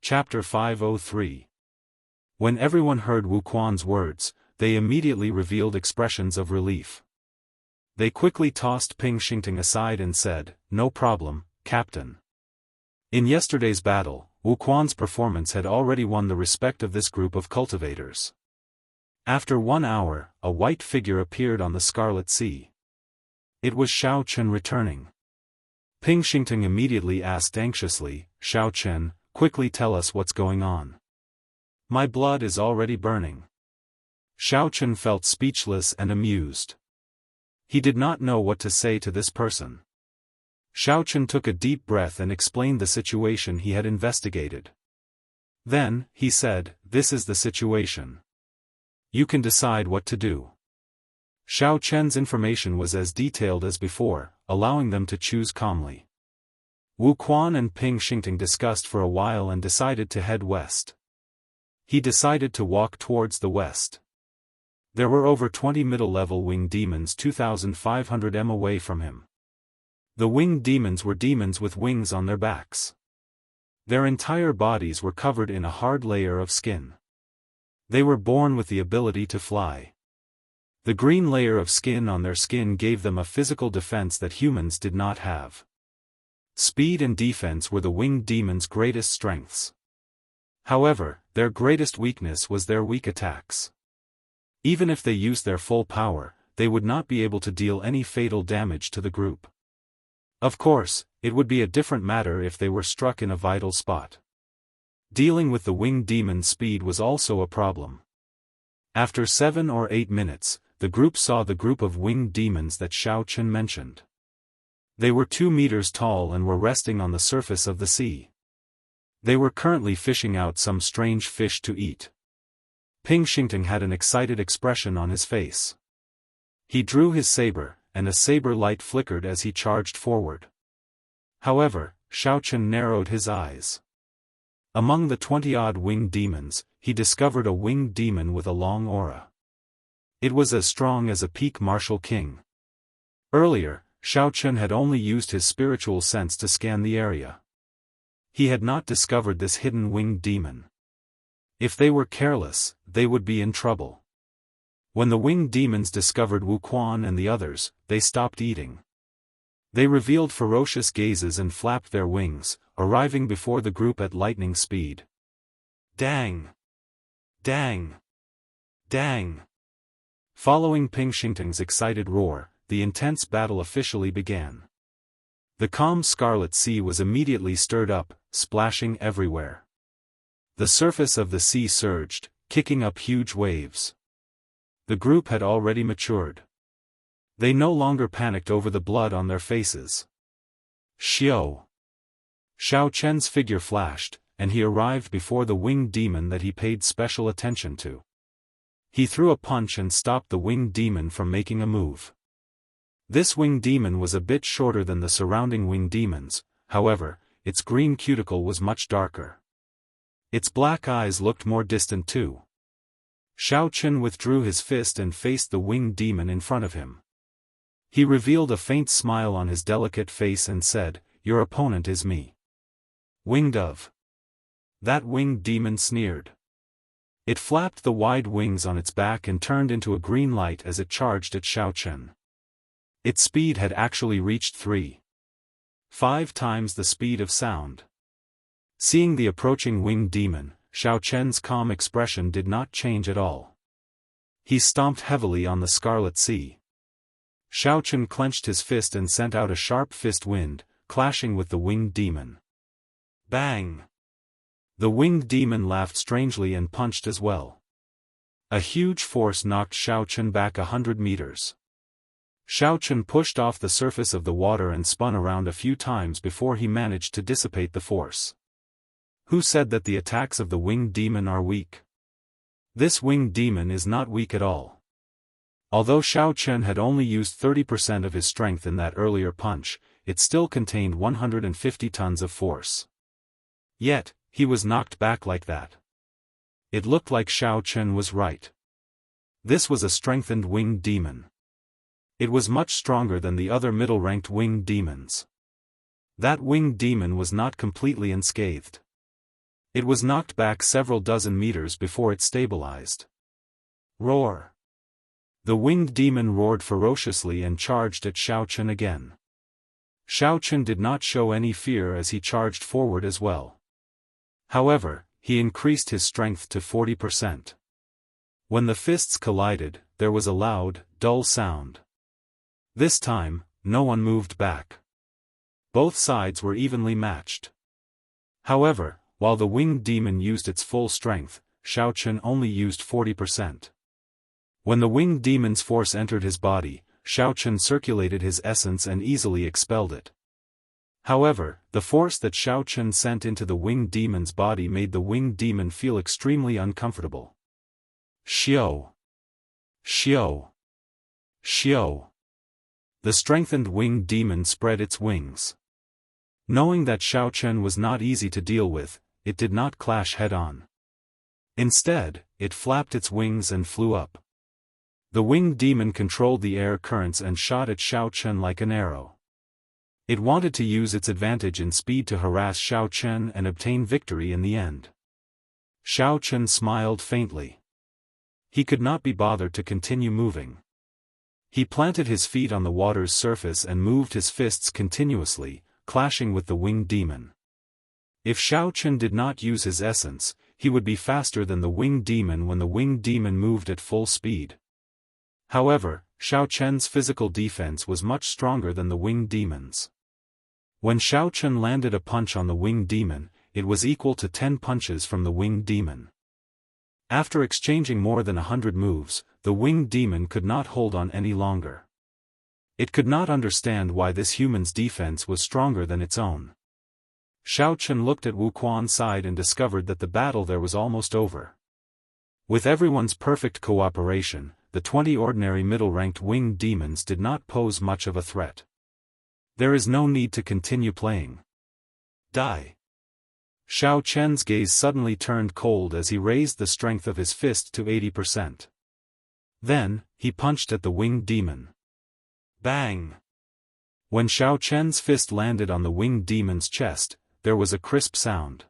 Chapter 503. When everyone heard Wu Quan's words, they immediately revealed expressions of relief. They quickly tossed Ping Xingting aside and said, "No problem, Captain." In yesterday's battle, Wu Quan's performance had already won the respect of this group of cultivators. After 1 hour, a white figure appeared on the Scarlet Sea. It was Xiao Chen returning. Ping Xingting immediately asked anxiously, "Xiao Chen, quickly tell us what's going on. My blood is already burning." Xiao Chen felt speechless and amused. He did not know what to say to this person. Xiao Chen took a deep breath and explained the situation he had investigated. Then, he said, "This is the situation. You can decide what to do." Xiao Chen's information was as detailed as before, allowing them to choose calmly. Wu Quan and Ping Xingting discussed for a while and decided to head west. He decided to walk towards the west. There were over 20 middle-level winged demons 2,500 m away from him. The winged demons were demons with wings on their backs. Their entire bodies were covered in a hard layer of skin. They were born with the ability to fly. The green layer of skin on their skin gave them a physical defense that humans did not have. Speed and defense were the winged demons' greatest strengths. However, their greatest weakness was their weak attacks. Even if they used their full power, they would not be able to deal any fatal damage to the group. Of course, it would be a different matter if they were struck in a vital spot. Dealing with the winged demon's speed was also a problem. After 7 or 8 minutes, the group saw the group of winged demons that Xiao Chen mentioned. They were 2 meters tall and were resting on the surface of the sea. They were currently fishing out some strange fish to eat. Ping Xingting had an excited expression on his face. He drew his saber, and a saber light flickered as he charged forward. However, Xiao Chen narrowed his eyes. Among the 20-odd winged demons, he discovered a winged demon with a long aura. It was as strong as a peak martial king. Earlier, Xiao Chen had only used his spiritual sense to scan the area. He had not discovered this hidden winged demon. If they were careless, they would be in trouble. When the winged demons discovered Wu Quan and the others, they stopped eating. They revealed ferocious gazes and flapped their wings, arriving before the group at lightning speed. Dang! Dang! Dang! Following Ping Xingting's excited roar, the intense battle officially began. The calm Scarlet Sea was immediately stirred up, splashing everywhere. The surface of the sea surged, kicking up huge waves. The group had already matured. They no longer panicked over the blood on their faces. Xiao Chen's figure flashed, and he arrived before the winged demon that he paid special attention to. He threw a punch and stopped the winged demon from making a move. This winged demon was a bit shorter than the surrounding winged demons, however, its green cuticle was much darker. Its black eyes looked more distant too. Xiao Chen withdrew his fist and faced the winged demon in front of him. He revealed a faint smile on his delicate face and said, "Your opponent is me." Winged of. That winged demon sneered. It flapped the wide wings on its back and turned into a green light as it charged at Xiao Chen. Its speed had actually reached 3.5 times the speed of sound. Seeing the approaching winged demon, Xiao Chen's calm expression did not change at all. He stomped heavily on the Scarlet Sea. Xiao Chen clenched his fist and sent out a sharp fist wind, clashing with the winged demon. Bang! The winged demon laughed strangely and punched as well. A huge force knocked Xiao Chen back 100 meters. Xiao Chen pushed off the surface of the water and spun around a few times before he managed to dissipate the force. Who said that the attacks of the winged demon are weak? This winged demon is not weak at all. Although Xiao Chen had only used 30% of his strength in that earlier punch, it still contained 150 tons of force. Yet, he was knocked back like that. It looked like Xiao Chen was right. This was a strengthened winged demon. It was much stronger than the other middle-ranked winged demons. That winged demon was not completely unscathed. It was knocked back several dozen meters before it stabilized. Roar! The winged demon roared ferociously and charged at Xiaochen again. Xiaochen did not show any fear as he charged forward as well. However, he increased his strength to 40%. When the fists collided, there was a loud, dull sound. This time, no one moved back. Both sides were evenly matched. However, while the winged demon used its full strength, Xiaochen only used 40%. When the winged demon's force entered his body, Xiaochen circulated his essence and easily expelled it. However, the force that Xiaochen sent into the winged demon's body made the winged demon feel extremely uncomfortable. Xiao! Xiao! Xiao! The strengthened winged demon spread its wings. Knowing that Xiaochen was not easy to deal with, it did not clash head-on. Instead, it flapped its wings and flew up. The winged demon controlled the air currents and shot at Xiaochen like an arrow. It wanted to use its advantage in speed to harass Xiaochen and obtain victory in the end. Xiaochen smiled faintly. He could not be bothered to continue moving. He planted his feet on the water's surface and moved his fists continuously, clashing with the winged demon. If Xiaochen did not use his essence, he would be faster than the winged demon when the winged demon moved at full speed. However, Xiaochen's physical defense was much stronger than the winged demon's. When Xiaochen landed a punch on the winged demon, it was equal to 10 punches from the winged demon. After exchanging more than 100 moves, the winged demon could not hold on any longer. It could not understand why this human's defense was stronger than its own. Xiaochen looked at Wuquan's side and discovered that the battle there was almost over. With everyone's perfect cooperation, the 20 ordinary middle-ranked winged demons did not pose much of a threat. There is no need to continue playing. Die. Xiaochen's gaze suddenly turned cold as he raised the strength of his fist to 80%. Then, he punched at the winged demon. Bang! When Xiaochen's fist landed on the winged demon's chest, there was a crisp sound.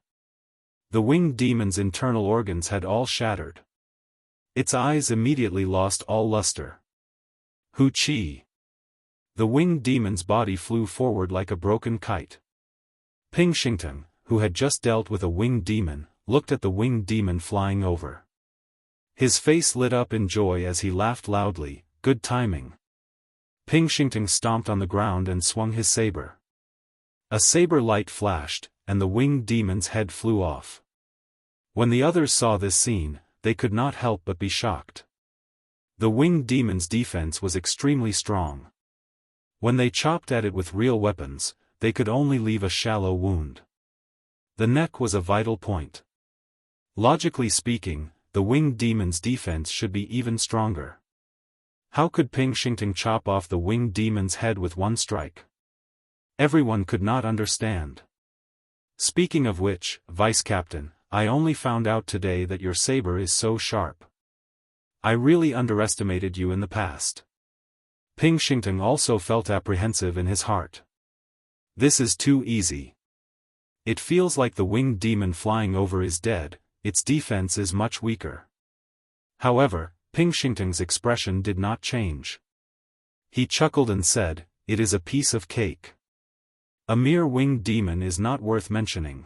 The winged demon's internal organs had all shattered. Its eyes immediately lost all luster. Hu Qi! The winged demon's body flew forward like a broken kite. Ping Xingtang, who had just dealt with a winged demon, looked at the winged demon flying over. His face lit up in joy as he laughed loudly. Good timing. Ping Xingtang stomped on the ground and swung his saber. A saber light flashed, and the winged demon's head flew off. When the others saw this scene, they could not help but be shocked. The winged demon's defense was extremely strong. When they chopped at it with real weapons, they could only leave a shallow wound. The neck was a vital point. Logically speaking, the winged demon's defense should be even stronger. How could Ping Xingtang chop off the winged demon's head with one strike? Everyone could not understand. Speaking of which, Vice Captain, I only found out today that your saber is so sharp. I really underestimated you in the past. Ping Xingtang also felt apprehensive in his heart. This is too easy. It feels like the winged demon flying over is dead, its defense is much weaker. However, Ping Xingtang's expression did not change. He chuckled and said, "It is a piece of cake. A mere winged demon is not worth mentioning."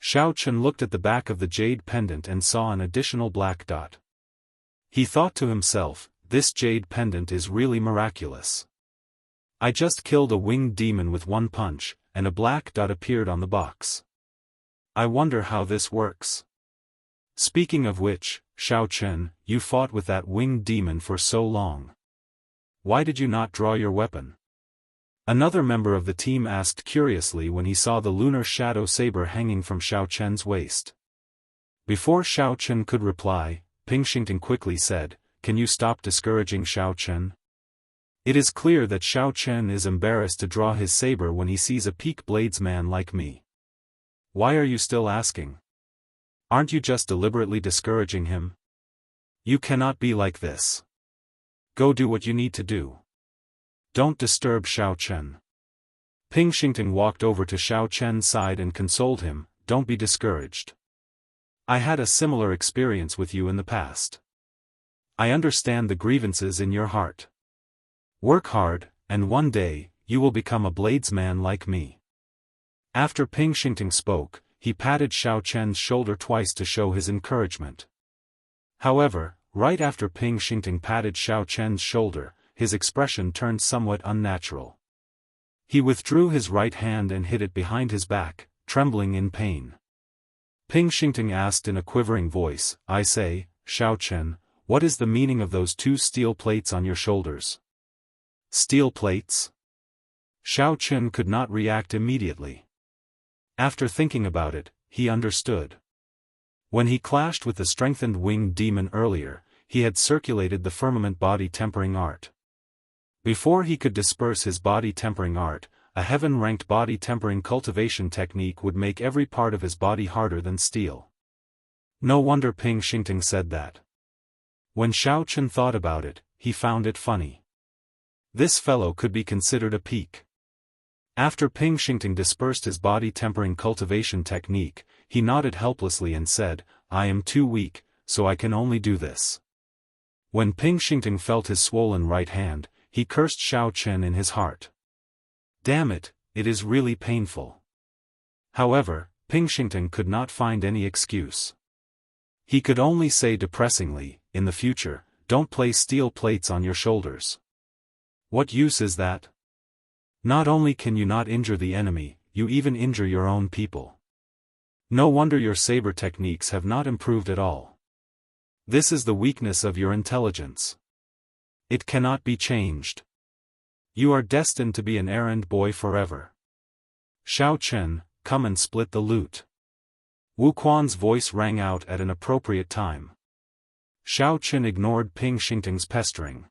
Xiaochen looked at the back of the jade pendant and saw an additional black dot. He thought to himself, this jade pendant is really miraculous. I just killed a winged demon with one punch, and a black dot appeared on the box. I wonder how this works. Speaking of which, Xiaochen, you fought with that winged demon for so long. Why did you not draw your weapon? Another member of the team asked curiously when he saw the lunar shadow saber hanging from Xiaochen's waist. Before Xiaochen could reply, Ping Xingtang quickly said, "Can you stop discouraging Xiaochen? It is clear that Xiaochen is embarrassed to draw his saber when he sees a peak bladesman like me. Why are you still asking? Aren't you just deliberately discouraging him? You cannot be like this. Go do what you need to do. Don't disturb Xiaochen." Ping Xingtang walked over to Xiaochen's side and consoled him, don't be discouraged. I had a similar experience with you in the past. I understand the grievances in your heart. Work hard, and one day, you will become a bladesman like me. After Ping Xingting spoke, he patted Xiao Chen's shoulder twice to show his encouragement. However, right after Ping Xingting patted Xiao Chen's shoulder, his expression turned somewhat unnatural. He withdrew his right hand and hid it behind his back, trembling in pain. Ping Xingting asked in a quivering voice, I say, Xiao Chen, what is the meaning of those 2 steel plates on your shoulders? Steel plates? Xiao Chen could not react immediately. After thinking about it, he understood. When he clashed with the strengthened winged demon earlier, he had circulated the firmament body tempering art. Before he could disperse his body tempering art, a heaven-ranked body tempering cultivation technique would make every part of his body harder than steel. No wonder Ping Xingting said that. When Xiao Chen thought about it, he found it funny. This fellow could be considered a peak. After Ping Xingting dispersed his body tempering cultivation technique, he nodded helplessly and said, I am too weak, so I can only do this. When Ping Xingting felt his swollen right hand, he cursed Xiao Chen in his heart. Damn it, it is really painful. However, Ping Xingting could not find any excuse. He could only say depressingly, in the future, don't place steel plates on your shoulders. What use is that? Not only can you not injure the enemy, you even injure your own people. No wonder your saber techniques have not improved at all. This is the weakness of your intelligence. It cannot be changed. You are destined to be an errand boy forever. Xiao Chen, come and split the loot. Wu Quan's voice rang out at an appropriate time. Xiao Chen ignored Ping Xingting's pestering.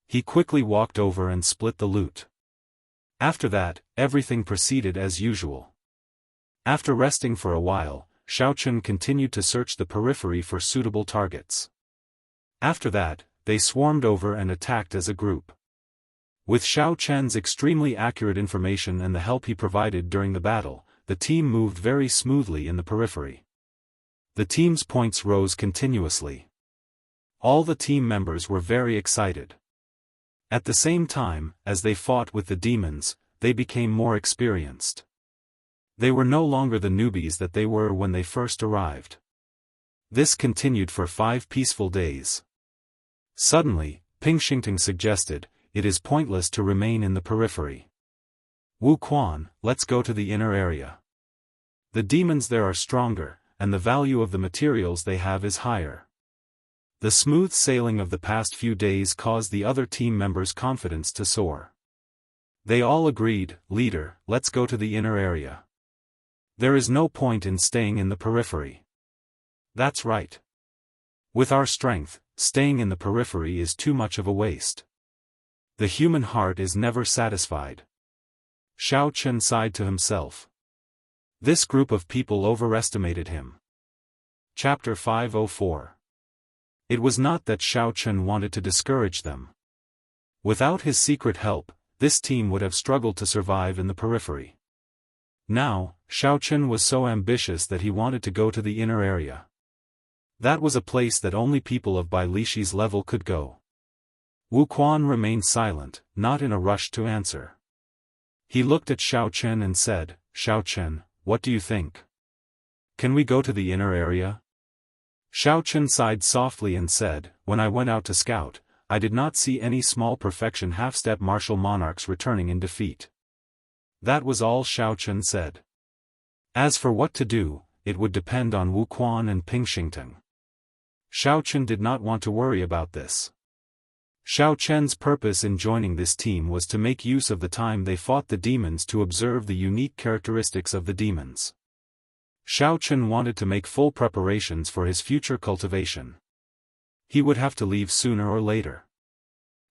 He quickly walked over and split the loot. After that, everything proceeded as usual. After resting for a while, Xiao Chen continued to search the periphery for suitable targets. After that, they swarmed over and attacked as a group. With Xiao Chen's extremely accurate information and the help he provided during the battle, the team moved very smoothly in the periphery. The team's points rose continuously. All the team members were very excited. At the same time, as they fought with the demons, they became more experienced. They were no longer the newbies that they were when they first arrived. This continued for 5 peaceful days. Suddenly, Ping Xingting suggested, it is pointless to remain in the periphery. Wu Quan, let's go to the inner area. The demons there are stronger, and the value of the materials they have is higher. The smooth sailing of the past few days caused the other team members' confidence to soar. They all agreed, leader, let's go to the inner area. There is no point in staying in the periphery. That's right. With our strength, staying in the periphery is too much of a waste. The human heart is never satisfied. Xiao Chen sighed to himself. This group of people overestimated him. Chapter 504. It was not that Xiao Chen wanted to discourage them. Without his secret help, this team would have struggled to survive in the periphery. Now, Xiao Chen was so ambitious that he wanted to go to the inner area. That was a place that only people of Bai Lishi's level could go. Wu Quan remained silent, not in a rush to answer. He looked at Xiao Chen and said, Xiao Chen, what do you think? Can we go to the inner area? Xiao Chen sighed softly and said, when I went out to scout, I did not see any small perfection half-step martial monarchs returning in defeat. That was all Xiao Chen said. As for what to do, it would depend on Wu Quan and Ping Xingting. Xiao Chen did not want to worry about this. Xiao Chen's purpose in joining this team was to make use of the time they fought the demons to observe the unique characteristics of the demons. Xiao Chen wanted to make full preparations for his future cultivation. He would have to leave sooner or later.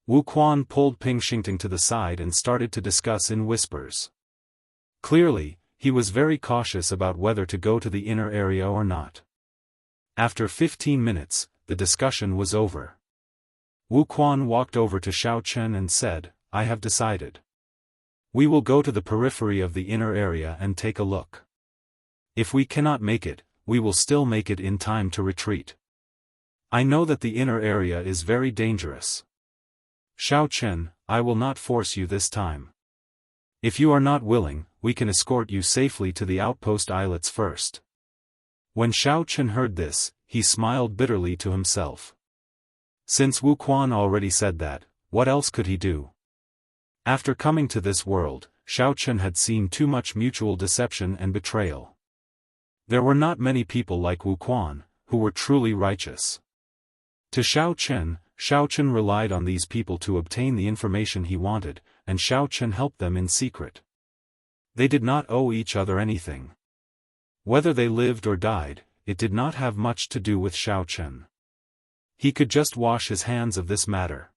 Wu Quan pulled Ping Xingting to the side and started to discuss in whispers. Clearly, he was very cautious about whether to go to the inner area or not. After 15 minutes, the discussion was over. Wu Quan walked over to Xiao Chen and said, I have decided. We will go to the periphery of the inner area and take a look. If we cannot make it, we will still make it in time to retreat. I know that the inner area is very dangerous. Xiao Chen, I will not force you this time. If you are not willing, we can escort you safely to the outpost islets first. When Xiao Chen heard this, he smiled bitterly to himself. Since Wu Quan already said that, what else could he do? After coming to this world, Xiao Chen had seen too much mutual deception and betrayal. There were not many people like Wu Quan, who were truly righteous. To Xiao Chen relied on these people to obtain the information he wanted, and Xiao Chen helped them in secret. They did not owe each other anything. Whether they lived or died, it did not have much to do with Xiao Chen. He could just wash his hands of this matter.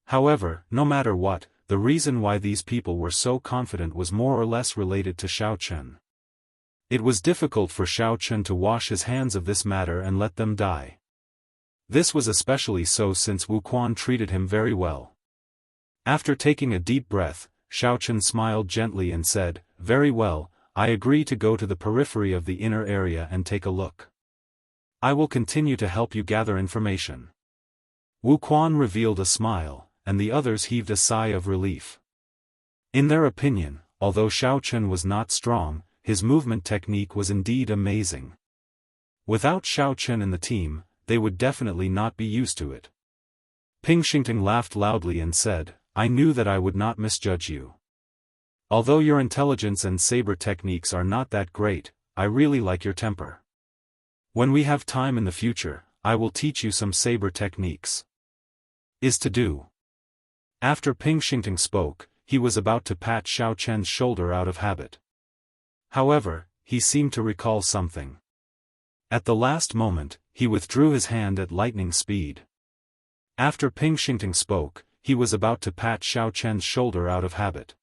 However, no matter what, the reason why these people were so confident was more or less related to Xiao Chen. It was difficult for Xiao Chen to wash his hands of this matter and let them die. This was especially so since Wu Quan treated him very well. After taking a deep breath, Xiao Chen smiled gently and said, "Very well, I agree to go to the periphery of the inner area and take a look. I will continue to help you gather information." Wu Quan revealed a smile, and the others heaved a sigh of relief. In their opinion, although Xiao Chen was not strong, his movement technique was indeed amazing. Without Xiao Chen in the team, they would definitely not be used to it. Ping Xingting laughed loudly and said, "I knew that I would not misjudge you. Although your intelligence and saber techniques are not that great, I really like your temper. When we have time in the future, I will teach you some saber techniques." Is to do. After Ping Xingting spoke, he was about to pat Xiao Chen's shoulder out of habit. However, he seemed to recall something. At the last moment, he withdrew his hand at lightning speed. After Ping Xingting spoke, he was about to pat Xiao Chen's shoulder out of habit.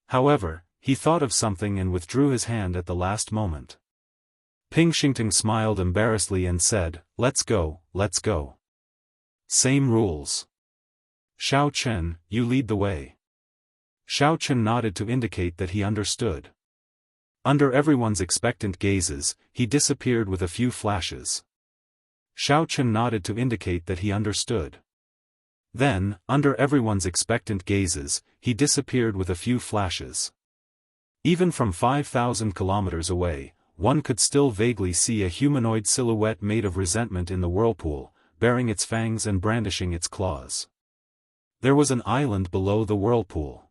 However, he thought of something and withdrew his hand at the last moment. Ping Xingting smiled embarrassedly and said, let's go. Same rules. Xiao Chen, you lead the way." Xiao Chen nodded to indicate that he understood. Under everyone's expectant gazes, he disappeared with a few flashes. Xiao Chen nodded to indicate that he understood. Then, under everyone's expectant gazes, he disappeared with a few flashes. Even from 5,000 kilometers away, one could still vaguely see a humanoid silhouette made of resentment in the whirlpool, baring its fangs and brandishing its claws. There was an island below the whirlpool.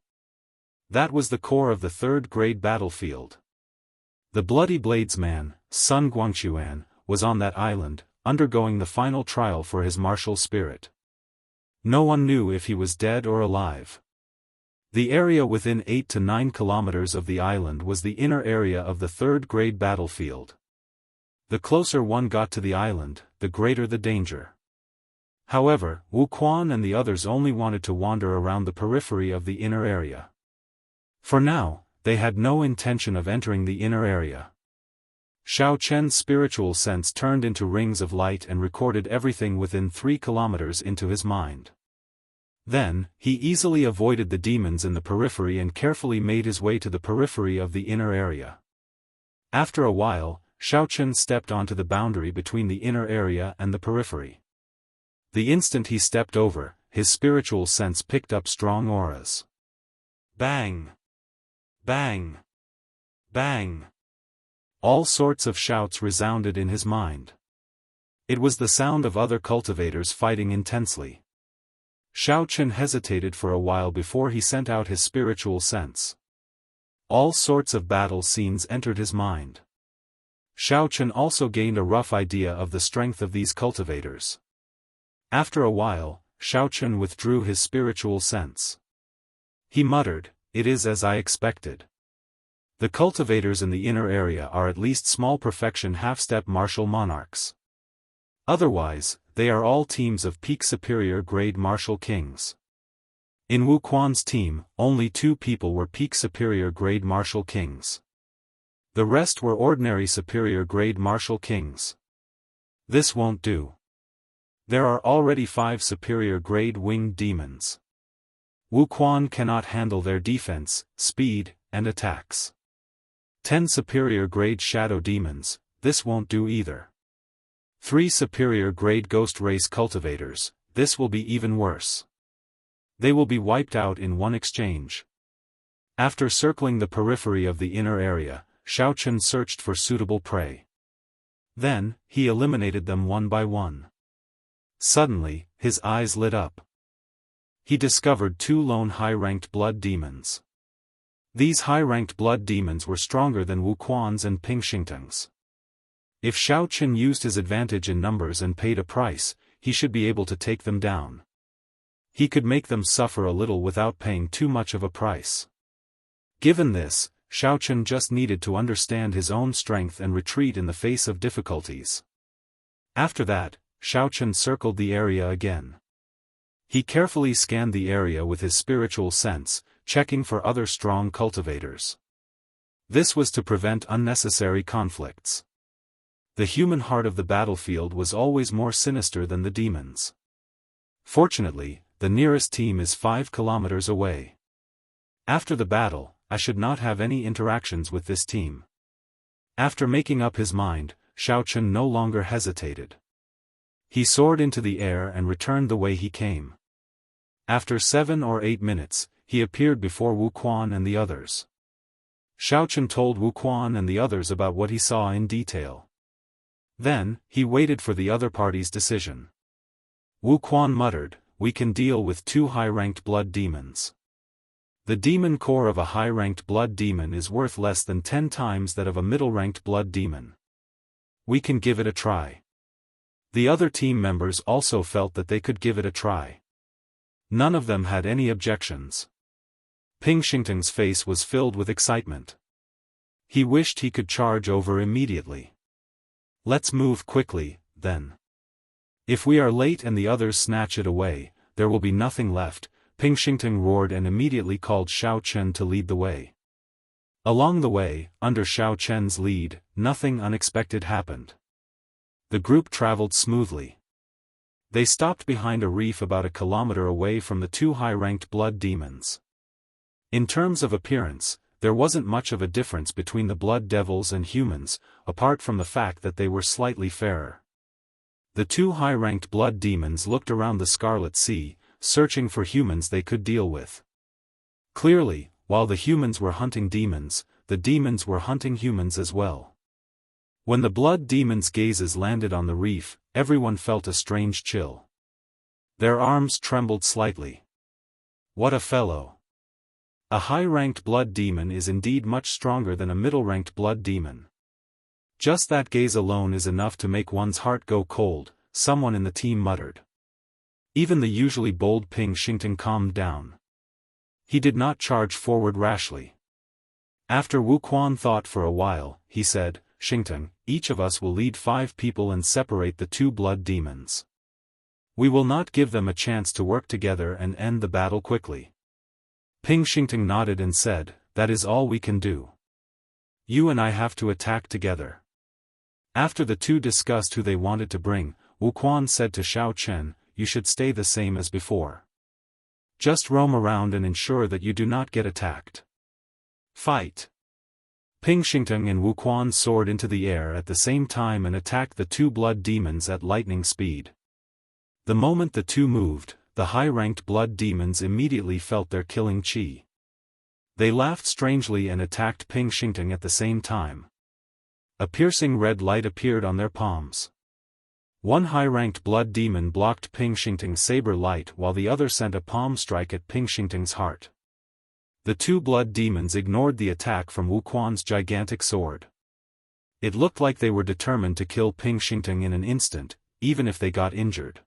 That was the core of the third-grade battlefield. The Bloody Bladesman, Sun Guangquan, was on that island, undergoing the final trial for his martial spirit. No one knew if he was dead or alive. The area within 8 to 9 kilometers of the island was the inner area of the third-grade battlefield. The closer one got to the island, the greater the danger. However, Wu Quan and the others only wanted to wander around the periphery of the inner area. For now, they had no intention of entering the inner area. Xiao Chen's spiritual sense turned into rings of light and recorded everything within 3 kilometers into his mind. Then, he easily avoided the demons in the periphery and carefully made his way to the periphery of the inner area. After a while, Xiao Chen stepped onto the boundary between the inner area and the periphery. The instant he stepped over, his spiritual sense picked up strong auras. Bang! Bang! Bang! All sorts of shouts resounded in his mind. It was the sound of other cultivators fighting intensely. Xiao Chen hesitated for a while before he sent out his spiritual sense. All sorts of battle scenes entered his mind. Xiao Chen also gained a rough idea of the strength of these cultivators. After a while, Xiao Chen withdrew his spiritual sense. He muttered, "It is as I expected. The cultivators in the inner area are at least small perfection half-step martial monarchs. Otherwise, they are all teams of peak superior grade martial kings." In Wu Quan's team, only 2 people were peak superior grade martial kings. The rest were ordinary superior grade martial kings. This won't do. There are already 5 superior grade winged demons. Wu Quan cannot handle their defense, speed, and attacks. 10 superior-grade shadow demons, this won't do either. 3 superior-grade ghost race cultivators, this will be even worse. They will be wiped out in one exchange. After circling the periphery of the inner area, Xiao Chen searched for suitable prey. Then, he eliminated them one by one. Suddenly, his eyes lit up. He discovered 2 lone high-ranked blood demons. These high-ranked blood demons were stronger than Wuquan's and Ping Xingteng's. If Xiao Chen used his advantage in numbers and paid a price, he should be able to take them down. He could make them suffer a little without paying too much of a price. Given this, Xiao Chen just needed to understand his own strength and retreat in the face of difficulties. After that, Xiao Chen circled the area again. He carefully scanned the area with his spiritual sense, checking for other strong cultivators. This was to prevent unnecessary conflicts. The human heart of the battlefield was always more sinister than the demons. Fortunately, the nearest team is 5 kilometers away. After the battle, I should not have any interactions with this team. After making up his mind, Xiao Chen no longer hesitated. He soared into the air and returned the way he came. After 7 or 8 minutes, he appeared before Wuquan and the others. Xiao Chen told Wuquan and the others about what he saw in detail. Then, he waited for the other party's decision. Wuquan muttered, "We can deal with 2 high-ranked blood demons. The demon core of a high-ranked blood demon is worth less than 10 times that of a middle-ranked blood demon. We can give it a try." The other team members also felt that they could give it a try. None of them had any objections. Ping Xingteng's face was filled with excitement. He wished he could charge over immediately. "Let's move quickly, then. If we are late and the others snatch it away, there will be nothing left," Ping Xingteng roared and immediately called Xiao Chen to lead the way. Along the way, under Xiao Chen's lead, nothing unexpected happened. The group traveled smoothly. They stopped behind a reef about a kilometer away from the 2 high-ranked blood demons. In terms of appearance, there wasn't much of a difference between the blood devils and humans, apart from the fact that they were slightly fairer. The 2 high-ranked blood demons looked around the Scarlet Sea, searching for humans they could deal with. Clearly, while the humans were hunting demons, the demons were hunting humans as well. When the blood demons' gazes landed on the reef, everyone felt a strange chill. Their arms trembled slightly. What a fellow! A high-ranked blood demon is indeed much stronger than a middle-ranked blood demon. Just that gaze alone is enough to make one's heart go cold, someone in the team muttered. Even the usually bold Ping Xingteng calmed down. He did not charge forward rashly. After Wuquan thought for a while, he said, "Xingteng, each of us will lead 5 people and separate the 2 blood demons. We will not give them a chance to work together and end the battle quickly." Ping Xingteng nodded and said, "That is all we can do. You and I have to attack together." After the 2 discussed who they wanted to bring, Wuquan said to Xiao Chen, "You should stay the same as before. Just roam around and ensure that you do not get attacked. Fight!" Ping Xingteng and Wuquan soared into the air at the same time and attacked the 2 blood demons at lightning speed. The moment the 2 moved, the high-ranked blood demons immediately felt their killing chi. They laughed strangely and attacked Ping Xingteng at the same time. A piercing red light appeared on their palms. One high-ranked blood demon blocked Ping Xingteng's saber light while the other sent a palm strike at Ping Xingteng's heart. The 2 blood demons ignored the attack from Wuquan's gigantic sword. It looked like they were determined to kill Ping Xingteng in an instant, even if they got injured.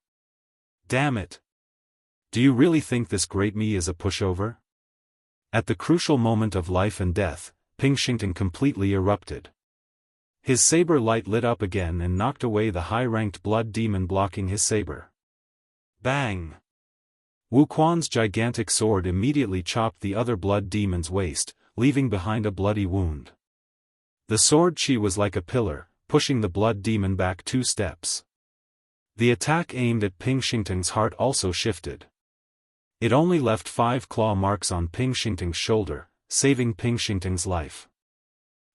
Damn it! Do you really think this great me is a pushover? At the crucial moment of life and death, Ping Xingteng completely erupted. His saber light lit up again and knocked away the high-ranked blood demon blocking his saber. Bang! Wuquan's gigantic sword immediately chopped the other blood demon's waist, leaving behind a bloody wound. The sword chi was like a pillar, pushing the blood demon back 2 steps. The attack aimed at Ping Xingteng's heart also shifted. It only left 5 claw marks on Ping Xingteng's shoulder, saving Ping Xingteng's life.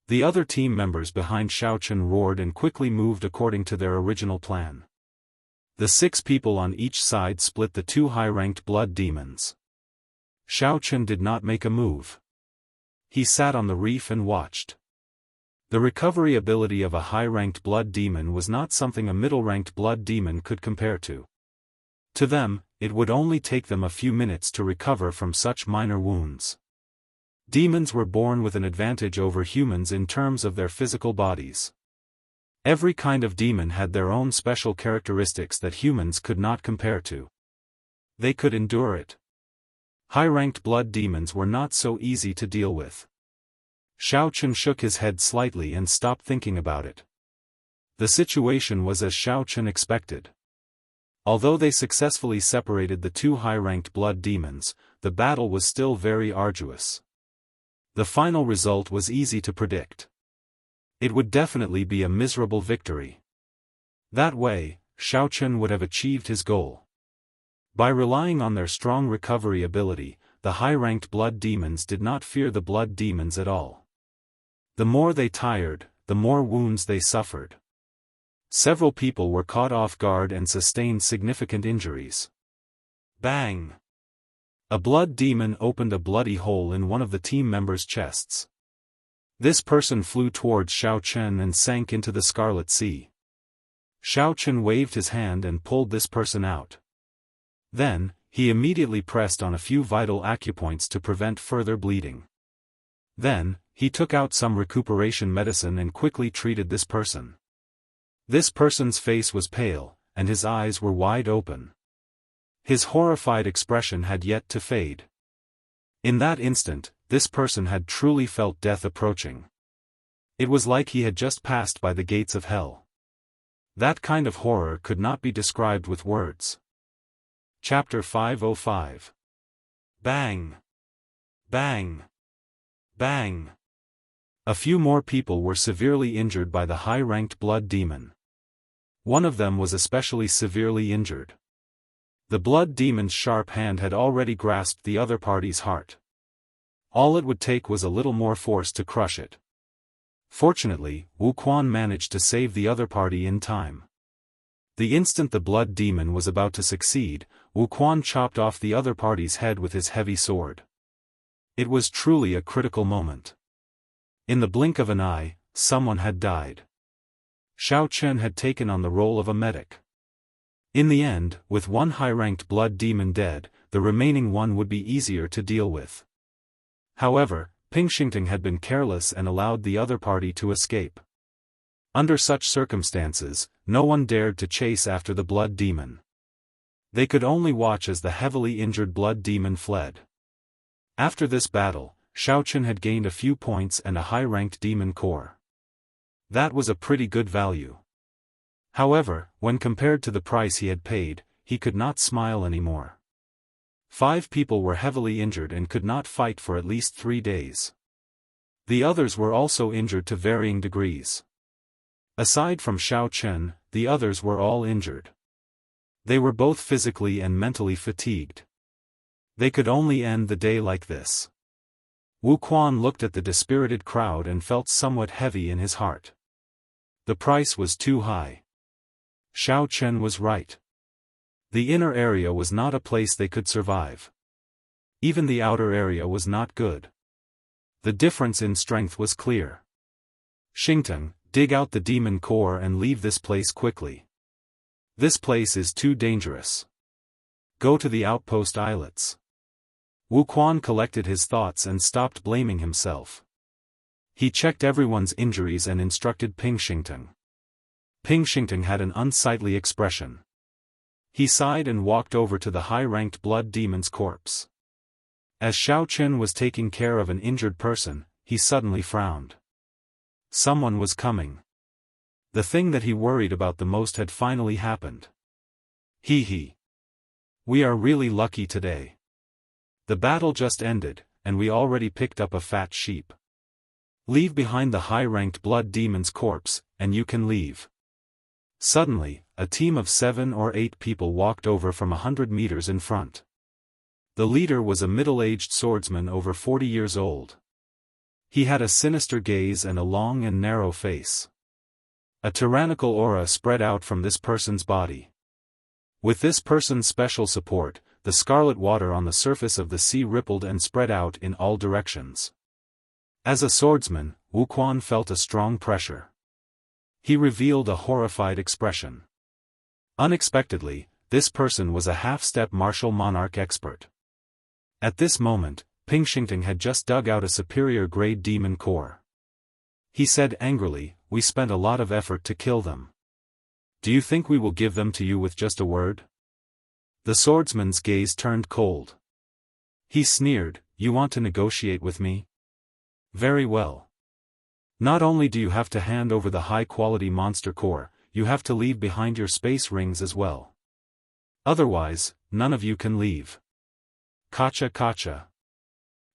The other team members behind Xiaochen roared and quickly moved according to their original plan. The 6 people on each side split the 2 high-ranked blood demons. Xiaochen did not make a move. He sat on the reef and watched. The recovery ability of a high-ranked blood demon was not something a middle-ranked blood demon could compare to. To them, it would only take them a few minutes to recover from such minor wounds. Demons were born with an advantage over humans in terms of their physical bodies. Every kind of demon had their own special characteristics that humans could not compare to. They could endure it. High-ranked blood demons were not so easy to deal with. Xiaochen shook his head slightly and stopped thinking about it. The situation was as Xiaochen expected. Although they successfully separated the 2 high-ranked blood demons, the battle was still very arduous. The final result was easy to predict. It would definitely be a miserable victory. That way, Xiaochen would have achieved his goal. By relying on their strong recovery ability, the high-ranked blood demons did not fear the blood demons at all. The more they tired, the more wounds they suffered. Several people were caught off guard and sustained significant injuries. Bang! A blood demon opened a bloody hole in one of the team members' chests. This person flew towards Xiaochen and sank into the Scarlet Sea. Xiaochen waved his hand and pulled this person out. Then, he immediately pressed on a few vital acupoints to prevent further bleeding. Then, he took out some recuperation medicine and quickly treated this person. This person's face was pale, and his eyes were wide open. His horrified expression had yet to fade. In that instant, this person had truly felt death approaching. It was like he had just passed by the gates of hell. That kind of horror could not be described with words. Chapter 505. Bang! Bang! Bang! A few more people were severely injured by the high-ranked blood demon. One of them was especially severely injured. The blood demon's sharp hand had already grasped the other party's heart. All it would take was a little more force to crush it. Fortunately, Wuquan managed to save the other party in time. The instant the blood demon was about to succeed, Wuquan chopped off the other party's head with his heavy sword. It was truly a critical moment. In the blink of an eye, someone had died. Xiaochen had taken on the role of a medic. In the end, with one high-ranked blood demon dead, the remaining one would be easier to deal with. However, Ping Xingting had been careless and allowed the other party to escape. Under such circumstances, no one dared to chase after the blood demon. They could only watch as the heavily injured blood demon fled. After this battle, Xiaochen had gained a few points and a high-ranked demon core. That was a pretty good value. However, when compared to the price he had paid, he could not smile anymore. 5 people were heavily injured and could not fight for at least 3 days. The others were also injured to varying degrees. Aside from Xiaochen, the others were all injured. They were both physically and mentally fatigued. They could only end the day like this. Wuquan looked at the dispirited crowd and felt somewhat heavy in his heart. The price was too high. Xiaochen was right. The inner area was not a place they could survive. Even the outer area was not good. The difference in strength was clear. Xingting, dig out the demon core and leave this place quickly. This place is too dangerous. Go to the outpost islets. Wuquan collected his thoughts and stopped blaming himself. He checked everyone's injuries and instructed Ping Xingting. Ping Xingting had an unsightly expression. He sighed and walked over to the high-ranked blood demon's corpse. As Xiaochen was taking care of an injured person, he suddenly frowned. Someone was coming. The thing that he worried about the most had finally happened. Hee. We are really lucky today. The battle just ended, and we already picked up a fat sheep. Leave behind the high-ranked blood demon's corpse, and you can leave. Suddenly, a team of 7 or 8 people walked over from 100 meters in front. The leader was a middle-aged swordsman over 40 years old. He had a sinister gaze and a long and narrow face. A tyrannical aura spread out from this person's body. With this person's special support, the scarlet water on the surface of the sea rippled and spread out in all directions. As a swordsman, Wuquan felt a strong pressure. He revealed a horrified expression. Unexpectedly, this person was a half-step martial monarch expert. At this moment, Ping Xingting had just dug out a superior-grade demon core. He said angrily, "We spent a lot of effort to kill them. Do you think we will give them to you with just a word?" The swordsman's gaze turned cold. He sneered, "You want to negotiate with me? Very well. Not only do you have to hand over the high-quality monster core, you have to leave behind your space rings as well. Otherwise, none of you can leave." Kacha kacha.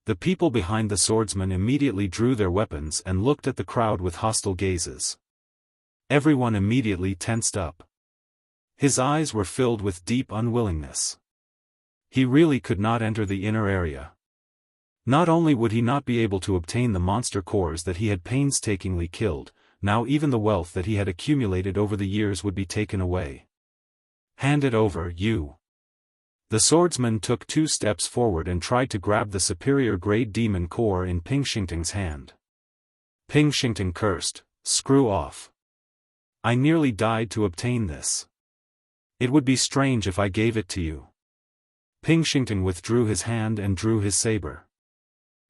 The people behind the swordsman immediately drew their weapons and looked at the crowd with hostile gazes. Everyone immediately tensed up. His eyes were filled with deep unwillingness. He really could not enter the inner area. Not only would he not be able to obtain the monster cores that he had painstakingly killed, now even the wealth that he had accumulated over the years would be taken away. "Hand it over, you." The swordsman took 2 steps forward and tried to grab the superior-grade demon core in Ping Xingting's hand. Ping Xingting cursed, "Screw off. I nearly died to obtain this. It would be strange if I gave it to you." Ping Xingting withdrew his hand and drew his saber.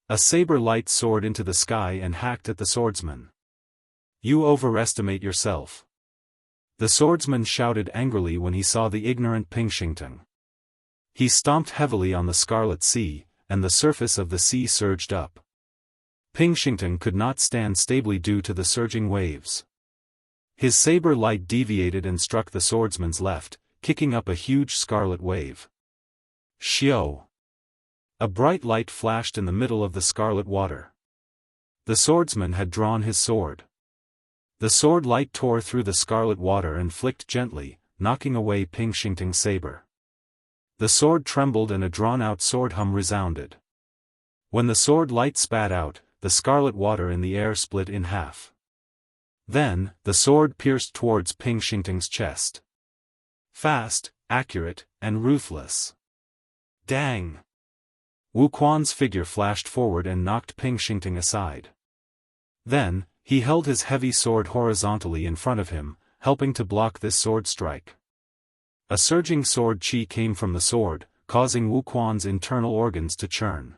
A saber light soared into the sky and hacked at the swordsman. "You overestimate yourself." The swordsman shouted angrily when he saw the ignorant Ping Xingting. He stomped heavily on the scarlet sea, and the surface of the sea surged up. Ping Xingting could not stand stably due to the surging waves. His saber light deviated and struck the swordsman's left, kicking up a huge scarlet wave. Xiao! A bright light flashed in the middle of the scarlet water. The swordsman had drawn his sword. The sword light tore through the scarlet water and flicked gently, knocking away Ping Xingting's saber. The sword trembled and a drawn-out sword hum resounded. When the sword light spat out, the scarlet water in the air split in half. Then, the sword pierced towards Ping Xingting's chest. Fast, accurate, and ruthless. Dang! Wuquan's figure flashed forward and knocked Ping Xingting aside. Then, he held his heavy sword horizontally in front of him, helping to block this sword strike. A surging sword chi came from the sword, causing Wuquan's internal organs to churn.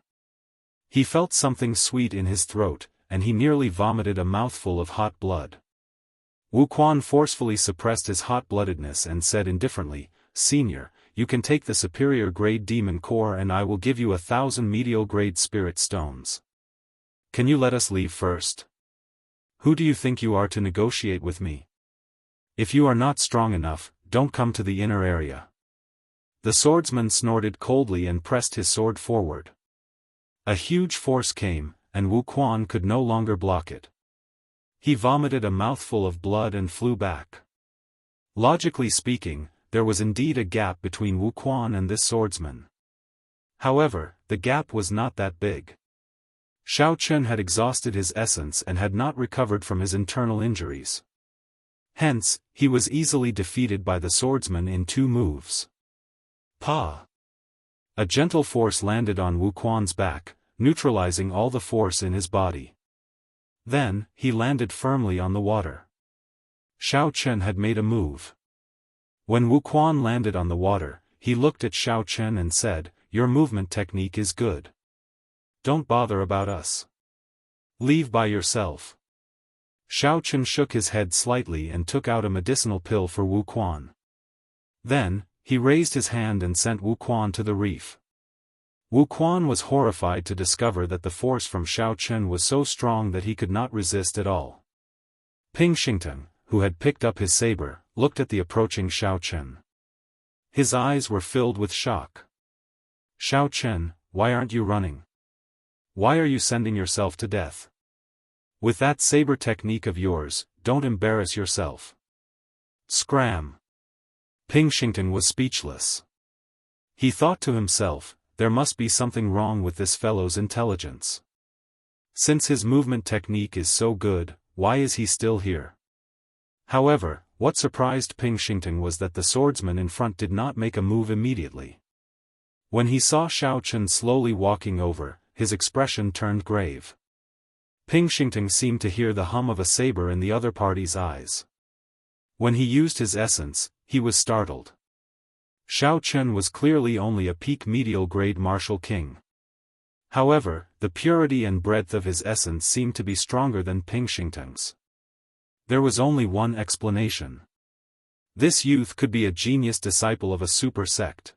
He felt something sweet in his throat, and he nearly vomited a mouthful of hot blood. Wuquan forcefully suppressed his hot-bloodedness and said indifferently, "Senior, you can take the superior-grade demon core and I will give you 1,000 medial-grade spirit stones. Can you let us leave first? Who do you think you are to negotiate with me? If you are not strong enough, don't come to the inner area." The swordsman snorted coldly and pressed his sword forward. A huge force came, and Wuquan could no longer block it. He vomited a mouthful of blood and flew back. Logically speaking, there was indeed a gap between Wuquan and this swordsman. However, the gap was not that big. Xiao Chen had exhausted his essence and had not recovered from his internal injuries. Hence, he was easily defeated by the swordsman in 2 moves. Pa! A gentle force landed on Wuquan's back, neutralizing all the force in his body. Then, he landed firmly on the water. Xiao Chen had made a move. When Wuquan landed on the water, he looked at Xiao Chen and said, "Your movement technique is good. Don't bother about us. Leave by yourself." Xiao Chen shook his head slightly and took out a medicinal pill for Wuquan. Then, he raised his hand and sent Wuquan to the reef. Wuquan was horrified to discover that the force from Xiao Chen was so strong that he could not resist at all. Ping Xingting, who had picked up his saber, looked at the approaching Xiao Chen. His eyes were filled with shock. "Xiao Chen, why aren't you running? Why are you sending yourself to death? With that saber technique of yours, don't embarrass yourself." Scram! Ping Xingting was speechless. He thought to himself, there must be something wrong with this fellow's intelligence. Since his movement technique is so good, why is he still here? However, what surprised Ping Xingting was that the swordsman in front did not make a move immediately. When he saw Xiao Chen slowly walking over, his expression turned grave. Ping Xingting seemed to hear the hum of a saber in the other party's eyes. When he used his essence, he was startled. Xiao Chen was clearly only a peak medial grade martial king. However, the purity and breadth of his essence seemed to be stronger than Ping Xingting's. There was only one explanation. This youth could be a genius disciple of a super sect.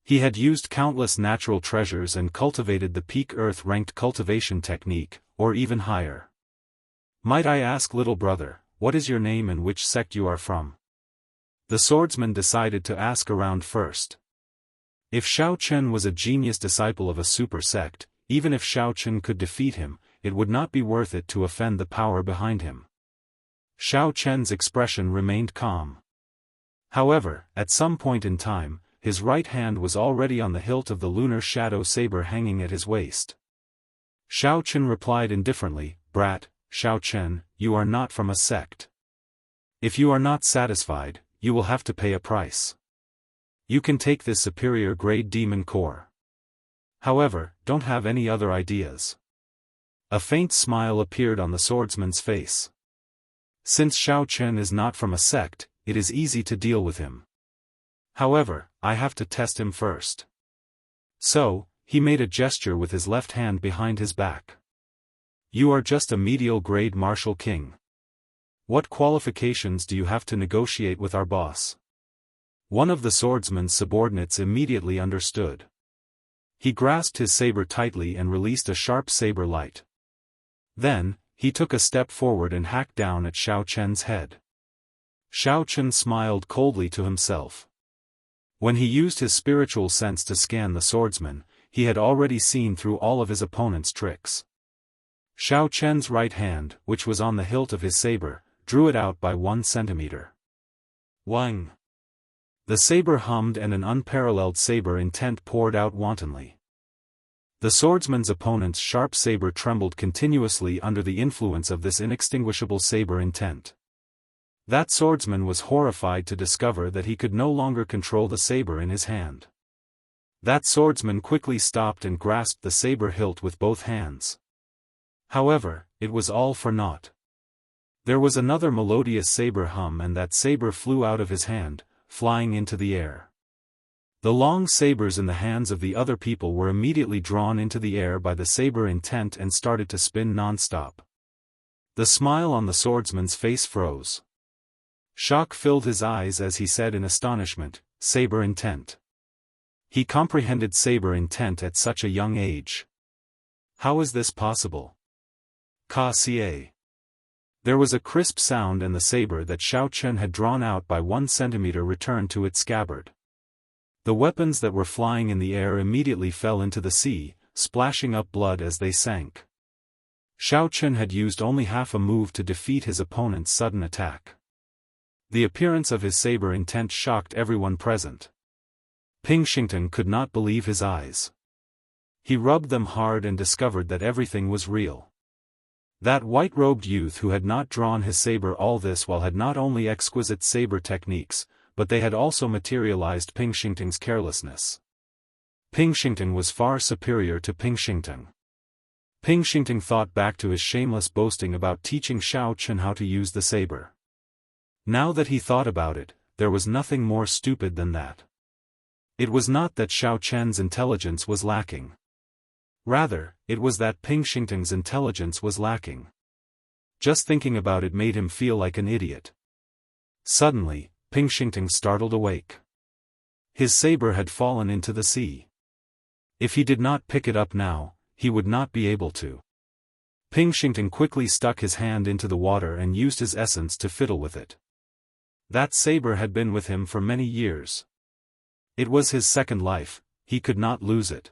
He had used countless natural treasures and cultivated the peak earth-ranked cultivation technique, or even higher. Might I ask, little brother, what is your name and which sect you are from? The swordsman decided to ask around first. If Xiao Chen was a genius disciple of a super sect, even if Xiao Chen could defeat him, it would not be worth it to offend the power behind him. Xiao Chen's expression remained calm. However, at some point in time, his right hand was already on the hilt of the lunar shadow saber hanging at his waist. Xiao Chen replied indifferently, "Brat, Xiao Chen, you are not from a sect. If you are not satisfied, you will have to pay a price. You can take this superior grade demon core. However, don't have any other ideas." A faint smile appeared on the swordsman's face. Since Xiao Chen is not from a sect, it is easy to deal with him. However, I have to test him first. So, he made a gesture with his left hand behind his back. You are just a medial grade martial king. What qualifications do you have to negotiate with our boss? One of the swordsman's subordinates immediately understood. He grasped his saber tightly and released a sharp saber light. Then, he took a step forward and hacked down at Xiao Chen's head. Xiao Chen smiled coldly to himself. When he used his spiritual sense to scan the swordsman, he had already seen through all of his opponent's tricks. Xiao Chen's right hand, which was on the hilt of his saber, drew it out by 1 centimeter. Wang! The saber hummed and an unparalleled saber intent poured out wantonly. The swordsman's opponent's sharp saber trembled continuously under the influence of this inextinguishable saber intent. That swordsman was horrified to discover that he could no longer control the saber in his hand. That swordsman quickly stopped and grasped the saber hilt with both hands. However, it was all for naught. There was another melodious saber hum and that saber flew out of his hand, flying into the air. The long sabers in the hands of the other people were immediately drawn into the air by the saber intent and started to spin non-stop. The smile on the swordsman's face froze. Shock filled his eyes as he said in astonishment, "Saber intent." He comprehended saber intent at such a young age. How is this possible? Ka-ca. There was a crisp sound and the saber that Xiao Chen had drawn out by 1 centimeter returned to its scabbard. The weapons that were flying in the air immediately fell into the sea, splashing up blood as they sank. Xiao Chen had used only half a move to defeat his opponent's sudden attack. The appearance of his saber intent shocked everyone present. Ping Xingting could not believe his eyes. He rubbed them hard and discovered that everything was real. That white-robed youth who had not drawn his saber all this while had not only exquisite saber techniques, but they had also materialized Ping Xingting's carelessness. Ping Xingting was far superior to Ping Xingting. Ping Xingting thought back to his shameless boasting about teaching Xiao Chen how to use the saber. Now that he thought about it, there was nothing more stupid than that. It was not that Xiao Chen's intelligence was lacking. Rather, it was that Ping Xingting's intelligence was lacking. Just thinking about it made him feel like an idiot. Suddenly, Ping Xingting startled awake. His saber had fallen into the sea. If he did not pick it up now, he would not be able to. Ping Xingting quickly stuck his hand into the water and used his essence to fiddle with it. That saber had been with him for many years. It was his second life, he could not lose it.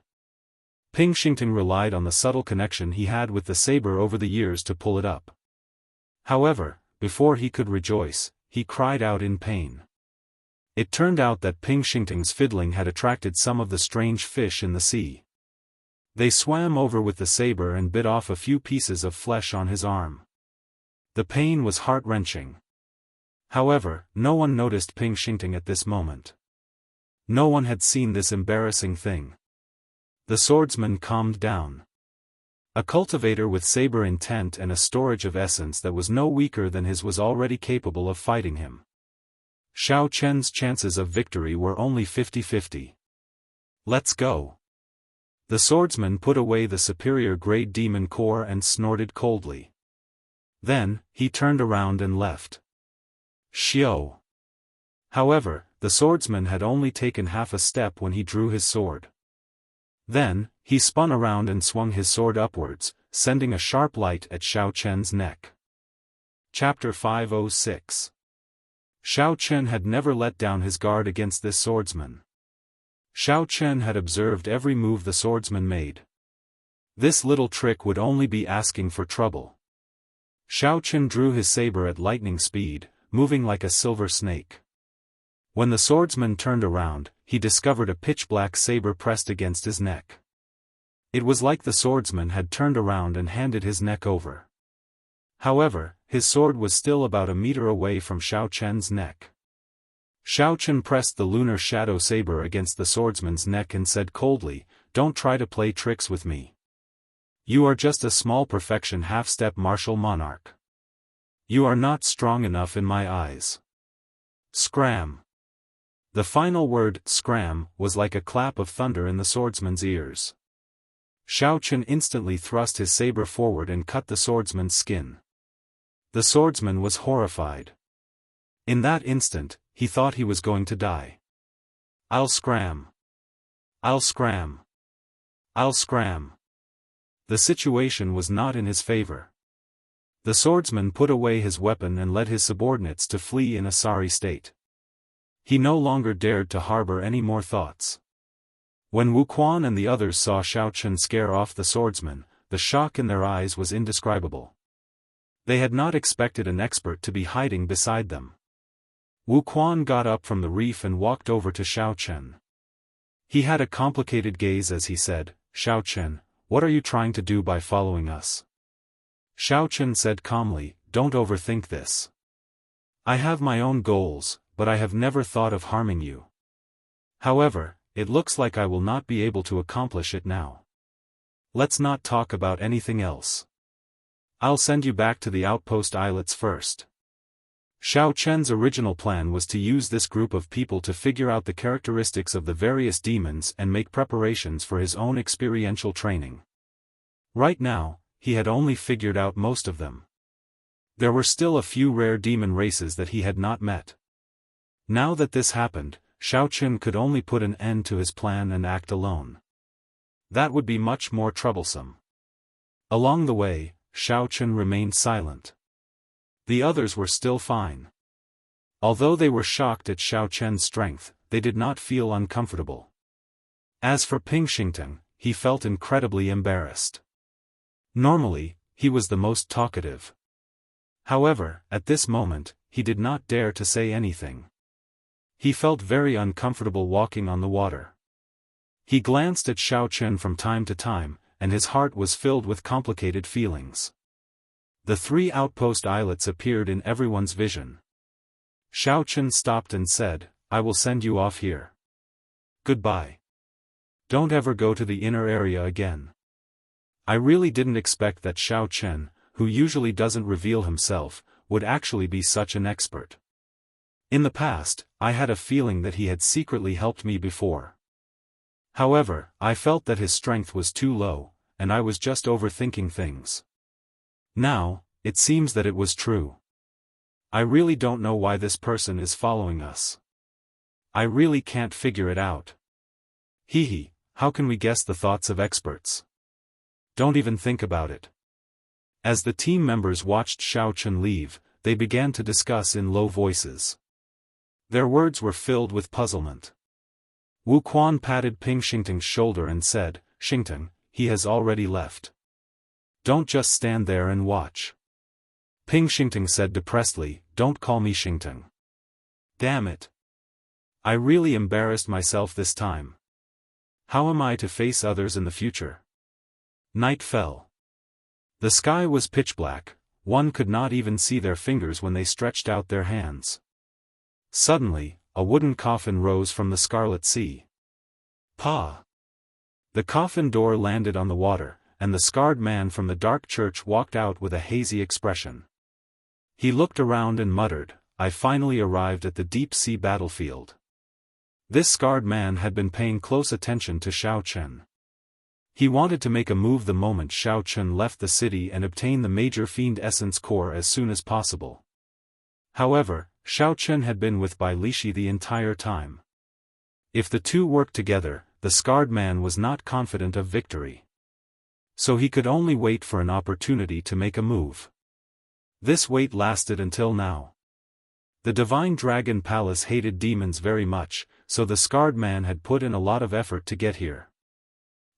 Ping Xingting relied on the subtle connection he had with the saber over the years to pull it up. However, before he could rejoice, he cried out in pain. It turned out that Ping Xingting's fiddling had attracted some of the strange fish in the sea. They swam over with the saber and bit off a few pieces of flesh on his arm. The pain was heart-wrenching. However, no one noticed Ping Xingting at this moment. No one had seen this embarrassing thing. The swordsman calmed down. A cultivator with saber intent and a storage of essence that was no weaker than his was already capable of fighting him. Xiao Chen's chances of victory were only 50-50. Let's go. The swordsman put away the superior-grade demon core and snorted coldly. Then, he turned around and left. Xiao. However, the swordsman had only taken half a step when he drew his sword. Then, he spun around and swung his sword upwards, sending a sharp light at Xiao Chen's neck. Chapter 506. Xiao Chen had never let down his guard against this swordsman. Xiao Chen had observed every move the swordsman made. This little trick would only be asking for trouble. Xiao Chen drew his saber at lightning speed, moving like a silver snake. When the swordsman turned around, he discovered a pitch-black saber pressed against his neck. It was like the swordsman had turned around and handed his neck over. However, his sword was still about a meter away from Xiao Chen's neck. Xiao Chen pressed the lunar shadow saber against the swordsman's neck and said coldly, "Don't try to play tricks with me. You are just a small perfection half-step martial monarch. You are not strong enough in my eyes." Scram. The final word, scram, was like a clap of thunder in the swordsman's ears. Xiao Chen instantly thrust his saber forward and cut the swordsman's skin. The swordsman was horrified. In that instant, he thought he was going to die. "I'll scram. I'll scram. I'll scram." The situation was not in his favor. The swordsman put away his weapon and led his subordinates to flee in a sorry state. He no longer dared to harbor any more thoughts. When Wuquan and the others saw Xiao Chen scare off the swordsman, the shock in their eyes was indescribable. They had not expected an expert to be hiding beside them. Wuquan got up from the reef and walked over to Xiao Chen. He had a complicated gaze as he said, "Xiao Chen, what are you trying to do by following us?" Xiao Chen said calmly, "Don't overthink this. I have my own goals, but I have never thought of harming you. However, it looks like I will not be able to accomplish it now. Let's not talk about anything else. I'll send you back to the outpost islets first." Xiao Chen's original plan was to use this group of people to figure out the characteristics of the various demons and make preparations for his own experiential training. Right now, he had only figured out most of them. There were still a few rare demon races that he had not met. Now that this happened, Xiao Chen could only put an end to his plan and act alone. That would be much more troublesome. Along the way, Xiao Chen remained silent. The others were still fine. Although they were shocked at Xiao Chen's strength, they did not feel uncomfortable. As for Ping Xingting, he felt incredibly embarrassed. Normally, he was the most talkative. However, at this moment, he did not dare to say anything. He felt very uncomfortable walking on the water. He glanced at Xiao Chen from time to time, and his heart was filled with complicated feelings. The 3 outpost islets appeared in everyone's vision. Xiao Chen stopped and said, "I will send you off here. Goodbye. Don't ever go to the inner area again." I really didn't expect that Xiao Chen, who usually doesn't reveal himself, would actually be such an expert. In the past, I had a feeling that he had secretly helped me before. However, I felt that his strength was too low, and I was just overthinking things. Now, it seems that it was true. I really don't know why this person is following us. I really can't figure it out. Hee, how can we guess the thoughts of experts? Don't even think about it. As the team members watched Xiao Chen leave, they began to discuss in low voices. Their words were filled with puzzlement. Wuquan patted Ping Xingting's shoulder and said, "Xingting, he has already left. Don't just stand there and watch." Ping Xingting said depressedly, "Don't call me Xingting. Damn it. I really embarrassed myself this time. How am I to face others in the future?" Night fell. The sky was pitch black, one could not even see their fingers when they stretched out their hands. Suddenly, a wooden coffin rose from the Scarlet Sea. Pa! The coffin door landed on the water, and the scarred man from the dark church walked out with a hazy expression. He looked around and muttered, "I finally arrived at the deep-sea battlefield." This scarred man had been paying close attention to Xiao Chen. He wanted to make a move the moment Xiao Chen left the city and obtain the major fiend essence core as soon as possible. However, Xiao Chen had been with Bai Lishi the entire time. If the two worked together, the scarred man was not confident of victory. So he could only wait for an opportunity to make a move. This wait lasted until now. The Divine Dragon Palace hated demons very much, so the scarred man had put in a lot of effort to get here.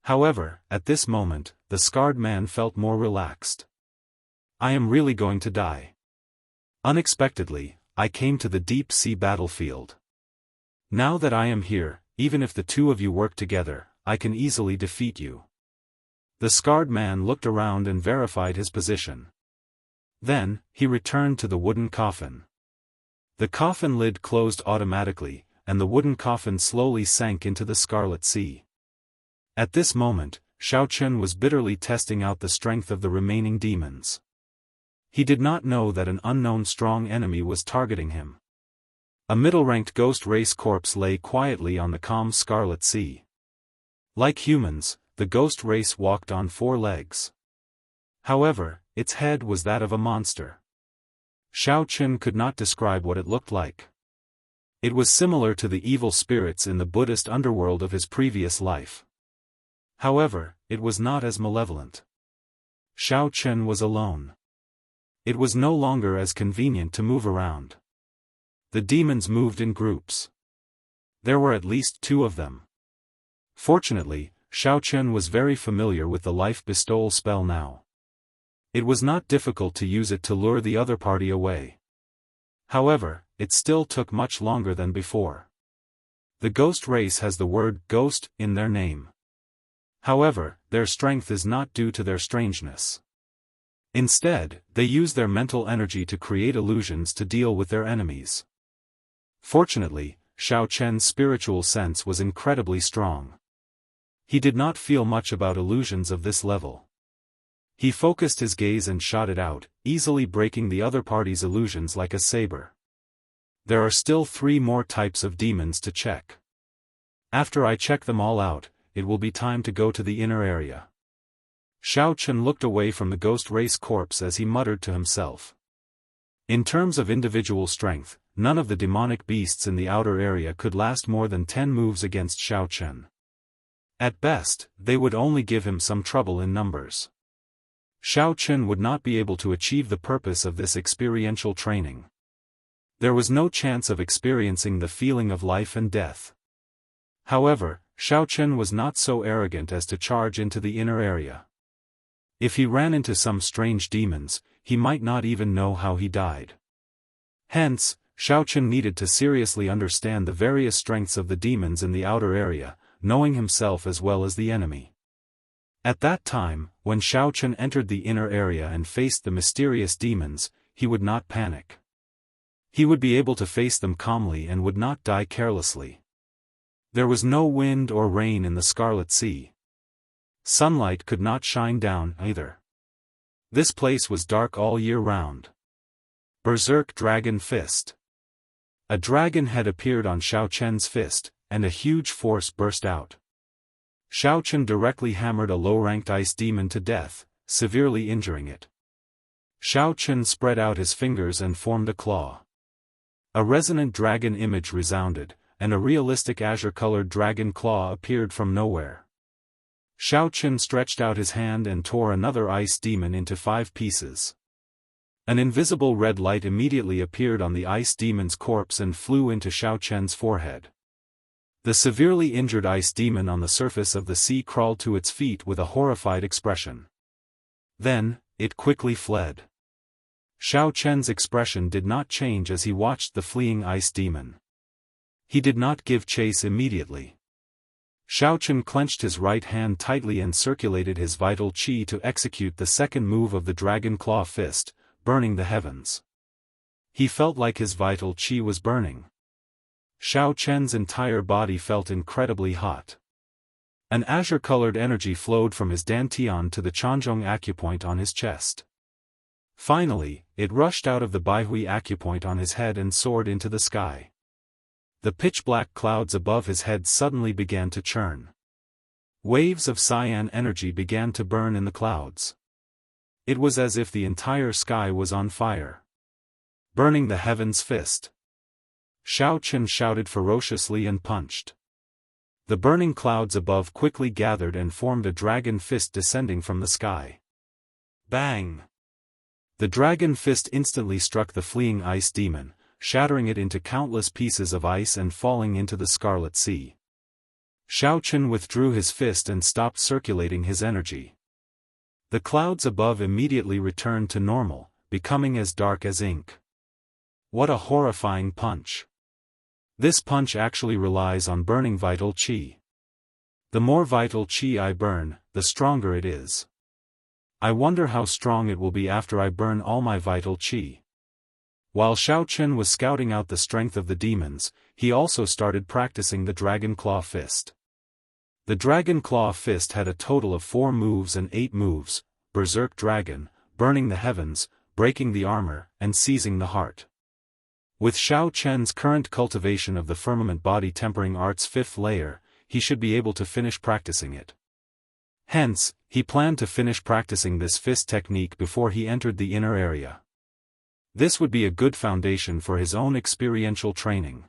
However, at this moment, the scarred man felt more relaxed. I am really going to die. Unexpectedly, I came to the deep-sea battlefield. Now that I am here, even if the two of you work together, I can easily defeat you. The scarred man looked around and verified his position. Then, he returned to the wooden coffin. The coffin lid closed automatically, and the wooden coffin slowly sank into the Scarlet Sea. At this moment, Xiao Chen was bitterly testing out the strength of the remaining demons. He did not know that an unknown strong enemy was targeting him. A middle-ranked ghost race corpse lay quietly on the calm Scarlet Sea. Like humans, the ghost race walked on 4 legs. However, its head was that of a monster. Xiao Chen could not describe what it looked like. It was similar to the evil spirits in the Buddhist underworld of his previous life. However, it was not as malevolent. Xiao Chen was alone. It was no longer as convenient to move around. The demons moved in groups. There were at least 2 of them. Fortunately, Xiao Chen was very familiar with the life bestowal spell now. It was not difficult to use it to lure the other party away. However, it still took much longer than before. The ghost race has the word ghost in their name. However, their strength is not due to their strangeness. Instead, they use their mental energy to create illusions to deal with their enemies. Fortunately, Xiao Chen's spiritual sense was incredibly strong. He did not feel much about illusions of this level. He focused his gaze and shot it out, easily breaking the other party's illusions like a saber. There are still 3 more types of demons to check. After I check them all out, it will be time to go to the inner area. Xiao Chen looked away from the ghost race corpse as he muttered to himself. In terms of individual strength, none of the demonic beasts in the outer area could last more than 10 moves against Xiao Chen. At best, they would only give him some trouble in numbers. Xiao Chen would not be able to achieve the purpose of this experiential training. There was no chance of experiencing the feeling of life and death. However, Xiao Chen was not so arrogant as to charge into the inner area. If he ran into some strange demons, he might not even know how he died. Hence, Xiao Chen needed to seriously understand the various strengths of the demons in the outer area, knowing himself as well as the enemy. At that time, when Xiao Chen entered the inner area and faced the mysterious demons, he would not panic. He would be able to face them calmly and would not die carelessly. There was no wind or rain in the Scarlet Sea. Sunlight could not shine down either. This place was dark all year round. Berserk Dragon Fist. A dragon head appeared on Xiao Chen's fist, and a huge force burst out. Xiao Chen directly hammered a low-ranked ice demon to death, severely injuring it. Xiao Chen spread out his fingers and formed a claw. A resonant dragon image resounded, and a realistic azure-colored dragon claw appeared from nowhere. Xiao Chen stretched out his hand and tore another ice demon into 5 pieces. An invisible red light immediately appeared on the ice demon's corpse and flew into Xiao Chen's forehead. The severely injured ice demon on the surface of the sea crawled to its feet with a horrified expression. Then, it quickly fled. Xiao Chen's expression did not change as he watched the fleeing ice demon. He did not give chase immediately. Xiaochen clenched his right hand tightly and circulated his vital qi to execute the second move of the Dragon Claw Fist, burning the heavens. He felt like his vital qi was burning. Xiaochen's entire body felt incredibly hot. An azure-colored energy flowed from his dantian to the Chanzhong acupoint on his chest. Finally, it rushed out of the Baihui acupoint on his head and soared into the sky. The pitch-black clouds above his head suddenly began to churn. Waves of cyan energy began to burn in the clouds. It was as if the entire sky was on fire. Burning the heavens fist. Xiaochen shouted ferociously and punched. The burning clouds above quickly gathered and formed a dragon fist descending from the sky. Bang! The dragon fist instantly struck the fleeing ice demon, shattering it into countless pieces of ice and falling into the Scarlet Sea. Xiaochen withdrew his fist and stopped circulating his energy. The clouds above immediately returned to normal, becoming as dark as ink. What a horrifying punch! This punch actually relies on burning vital qi. The more vital qi I burn, the stronger it is. I wonder how strong it will be after I burn all my vital qi. While Xiaochen was scouting out the strength of the demons, he also started practicing the Dragon Claw Fist. The Dragon Claw Fist had a total of 4 moves and 8 moves: Berserk Dragon, burning the heavens, breaking the armor, and seizing the heart. With Xiaochen's current cultivation of the Firmament Body Tempering Art's 5th layer, he should be able to finish practicing it. Hence, he planned to finish practicing this fist technique before he entered the inner area. This would be a good foundation for his own experiential training.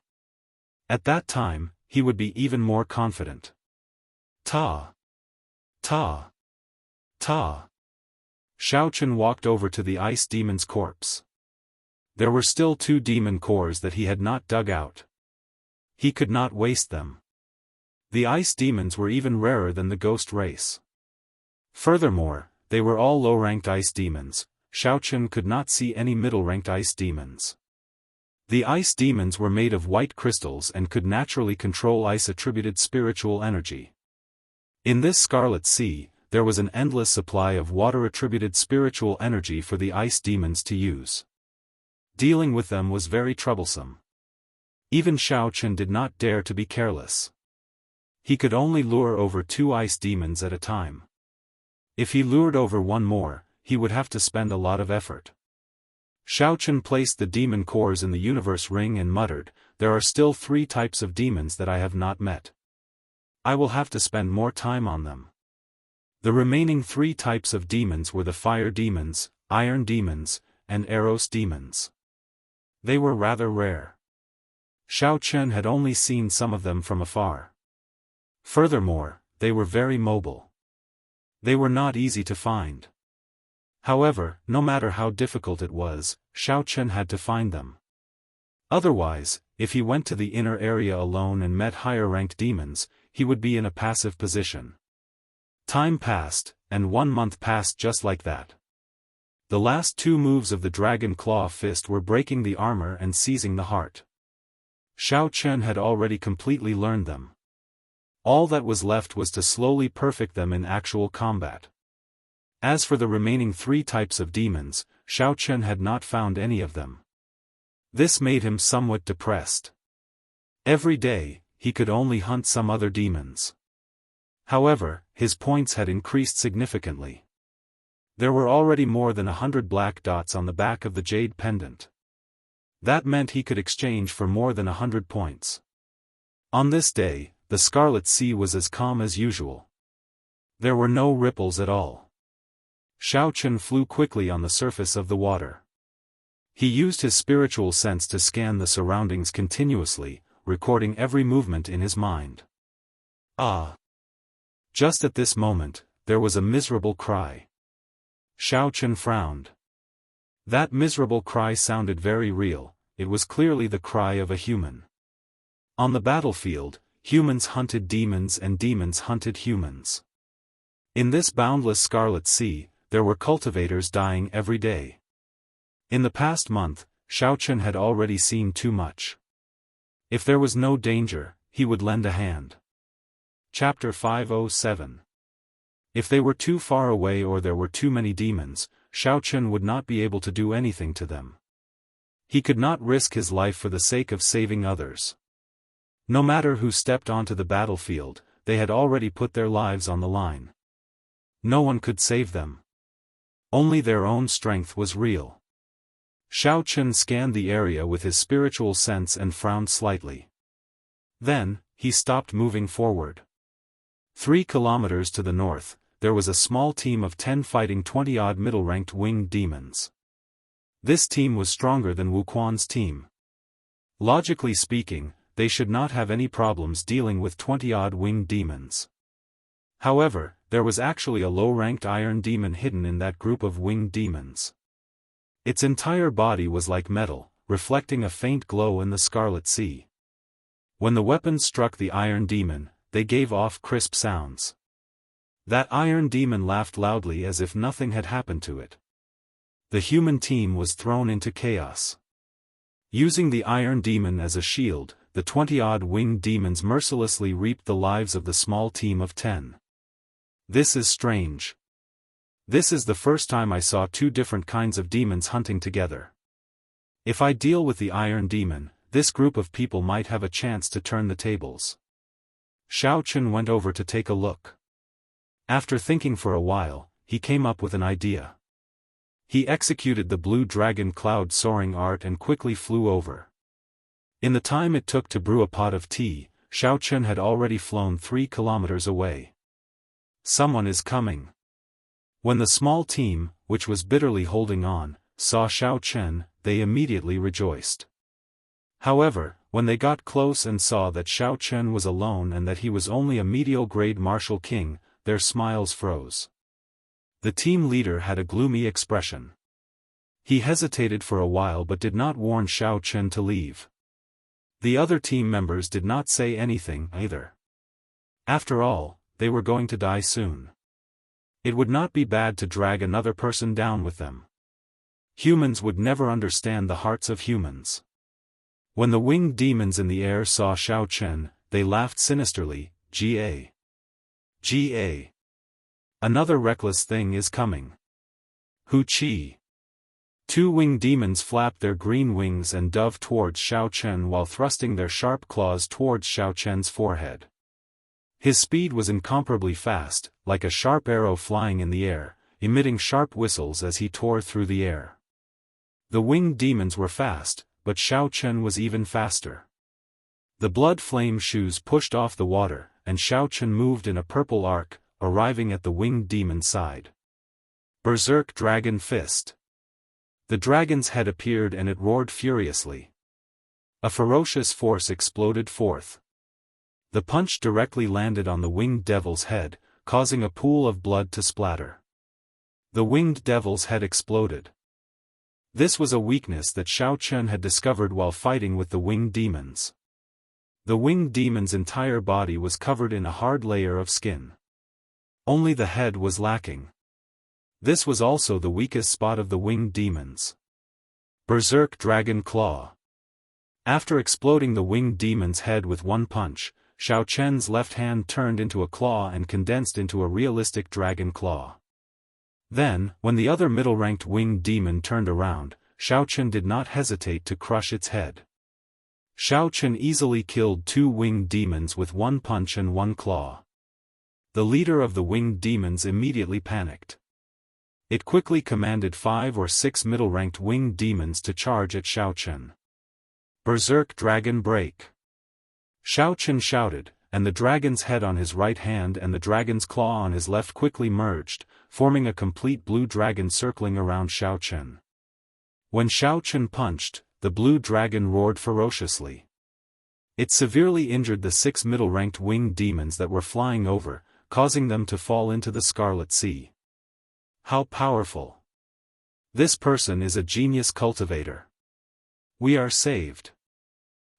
At that time, he would be even more confident. Ta! Ta! Ta! Xiaochen walked over to the ice demon's corpse. There were still 2 demon cores that he had not dug out. He could not waste them. The ice demons were even rarer than the ghost race. Furthermore, they were all low-ranked ice demons. Xiaochen could not see any middle-ranked ice demons. The ice demons were made of white crystals and could naturally control ice-attributed spiritual energy. In this Scarlet Sea, there was an endless supply of water-attributed spiritual energy for the ice demons to use. Dealing with them was very troublesome. Even Xiaochen did not dare to be careless. He could only lure over 2 ice demons at a time. If he lured over 1 more, he would have to spend a lot of effort. Xiaochen placed the demon cores in the universe ring and muttered, "There are still 3 types of demons that I have not met. I will have to spend more time on them." The remaining 3 types of demons were the fire demons, iron demons, and Eros demons. They were rather rare. Xiaochen had only seen some of them from afar. Furthermore, they were very mobile. They were not easy to find. However, no matter how difficult it was, Xiaochen had to find them. Otherwise, if he went to the inner area alone and met higher-ranked demons, he would be in a passive position. Time passed, and 1 month passed just like that. The last 2 moves of the Dragon Claw Fist were breaking the armor and seizing the heart. Xiaochen had already completely learned them. All that was left was to slowly perfect them in actual combat. As for the remaining 3 types of demons, Xiaochen had not found any of them. This made him somewhat depressed. Every day, he could only hunt some other demons. However, his points had increased significantly. There were already more than 100 black dots on the back of the jade pendant. That meant he could exchange for more than 100 points. On this day, the Scarlet Sea was as calm as usual. There were no ripples at all. Xiaochen flew quickly on the surface of the water. He used his spiritual sense to scan the surroundings continuously, recording every movement in his mind. Ah! Just at this moment, there was a miserable cry. Xiaochen frowned. That miserable cry sounded very real. It was clearly the cry of a human. On the battlefield, humans hunted demons and demons hunted humans. In this boundless Scarlet Sea, there were cultivators dying every day. In the past month, Xiaochen had already seen too much. If there was no danger, he would lend a hand. Chapter 507. If they were too far away or there were too many demons, Xiao Chen would not be able to do anything to them. He could not risk his life for the sake of saving others. No matter who stepped onto the battlefield, they had already put their lives on the line. No one could save them. Only their own strength was real. Xiao Chen scanned the area with his spiritual sense and frowned slightly. Then, he stopped moving forward. 3 kilometers to the north, there was a small team of 10 fighting 20-odd middle-ranked winged demons. This team was stronger than Wuquan's team. Logically speaking, they should not have any problems dealing with 20-odd winged demons. However, there was actually a low-ranked iron demon hidden in that group of winged demons. Its entire body was like metal, reflecting a faint glow in the Scarlet Sea. When the weapons struck the iron demon, they gave off crisp sounds. That iron demon laughed loudly as if nothing had happened to it. The human team was thrown into chaos. Using the iron demon as a shield, the 20-odd winged demons mercilessly reaped the lives of the small team of 10. This is strange. This is the first time I saw 2 different kinds of demons hunting together. If I deal with the iron demon, this group of people might have a chance to turn the tables. Xiao Chen went over to take a look. After thinking for a while, he came up with an idea. He executed the blue dragon cloud soaring art and quickly flew over. In the time it took to brew a pot of tea, Xiao Chen had already flown 3 kilometers away. Someone is coming. When the small team, which was bitterly holding on, saw Xiao Chen, they immediately rejoiced. However, when they got close and saw that Xiao Chen was alone and that he was only a medial-grade martial king, their smiles froze. The team leader had a gloomy expression. He hesitated for a while but did not warn Xiao Chen to leave. The other team members did not say anything either. After all, they were going to die soon. It would not be bad to drag another person down with them. Humans would never understand the hearts of humans. When the winged demons in the air saw Xiao Chen, they laughed sinisterly. Ga. Another reckless thing is coming. Hu Qi. 2 winged demons flapped their green wings and dove towards Xiao Chen while thrusting their sharp claws towards Xiao Chen's forehead. His speed was incomparably fast, like a sharp arrow flying in the air, emitting sharp whistles as he tore through the air. The winged demons were fast, but Xiao Chen was even faster. The blood flame shoes pushed off the water, and Xiao Chen moved in a purple arc, arriving at the winged demon's side. Berserk Dragon Fist. The dragon's head appeared and it roared furiously. A ferocious force exploded forth. The punch directly landed on the winged devil's head, causing a pool of blood to splatter. The winged devil's head exploded. This was a weakness that Xiao Chen had discovered while fighting with the winged demons. The winged demon's entire body was covered in a hard layer of skin. Only the head was lacking. This was also the weakest spot of the winged demons. Berserk Dragon Claw. After exploding the winged demon's head with one punch, Xiao Chen's left hand turned into a claw and condensed into a realistic dragon claw. Then, when the other middle-ranked winged demon turned around, Xiao Chen did not hesitate to crush its head. Xiao Chen easily killed 2 winged demons with one punch and one claw. The leader of the winged demons immediately panicked. It quickly commanded 5 or 6 middle-ranked winged demons to charge at Xiao Chen. Berserk Dragon Break. Xiao Chen shouted, and the dragon's head on his right hand and the dragon's claw on his left quickly merged, forming a complete blue dragon circling around Xiao Chen. When Xiao Chen punched, the blue dragon roared ferociously. It severely injured the 6 middle-ranked winged demons that were flying over, causing them to fall into the Scarlet Sea. How powerful! This person is a genius cultivator. We are saved.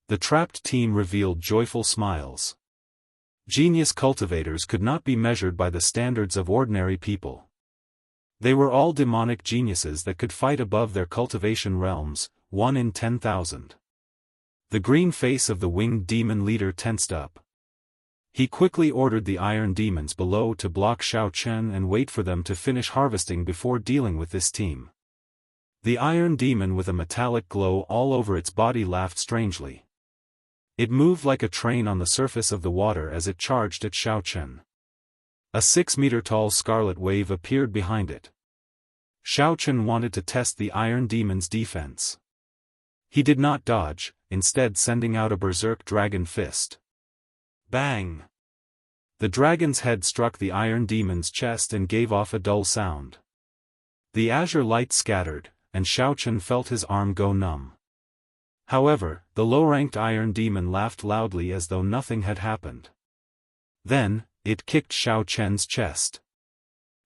The trapped team revealed joyful smiles. Genius cultivators could not be measured by the standards of ordinary people. They were all demonic geniuses that could fight above their cultivation realms, 1 in 10,000. The green face of the winged demon leader tensed up. He quickly ordered the iron demons below to block Xiao Chen and wait for them to finish harvesting before dealing with this team. The iron demon with a metallic glow all over its body laughed strangely. It moved like a train on the surface of the water as it charged at Xiao Chen. A 6-meter-tall scarlet wave appeared behind it. Xiao Chen wanted to test the iron demon's defense. He did not dodge, instead sending out a berserk dragon fist. Bang! The dragon's head struck the iron demon's chest and gave off a dull sound. The azure light scattered, and Xiao Chen felt his arm go numb. However, the low-ranked iron demon laughed loudly as though nothing had happened. Then, it kicked Xiao Chen's chest.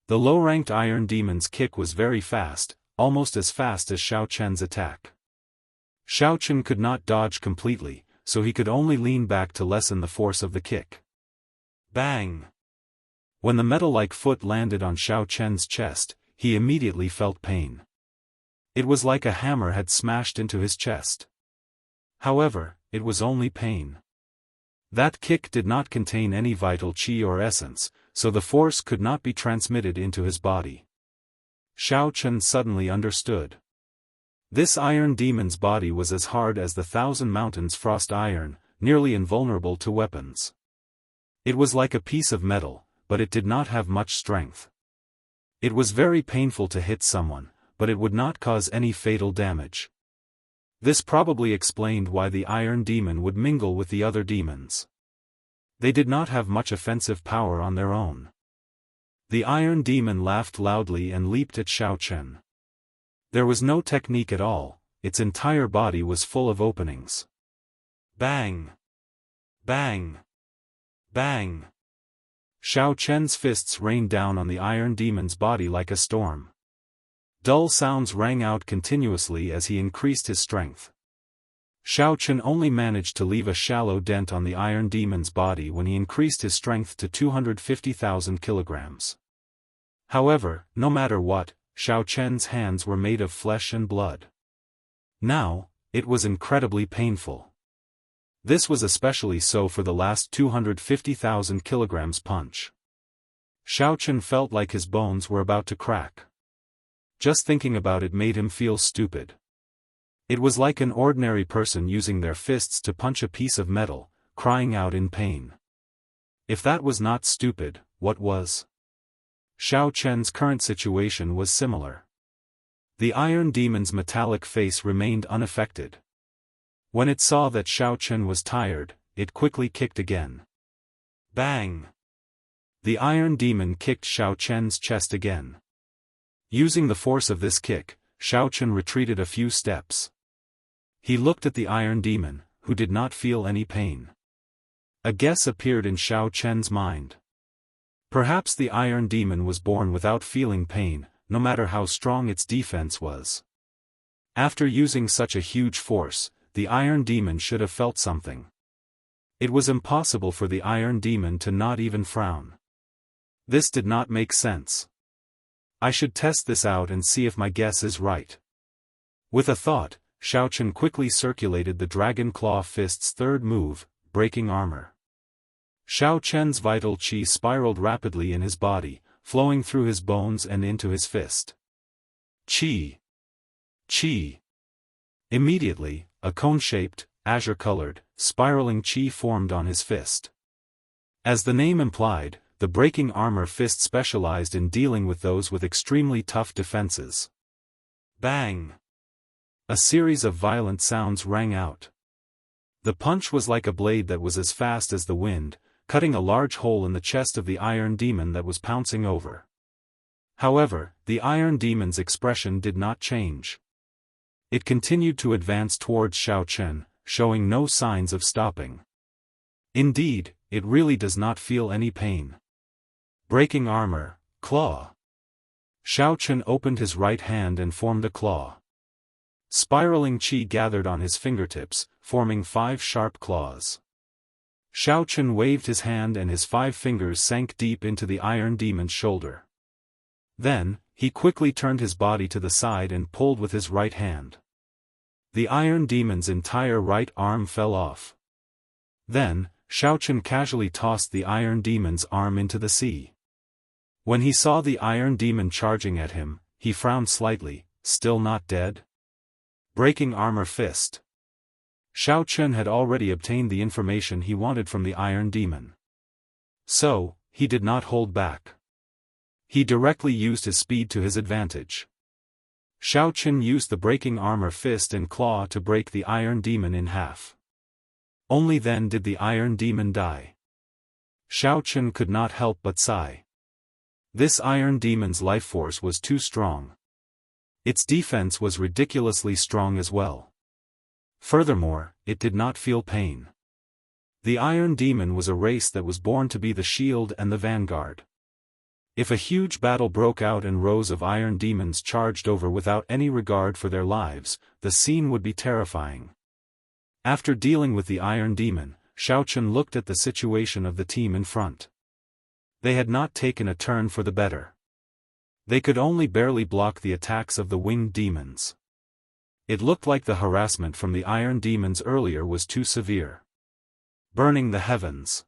The low-ranked iron demon's kick was very fast, almost as fast as Xiao Chen's attack. Xiao Chen could not dodge completely, so he could only lean back to lessen the force of the kick. Bang! When the metal-like foot landed on Xiao Chen's chest, he immediately felt pain. It was like a hammer had smashed into his chest. However, it was only pain. That kick did not contain any vital qi or essence, so the force could not be transmitted into his body. Xiao Chen suddenly understood. This iron demon's body was as hard as the 1,000 mountains frost iron, nearly invulnerable to weapons. It was like a piece of metal, but it did not have much strength. It was very painful to hit someone, but it would not cause any fatal damage. This probably explained why the iron demon would mingle with the other demons. They did not have much offensive power on their own. The iron demon laughed loudly and leaped at Xiao Chen. There was no technique at all, its entire body was full of openings. Bang! Bang! Bang! Xiao Chen's fists rained down on the iron demon's body like a storm. Dull sounds rang out continuously as he increased his strength. Xiao Chen only managed to leave a shallow dent on the iron demon's body when he increased his strength to 250,000 kilograms. However, no matter what, Xiao Chen's hands were made of flesh and blood. Now, it was incredibly painful. This was especially so for the last 250,000 kilograms punch. Xiao Chen felt like his bones were about to crack. Just thinking about it made him feel stupid. It was like an ordinary person using their fists to punch a piece of metal, crying out in pain. If that was not stupid, what was? Xiao Chen's current situation was similar. The iron demon's metallic face remained unaffected. When it saw that Xiao Chen was tired, it quickly kicked again. Bang! The iron demon kicked Xiao Chen's chest again. Using the force of this kick, Xiao Chen retreated a few steps. He looked at the iron demon, who did not feel any pain. A guess appeared in Xiao Chen's mind. Perhaps the iron demon was born without feeling pain, no matter how strong its defense was. After using such a huge force, the iron demon should have felt something. It was impossible for the iron demon to not even frown. This did not make sense. I should test this out and see if my guess is right. With a thought, Xiao Chen quickly circulated the Dragon Claw Fist's third move, breaking armor. Xiao Chen's vital qi spiraled rapidly in his body, flowing through his bones and into his fist. Qi! Qi! Immediately, a cone-shaped, azure-colored, spiraling qi formed on his fist. As the name implied, the breaking armor fist specialized in dealing with those with extremely tough defenses. Bang! A series of violent sounds rang out. The punch was like a blade that was as fast as the wind, cutting a large hole in the chest of the iron demon that was pouncing over. However, the iron demon's expression did not change. It continued to advance towards Xiao Chen, showing no signs of stopping. Indeed, it really does not feel any pain. Breaking armor, claw. Xiao Chen opened his right hand and formed a claw. Spiraling qi gathered on his fingertips, forming 5 sharp claws. Xiao Chen waved his hand and his 5 fingers sank deep into the iron demon's shoulder. Then, he quickly turned his body to the side and pulled with his right hand. The iron demon's entire right arm fell off. Then, Xiaochen casually tossed the Iron Demon's arm into the sea. When he saw the Iron Demon charging at him, he frowned slightly. Still not dead? Breaking armor fist. Xiaochen had already obtained the information he wanted from the Iron Demon. So, he did not hold back. He directly used his speed to his advantage. Xiaochen used the breaking armor fist and claw to break the Iron Demon in half. Only then did the Iron Demon die. Xiaochen could not help but sigh. This Iron Demon's life force was too strong. Its defense was ridiculously strong as well. Furthermore, it did not feel pain. The Iron Demon was a race that was born to be the shield and the vanguard. If a huge battle broke out and rows of Iron Demons charged over without any regard for their lives, the scene would be terrifying. After dealing with the Iron Demon, Xiaochen looked at the situation of the team in front. They had not taken a turn for the better. They could only barely block the attacks of the winged demons. It looked like the harassment from the Iron Demons earlier was too severe. Burning the heavens.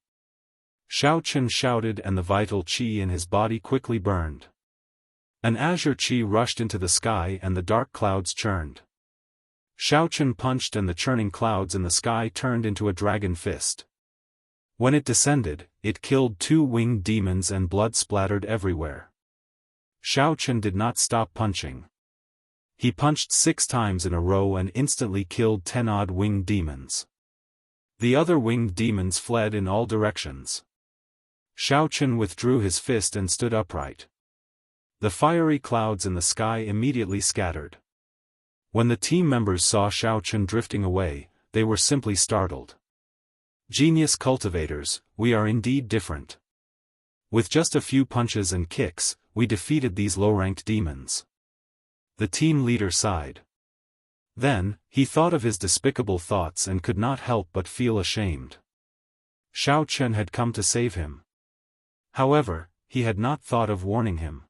Xiaochen shouted and the vital qi in his body quickly burned. An azure qi rushed into the sky and the dark clouds churned. Xiaochen punched and the churning clouds in the sky turned into a dragon fist. When it descended, it killed 2 winged demons and blood splattered everywhere. Xiaochen did not stop punching. He punched 6 times in a row and instantly killed 10 odd winged demons. The other winged demons fled in all directions. Xiaochen withdrew his fist and stood upright. The fiery clouds in the sky immediately scattered. When the team members saw Xiaochen drifting away, they were simply startled. Genius cultivators, we are indeed different. With just a few punches and kicks, we defeated these low-ranked demons. The team leader sighed. Then, he thought of his despicable thoughts and could not help but feel ashamed. Xiaochen had come to save him. However, he had not thought of warning him.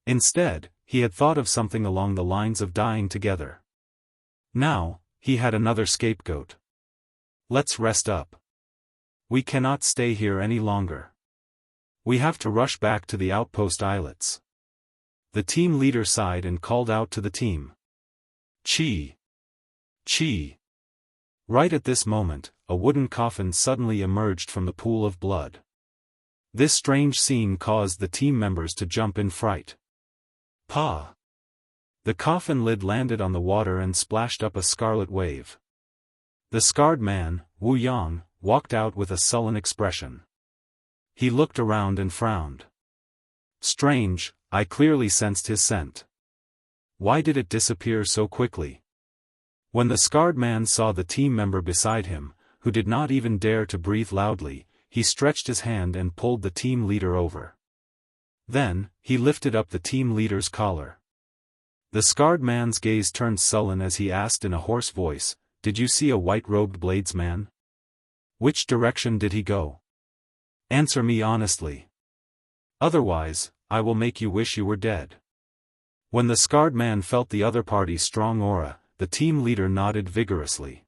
Instead, he had thought of something along the lines of dying together. Now, he had another scapegoat. Let's rest up. We cannot stay here any longer. We have to rush back to the outpost islets. The team leader sighed and called out to the team. Qi! Qi! Right at this moment, a wooden coffin suddenly emerged from the pool of blood. This strange scene caused the team members to jump in fright. Pa! The coffin lid landed on the water and splashed up a scarlet wave. The scarred man, Wu Yang, walked out with a sullen expression. He looked around and frowned. Strange, I clearly sensed his scent. Why did it disappear so quickly? When the scarred man saw the team member beside him, who did not even dare to breathe loudly, he stretched his hand and pulled the team leader over. Then, he lifted up the team leader's collar. The scarred man's gaze turned sullen as he asked in a hoarse voice, "Did you see a white-robed bladesman? Which direction did he go? Answer me honestly. Otherwise, I will make you wish you were dead." When the scarred man felt the other party's strong aura, the team leader nodded vigorously.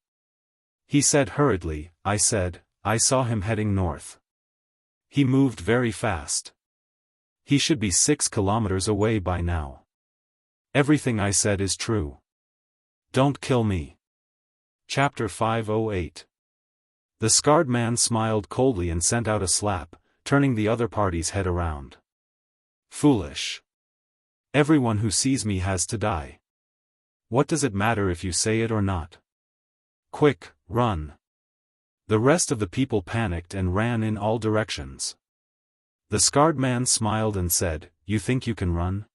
He said hurriedly, I saw him heading north. He moved very fast. He should be 6 kilometers away by now. Everything I said is true. Don't kill me. Chapter 508. The scarred man smiled coldly and sent out a slap, turning the other party's head around. Foolish. Everyone who sees me has to die. What does it matter if you say it or not? Quick, run. The rest of the people panicked and ran in all directions. The scarred man smiled and said, You think you can run?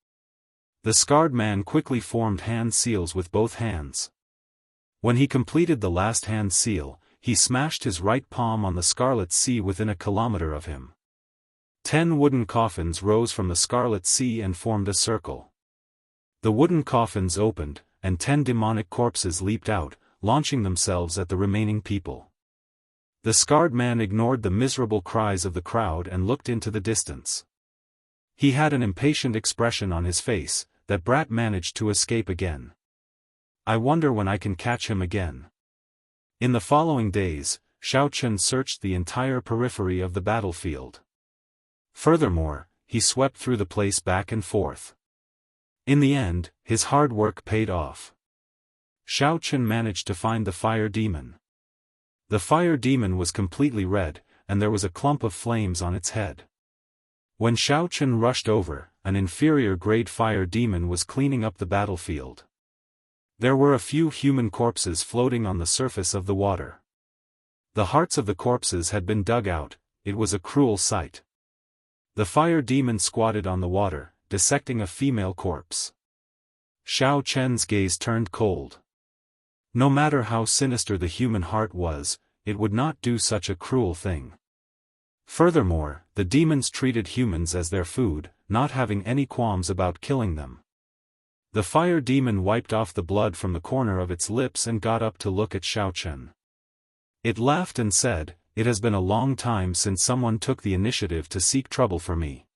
The scarred man quickly formed hand seals with both hands. When he completed the last hand seal, he smashed his right palm on the scarlet sea within a kilometer of him. 10 wooden coffins rose from the scarlet sea and formed a circle. The wooden coffins opened, and 10 demonic corpses leaped out, launching themselves at the remaining people. The scarred man ignored the miserable cries of the crowd and looked into the distance. He had an impatient expression on his face. That brat managed to escape again. I wonder when I can catch him again. In the following days, Xiao Chen searched the entire periphery of the battlefield. Furthermore, he swept through the place back and forth. In the end, his hard work paid off. Xiao Chen managed to find the fire demon. The fire demon was completely red, and there was a clump of flames on its head. When Xiao Chen rushed over, an inferior-grade fire demon was cleaning up the battlefield. There were a few human corpses floating on the surface of the water. The hearts of the corpses had been dug out. It was a cruel sight. The fire demon squatted on the water, dissecting a female corpse. Xiao Chen's gaze turned cold. No matter how sinister the human heart was, it would not do such a cruel thing. Furthermore, the demons treated humans as their food, not having any qualms about killing them. The fire demon wiped off the blood from the corner of its lips and got up to look at Xiao Chen. It laughed and said, "It has been a long time since someone took the initiative to seek trouble for me.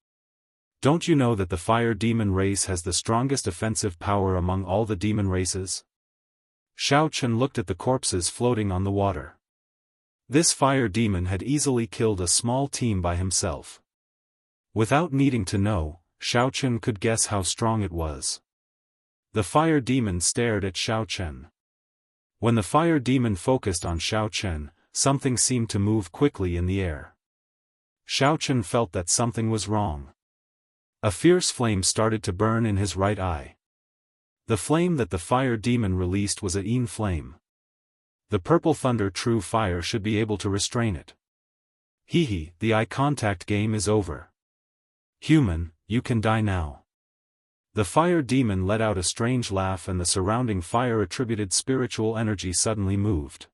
Don't you know that the fire demon race has the strongest offensive power among all the demon races?" Xiao Chen looked at the corpses floating on the water. This fire demon had easily killed a small team by himself. Without needing to know, Xiao Chen could guess how strong it was. The fire demon stared at Xiao Chen. When the fire demon focused on Xiao Chen, something seemed to move quickly in the air. Xiao Chen felt that something was wrong. A fierce flame started to burn in his right eye. The flame that the fire demon released was a yin flame. The purple thunder true fire should be able to restrain it. Hehe, the eye contact game is over. Human, you can die now. The fire demon let out a strange laugh and the surrounding fire-attributed spiritual energy suddenly moved.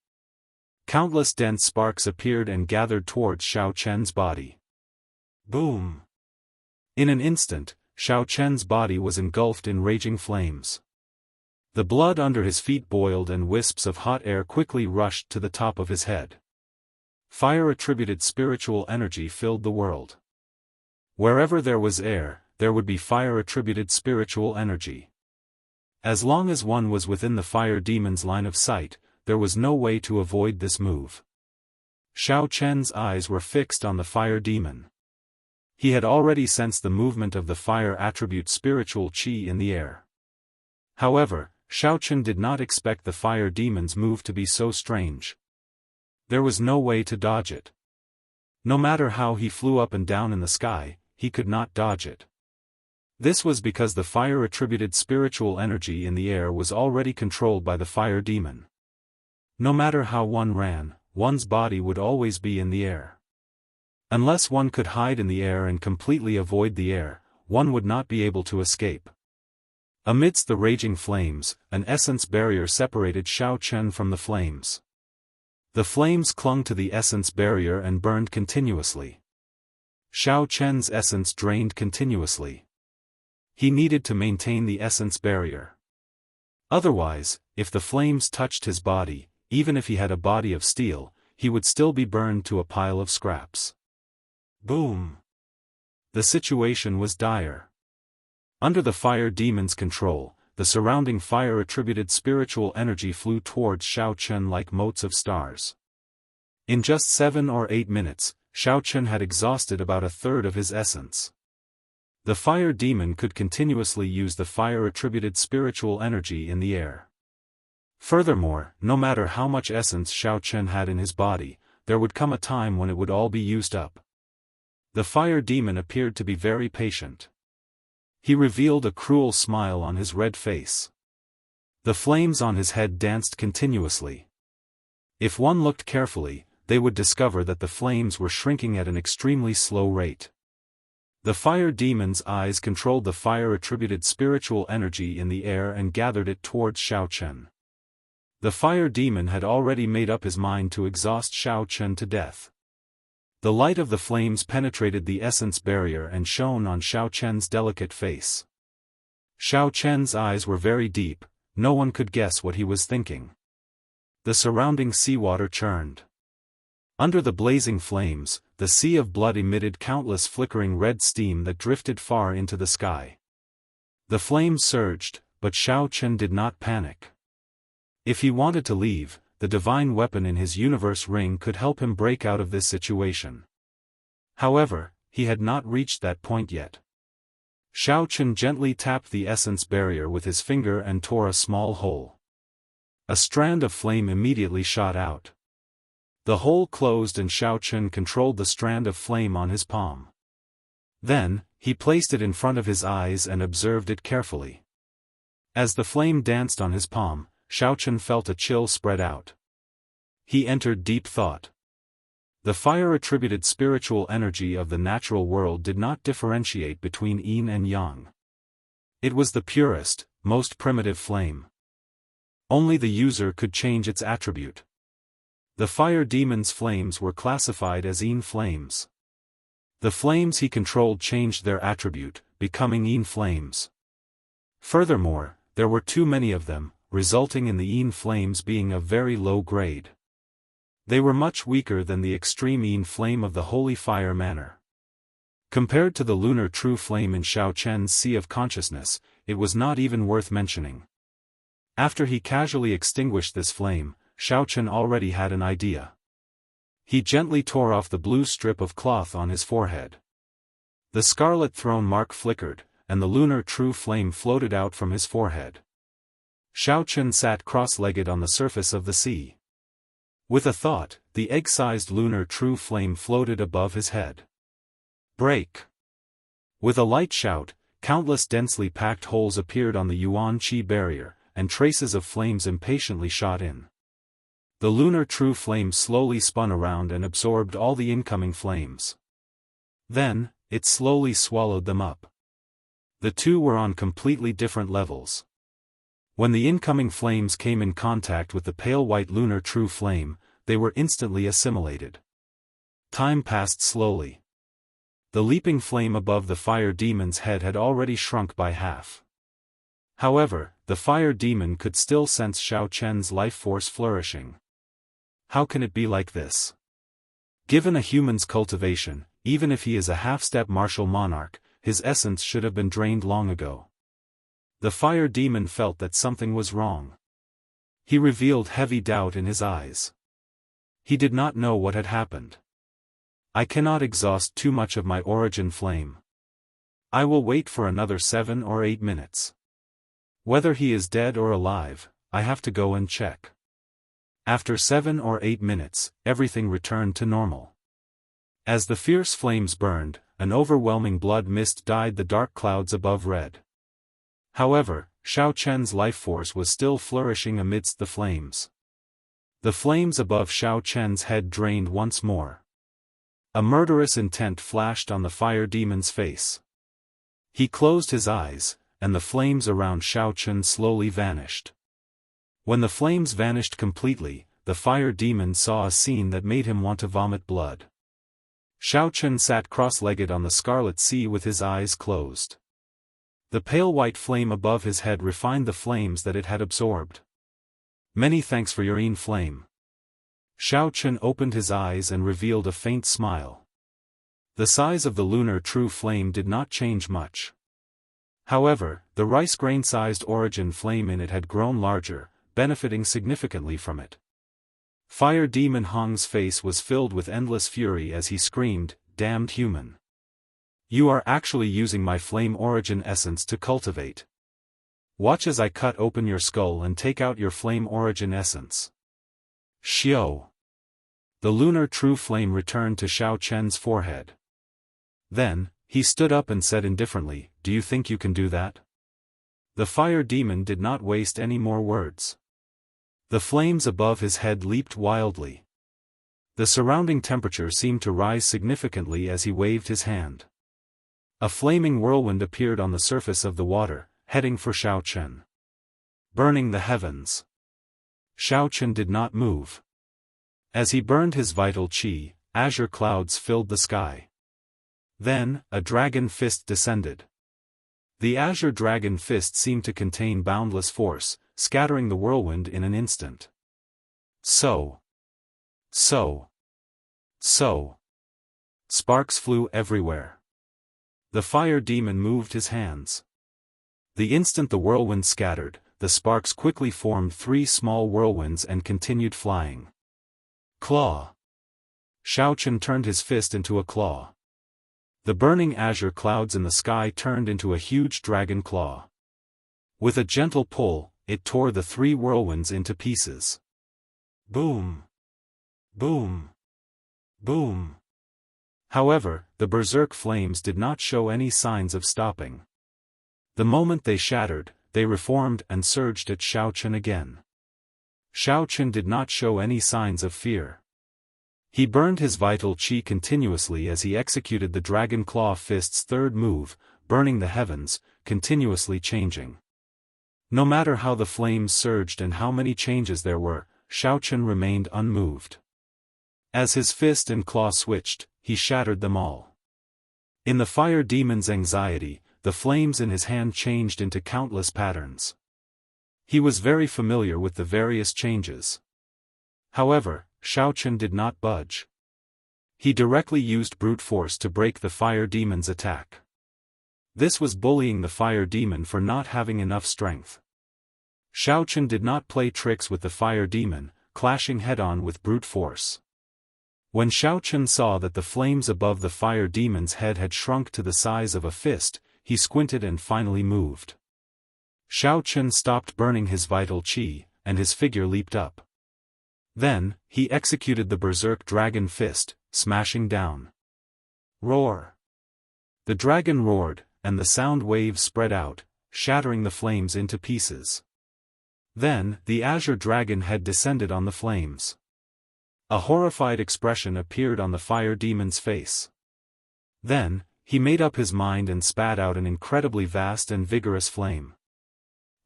Countless dense sparks appeared and gathered towards Xiao Chen's body. Boom! In an instant, Xiao Chen's body was engulfed in raging flames. The blood under his feet boiled and wisps of hot air quickly rushed to the top of his head. Fire-attributed spiritual energy filled the world. Wherever there was air, there would be fire-attributed spiritual energy. As long as one was within the fire demon's line of sight, there was no way to avoid this move. Xiao Chen's eyes were fixed on the fire demon. He had already sensed the movement of the fire attribute spiritual qi in the air. However, Xiao Chen did not expect the fire demon's move to be so strange. There was no way to dodge it. No matter how he flew up and down in the sky, he could not dodge it. This was because the fire-attributed spiritual energy in the air was already controlled by the fire demon. No matter how one ran, one's body would always be in the air. Unless one could hide in the air and completely avoid the air, one would not be able to escape. Amidst the raging flames, an essence barrier separated Xiao Chen from the flames. The flames clung to the essence barrier and burned continuously. Xiao Chen's essence drained continuously. He needed to maintain the essence barrier. Otherwise, if the flames touched his body, even if he had a body of steel, he would still be burned to a pile of scraps. Boom! The situation was dire. Under the fire demon's control, the surrounding fire-attributed spiritual energy flew towards Xiao Chen like motes of stars. In just 7 or 8 minutes, Xiao Chen had exhausted about a third of his essence. The fire demon could continuously use the fire-attributed spiritual energy in the air. Furthermore, no matter how much essence Xiao Chen had in his body, there would come a time when it would all be used up. The fire demon appeared to be very patient. He revealed a cruel smile on his red face. The flames on his head danced continuously. If one looked carefully, they would discover that the flames were shrinking at an extremely slow rate. The fire demon's eyes controlled the fire-attributed spiritual energy in the air and gathered it towards Xiao Chen. The fire demon had already made up his mind to exhaust Xiao Chen to death. The light of the flames penetrated the essence barrier and shone on Xiao Chen's delicate face. Xiao Chen's eyes were very deep, no one could guess what he was thinking. The surrounding seawater churned. Under the blazing flames, the sea of blood emitted countless flickering red steam that drifted far into the sky. The flames surged, but Xiao Chen did not panic. If he wanted to leave, the divine weapon in his universe ring could help him break out of this situation. However, he had not reached that point yet. Xiaochen gently tapped the essence barrier with his finger and tore a small hole. A strand of flame immediately shot out. The hole closed and Xiaochen controlled the strand of flame on his palm. Then, he placed it in front of his eyes and observed it carefully. As the flame danced on his palm, Xiaochen felt a chill spread out. He entered deep thought. The fire-attributed spiritual energy of the natural world did not differentiate between yin and yang. It was the purest, most primitive flame. Only the user could change its attribute. The fire demon's flames were classified as yin flames. The flames he controlled changed their attribute, becoming yin flames. Furthermore, there were too many of them, resulting in the yin flames being of very low grade. They were much weaker than the extreme yin flame of the holy fire manner. Compared to the lunar true flame in Xiaochen's sea of consciousness, it was not even worth mentioning. After he casually extinguished this flame, Xiaochen already had an idea. He gently tore off the blue strip of cloth on his forehead. The scarlet throne mark flickered, and the lunar true flame floated out from his forehead. Xiaochen sat cross-legged on the surface of the sea. With a thought, the egg-sized lunar true flame floated above his head. Break! With a light shout, countless densely packed holes appeared on the Yuan-Qi barrier, and traces of flames impatiently shot in. The lunar true flame slowly spun around and absorbed all the incoming flames. Then, it slowly swallowed them up. The two were on completely different levels. When the incoming flames came in contact with the pale white lunar true flame, they were instantly assimilated. Time passed slowly. The leaping flame above the fire demon's head had already shrunk by half. However, the fire demon could still sense Xiaochen's life force flourishing. How can it be like this? Given a human's cultivation, even if he is a half-step martial monarch, his essence should have been drained long ago. The fire demon felt that something was wrong. He revealed heavy doubt in his eyes. He did not know what had happened. I cannot exhaust too much of my origin flame. I will wait for another 7 or 8 minutes. Whether he is dead or alive, I have to go and check. After 7 or 8 minutes, everything returned to normal. As the fierce flames burned, an overwhelming blood mist dyed the dark clouds above red. However, Xiaochen's life force was still flourishing amidst the flames. The flames above Xiaochen's head drained once more. A murderous intent flashed on the fire demon's face. He closed his eyes, and the flames around Xiaochen slowly vanished. When the flames vanished completely, the fire demon saw a scene that made him want to vomit blood. Xiaochen sat cross-legged on the scarlet sea with his eyes closed. The pale white flame above his head refined the flames that it had absorbed. Many thanks for your yin flame. Xiaochen opened his eyes and revealed a faint smile. The size of the lunar true flame did not change much. However, the rice grain-sized origin flame in it had grown larger, benefiting significantly from it. Fire Demon Hong's face was filled with endless fury as he screamed, "Damned human! You are actually using my flame origin essence to cultivate. Watch as I cut open your skull and take out your flame origin essence." Xiao! The lunar true flame returned to Xiaochen's forehead. Then, he stood up and said indifferently, "Do you think you can do that?" The fire demon did not waste any more words. The flames above his head leaped wildly. The surrounding temperature seemed to rise significantly as he waved his hand. A flaming whirlwind appeared on the surface of the water, heading for Xiaochen. Burning the heavens. Xiaochen did not move. As he burned his vital qi, azure clouds filled the sky. Then, a dragon fist descended. The azure dragon fist seemed to contain boundless force, scattering the whirlwind in an instant. So. Sparks flew everywhere. The fire demon moved his hands. The instant the whirlwind scattered, the sparks quickly formed 3 small whirlwinds and continued flying. Claw. Xiaochen turned his fist into a claw. The burning azure clouds in the sky turned into a huge dragon claw. With a gentle pull, it tore the 3 whirlwinds into pieces. Boom! Boom! Boom! However, the berserk flames did not show any signs of stopping. The moment they shattered, they reformed and surged at Xiaochen again. Xiaochen did not show any signs of fear. He burned his vital qi continuously as he executed the Dragon Claw Fist's 3rd move, burning the heavens, continuously changing. No matter how the flames surged and how many changes there were, Xiaochen remained unmoved. As his fist and claw switched, he shattered them all. In the fire demon's anxiety, the flames in his hand changed into countless patterns. He was very familiar with the various changes. However, Xiaochen did not budge. He directly used brute force to break the fire demon's attack. This was bullying the fire demon for not having enough strength. Xiaochen did not play tricks with the fire demon, clashing head-on with brute force. When Xiaochen saw that the flames above the fire demon's head had shrunk to the size of a fist, he squinted and finally moved. Xiaochen stopped burning his vital qi, and his figure leaped up. Then, he executed the berserk dragon fist, smashing down. Roar! The dragon roared, and the sound waves spread out, shattering the flames into pieces. Then, the azure dragon head descended on the flames. A horrified expression appeared on the fire demon's face. Then, he made up his mind and spat out an incredibly vast and vigorous flame.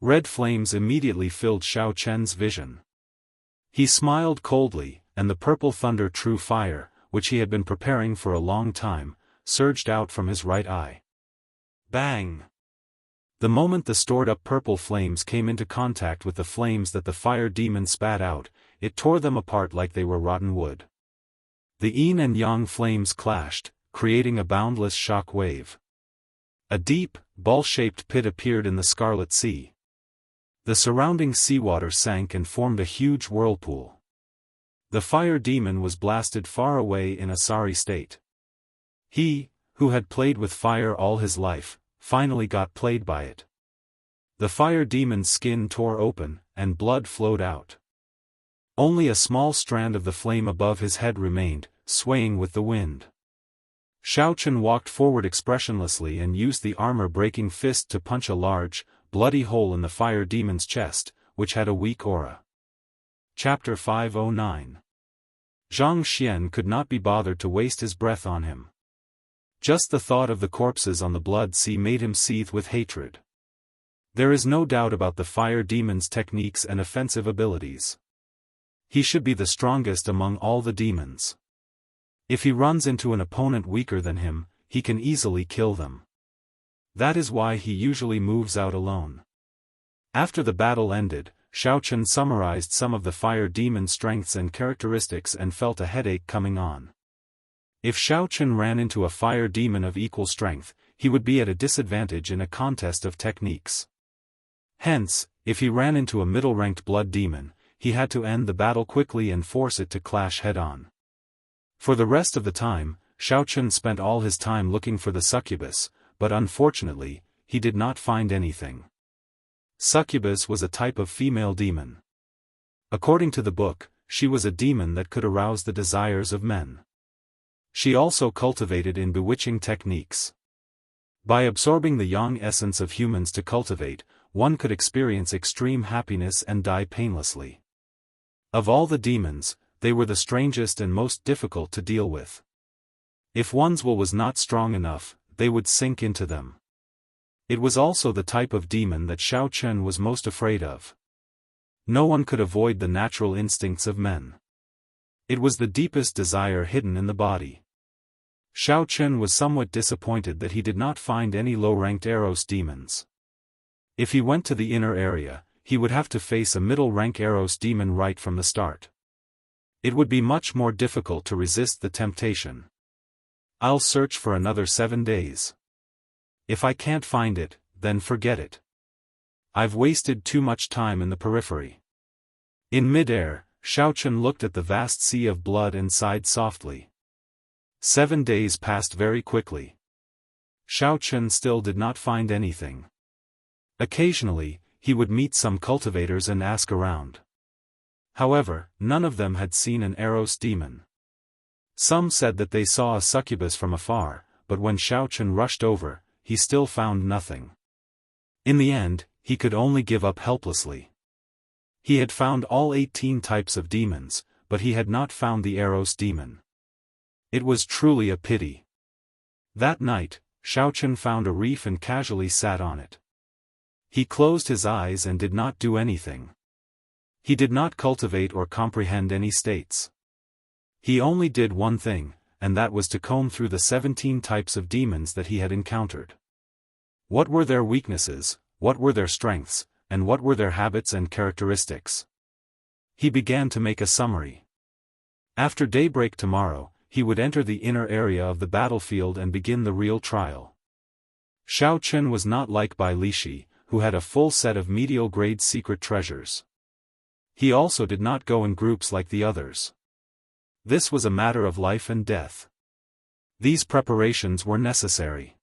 Red flames immediately filled Xiaochen's vision. He smiled coldly, and the purple thunder true fire, which he had been preparing for a long time, surged out from his right eye. Bang! The moment the stored-up purple flames came into contact with the flames that the fire demon spat out, it tore them apart like they were rotten wood. The yin and yang flames clashed, creating a boundless shock wave. A deep, ball-shaped pit appeared in the Scarlet Sea. The surrounding seawater sank and formed a huge whirlpool. The fire demon was blasted far away in a sorry state. He, who had played with fire all his life, finally got played by it. The fire demon's skin tore open, and blood flowed out. Only a small strand of the flame above his head remained, swaying with the wind. Xiaochen walked forward expressionlessly and used the armor-breaking fist to punch a large, bloody hole in the fire demon's chest, which had a weak aura. Chapter 509. Zhang Xian could not be bothered to waste his breath on him. Just the thought of the corpses on the blood sea made him seethe with hatred. There is no doubt about the fire demon's techniques and offensive abilities. He should be the strongest among all the demons. If he runs into an opponent weaker than him, he can easily kill them. That is why he usually moves out alone. After the battle ended, Xiaochen summarized some of the fire demon's strengths and characteristics and felt a headache coming on. If Xiaochen ran into a fire demon of equal strength, he would be at a disadvantage in a contest of techniques. Hence, if he ran into a middle-ranked blood demon, he had to end the battle quickly and force it to clash head-on. For the rest of the time, Xiaochen spent all his time looking for the succubus, but unfortunately, he did not find anything. Succubus was a type of female demon. According to the book, she was a demon that could arouse the desires of men. She also cultivated in bewitching techniques. By absorbing the yang essence of humans to cultivate, one could experience extreme happiness and die painlessly. Of all the demons, they were the strangest and most difficult to deal with. If one's will was not strong enough, they would sink into them. It was also the type of demon that Xiaochen was most afraid of. No one could avoid the natural instincts of men. It was the deepest desire hidden in the body. Xiaochen was somewhat disappointed that he did not find any low-ranked Eros demons. If he went to the inner area, he would have to face a middle-rank Eros demon right from the start. It would be much more difficult to resist the temptation. I'll search for another 7 days. If I can't find it, then forget it. I've wasted too much time in the periphery. In mid-air, Xiaochen looked at the vast sea of blood and sighed softly. 7 days passed very quickly. Xiaochen still did not find anything. Occasionally, he would meet some cultivators and ask around. However, none of them had seen an Eros demon. Some said that they saw a succubus from afar, but when Xiaochen rushed over, he still found nothing. In the end, he could only give up helplessly. He had found all 18 types of demons, but he had not found the Eros demon. It was truly a pity. That night, Xiaochen found a reef and casually sat on it. He closed his eyes and did not do anything. He did not cultivate or comprehend any states. He only did one thing, and that was to comb through the 17 types of demons that he had encountered. What were their weaknesses, what were their strengths, and what were their habits and characteristics? He began to make a summary. After daybreak tomorrow, he would enter the inner area of the battlefield and begin the real trial. Xiaochen was not like Bai Lishi, who had a full set of medial-grade secret treasures. He also did not go in groups like the others. This was a matter of life and death. These preparations were necessary.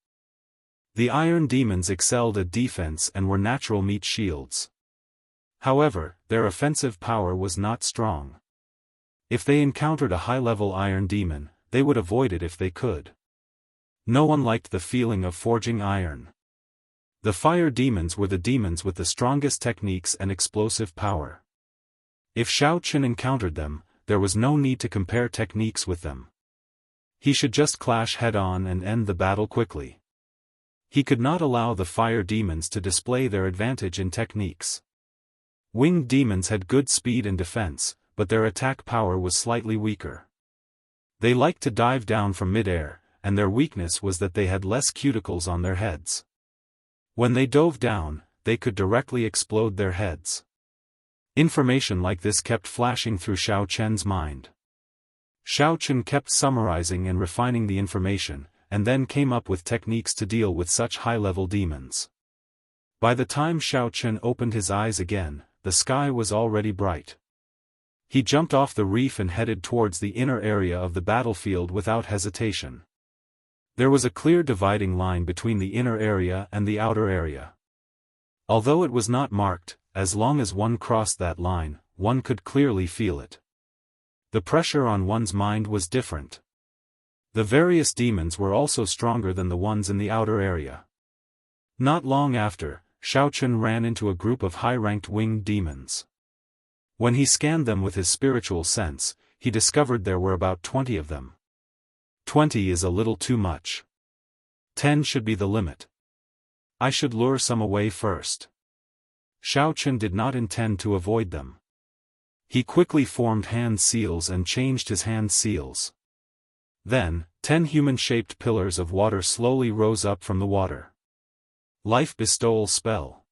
The iron demons excelled at defense and were natural meat shields. However, their offensive power was not strong. If they encountered a high-level iron demon, they would avoid it if they could. No one liked the feeling of forging iron. The fire demons were the demons with the strongest techniques and explosive power. If Xiaochen encountered them, there was no need to compare techniques with them. He should just clash head-on and end the battle quickly. He could not allow the fire demons to display their advantage in techniques. Winged demons had good speed and defense, but their attack power was slightly weaker. They liked to dive down from mid-air, and their weakness was that they had less cuticles on their heads. When they dove down, they could directly explode their heads. Information like this kept flashing through Xiaochen's mind. Xiaochen kept summarizing and refining the information, and then came up with techniques to deal with such high-level demons. By the time Xiaochen opened his eyes again, the sky was already bright. He jumped off the reef and headed towards the inner area of the battlefield without hesitation. There was a clear dividing line between the inner area and the outer area. Although it was not marked, as long as one crossed that line, one could clearly feel it. The pressure on one's mind was different. The various demons were also stronger than the ones in the outer area. Not long after, Xiaochen ran into a group of high-ranked winged demons. When he scanned them with his spiritual sense, he discovered there were about 20 of them. 20 is a little too much. 10 should be the limit. I should lure some away first. Xiaochen did not intend to avoid them. He quickly formed hand seals and changed his hand seals. Then, 10 human-shaped pillars of water slowly rose up from the water. Life bestowal spell.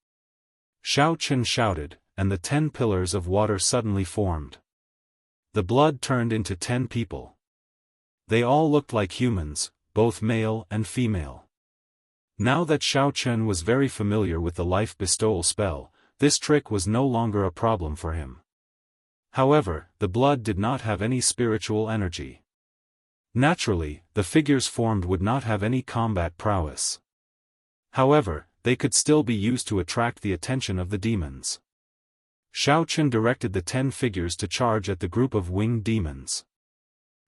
Xiaochen shouted, and the 10 pillars of water suddenly formed. The blood turned into 10 people. They all looked like humans, both male and female. Now that Xiaochen was very familiar with the life bestowal spell, this trick was no longer a problem for him. However, the blood did not have any spiritual energy. Naturally, the figures formed would not have any combat prowess. However, they could still be used to attract the attention of the demons. Xiaochen directed the 10 figures to charge at the group of winged demons.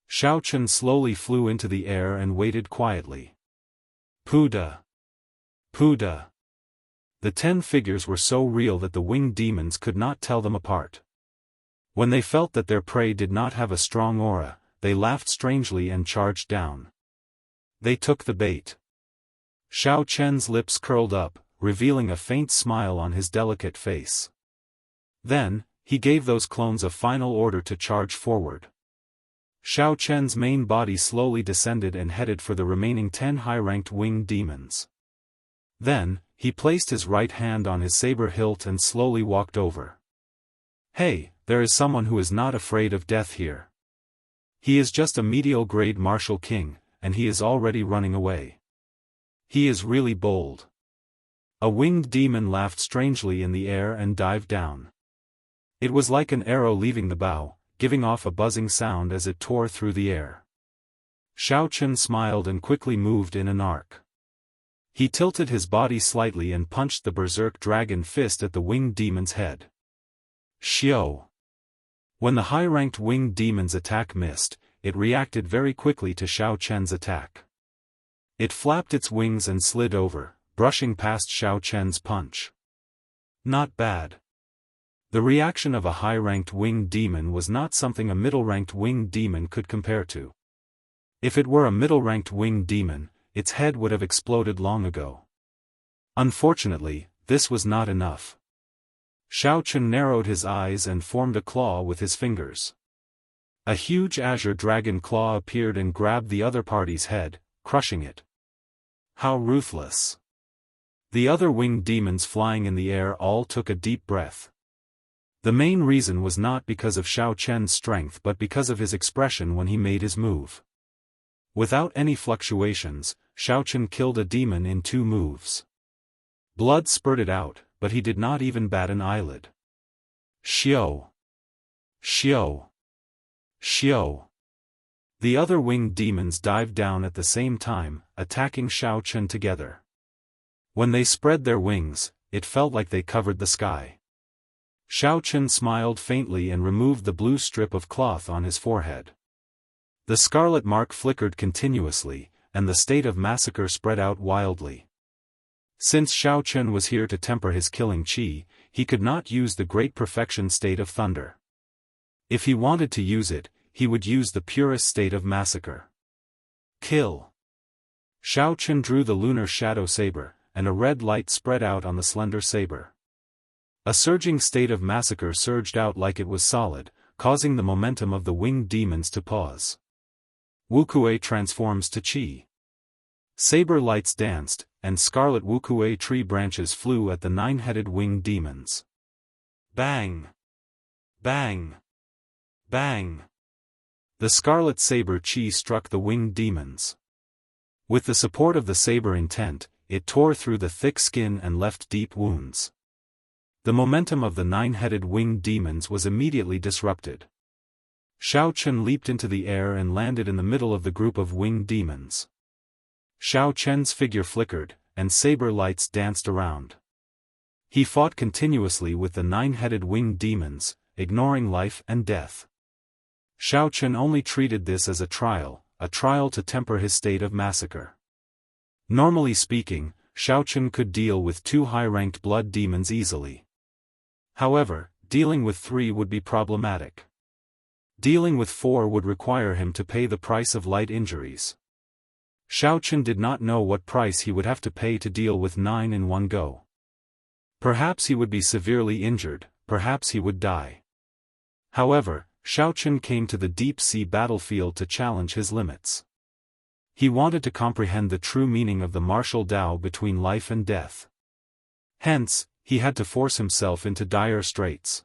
Xiaochen slowly flew into the air and waited quietly. Puda! Puda! The 10 figures were so real that the winged demons could not tell them apart. When they felt that their prey did not have a strong aura, they laughed strangely and charged down. They took the bait. Xiaochen's lips curled up, revealing a faint smile on his delicate face. Then, he gave those clones a final order to charge forward. Xiaochen's main body slowly descended and headed for the remaining 10 high-ranked winged demons. Then, he placed his right hand on his saber hilt and slowly walked over. Hey, there is someone who is not afraid of death here. He is just a medial-grade martial king, and he is already running away. He is really bold. A winged demon laughed strangely in the air and dived down. It was like an arrow leaving the bow, giving off a buzzing sound as it tore through the air. Xiaochen smiled and quickly moved in an arc. He tilted his body slightly and punched the berserk dragon fist at the winged demon's head. Xiao. When the high-ranked winged demon's attack missed, it reacted very quickly to Xiaochen's attack. It flapped its wings and slid over, brushing past Xiaochen's punch. Not bad. The reaction of a high-ranked winged demon was not something a middle-ranked winged demon could compare to. If it were a middle-ranked winged demon, its head would have exploded long ago. Unfortunately, this was not enough. Xiaochen narrowed his eyes and formed a claw with his fingers. A huge azure dragon claw appeared and grabbed the other party's head, crushing it. How ruthless! The other winged demons flying in the air all took a deep breath. The main reason was not because of Xiaochen's strength but because of his expression when he made his move. Without any fluctuations, Xiaochen killed a demon in 2 moves. Blood spurted out, but he did not even bat an eyelid. Xiao! Xiao! Xiao! The other winged demons dived down at the same time, attacking Xiaochen together. When they spread their wings, it felt like they covered the sky. Xiaochen smiled faintly and removed the blue strip of cloth on his forehead. The scarlet mark flickered continuously, and the state of massacre spread out wildly. Since Xiaochen was here to temper his killing chi, he could not use the great perfection state of thunder. If he wanted to use it, he would use the purest state of massacre. Kill! Xiaochen drew the lunar shadow saber, and a red light spread out on the slender saber. A surging state of massacre surged out like it was solid, causing the momentum of the winged demons to pause. Wuxia transforms to Qi. Saber lights danced, and scarlet Wuxia tree branches flew at the 9-headed winged demons. Bang! Bang! Bang! The scarlet saber Qi struck the winged demons. With the support of the saber intent, it tore through the thick skin and left deep wounds. The momentum of the 9-headed winged demons was immediately disrupted. Xiaochen leaped into the air and landed in the middle of the group of winged demons. Xiaochen's figure flickered, and saber lights danced around. He fought continuously with the 9-headed winged demons, ignoring life and death. Xiaochen only treated this as a trial to temper his state of massacre. Normally speaking, Xiaochen could deal with 2 high-ranked blood demons easily. However, dealing with 3 would be problematic. Dealing with 4 would require him to pay the price of light injuries. Xiaochen did not know what price he would have to pay to deal with 9 in one go. Perhaps he would be severely injured, perhaps he would die. However, Xiaochen came to the deep-sea battlefield to challenge his limits. He wanted to comprehend the true meaning of the martial Tao between life and death. Hence, he had to force himself into dire straits.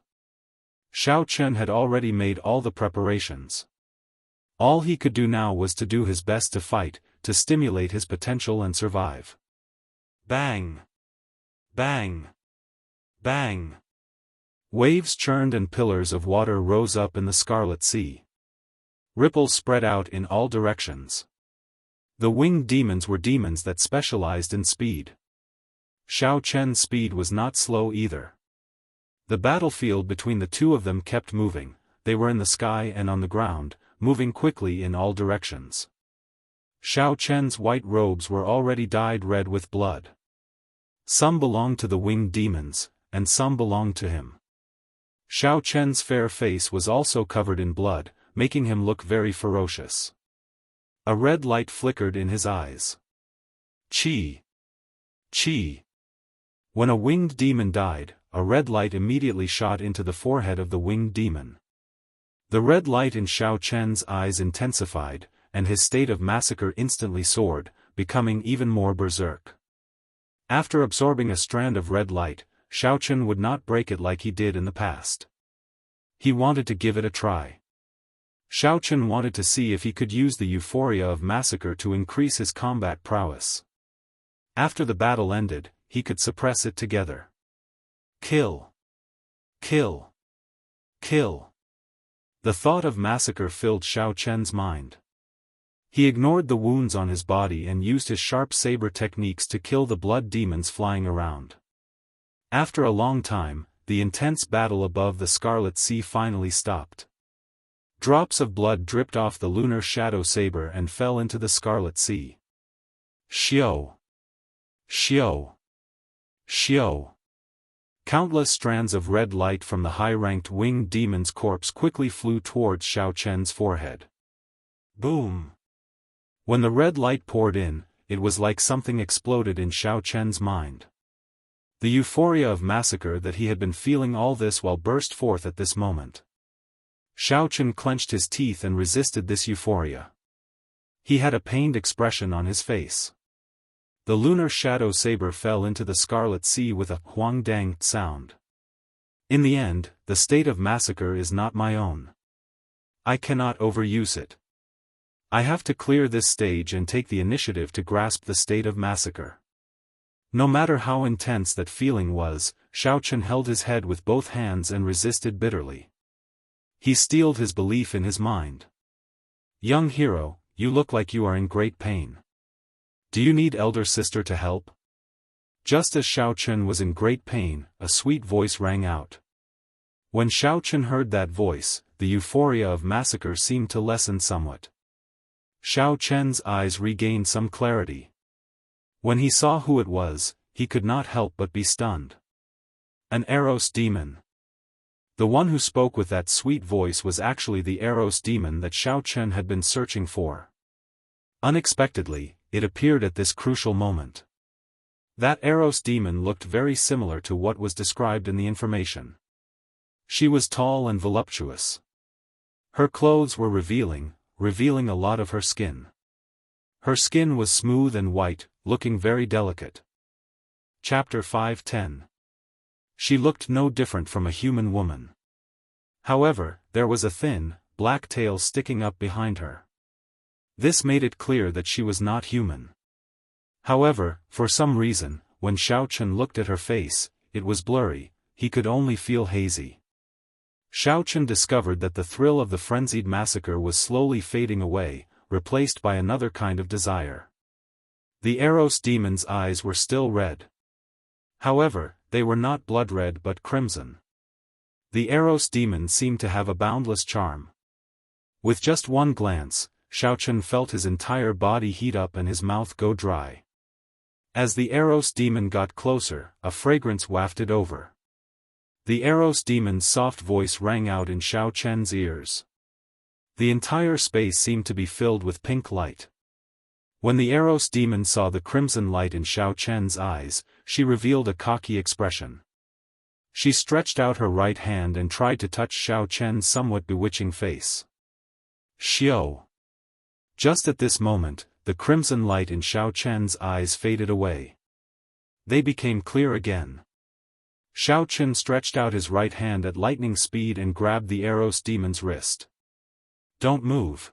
Xiaochen had already made all the preparations. All he could do now was to do his best to fight, to stimulate his potential and survive. Bang! Bang! Bang! Waves churned and pillars of water rose up in the Scarlet Sea. Ripples spread out in all directions. The winged demons were demons that specialized in speed. Xiaochen's speed was not slow either. The battlefield between the 2 of them kept moving, they were in the sky and on the ground, moving quickly in all directions. Xiaochen's white robes were already dyed red with blood. Some belonged to the winged demons, and some belonged to him. Xiaochen's fair face was also covered in blood, making him look very ferocious. A red light flickered in his eyes. Qi! Qi! When a winged demon died, a red light immediately shot into the forehead of the winged demon. The red light in Xiaochen's eyes intensified, and his state of massacre instantly soared, becoming even more berserk. After absorbing a strand of red light, Xiaochen would not break it like he did in the past. He wanted to give it a try. Xiaochen wanted to see if he could use the euphoria of massacre to increase his combat prowess. After the battle ended, he could suppress it together. Kill! Kill! Kill! The thought of massacre filled Xiao Chen's mind. He ignored the wounds on his body and used his sharp saber techniques to kill the blood demons flying around. After a long time, the intense battle above the Scarlet Sea finally stopped. Drops of blood dripped off the lunar shadow saber and fell into the Scarlet Sea. Xiao! Xiao! Xiao! Countless strands of red light from the high-ranked winged demon's corpse quickly flew towards Xiao Chen's forehead. Boom! When the red light poured in, it was like something exploded in Xiao Chen's mind. The euphoria of massacre that he had been feeling all this while burst forth at this moment. Xiao Chen clenched his teeth and resisted this euphoria. He had a pained expression on his face. The lunar shadow saber fell into the Scarlet Sea with a huang-dang sound. In the end, the state of massacre is not my own. I cannot overuse it. I have to clear this stage and take the initiative to grasp the state of massacre. No matter how intense that feeling was, Xiao Chen held his head with both hands and resisted bitterly. He steeled his belief in his mind. Young hero, you look like you are in great pain. Do you need elder sister to help? Just as Xiao Chen was in great pain, a sweet voice rang out. When Xiao Chen heard that voice, the euphoria of massacre seemed to lessen somewhat. Xiao Chen's eyes regained some clarity. When he saw who it was, he could not help but be stunned. An Eros demon. The one who spoke with that sweet voice was actually the Eros demon that Xiao Chen had been searching for. Unexpectedly, it appeared at this crucial moment. That Eros demon looked very similar to what was described in the information. She was tall and voluptuous. Her clothes were revealing a lot of her skin. Her skin was smooth and white, looking very delicate. Chapter 5:10. She looked no different from a human woman. However, there was a thin, black tail sticking up behind her. This made it clear that she was not human. However, for some reason, when Xiao Chen looked at her face, it was blurry, he could only feel hazy. Xiao Chen discovered that the thrill of the frenzied massacre was slowly fading away, replaced by another kind of desire. The Eros demon's eyes were still red. However, they were not blood red but crimson. The Eros demon seemed to have a boundless charm. With just one glance, Xiao Chen felt his entire body heat up and his mouth go dry. As the Eros demon got closer, a fragrance wafted over. The Eros demon's soft voice rang out in Xiao Chen's ears. The entire space seemed to be filled with pink light. When the Eros demon saw the crimson light in Xiao Chen's eyes, she revealed a cocky expression. She stretched out her right hand and tried to touch Xiao Chen's somewhat bewitching face. Xiao! Just at this moment, the crimson light in Xiao Chen's eyes faded away. They became clear again. Xiao Chen stretched out his right hand at lightning speed and grabbed the Eros demon's wrist. Don't move.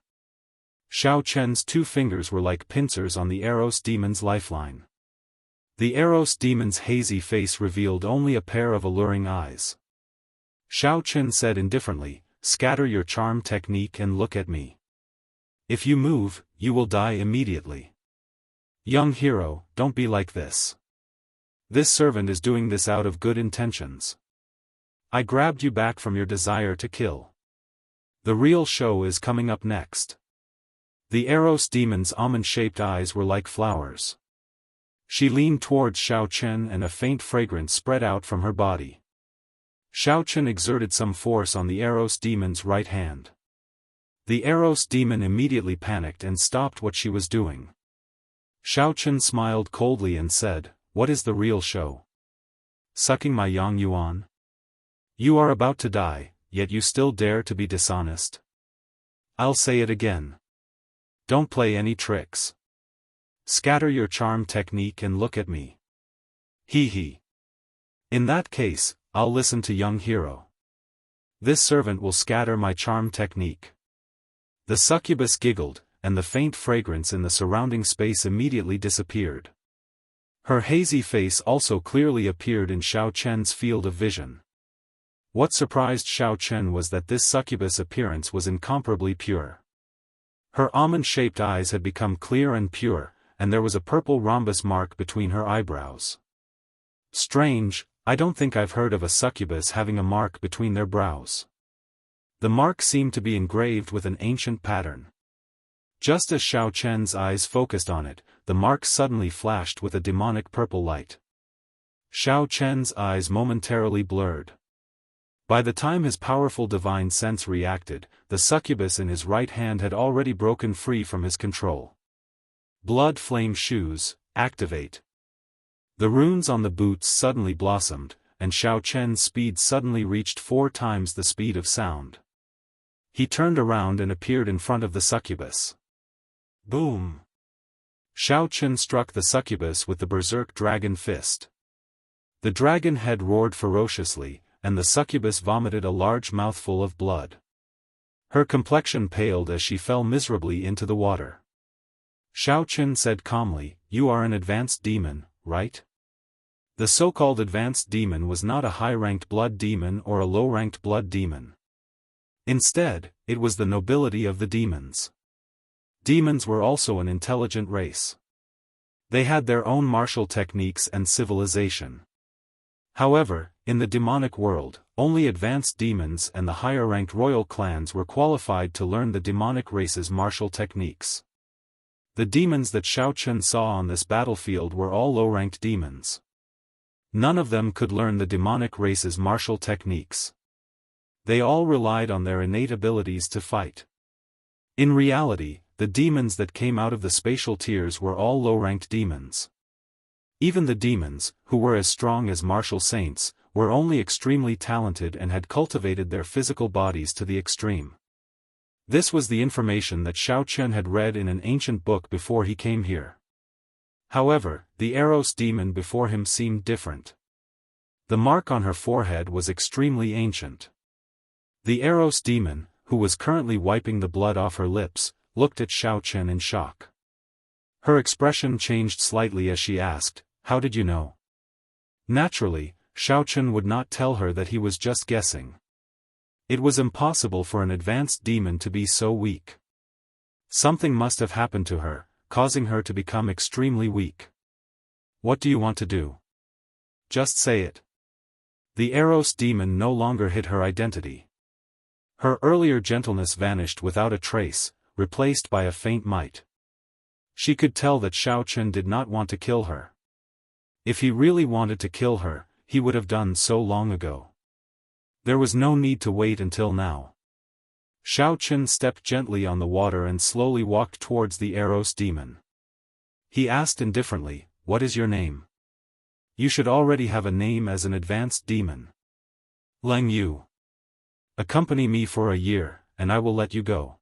Xiao Chen's two fingers were like pincers on the Eros demon's lifeline. The Eros demon's hazy face revealed only a pair of alluring eyes. Xiao Chen said indifferently, "Scatter your charm technique and look at me. If you move, you will die immediately. Young hero, don't be like this. This servant is doing this out of good intentions. I grabbed you back from your desire to kill. The real show is coming up next." The Eros demon's almond-shaped eyes were like flowers. She leaned towards Xiao Chen and a faint fragrance spread out from her body. Xiao Chen exerted some force on the Eros demon's right hand. The Eros demon immediately panicked and stopped what she was doing. Xiao Chen smiled coldly and said, "What is the real show? Sucking my yang yuan? You are about to die, yet you still dare to be dishonest? I'll say it again. Don't play any tricks. Scatter your charm technique and look at me. Hee hee. In that case, I'll listen to young hero. This servant will scatter my charm technique." The succubus giggled, and the faint fragrance in the surrounding space immediately disappeared. Her hazy face also clearly appeared in Xiao Chen's field of vision. What surprised Xiao Chen was that this succubus appearance was incomparably pure. Her almond-shaped eyes had become clear and pure, and there was a purple rhombus mark between her eyebrows. Strange, I don't think I've heard of a succubus having a mark between their brows. The mark seemed to be engraved with an ancient pattern. Just as Xiao Chen's eyes focused on it, the mark suddenly flashed with a demonic purple light. Xiao Chen's eyes momentarily blurred. By the time his powerful divine sense reacted, the succubus in his right hand had already broken free from his control. Blood Flame Shoes, activate. The runes on the boots suddenly blossomed, and Xiao Chen's speed suddenly reached 4 times the speed of sound. He turned around and appeared in front of the succubus. Boom! Xiao Chen struck the succubus with the berserk dragon fist. The dragon head roared ferociously, and the succubus vomited a large mouthful of blood. Her complexion paled as she fell miserably into the water. Xiao Chen said calmly, "You are an advanced demon, right?" The so-called advanced demon was not a high-ranked blood demon or a low-ranked blood demon. Instead, it was the nobility of the demons. Demons were also an intelligent race. They had their own martial techniques and civilization. However, in the demonic world, only advanced demons and the higher-ranked royal clans were qualified to learn the demonic race's martial techniques. The demons that Xiao Chen saw on this battlefield were all low-ranked demons. None of them could learn the demonic race's martial techniques. They all relied on their innate abilities to fight. In reality, the demons that came out of the spatial tiers were all low-ranked demons. Even the demons, who were as strong as martial saints, were only extremely talented and had cultivated their physical bodies to the extreme. This was the information that Xiao Chen had read in an ancient book before he came here. However, the Eros demon before him seemed different. The mark on her forehead was extremely ancient. The Eros demon, who was currently wiping the blood off her lips, looked at Xiao Chen in shock. Her expression changed slightly as she asked, "How did you know?" Naturally, Xiao Chen would not tell her that he was just guessing. It was impossible for an advanced demon to be so weak. Something must have happened to her, causing her to become extremely weak. "What do you want to do? Just say it." The Eros demon no longer hid her identity. Her earlier gentleness vanished without a trace, replaced by a faint might. She could tell that Xiao Chen did not want to kill her. If he really wanted to kill her, he would have done so long ago. There was no need to wait until now. Xiao Chen stepped gently on the water and slowly walked towards the Eros demon. He asked indifferently, "What is your name?" "You should already have a name as an advanced demon." "Leng Yu. Accompany me for a year, and I will let you go."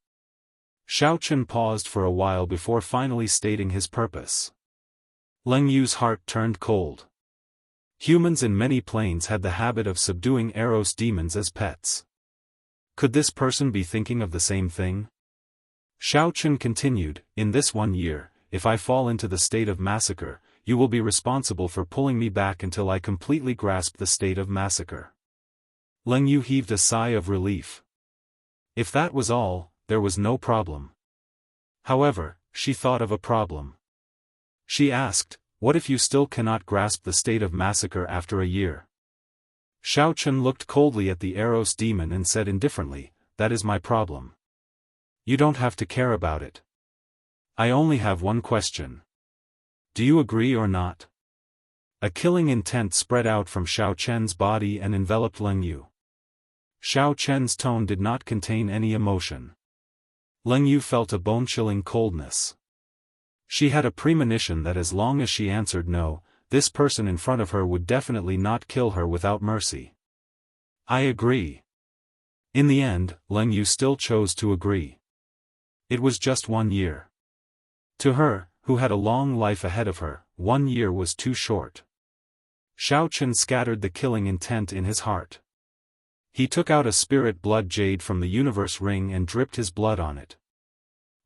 Xiao Chen paused for a while before finally stating his purpose. Leng Yu's heart turned cold. Humans in many planes had the habit of subduing Eros demons as pets. Could this person be thinking of the same thing? Xiao Chen continued, "In this 1 year, if I fall into the state of massacre, you will be responsible for pulling me back until I completely grasp the state of massacre." Leng Yu heaved a sigh of relief. If that was all, there was no problem. However, she thought of a problem. She asked, "What if you still cannot grasp the state of massacre after a year?" Xiao Chen looked coldly at the Eros demon and said indifferently, "That is my problem. You don't have to care about it. I only have one question. Do you agree or not?" A killing intent spread out from Xiao Chen's body and enveloped Leng Yu. Xiao Chen's tone did not contain any emotion. Leng Yu felt a bone-chilling coldness. She had a premonition that as long as she answered no, this person in front of her would definitely not kill her without mercy. "I agree." In the end, Leng Yu still chose to agree. It was just 1 year. To her, who had a long life ahead of her, 1 year was too short. Xiao Chen scattered the killing intent in his heart. He took out a spirit blood jade from the universe ring and dripped his blood on it.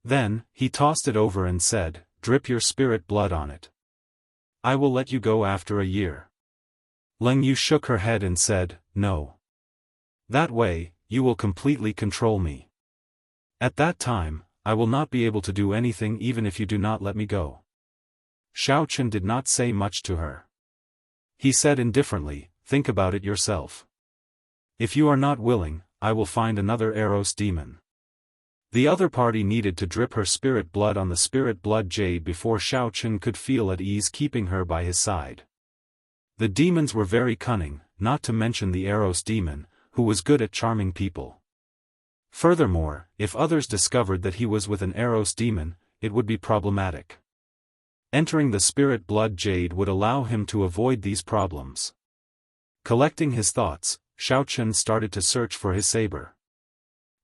Then, he tossed it over and said, "Drip your spirit blood on it." I will let you go after a year. Leng Yu shook her head and said, no. That way, you will completely control me. At that time, I will not be able to do anything even if you do not let me go. Xiao Chen did not say much to her. He said indifferently, think about it yourself. If you are not willing, I will find another Eros demon. The other party needed to drip her spirit blood on the spirit blood jade before Xiao Chen could feel at ease keeping her by his side. The demons were very cunning, not to mention the Eros demon, who was good at charming people. Furthermore, if others discovered that he was with an Eros demon, it would be problematic. Entering the spirit blood jade would allow him to avoid these problems. Collecting his thoughts, Xiao Chen started to search for his saber.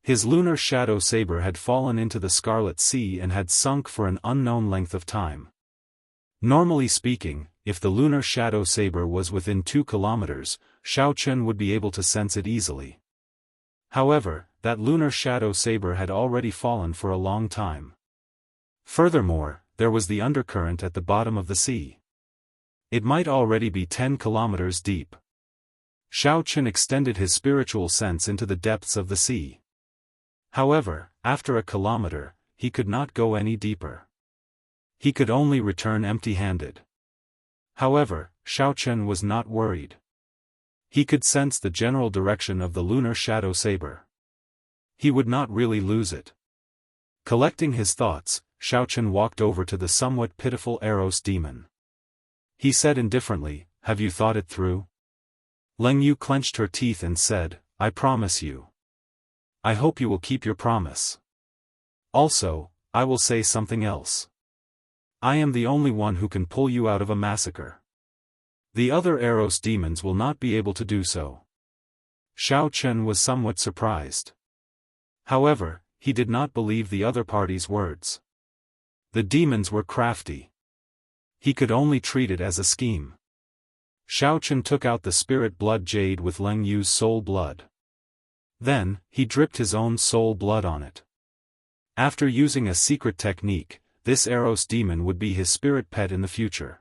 His lunar shadow saber had fallen into the Scarlet Sea and had sunk for an unknown length of time. Normally speaking, if the lunar shadow saber was within 2 kilometers, Xiao Chen would be able to sense it easily. However, that lunar shadow saber had already fallen for a long time. Furthermore, there was the undercurrent at the bottom of the sea. It might already be 10 kilometers deep. Xiao Chen extended his spiritual sense into the depths of the sea. However, after a kilometer, he could not go any deeper. He could only return empty-handed. However, Xiao Chen was not worried. He could sense the general direction of the lunar shadow saber. He would not really lose it. Collecting his thoughts, Xiao Chen walked over to the somewhat pitiful Eros demon. He said indifferently, have you thought it through? Leng Yu clenched her teeth and said, I promise you. I hope you will keep your promise. Also, I will say something else. I am the only one who can pull you out of a massacre. The other Eros demons will not be able to do so. Xiao Chen was somewhat surprised. However, he did not believe the other party's words. The demons were crafty. He could only treat it as a scheme. Xiao Chen took out the spirit blood jade with Leng Yu's soul blood. Then, he dripped his own soul blood on it. After using a secret technique, this Eros demon would be his spirit pet in the future.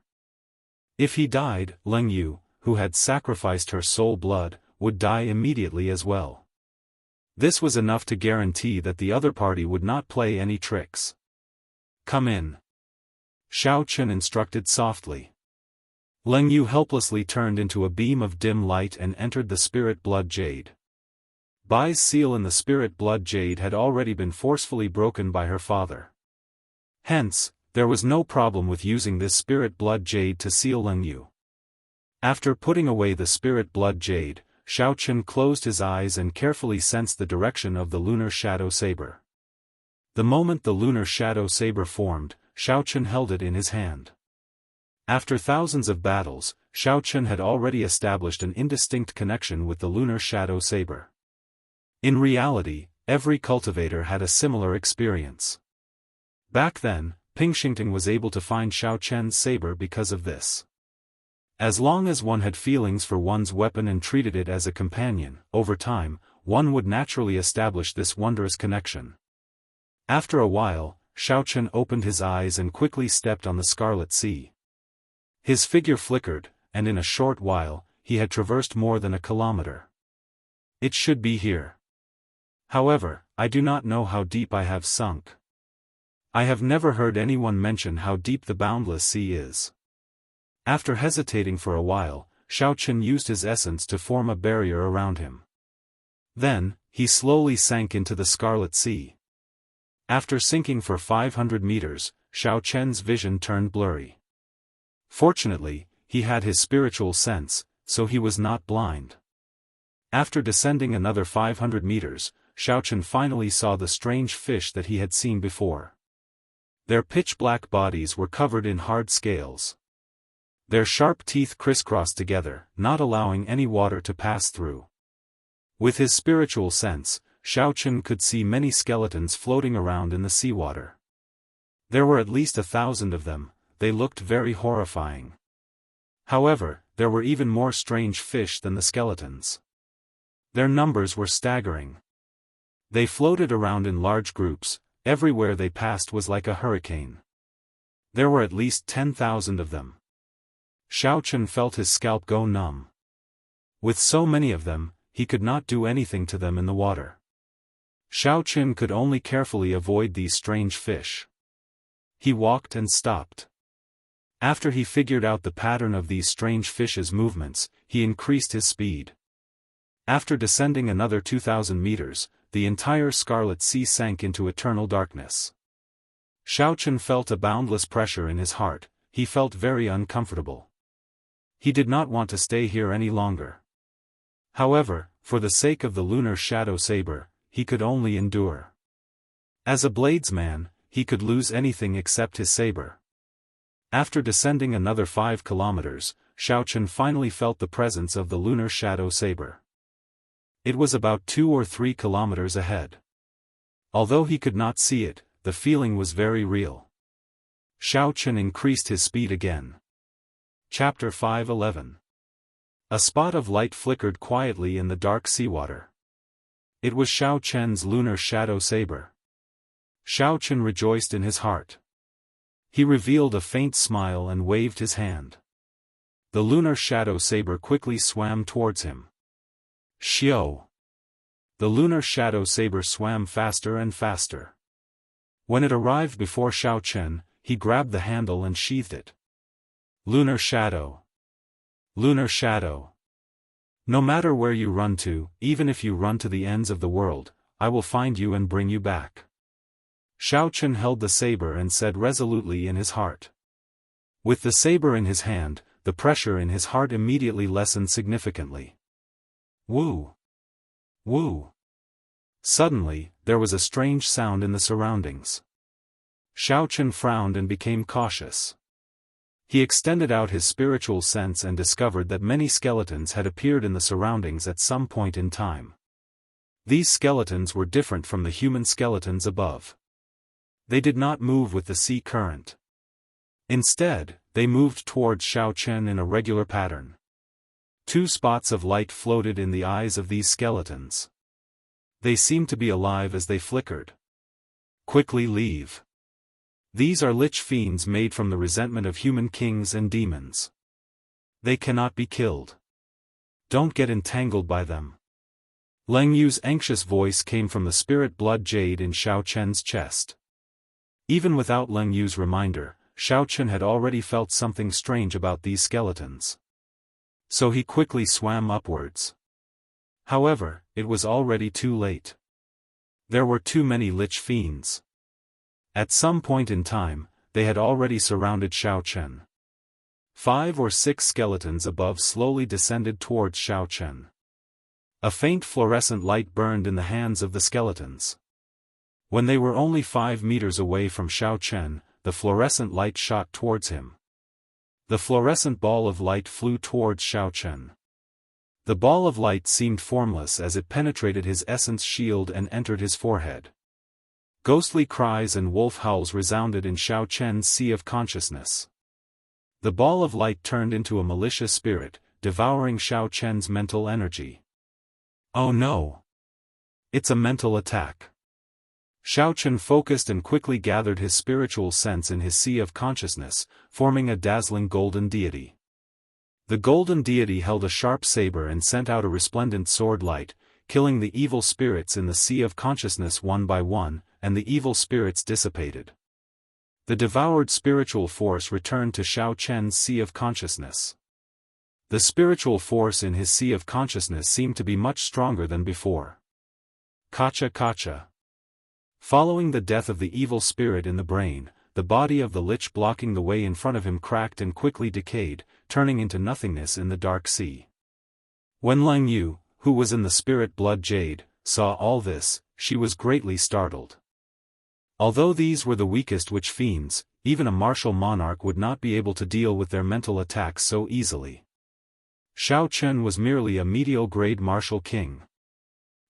If he died, Leng Yu, who had sacrificed her soul blood, would die immediately as well. This was enough to guarantee that the other party would not play any tricks. Come in. Xiao Chen instructed softly. Leng Yu helplessly turned into a beam of dim light and entered the spirit blood jade. Bai's seal in the spirit blood jade had already been forcefully broken by her father. Hence, there was no problem with using this spirit blood jade to seal Leng Yu. After putting away the spirit blood jade, Xiao Chen closed his eyes and carefully sensed the direction of the lunar shadow saber. The moment the lunar shadow saber formed, Xiao Chen held it in his hand. After thousands of battles, Xiao Chen had already established an indistinct connection with the lunar shadow saber. In reality, every cultivator had a similar experience. Back then, Ping Xingting was able to find Xiao Chen's saber because of this. As long as one had feelings for one's weapon and treated it as a companion, over time, one would naturally establish this wondrous connection. After a while, Xiao Chen opened his eyes and quickly stepped on the Scarlet Sea. His figure flickered, and in a short while, he had traversed more than a kilometer. It should be here. However, I do not know how deep I have sunk. I have never heard anyone mention how deep the boundless sea is. After hesitating for a while, Xiao Chen used his essence to form a barrier around him. Then, he slowly sank into the Scarlet Sea. After sinking for 500 meters, Xiao Chen's vision turned blurry. Fortunately, he had his spiritual sense, so he was not blind. After descending another 500 meters, Xiao Chen finally saw the strange fish that he had seen before. Their pitch-black bodies were covered in hard scales. Their sharp teeth crisscrossed together, not allowing any water to pass through. With his spiritual sense, Xiao Chen could see many skeletons floating around in the seawater. There were at least 1,000 of them. They looked very horrifying. However, there were even more strange fish than the skeletons. Their numbers were staggering. They floated around in large groups, everywhere they passed was like a hurricane. There were at least 10,000 of them. Xiao Chen felt his scalp go numb. With so many of them, he could not do anything to them in the water. Xiao Chen could only carefully avoid these strange fish. He walked and stopped. After he figured out the pattern of these strange fish's movements, he increased his speed. After descending another 2,000 meters, the entire Scarlet Sea sank into eternal darkness. Xiao Chen felt a boundless pressure in his heart. He felt very uncomfortable. He did not want to stay here any longer. However, for the sake of the lunar shadow saber, he could only endure. As a bladesman, he could lose anything except his saber. After descending another 5 kilometers, Xiao Chen finally felt the presence of the lunar shadow saber. It was about 2 or 3 kilometers ahead. Although he could not see it, the feeling was very real. Xiao Chen increased his speed again. Chapter 5:11. A spot of light flickered quietly in the dark seawater. It was Xiao Chen's lunar shadow saber. Xiao Chen rejoiced in his heart. He revealed a faint smile and waved his hand. The lunar shadow saber quickly swam towards him. Xiao! The lunar shadow saber swam faster and faster. When it arrived before Xiao Chen, he grabbed the handle and sheathed it. Lunar shadow! Lunar shadow! No matter where you run to, even if you run to the ends of the world, I will find you and bring you back. Xiao Chen held the saber and said resolutely in his heart. With the saber in his hand, the pressure in his heart immediately lessened significantly. Woo! Woo! Suddenly, there was a strange sound in the surroundings. Xiao Chen frowned and became cautious. He extended out his spiritual sense and discovered that many skeletons had appeared in the surroundings at some point in time. These skeletons were different from the human skeletons above. They did not move with the sea current. Instead, they moved towards Xiao Chen in a regular pattern. 2 spots of light floated in the eyes of these skeletons. They seemed to be alive as they flickered. Quickly leave. These are lich fiends made from the resentment of human kings and demons. They cannot be killed. Don't get entangled by them. Leng Yu's anxious voice came from the spirit blood jade in Xiao Chen's chest. Even without Leng Yu's reminder, Xiao Chen had already felt something strange about these skeletons. So he quickly swam upwards. However, it was already too late. There were too many lich fiends. At some point in time, they had already surrounded Xiao Chen. 5 or 6 skeletons above slowly descended towards Xiao Chen. A faint fluorescent light burned in the hands of the skeletons. When they were only 5 meters away from Xiao Chen, the fluorescent light shot towards him. The fluorescent ball of light flew towards Xiao Chen. The ball of light seemed formless as it penetrated his essence shield and entered his forehead. Ghostly cries and wolf howls resounded in Xiao Chen's sea of consciousness. The ball of light turned into a malicious spirit, devouring Xiao Chen's mental energy. Oh no! It's a mental attack. Xiao Chen focused and quickly gathered his spiritual sense in his sea of consciousness, forming a dazzling golden deity. The golden deity held a sharp saber and sent out a resplendent sword light, killing the evil spirits in the sea of consciousness one by one, and the evil spirits dissipated. The devoured spiritual force returned to Xiao Chen's sea of consciousness. The spiritual force in his sea of consciousness seemed to be much stronger than before. Kacha kacha. Following the death of the evil spirit in the brain, the body of the lich blocking the way in front of him cracked and quickly decayed, turning into nothingness in the dark sea. When Leng Yu, who was in the spirit blood jade, saw all this, she was greatly startled. Although these were the weakest witch fiends, even a martial monarch would not be able to deal with their mental attacks so easily. Xiao Chen was merely a medial-grade martial king.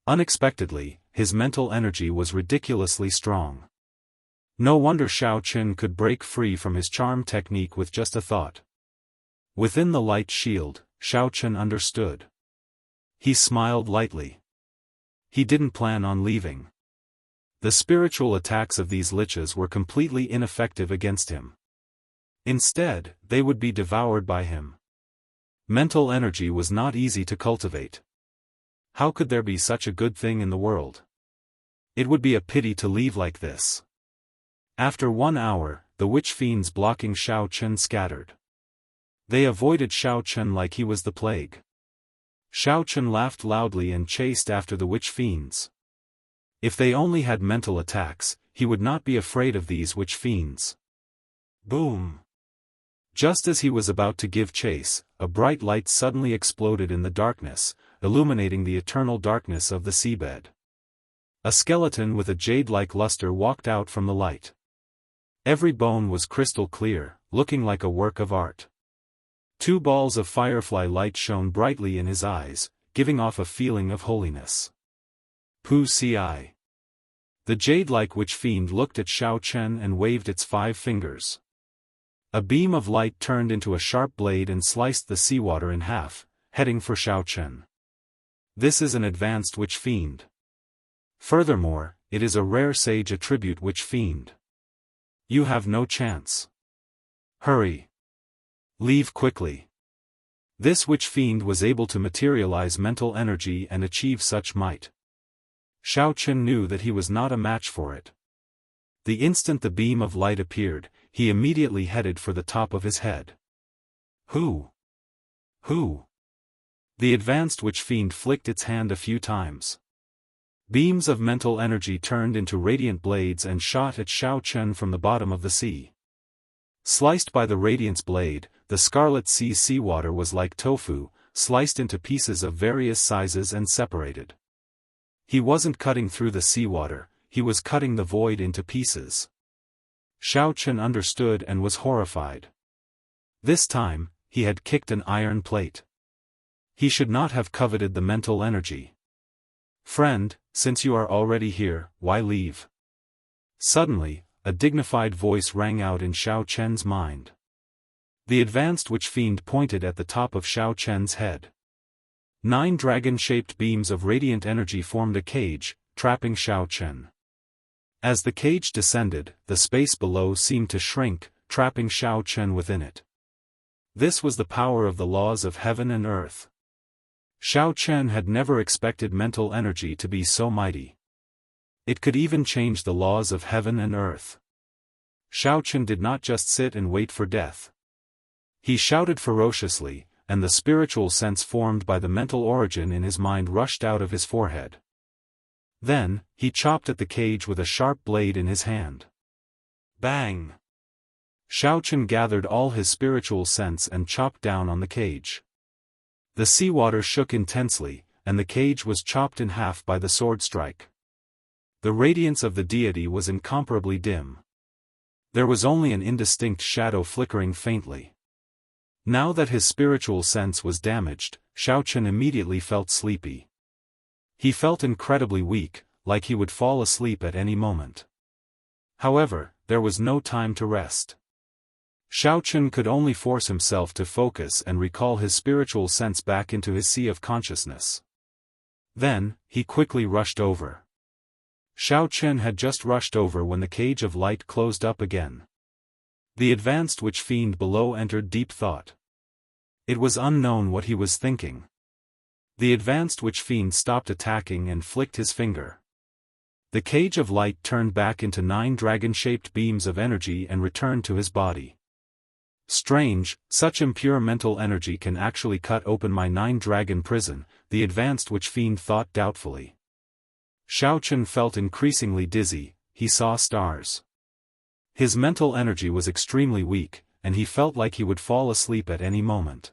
Unexpectedly, his mental energy was ridiculously strong. No wonder Xiao Chen could break free from his charm technique with just a thought. Within the light shield, Xiao Chen understood. He smiled lightly. He didn't plan on leaving. The spiritual attacks of these liches were completely ineffective against him. Instead, they would be devoured by him. Mental energy was not easy to cultivate. How could there be such a good thing in the world? It would be a pity to leave like this. After 1 hour, the witch fiends blocking Xiao Chen scattered. They avoided Xiao Chen like he was the plague. Xiao Chen laughed loudly and chased after the witch fiends. If they only had mental attacks, he would not be afraid of these witch fiends. Boom! Just as he was about to give chase, a bright light suddenly exploded in the darkness, illuminating the eternal darkness of the seabed. A skeleton with a jade-like luster walked out from the light. Every bone was crystal clear, looking like a work of art. 2 balls of firefly light shone brightly in his eyes, giving off a feeling of holiness. Pu Ci. The jade-like witch fiend looked at Xiao Chen and waved its 5 fingers. A beam of light turned into a sharp blade and sliced the seawater in half, heading for Xiao Chen. This is an advanced witch fiend. Furthermore, it is a rare sage attribute witch fiend. You have no chance. Hurry. Leave quickly. This witch fiend was able to materialize mental energy and achieve such might. Xiao Chen knew that he was not a match for it. The instant the beam of light appeared, he immediately headed for the top of his head. Who? Who? The advanced witch fiend flicked its hand a few times. Beams of mental energy turned into radiant blades and shot at Xiao Chen from the bottom of the sea. Sliced by the radiance blade, the scarlet sea's seawater was like tofu, sliced into pieces of various sizes and separated. He wasn't cutting through the seawater, he was cutting the void into pieces. Xiao Chen understood and was horrified. This time, he had kicked an iron plate. He should not have coveted the mental energy. Friend, since you are already here, why leave? Suddenly, a dignified voice rang out in Xiao Chen's mind. The advanced witch fiend pointed at the top of Xiao Chen's head. 9 dragon-shaped beams of radiant energy formed a cage, trapping Xiao Chen. As the cage descended, the space below seemed to shrink, trapping Xiao Chen within it. This was the power of the laws of heaven and earth. Xiao Chen had never expected mental energy to be so mighty. It could even change the laws of heaven and earth. Xiao Chen did not just sit and wait for death. He shouted ferociously, and the spiritual sense formed by the mental origin in his mind rushed out of his forehead. Then, he chopped at the cage with a sharp blade in his hand. Bang! Xiao Chen gathered all his spiritual sense and chopped down on the cage. The seawater shook intensely, and the cage was chopped in half by the sword strike. The radiance of the deity was incomparably dim. There was only an indistinct shadow flickering faintly. Now that his spiritual sense was damaged, Xiao Chen immediately felt sleepy. He felt incredibly weak, like he would fall asleep at any moment. However, there was no time to rest. Xiao Chen could only force himself to focus and recall his spiritual sense back into his sea of consciousness. Then, he quickly rushed over. Xiao Chen had just rushed over when the cage of light closed up again. The advanced witch fiend below entered deep thought. It was unknown what he was thinking. The advanced witch fiend stopped attacking and flicked his finger. The cage of light turned back into 9 dragon-shaped beams of energy and returned to his body. Strange, such impure mental energy can actually cut open my 9-dragon prison, the advanced witch fiend thought doubtfully. Xiao Chen felt increasingly dizzy, he saw stars. His mental energy was extremely weak, and he felt like he would fall asleep at any moment.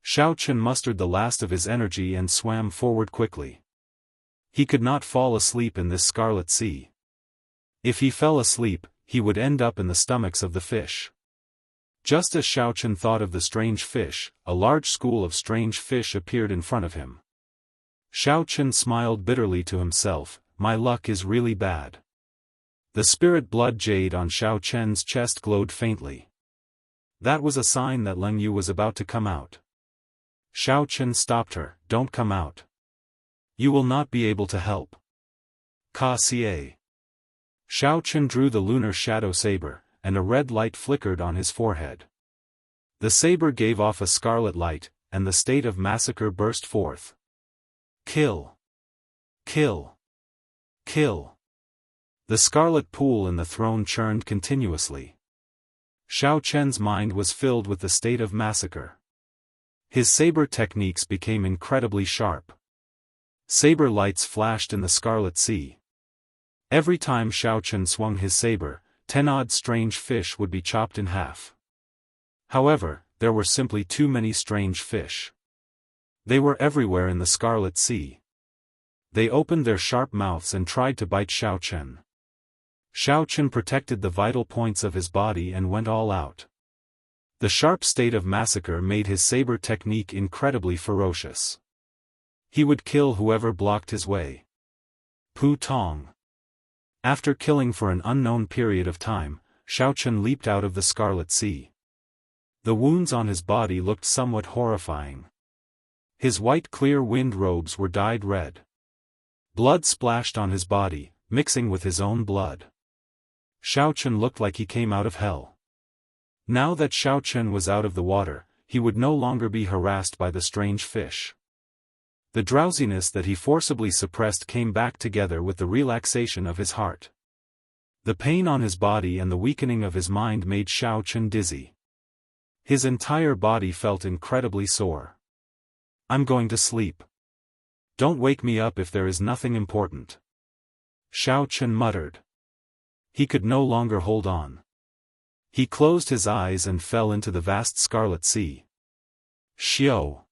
Xiao Chen mustered the last of his energy and swam forward quickly. He could not fall asleep in this scarlet sea. If he fell asleep, he would end up in the stomachs of the fish. Just as Xiao Chen thought of the strange fish, a large school of strange fish appeared in front of him. Xiao Chen smiled bitterly to himself, my luck is really bad. The spirit blood jade on Xiao Chen's chest glowed faintly. That was a sign that Leng Yu was about to come out. Xiao Chen stopped her, don't come out. You will not be able to help. Ka Xie. Xiao Chen drew the lunar shadow saber, and a red light flickered on his forehead. The saber gave off a scarlet light, and the state of massacre burst forth. Kill! Kill! Kill! The scarlet pool in the throne churned continuously. Xiao Chen's mind was filled with the state of massacre. His saber techniques became incredibly sharp. Saber lights flashed in the scarlet sea. Every time Xiao Chen swung his saber, 10 odd strange fish would be chopped in half. However, there were simply too many strange fish. They were everywhere in the scarlet sea. They opened their sharp mouths and tried to bite Xiao Chen. Xiao Chen protected the vital points of his body and went all out. The sharp state of massacre made his saber technique incredibly ferocious. He would kill whoever blocked his way. Pu Tong. After killing for an unknown period of time, Xiao Chen leaped out of the scarlet sea. The wounds on his body looked somewhat horrifying. His white clear wind robes were dyed red. Blood splashed on his body, mixing with his own blood. Xiao Chen looked like he came out of hell. Now that Xiao Chen was out of the water, he would no longer be harassed by the strange fish. The drowsiness that he forcibly suppressed came back together with the relaxation of his heart. The pain on his body and the weakening of his mind made Xiao Chen dizzy. His entire body felt incredibly sore. I'm going to sleep. Don't wake me up if there is nothing important. Xiao Chen muttered. He could no longer hold on. He closed his eyes and fell into the vast scarlet sea. Xiao.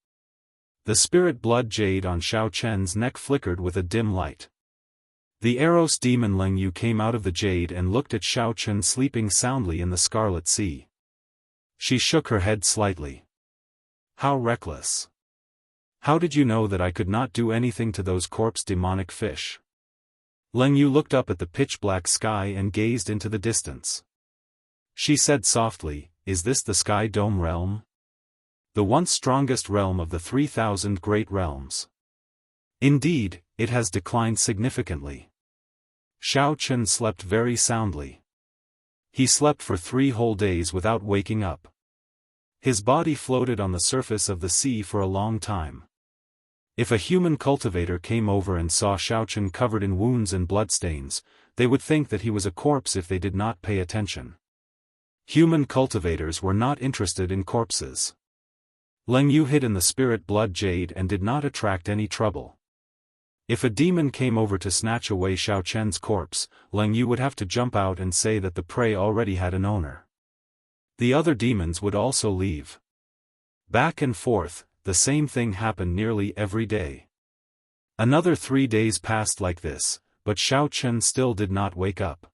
The spirit blood jade on Xiao Chen's neck flickered with a dim light. The Eros demon Leng Yu came out of the jade and looked at Xiao Chen sleeping soundly in the scarlet sea. She shook her head slightly. How reckless. How did you know that I could not do anything to those corpse demonic fish? Leng Yu looked up at the pitch-black sky and gazed into the distance. She said softly, Is this the Sky Dome realm? The once strongest realm of the 3,000 great realms. Indeed, it has declined significantly. Xiao Chen slept very soundly. He slept for 3 whole days without waking up. His body floated on the surface of the sea for a long time. If a human cultivator came over and saw Xiao Chen covered in wounds and bloodstains, they would think that he was a corpse if they did not pay attention. Human cultivators were not interested in corpses. Leng Yu hid in the spirit blood jade and did not attract any trouble. If a demon came over to snatch away Xiao Chen's corpse, Leng Yu would have to jump out and say that the prey already had an owner. The other demons would also leave. Back and forth, the same thing happened nearly every day. Another 3 days passed like this, but Xiao Chen still did not wake up.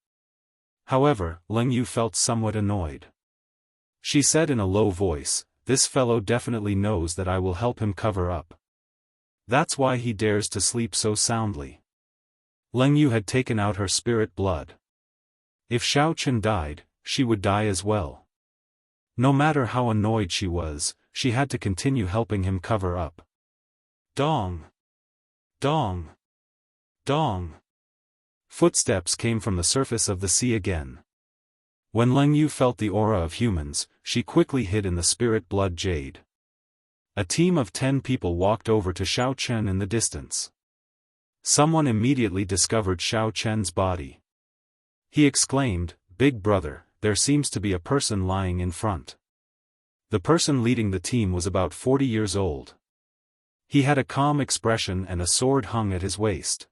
However, Leng Yu felt somewhat annoyed. She said in a low voice, This fellow definitely knows that I will help him cover up. That's why he dares to sleep so soundly. Leng Yu had taken out her spirit blood. If Xiao Chen died, she would die as well. No matter how annoyed she was, she had to continue helping him cover up. Dong! Dong! Dong! Footsteps came from the surface of the sea again. When Leng Yu felt the aura of humans, she quickly hid in the spirit blood jade. A team of 10 people walked over to Xiao Chen in the distance. Someone immediately discovered Xiao Chen's body. He exclaimed, Big brother, there seems to be a person lying in front. The person leading the team was about 40 years old. He had a calm expression and a sword hung at his waist.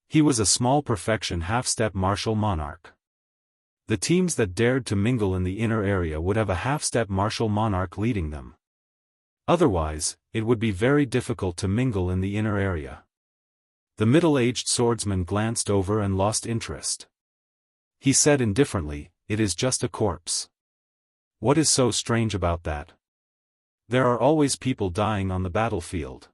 He was a small perfection half-step martial monarch. The teams that dared to mingle in the inner area would have a half-step martial monarch leading them. Otherwise, it would be very difficult to mingle in the inner area. The middle-aged swordsman glanced over and lost interest. He said indifferently, It is just a corpse. What is so strange about that? There are always people dying on the battlefield.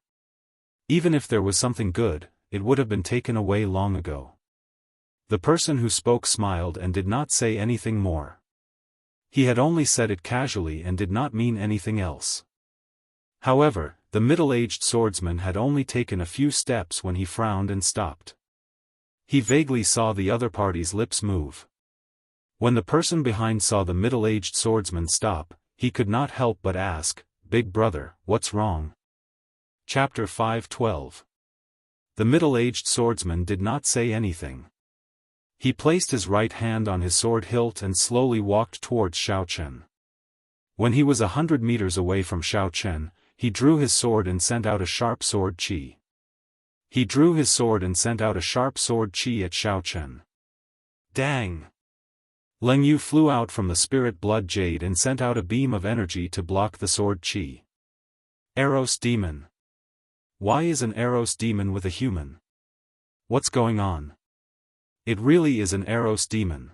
Even if there was something good, it would have been taken away long ago. The person who spoke smiled and did not say anything more. He had only said it casually and did not mean anything else. However, the middle-aged swordsman had only taken a few steps when he frowned and stopped. He vaguely saw the other party's lips move. When the person behind saw the middle-aged swordsman stop, he could not help but ask, "Big brother, what's wrong?" Chapter 5:12. The middle-aged swordsman did not say anything. He placed his right hand on his sword hilt and slowly walked towards Xiao Chen. When he was 100 meters away from Xiao Chen, he drew his sword and sent out a sharp sword qi. He drew his sword and sent out a sharp sword qi at Xiao Chen. Dang! Leng Yu flew out from the spirit blood jade and sent out a beam of energy to block the sword qi. Eros demon. Why is an Eros demon with a human? What's going on? It really is an Eros demon.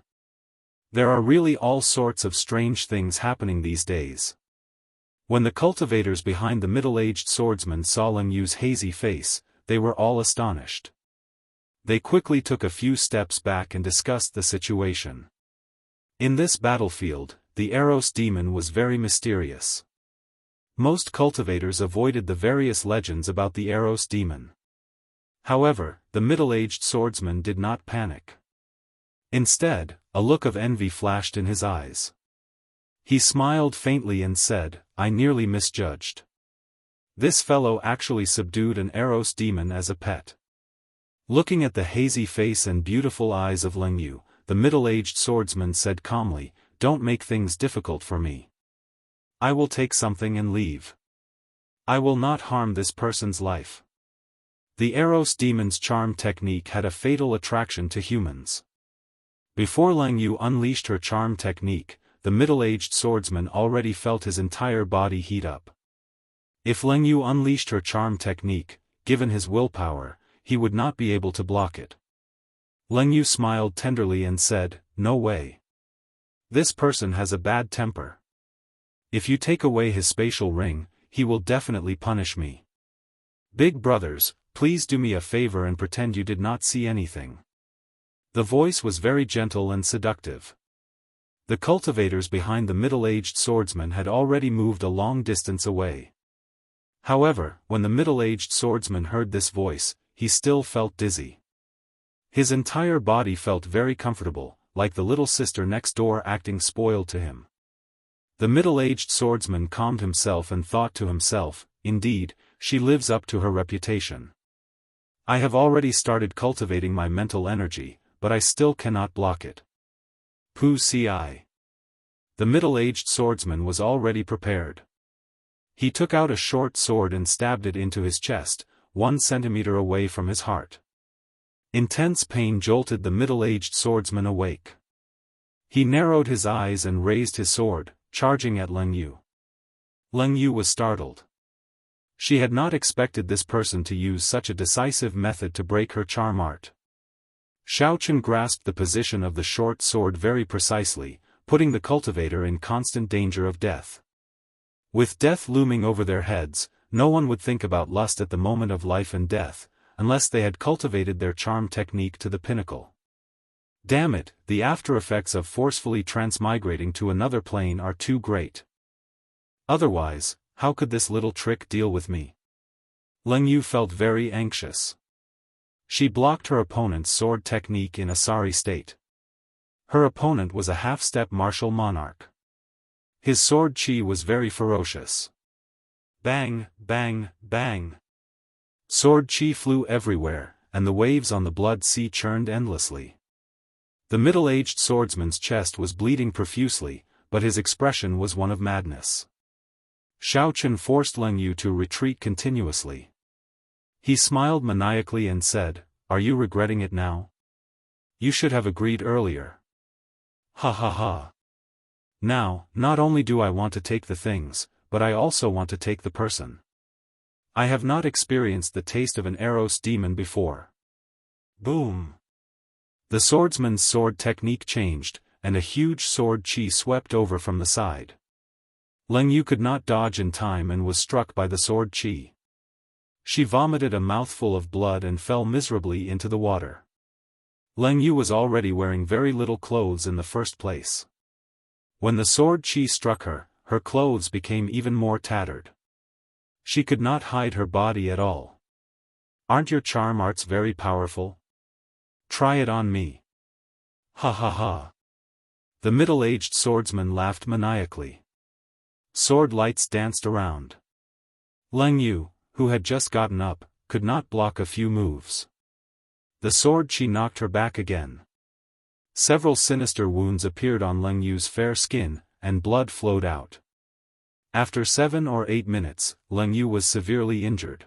There are really all sorts of strange things happening these days. When the cultivators behind the middle-aged swordsman saw Leng Yu's hazy face, they were all astonished. They quickly took a few steps back and discussed the situation. In this battlefield, the Eros demon was very mysterious. Most cultivators avoided the various legends about the Eros demon. However, the middle-aged swordsman did not panic. Instead, a look of envy flashed in his eyes. He smiled faintly and said, "I nearly misjudged. This fellow actually subdued an Eros demon as a pet." Looking at the hazy face and beautiful eyes of Leng Yu, the middle-aged swordsman said calmly, "Don't make things difficult for me. I will take something and leave. I will not harm this person's life." The Eros demon's charm technique had a fatal attraction to humans. Before Leng Yu unleashed her charm technique, the middle-aged swordsman already felt his entire body heat up. If Leng Yu unleashed her charm technique, given his willpower, he would not be able to block it. Leng Yu smiled tenderly and said, "No way. This person has a bad temper. If you take away his spatial ring, he will definitely punish me. Big brothers, please do me a favor and pretend you did not see anything." The voice was very gentle and seductive. The cultivators behind the middle-aged swordsman had already moved a long distance away. However, when the middle-aged swordsman heard this voice, he still felt dizzy. His entire body felt very comfortable, like the little sister next door acting spoiled to him. The middle-aged swordsman calmed himself and thought to himself, "Indeed, she lives up to her reputation. I have already started cultivating my mental energy, but I still cannot block it. Pu ci." The middle-aged swordsman was already prepared. He took out a short sword and stabbed it into his chest, 1 centimeter away from his heart. Intense pain jolted the middle-aged swordsman awake. He narrowed his eyes and raised his sword, charging at Leng Yu. Leng Yu was startled. She had not expected this person to use such a decisive method to break her charm art. Xiao Chen grasped the position of the short sword very precisely, putting the cultivator in constant danger of death. With death looming over their heads, no one would think about lust at the moment of life and death, unless they had cultivated their charm technique to the pinnacle. Damn it, the after-effects of forcefully transmigrating to another plane are too great. Otherwise, how could this little trick deal with me? Leng Yu felt very anxious. She blocked her opponent's sword technique in a sorry state. Her opponent was a half-step martial monarch. His sword qi was very ferocious. Bang, bang, bang. Sword qi flew everywhere, and the waves on the blood sea churned endlessly. The middle-aged swordsman's chest was bleeding profusely, but his expression was one of madness. Xiao Chen forced Leng Yu to retreat continuously. He smiled maniacally and said, "Are you regretting it now? You should have agreed earlier. Ha ha ha. Now, not only do I want to take the things, but I also want to take the person. I have not experienced the taste of an Eros demon before." Boom! The swordsman's sword technique changed, and a huge sword qi swept over from the side. Leng Yu could not dodge in time and was struck by the sword qi. She vomited a mouthful of blood and fell miserably into the water. Leng Yu was already wearing very little clothes in the first place. When the sword qi struck her, her clothes became even more tattered. She could not hide her body at all. "Aren't your charm arts very powerful? Try it on me." Ha ha ha. The middle-aged swordsman laughed maniacally. Sword lights danced around. Leng Yu, who had just gotten up, could not block a few moves. The sword chi knocked her back again. Several sinister wounds appeared on Leng Yu's fair skin, and blood flowed out. After 7 or 8 minutes, Leng Yu was severely injured.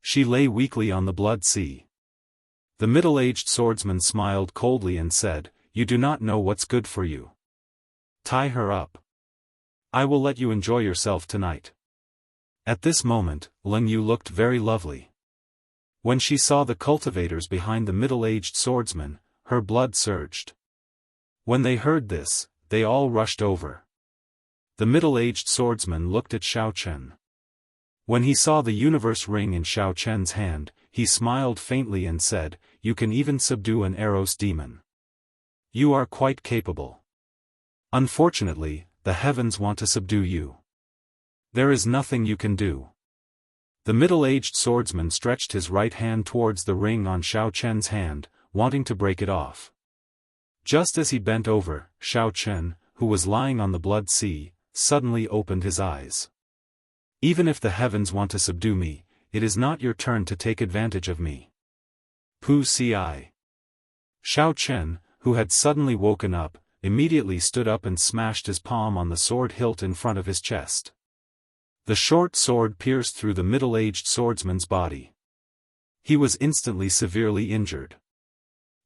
She lay weakly on the blood sea. The middle-aged swordsman smiled coldly and said, "You do not know what's good for you. Tie her up. I will let you enjoy yourself tonight." At this moment, Leng Yu looked very lovely. When she saw the cultivators behind the middle-aged swordsman, her blood surged. When they heard this, they all rushed over. The middle-aged swordsman looked at Xiao Chen. When he saw the universe ring in Xiao Chen's hand, he smiled faintly and said, "You can even subdue an Eros demon. You are quite capable. Unfortunately, the heavens want to subdue you. There is nothing you can do." The middle-aged swordsman stretched his right hand towards the ring on Xiao Chen's hand, wanting to break it off. Just as he bent over, Xiao Chen, who was lying on the blood sea, suddenly opened his eyes. "Even if the heavens want to subdue me, it is not your turn to take advantage of me." Pu Ci. Xiao Chen, who had suddenly woken up, immediately stood up and smashed his palm on the sword hilt in front of his chest. The short sword pierced through the middle-aged swordsman's body. He was instantly severely injured.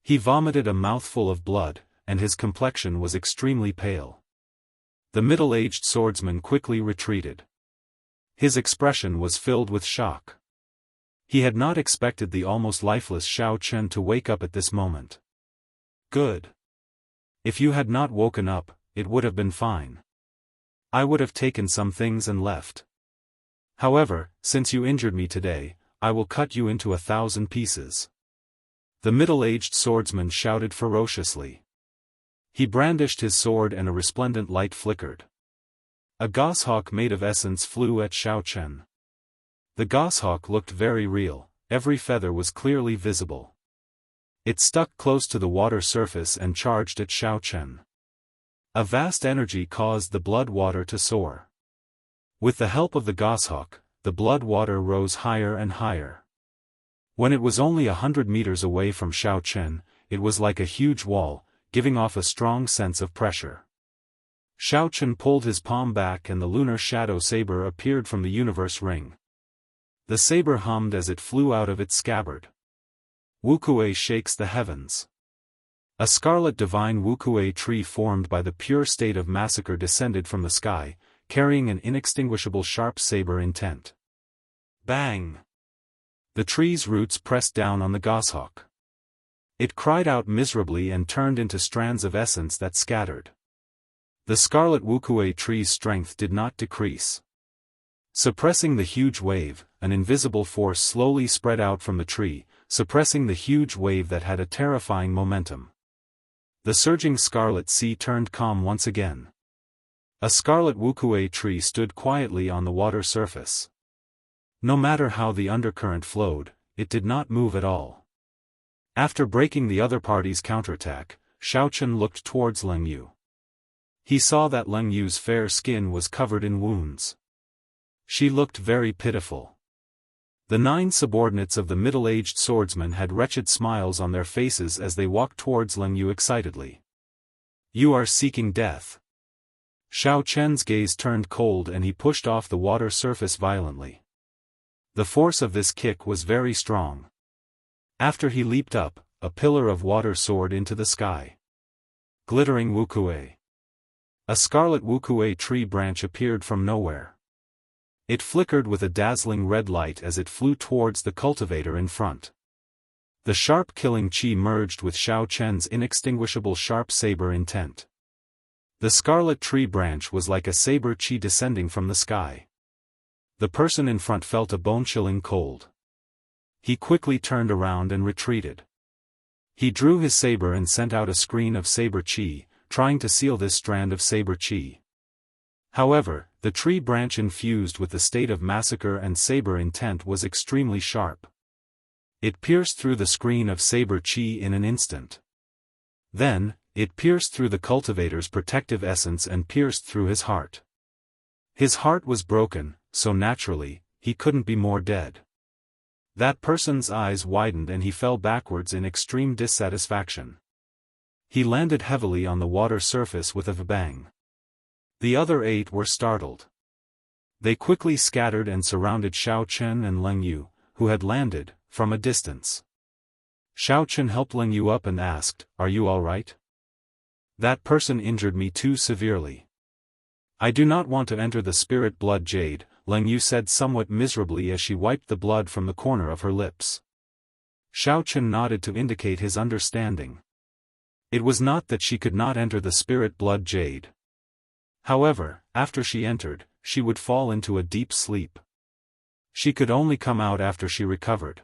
He vomited a mouthful of blood, and his complexion was extremely pale. The middle-aged swordsman quickly retreated. His expression was filled with shock. He had not expected the almost lifeless Xiao Chen to wake up at this moment. "Good. If you had not woken up, it would have been fine. I would have taken some things and left. However, since you injured me today, I will cut you into 1,000 pieces." The middle-aged swordsman shouted ferociously. He brandished his sword and a resplendent light flickered. A goshawk made of essence flew at Xiao Chen. The goshawk looked very real, every feather was clearly visible. It stuck close to the water surface and charged at Xiao Chen. A vast energy caused the blood water to soar. With the help of the goshawk, the blood water rose higher and higher. When it was only 100 meters away from Xiao Chen, it was like a huge wall, giving off a strong sense of pressure. Xiao Chen pulled his palm back and the lunar shadow saber appeared from the universe ring. The saber hummed as it flew out of its scabbard. Wuxia shakes the heavens. A scarlet divine Wuxia tree formed by the pure state of massacre descended from the sky, carrying an inextinguishable sharp saber intent. Bang! The tree's roots pressed down on the goshawk. It cried out miserably and turned into strands of essence that scattered. The scarlet Wuxia tree's strength did not decrease. Suppressing the huge wave, an invisible force slowly spread out from the tree, suppressing the huge wave that had a terrifying momentum. The surging scarlet sea turned calm once again. A scarlet Wuxia tree stood quietly on the water surface. No matter how the undercurrent flowed, it did not move at all. After breaking the other party's counterattack, Xiao Chen looked towards Leng Yu. He saw that Leng Yu's fair skin was covered in wounds. She looked very pitiful. The 9 subordinates of the middle-aged swordsman had wretched smiles on their faces as they walked towards Leng Yu excitedly. "You are seeking death." Xiao Chen's gaze turned cold and he pushed off the water surface violently. The force of this kick was very strong. After he leaped up, a pillar of water soared into the sky. Glittering Wuxia. A scarlet Wuxia tree branch appeared from nowhere. It flickered with a dazzling red light as it flew towards the cultivator in front. The sharp killing chi merged with Xiao Chen's inextinguishable sharp saber intent. The scarlet tree branch was like a saber chi descending from the sky. The person in front felt a bone-chilling cold. He quickly turned around and retreated. He drew his saber and sent out a screen of saber chi, trying to seal this strand of saber chi. However, the tree branch infused with the state of massacre and saber intent was extremely sharp. It pierced through the screen of saber chi in an instant. Then, It pierced through the cultivator's protective essence and pierced through his heart. His heart was broken, so naturally, he couldn't be more dead. That person's eyes widened and he fell backwards in extreme dissatisfaction. He landed heavily on the water surface with a bang. The other 8 were startled. They quickly scattered and surrounded Xiao Chen and Leng Yu, who had landed, from a distance. Xiao Chen helped Leng Yu up and asked, "Are you all right?" "That person injured me too severely. I do not want to enter the spirit blood jade," Leng Yu said somewhat miserably as she wiped the blood from the corner of her lips. Xiao Chen nodded to indicate his understanding. It was not that she could not enter the spirit blood jade. However, after she entered, she would fall into a deep sleep. She could only come out after she recovered.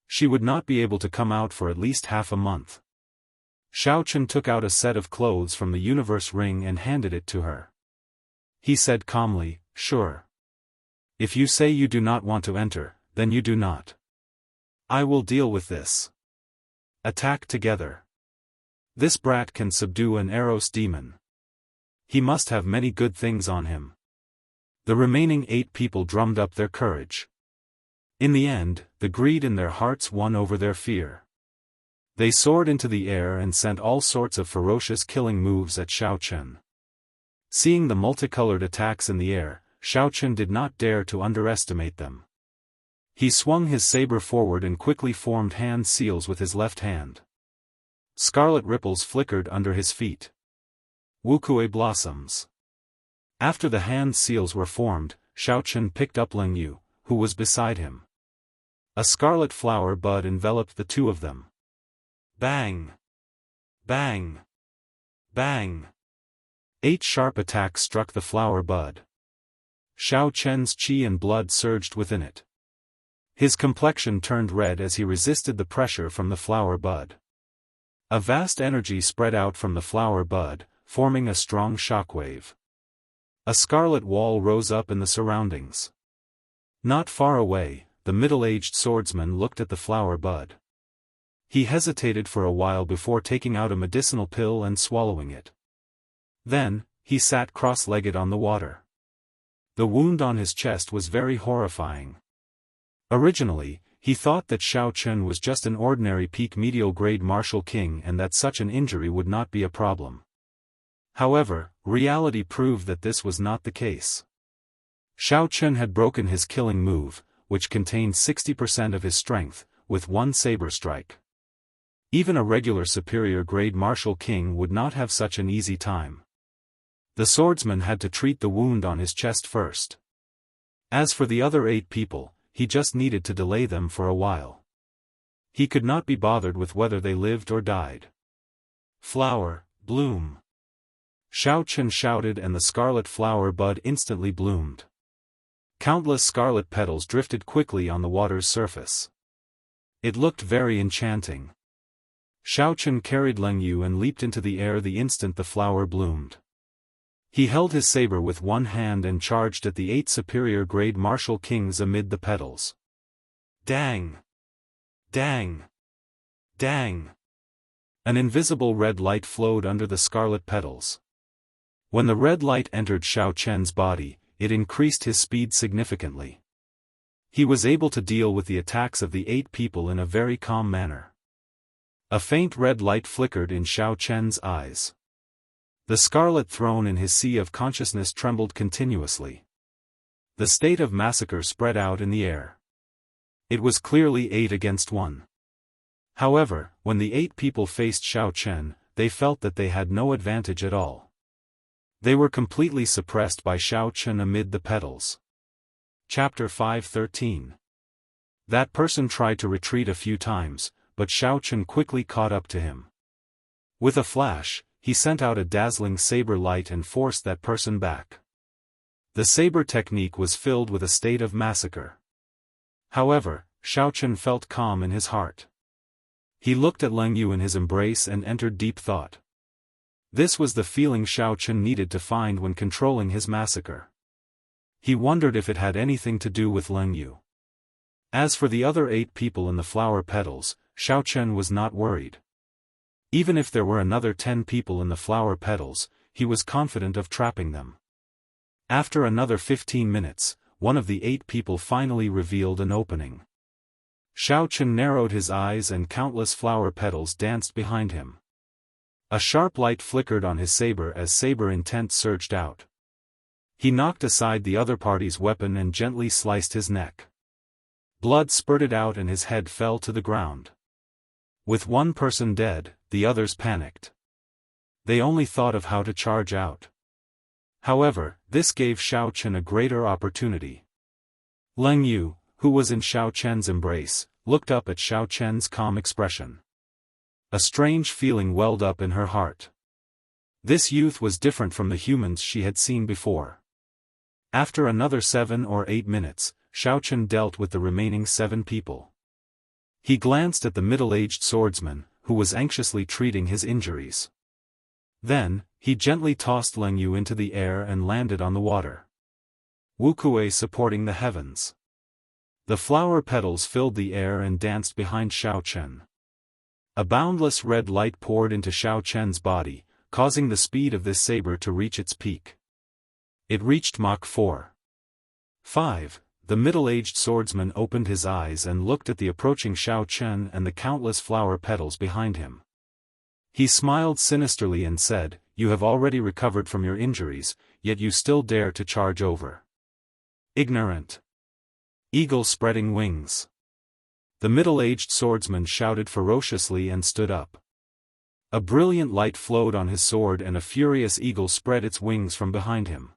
She would not be able to come out for at least half a month. Xiao Chen took out a set of clothes from the universe ring and handed it to her. He said calmly, "Sure. If you say you do not want to enter, then you do not. I will deal with this. Attack together. This brat can subdue an Eros demon. He must have many good things on him." The remaining 8 people drummed up their courage. In the end, the greed in their hearts won over their fear. They soared into the air and sent all sorts of ferocious killing moves at Xiao Chen. Seeing the multicolored attacks in the air, Xiao Chen did not dare to underestimate them. He swung his saber forward and quickly formed hand seals with his left hand. Scarlet ripples flickered under his feet. Wuxia blossoms. After the hand seals were formed, Xiao Chen picked up Leng Yu, who was beside him. A scarlet flower bud enveloped the two of them. Bang! Bang! Bang! 8 sharp attacks struck the flower bud. Xiao Chen's qi and blood surged within it. His complexion turned red as he resisted the pressure from the flower bud. A vast energy spread out from the flower bud, forming a strong shockwave. A scarlet wall rose up in the surroundings. Not far away, the middle-aged swordsman looked at the flower bud. He hesitated for a while before taking out a medicinal pill and swallowing it. Then, he sat cross-legged on the water. The wound on his chest was very horrifying. Originally, he thought that Xiao Chen was just an ordinary peak medial grade martial king and that such an injury would not be a problem. However, reality proved that this was not the case. Xiao Chen had broken his killing move, which contained 60% of his strength, with one saber strike. Even a regular superior grade martial king would not have such an easy time. The swordsman had to treat the wound on his chest first. As for the other 8 people, he just needed to delay them for a while. He could not be bothered with whether they lived or died. Flower, bloom. Xiao Chen shouted and the scarlet flower bud instantly bloomed. Countless scarlet petals drifted quickly on the water's surface. It looked very enchanting. Xiao Chen carried Leng Yu and leaped into the air the instant the flower bloomed. He held his saber with one hand and charged at the 8 superior grade martial kings amid the petals. Dang! Dang! Dang! An invisible red light flowed under the scarlet petals. When the red light entered Xiao Chen's body, it increased his speed significantly. He was able to deal with the attacks of the 8 people in a very calm manner. A faint red light flickered in Xiao Chen's eyes. The scarlet throne in his sea of consciousness trembled continuously. The state of massacre spread out in the air. It was clearly 8 against 1. However, when the 8 people faced Xiao Chen, they felt that they had no advantage at all. They were completely suppressed by Xiao Chen amid the petals. Chapter 5:13. That person tried to retreat a few times, but Xiao Chen quickly caught up to him. With a flash, he sent out a dazzling saber light and forced that person back. The saber technique was filled with a state of massacre. However, Xiao Chen felt calm in his heart. He looked at Leng Yu in his embrace and entered deep thought. This was the feeling Xiao Chen needed to find when controlling his massacre. He wondered if it had anything to do with Leng Yu. As for the other 8 people in the flower petals, Xiao Chen was not worried. Even if there were another 10 people in the flower petals, he was confident of trapping them. After another 15 minutes, one of the 8 people finally revealed an opening. Xiao Chen narrowed his eyes and countless flower petals danced behind him. A sharp light flickered on his saber as saber intent surged out. He knocked aside the other party's weapon and gently sliced his neck. Blood spurted out and his head fell to the ground. With one person dead, the others panicked. They only thought of how to charge out. However, this gave Xiao Chen a greater opportunity. Leng Yu, who was in Xiao Chen's embrace, looked up at Xiao Chen's calm expression. A strange feeling welled up in her heart. This youth was different from the humans she had seen before. After another 7 or 8 minutes, Xiao Chen dealt with the remaining 7 people. He glanced at the middle-aged swordsman, who was anxiously treating his injuries. Then, he gently tossed Leng Yu into the air and landed on the water. Wuxia supporting the heavens. The flower petals filled the air and danced behind Xiao Chen. A boundless red light poured into Xiao Chen's body, causing the speed of this saber to reach its peak. It reached Mach 4. 5. The middle-aged swordsman opened his eyes and looked at the approaching Xiao Chen and the countless flower petals behind him. He smiled sinisterly and said, "You have already recovered from your injuries, yet you still dare to charge over. Ignorant. Eagle spreading wings." The middle-aged swordsman shouted ferociously and stood up. A brilliant light flowed on his sword and a furious eagle spread its wings from behind him.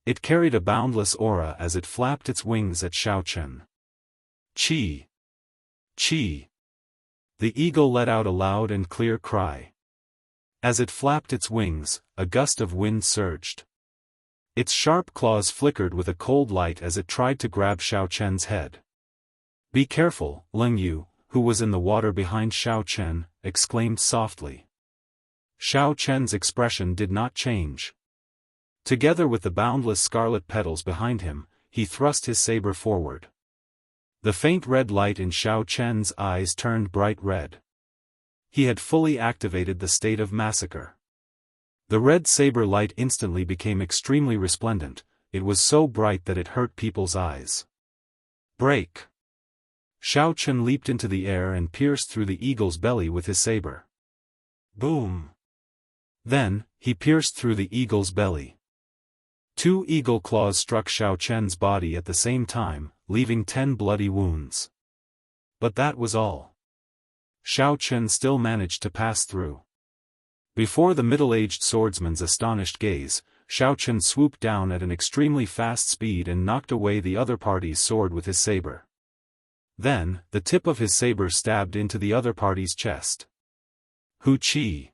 It carried a boundless aura as it flapped its wings at Xiao Chen. Chi! Chi! The eagle let out a loud and clear cry. As it flapped its wings, a gust of wind surged. Its sharp claws flickered with a cold light as it tried to grab Xiao Chen's head. "Be careful," Leng Yu, who was in the water behind Xiao Chen, exclaimed softly. Xiao Chen's expression did not change. Together with the boundless scarlet petals behind him, he thrust his saber forward. The faint red light in Xiao Chen's eyes turned bright red. He had fully activated the state of massacre. The red saber light instantly became extremely resplendent. It was so bright that it hurt people's eyes. Break! Xiao Chen leaped into the air and pierced through the eagle's belly with his saber. Boom! Then, he pierced through the eagle's belly. 2 eagle claws struck Xiao Chen's body at the same time, leaving 10 bloody wounds. But that was all. Xiao Chen still managed to pass through. Before the middle-aged swordsman's astonished gaze, Xiao Chen swooped down at an extremely fast speed and knocked away the other party's sword with his saber. Then, the tip of his saber stabbed into the other party's chest. Hu Qi!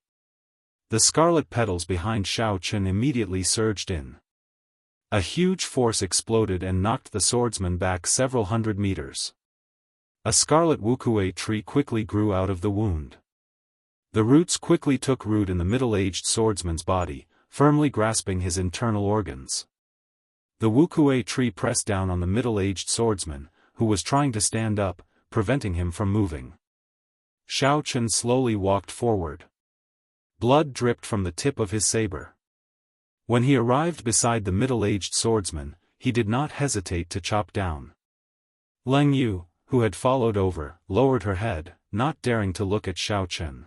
The scarlet petals behind Xiao Chen immediately surged in. A huge force exploded and knocked the swordsman back several hundred meters. A scarlet Wuxia tree quickly grew out of the wound. The roots quickly took root in the middle-aged swordsman's body, firmly grasping his internal organs. The Wuxia tree pressed down on the middle-aged swordsman, who was trying to stand up, preventing him from moving. Xiao Chen slowly walked forward. Blood dripped from the tip of his saber. When he arrived beside the middle-aged swordsman, he did not hesitate to chop down. Leng Yu, who had followed over, lowered her head, not daring to look at Xiao Chen.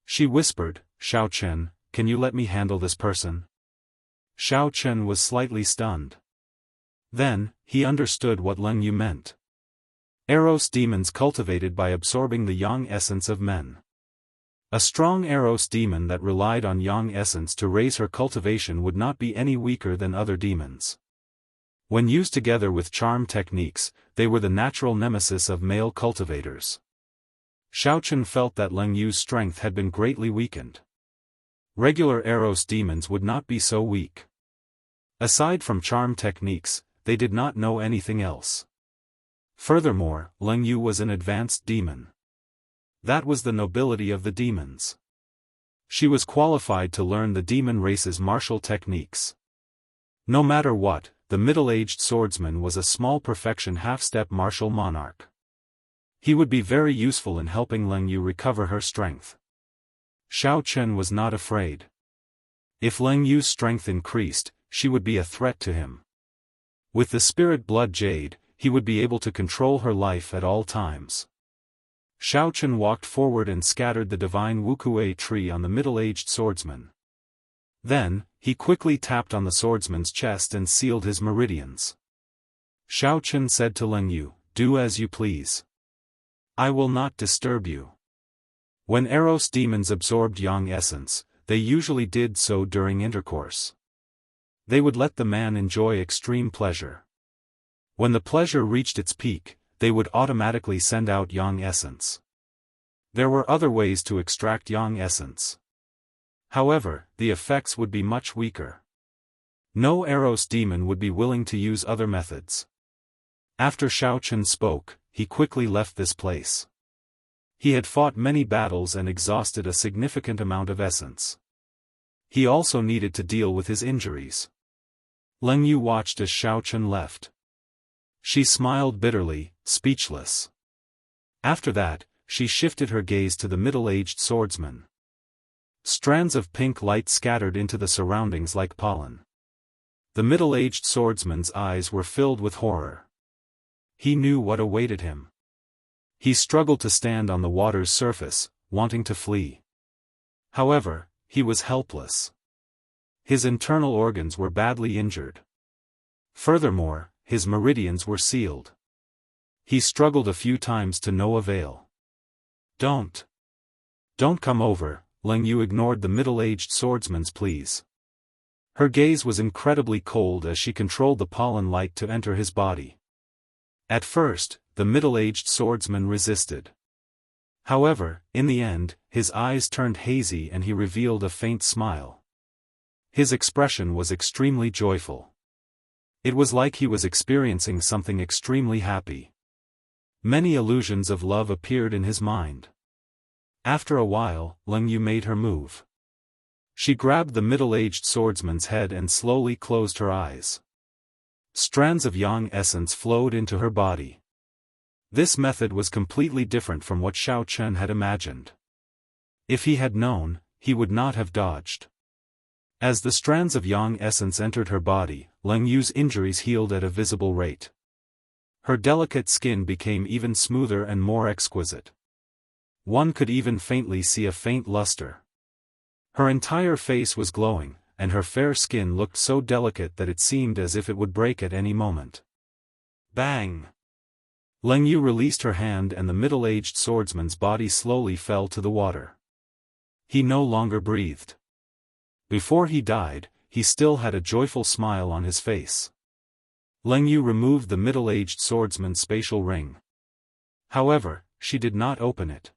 She whispered, "Xiao Chen, can you let me handle this person?" Xiao Chen was slightly stunned. Then, he understood what Leng Yu meant. Eros demons cultivated by absorbing the yang essence of men. A strong Eros demon that relied on yang essence to raise her cultivation would not be any weaker than other demons. When used together with charm techniques, they were the natural nemesis of male cultivators. Xiao Chen felt that Leng Yu's strength had been greatly weakened. Regular Eros demons would not be so weak. Aside from charm techniques, they did not know anything else. Furthermore, Leng Yu was an advanced demon. That was the nobility of the demons. She was qualified to learn the demon race's martial techniques. No matter what, the middle-aged swordsman was a small perfection half-step martial monarch. He would be very useful in helping Leng Yu recover her strength. Xiao Chen was not afraid. If Leng Yu's strength increased, she would be a threat to him. With the spirit blood jade, he would be able to control her life at all times. Xiao Chen walked forward and scattered the divine Wuxia tree on the middle-aged swordsman. Then, he quickly tapped on the swordsman's chest and sealed his meridians. Xiao Chen said to Leng Yu, "Do as you please. I will not disturb you." When Eros demons absorbed yang essence, they usually did so during intercourse. They would let the man enjoy extreme pleasure. When the pleasure reached its peak, they would automatically send out yang essence. There were other ways to extract yang essence. However, the effects would be much weaker. No Eros demon would be willing to use other methods. After Xiao Chen spoke, he quickly left this place. He had fought many battles and exhausted a significant amount of essence. He also needed to deal with his injuries. Leng Yu watched as Xiao Chen left. She smiled bitterly, speechless. After that, she shifted her gaze to the middle-aged swordsman. Strands of pink light scattered into the surroundings like pollen. The middle-aged swordsman's eyes were filled with horror. He knew what awaited him. He struggled to stand on the water's surface, wanting to flee. However, he was helpless. His internal organs were badly injured. Furthermore, his meridians were sealed. He struggled a few times to no avail. Don't come over," Leng Yu ignored the middle-aged swordsman's pleas. Her gaze was incredibly cold as she controlled the pollen light to enter his body. At first, the middle-aged swordsman resisted. However, in the end, his eyes turned hazy and he revealed a faint smile. His expression was extremely joyful. It was like he was experiencing something extremely happy. Many illusions of love appeared in his mind. After a while, Leng Yu made her move. She grabbed the middle-aged swordsman's head and slowly closed her eyes. Strands of yang essence flowed into her body. This method was completely different from what Xiao Chen had imagined. If he had known, he would not have dodged. As the strands of yang essence entered her body, Leng Yu's injuries healed at a visible rate. Her delicate skin became even smoother and more exquisite. One could even faintly see a faint luster. Her entire face was glowing, and her fair skin looked so delicate that it seemed as if it would break at any moment. Bang! Leng Yu released her hand and the middle-aged swordsman's body slowly fell to the water. He no longer breathed. Before he died, he still had a joyful smile on his face. Leng Yu removed the middle-aged swordsman's spatial ring. However, she did not open it.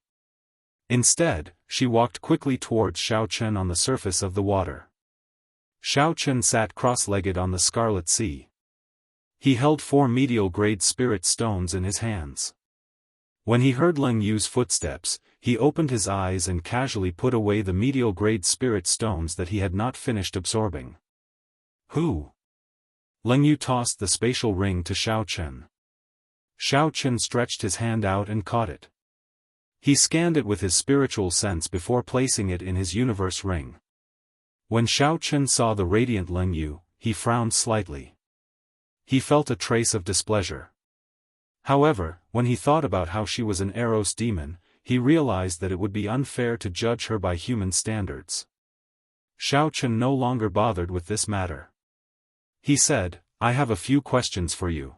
Instead, she walked quickly towards Xiao Chen on the surface of the water. Xiao Chen sat cross-legged on the Scarlet Sea. He held 4 medial-grade spirit stones in his hands. When he heard Leng Yu's footsteps, he opened his eyes and casually put away the medial-grade spirit stones that he had not finished absorbing. Who? Leng Yu tossed the spatial ring to Xiao Chen. Xiao Chen stretched his hand out and caught it. He scanned it with his spiritual sense before placing it in his universe ring. When Xiao Chen saw the radiant Leng Yu, he frowned slightly. He felt a trace of displeasure. However, when he thought about how she was an Eros demon, he realized that it would be unfair to judge her by human standards. Xiao Chen no longer bothered with this matter. He said, "I have a few questions for you."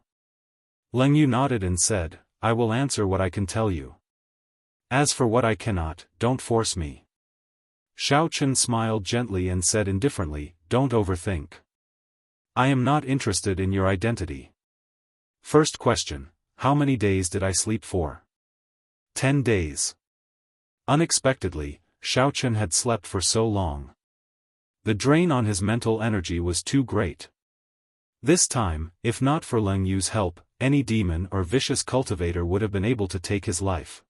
Leng Yu nodded and said, "I will answer what I can tell you. As for what I cannot, don't force me." Xiao Chen smiled gently and said indifferently, "Don't overthink. I am not interested in your identity. First question, how many days did I sleep for?" 10 days. Unexpectedly, Xiao Chen had slept for so long. The drain on his mental energy was too great. This time, if not for Leng Yu's help, any demon or vicious cultivator would have been able to take his life.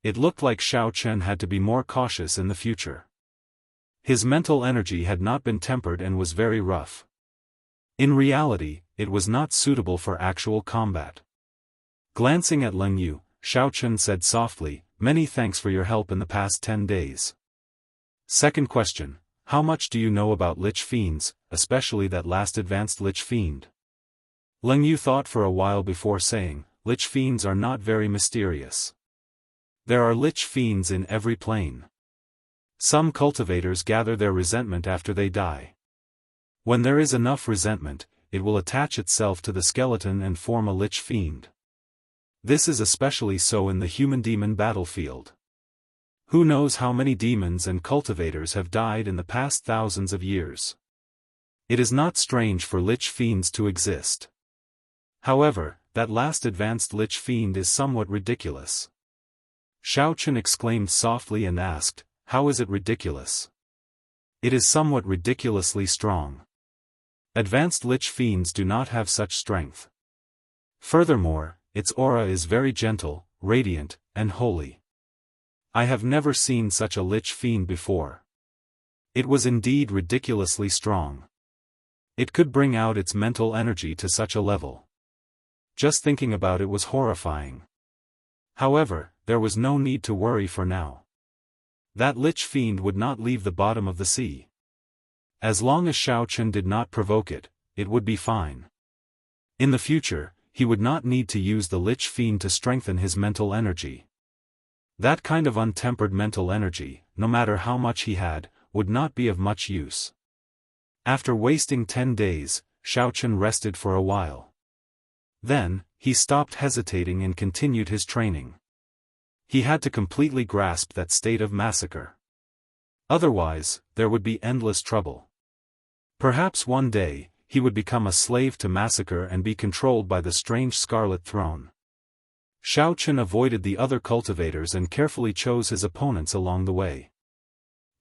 It looked like Xiao Chen had to be more cautious in the future. His mental energy had not been tempered and was very rough. In reality, it was not suitable for actual combat. Glancing at Leng Yu, Xiao Chen said softly, "Many thanks for your help in the past 10 days. Second question, how much do you know about Lich Fiends, especially that last advanced Lich Fiend? Leng Yu thought for a while before saying, Lich Fiends are not very mysterious. There are Lich Fiends in every plane. Some cultivators gather their resentment after they die. When there is enough resentment, it will attach itself to the skeleton and form a Lich Fiend. This is especially so in the human-demon battlefield. Who knows how many demons and cultivators have died in the past thousands of years. It is not strange for Lich Fiends to exist. However, that last advanced Lich Fiend is somewhat ridiculous. Xiaochen exclaimed softly and asked, how is it ridiculous? It is somewhat ridiculously strong. Advanced Lich Fiends do not have such strength. Furthermore, its aura is very gentle, radiant, and holy. I have never seen such a Lich Fiend before. It was indeed ridiculously strong. It could bring out its mental energy to such a level. Just thinking about it was horrifying. However, there was no need to worry for now. That Lich Fiend would not leave the bottom of the sea. As long as Xiaochen did not provoke it, it would be fine. In the future, he would not need to use the Lich Fiend to strengthen his mental energy. That kind of untempered mental energy, no matter how much he had, would not be of much use. After wasting 10 days, Xiaochen rested for a while. Then, he stopped hesitating and continued his training. He had to completely grasp that state of massacre. Otherwise, there would be endless trouble. Perhaps one day, he would become a slave to massacre and be controlled by the strange Scarlet Throne. Xiaochen avoided the other cultivators and carefully chose his opponents along the way.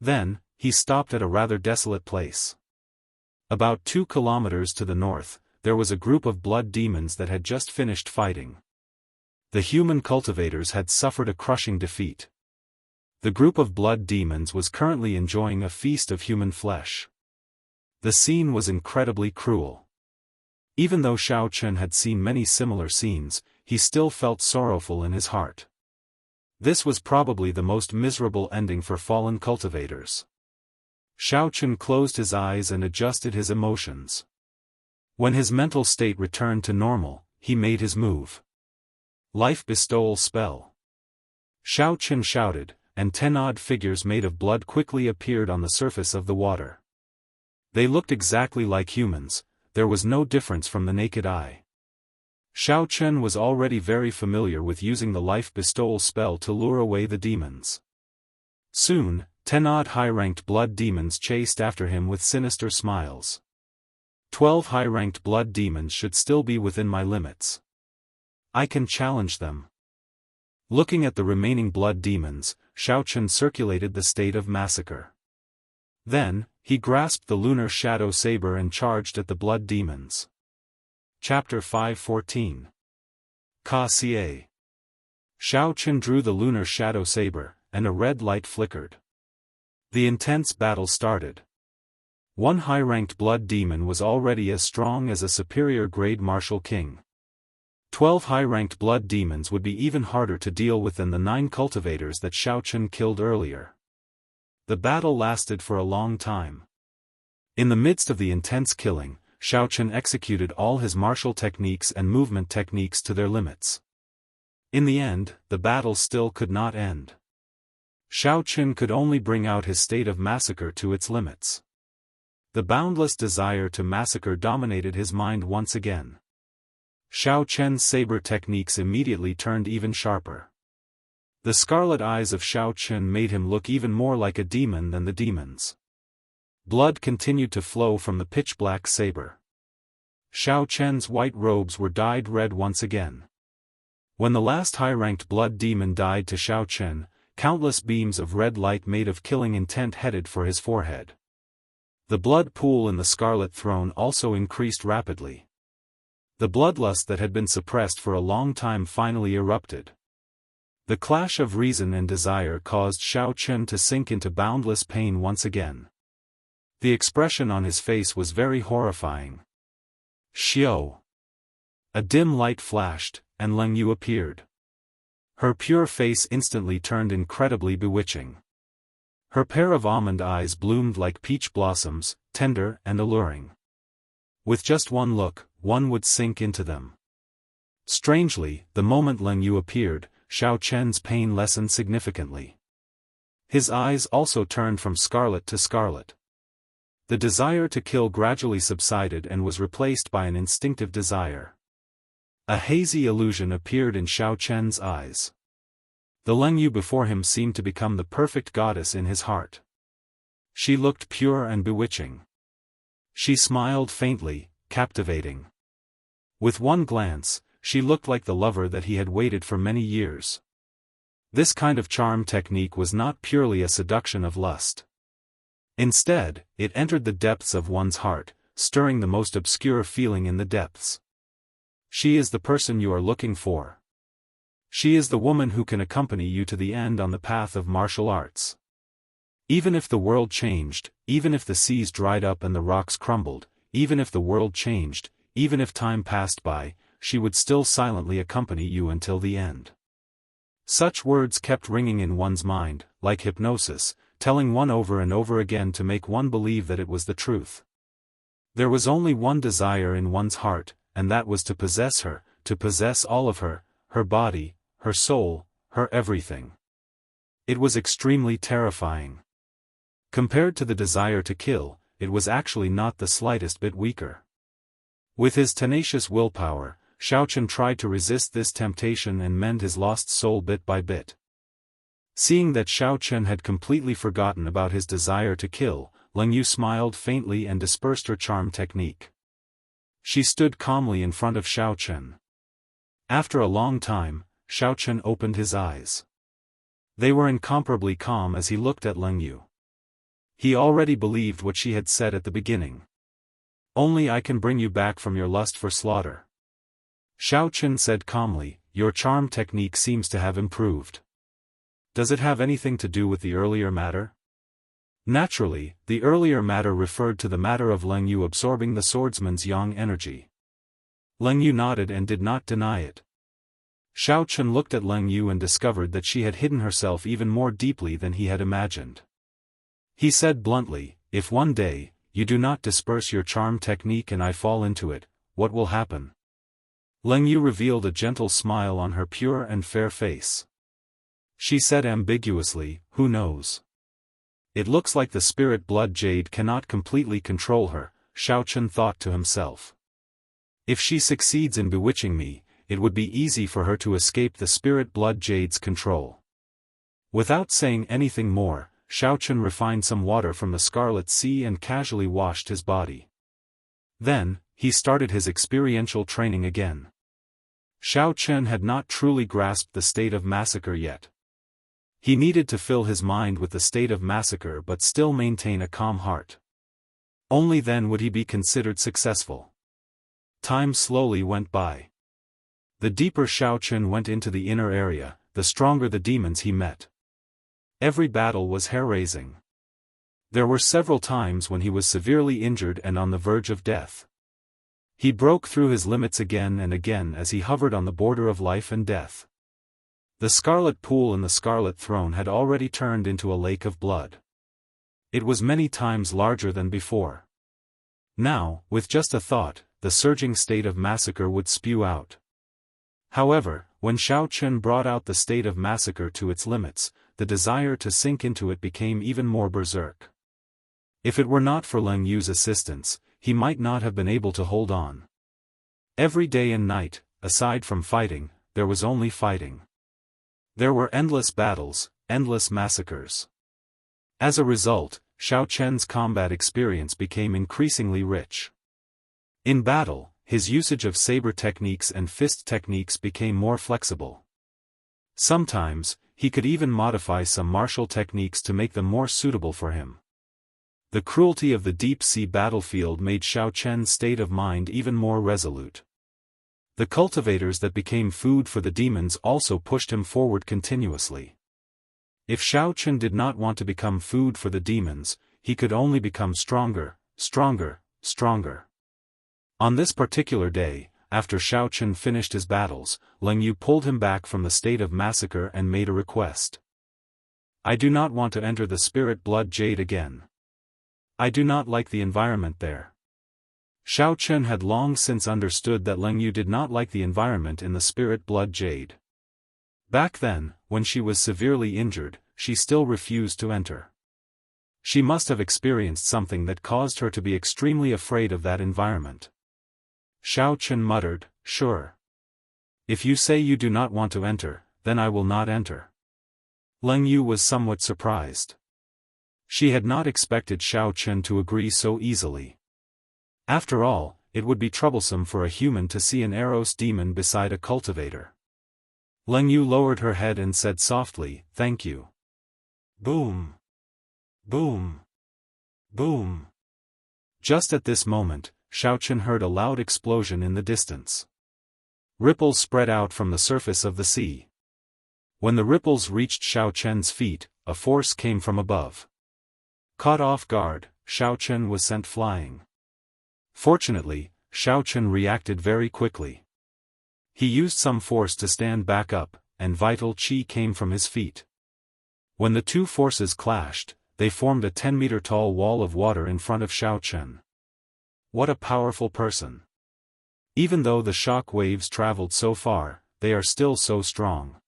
Then, he stopped at a rather desolate place. About 2 kilometers to the north, there was a group of blood demons that had just finished fighting. The human cultivators had suffered a crushing defeat. The group of blood demons was currently enjoying a feast of human flesh. The scene was incredibly cruel. Even though Xiaochen had seen many similar scenes, he still felt sorrowful in his heart. This was probably the most miserable ending for fallen cultivators. Xiaochen closed his eyes and adjusted his emotions. When his mental state returned to normal, he made his move. Life bestowal spell. Xiaochen shouted, and 10 odd figures made of blood quickly appeared on the surface of the water. They looked exactly like humans, there was no difference from the naked eye. Xiaochen was already very familiar with using the life bestowal spell to lure away the demons. Soon, 10 odd high-ranked blood demons chased after him with sinister smiles. 12 high-ranked blood demons should still be within my limits. I can challenge them. Looking at the remaining blood demons, Xiaochen circulated the state of massacre. Then, he grasped the lunar shadow saber and charged at the blood demons. Chapter 5:14. Ka Xie. Xiaochen drew the lunar shadow saber, and a red light flickered. The intense battle started. One high-ranked blood demon was already as strong as a superior-grade martial king. 12 high-ranked blood demons would be even harder to deal with than the 9 cultivators that Xiaochen killed earlier. The battle lasted for a long time. In the midst of the intense killing, Xiaochen executed all his martial techniques and movement techniques to their limits. In the end, the battle still could not end. Xiaochen could only bring out his state of massacre to its limits. The boundless desire to massacre dominated his mind once again. Xiaochen's saber techniques immediately turned even sharper. The scarlet eyes of Xiaochen made him look even more like a demon than the demons. Blood continued to flow from the pitch-black saber. Xiaochen's white robes were dyed red once again. When the last high-ranked blood demon died to Xiaochen, countless beams of red light made of killing intent headed for his forehead. The blood pool in the Scarlet Throne also increased rapidly. The bloodlust that had been suppressed for a long time finally erupted. The clash of reason and desire caused Xiaochen to sink into boundless pain once again. The expression on his face was very horrifying. Xiao. A dim light flashed, and Leng Yu appeared. Her pure face instantly turned incredibly bewitching. Her pair of almond eyes bloomed like peach blossoms, tender and alluring. With just one look, one would sink into them. Strangely, the moment Leng Yu appeared, Xiao Chen's pain lessened significantly. His eyes also turned from scarlet to scarlet. The desire to kill gradually subsided and was replaced by an instinctive desire. A hazy illusion appeared in Xiao Chen's eyes. The Leng Yu before him seemed to become the perfect goddess in his heart. She looked pure and bewitching. She smiled faintly, captivating. With one glance, she looked like the lover that he had waited for many years. This kind of charm technique was not purely a seduction of lust. Instead, it entered the depths of one's heart, stirring the most obscure feeling in the depths. She is the person you are looking for. She is the woman who can accompany you to the end on the path of martial arts. Even if the world changed, even if the seas dried up and the rocks crumbled, even if the world changed, even if time passed by, she would still silently accompany you until the end. Such words kept ringing in one's mind, like hypnosis, telling one over and over again to make one believe that it was the truth. There was only one desire in one's heart, and that was to possess her, to possess all of her, her body, her soul, her everything. It was extremely terrifying. Compared to the desire to kill, it was actually not the slightest bit weaker. With his tenacious willpower, Xiao Chen tried to resist this temptation and mend his lost soul bit by bit. Seeing that Xiao Chen had completely forgotten about his desire to kill, Leng Yu smiled faintly and dispersed her charm technique. She stood calmly in front of Xiao Chen. After a long time, Xiao Chen opened his eyes. They were incomparably calm as he looked at Leng Yu. He already believed what she had said at the beginning. Only I can bring you back from your lust for slaughter. Xiao Chen said calmly, your charm technique seems to have improved. Does it have anything to do with the earlier matter? Naturally, the earlier matter referred to the matter of Leng Yu absorbing the swordsman's yang energy. Leng Yu nodded and did not deny it. Xiao Chen looked at Leng Yu and discovered that she had hidden herself even more deeply than he had imagined. He said bluntly, if one day, you do not disperse your charm technique and I fall into it, what will happen? Leng Yu revealed a gentle smile on her pure and fair face. She said ambiguously, who knows? It looks like the spirit blood jade cannot completely control her, Xiao Chen thought to himself. If she succeeds in bewitching me, it would be easy for her to escape the spirit blood jade's control. Without saying anything more, Xiao Chen refined some water from the Scarlet Sea and casually washed his body. Then, he started his experiential training again. Xiao Chen had not truly grasped the state of massacre yet. He needed to fill his mind with the state of massacre but still maintain a calm heart. Only then would he be considered successful. Time slowly went by. The deeper Xiao Chen went into the inner area, the stronger the demons he met. Every battle was hair-raising. There were several times when he was severely injured and on the verge of death. He broke through his limits again and again as he hovered on the border of life and death. The scarlet pool in the scarlet throne had already turned into a lake of blood. It was many times larger than before. Now, with just a thought, the surging state of massacre would spew out. However, when Xiao Chen brought out the state of massacre to its limits, the desire to sink into it became even more berserk. If it were not for Leng Yu's assistance, he might not have been able to hold on. Every day and night, aside from fighting, there was only fighting. There were endless battles, endless massacres. As a result, Xiao Chen's combat experience became increasingly rich. In battle, his usage of saber techniques and fist techniques became more flexible. Sometimes, he could even modify some martial techniques to make them more suitable for him. The cruelty of the deep-sea battlefield made Xiao Chen's state of mind even more resolute. The cultivators that became food for the demons also pushed him forward continuously. If Xiao Chen did not want to become food for the demons, he could only become stronger, stronger, stronger. On this particular day, after Xiao Chen finished his battles, Leng Yu pulled him back from the state of massacre and made a request. I do not want to enter the spirit blood jade again. I do not like the environment there. Xiao Chen had long since understood that Leng Yu did not like the environment in the spirit blood jade. Back then, when she was severely injured, she still refused to enter. She must have experienced something that caused her to be extremely afraid of that environment. Xiao Chen muttered, "Sure. If you say you do not want to enter, then I will not enter." Leng Yu was somewhat surprised. She had not expected Xiao Chen to agree so easily. After all, it would be troublesome for a human to see an Daoist demon beside a cultivator. Leng Yu lowered her head and said softly, "Thank you." Boom! Boom! Boom! Just at this moment, Xiao Chen heard a loud explosion in the distance. Ripples spread out from the surface of the sea. When the ripples reached Xiao Chen's feet, a force came from above. Caught off guard, Xiao Chen was sent flying. Fortunately, Xiao Chen reacted very quickly. He used some force to stand back up, and vital qi came from his feet. When the two forces clashed, they formed a 10-meter-tall wall of water in front of Xiao Chen. What a powerful person! Even though the shock waves traveled so far, they are still so strong.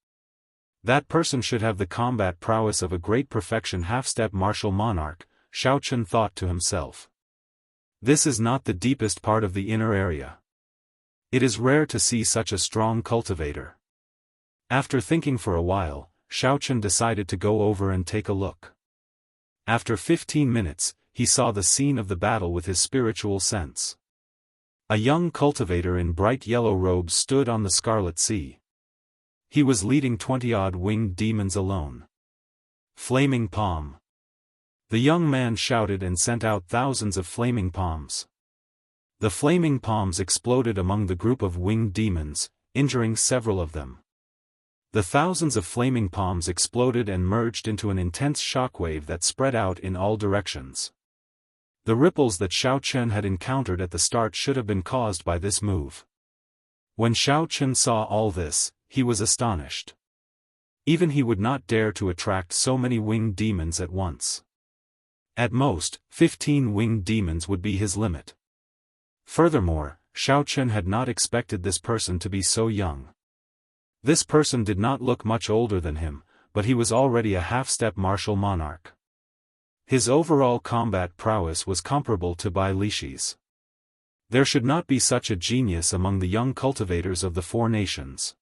That person should have the combat prowess of a great perfection half-step martial monarch, Xiao Chen thought to himself. This is not the deepest part of the inner area. It is rare to see such a strong cultivator. After thinking for a while, Xiao Chen decided to go over and take a look. After 15 minutes, he saw the scene of the battle with his spiritual sense. A young cultivator in bright yellow robes stood on the Scarlet Sea. He was leading 20-odd winged demons alone. Flaming palm. The young man shouted and sent out thousands of flaming palms. The flaming palms exploded among the group of winged demons, injuring several of them. The thousands of flaming palms exploded and merged into an intense shockwave that spread out in all directions. The ripples that Xiao Chen had encountered at the start should have been caused by this move. When Xiao Chen saw all this, he was astonished. Even he would not dare to attract so many winged demons at once. At most, 15 winged demons would be his limit. Furthermore, Xiao Chen had not expected this person to be so young. This person did not look much older than him, but he was already a half-step martial monarch. His overall combat prowess was comparable to Bai Lishi's. There should not be such a genius among the young cultivators of the four nations.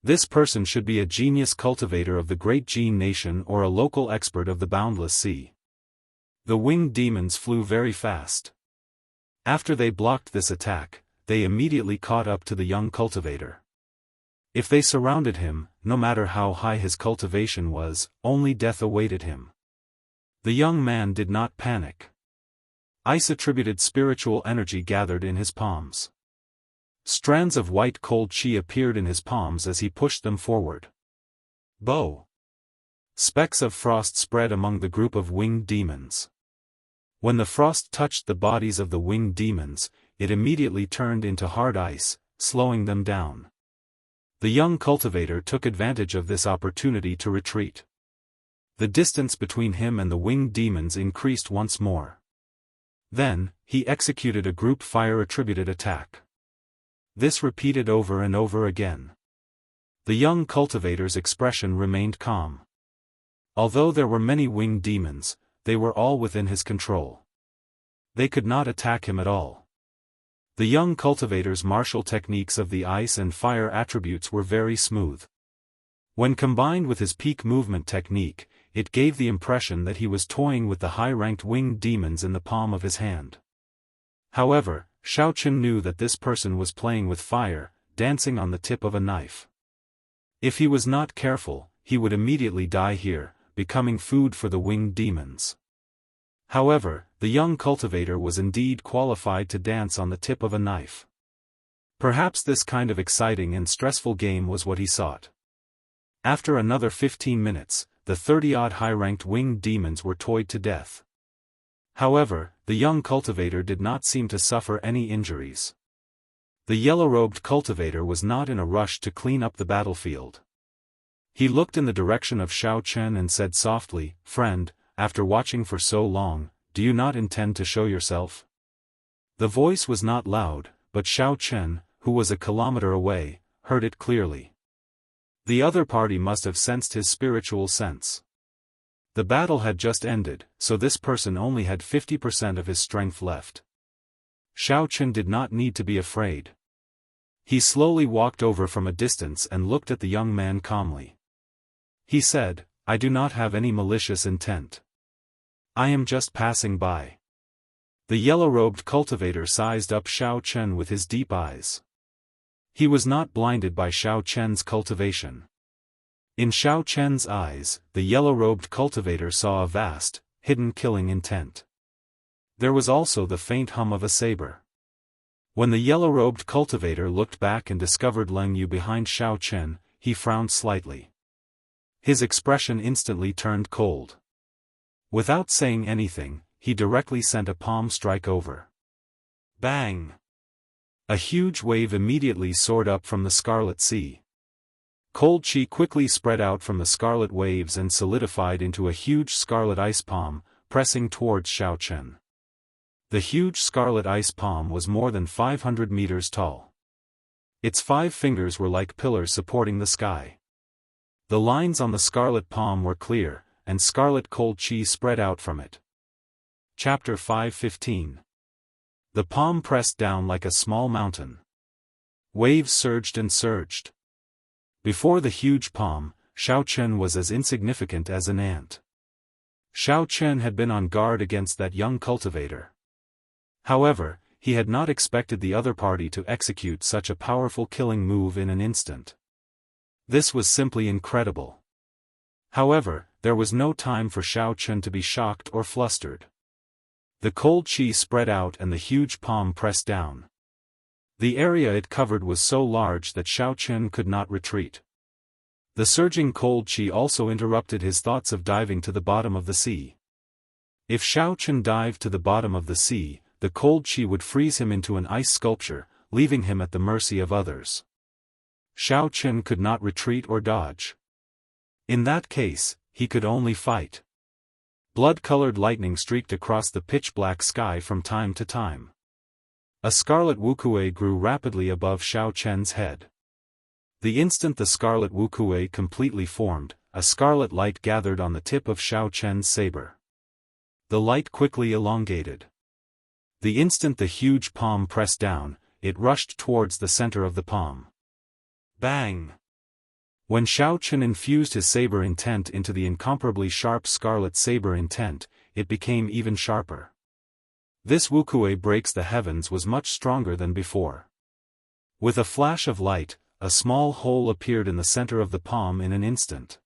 This person should be a genius cultivator of the Great Jin Nation or a local expert of the Boundless Sea. The winged demons flew very fast. After they blocked this attack, they immediately caught up to the young cultivator. If they surrounded him, no matter how high his cultivation was, only death awaited him. The young man did not panic. Ice-attributed spiritual energy gathered in his palms. Strands of white cold qi appeared in his palms as he pushed them forward. Bow! Specks of frost spread among the group of winged demons. When the frost touched the bodies of the winged demons, it immediately turned into hard ice, slowing them down. The young cultivator took advantage of this opportunity to retreat. The distance between him and the winged demons increased once more. Then, he executed a group fire-attributed attack. This repeated over and over again. The young cultivator's expression remained calm. Although there were many winged demons, they were all within his control. They could not attack him at all. The young cultivator's martial techniques of the ice and fire attributes were very smooth. When combined with his peak movement technique, it gave the impression that he was toying with the high-ranked winged demons in the palm of his hand. However, Xiao Chen knew that this person was playing with fire, dancing on the tip of a knife. If he was not careful, he would immediately die here, becoming food for the winged demons. However, the young cultivator was indeed qualified to dance on the tip of a knife. Perhaps this kind of exciting and stressful game was what he sought. After another 15 minutes, the 30-odd high-ranked winged demons were toyed to death. However, the young cultivator did not seem to suffer any injuries. The yellow-robed cultivator was not in a rush to clean up the battlefield. He looked in the direction of Xiao Chen and said softly, "Friend, after watching for so long, do you not intend to show yourself?" The voice was not loud, but Xiao Chen, who was a kilometer away, heard it clearly. The other party must have sensed his spiritual sense. The battle had just ended, so this person only had 50% of his strength left. Xiao Chen did not need to be afraid. He slowly walked over from a distance and looked at the young man calmly. He said, "I do not have any malicious intent. I am just passing by." The yellow-robed cultivator sized up Xiao Chen with his deep eyes. He was not blinded by Xiao Chen's cultivation. In Xiao Chen's eyes, the yellow-robed cultivator saw a vast, hidden killing intent. There was also the faint hum of a saber. When the yellow-robed cultivator looked back and discovered Leng Yu behind Xiao Chen, he frowned slightly. His expression instantly turned cold. Without saying anything, he directly sent a palm strike over. Bang! A huge wave immediately soared up from the Scarlet Sea. Cold chi quickly spread out from the scarlet waves and solidified into a huge scarlet ice palm, pressing towards Xiao Chen. The huge scarlet ice palm was more than 500 meters tall. Its 5 fingers were like pillars supporting the sky. The lines on the scarlet palm were clear, and scarlet cold chi spread out from it. Chapter 5:15. The palm pressed down like a small mountain. Waves surged and surged. Before the huge palm, Xiao Chen was as insignificant as an ant. Xiao Chen had been on guard against that young cultivator. However, he had not expected the other party to execute such a powerful killing move in an instant. This was simply incredible. However, there was no time for Xiao Chen to be shocked or flustered. The cold chi spread out and the huge palm pressed down. The area it covered was so large that Xiao Chen could not retreat. The surging cold chi also interrupted his thoughts of diving to the bottom of the sea. If Xiao Chen dived to the bottom of the sea, the cold chi would freeze him into an ice sculpture, leaving him at the mercy of others. Xiao Chen could not retreat or dodge. In that case, he could only fight. Blood-colored lightning streaked across the pitch-black sky from time to time. A scarlet wukuei grew rapidly above Xiao Chen's head. The instant the scarlet wukuei completely formed, a scarlet light gathered on the tip of Xiao Chen's saber. The light quickly elongated. The instant the huge palm pressed down, it rushed towards the center of the palm. Bang! When Xiao Chen infused his saber intent into the incomparably sharp scarlet saber intent, it became even sharper. This wukuei breaks the heavens was much stronger than before. With a flash of light, a small hole appeared in the center of the palm in an instant.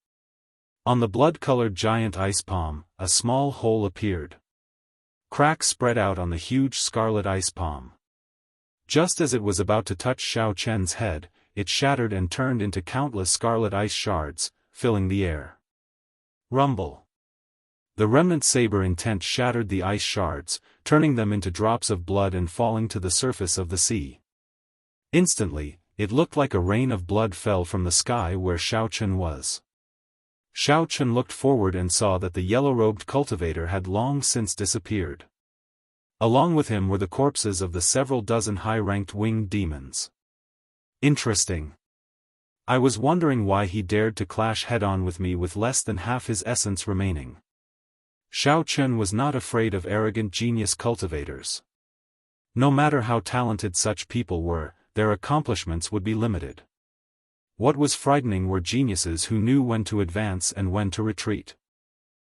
On the blood-colored giant ice palm, a small hole appeared. Cracks spread out on the huge scarlet ice palm. Just as it was about to touch Xiao Chen's head, it shattered and turned into countless scarlet ice shards, filling the air. Rumble. The remnant saber intent shattered the ice shards, turning them into drops of blood and falling to the surface of the sea. Instantly, it looked like a rain of blood fell from the sky where Xiao Chen was. Xiao Chen looked forward and saw that the yellow-robed cultivator had long since disappeared. Along with him were the corpses of the several dozen high-ranked winged demons. Interesting. I was wondering why he dared to clash head-on with me with less than half his essence remaining. Xiao Chen was not afraid of arrogant genius cultivators. No matter how talented such people were, their accomplishments would be limited. What was frightening were geniuses who knew when to advance and when to retreat.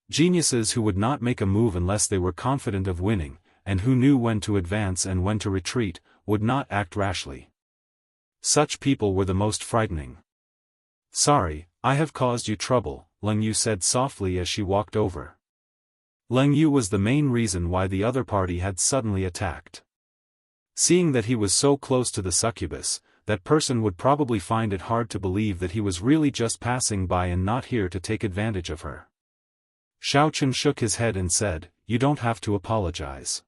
Geniuses who would not make a move unless they were confident of winning, and who knew when to advance and when to retreat, would not act rashly. Such people were the most frightening. "Sorry, I have caused you trouble," Leng Yu said softly as she walked over. Leng Yu was the main reason why the other party had suddenly attacked. Seeing that he was so close to the succubus, that person would probably find it hard to believe that he was really just passing by and not here to take advantage of her. Xiao Chen shook his head and said, "You don't have to apologize.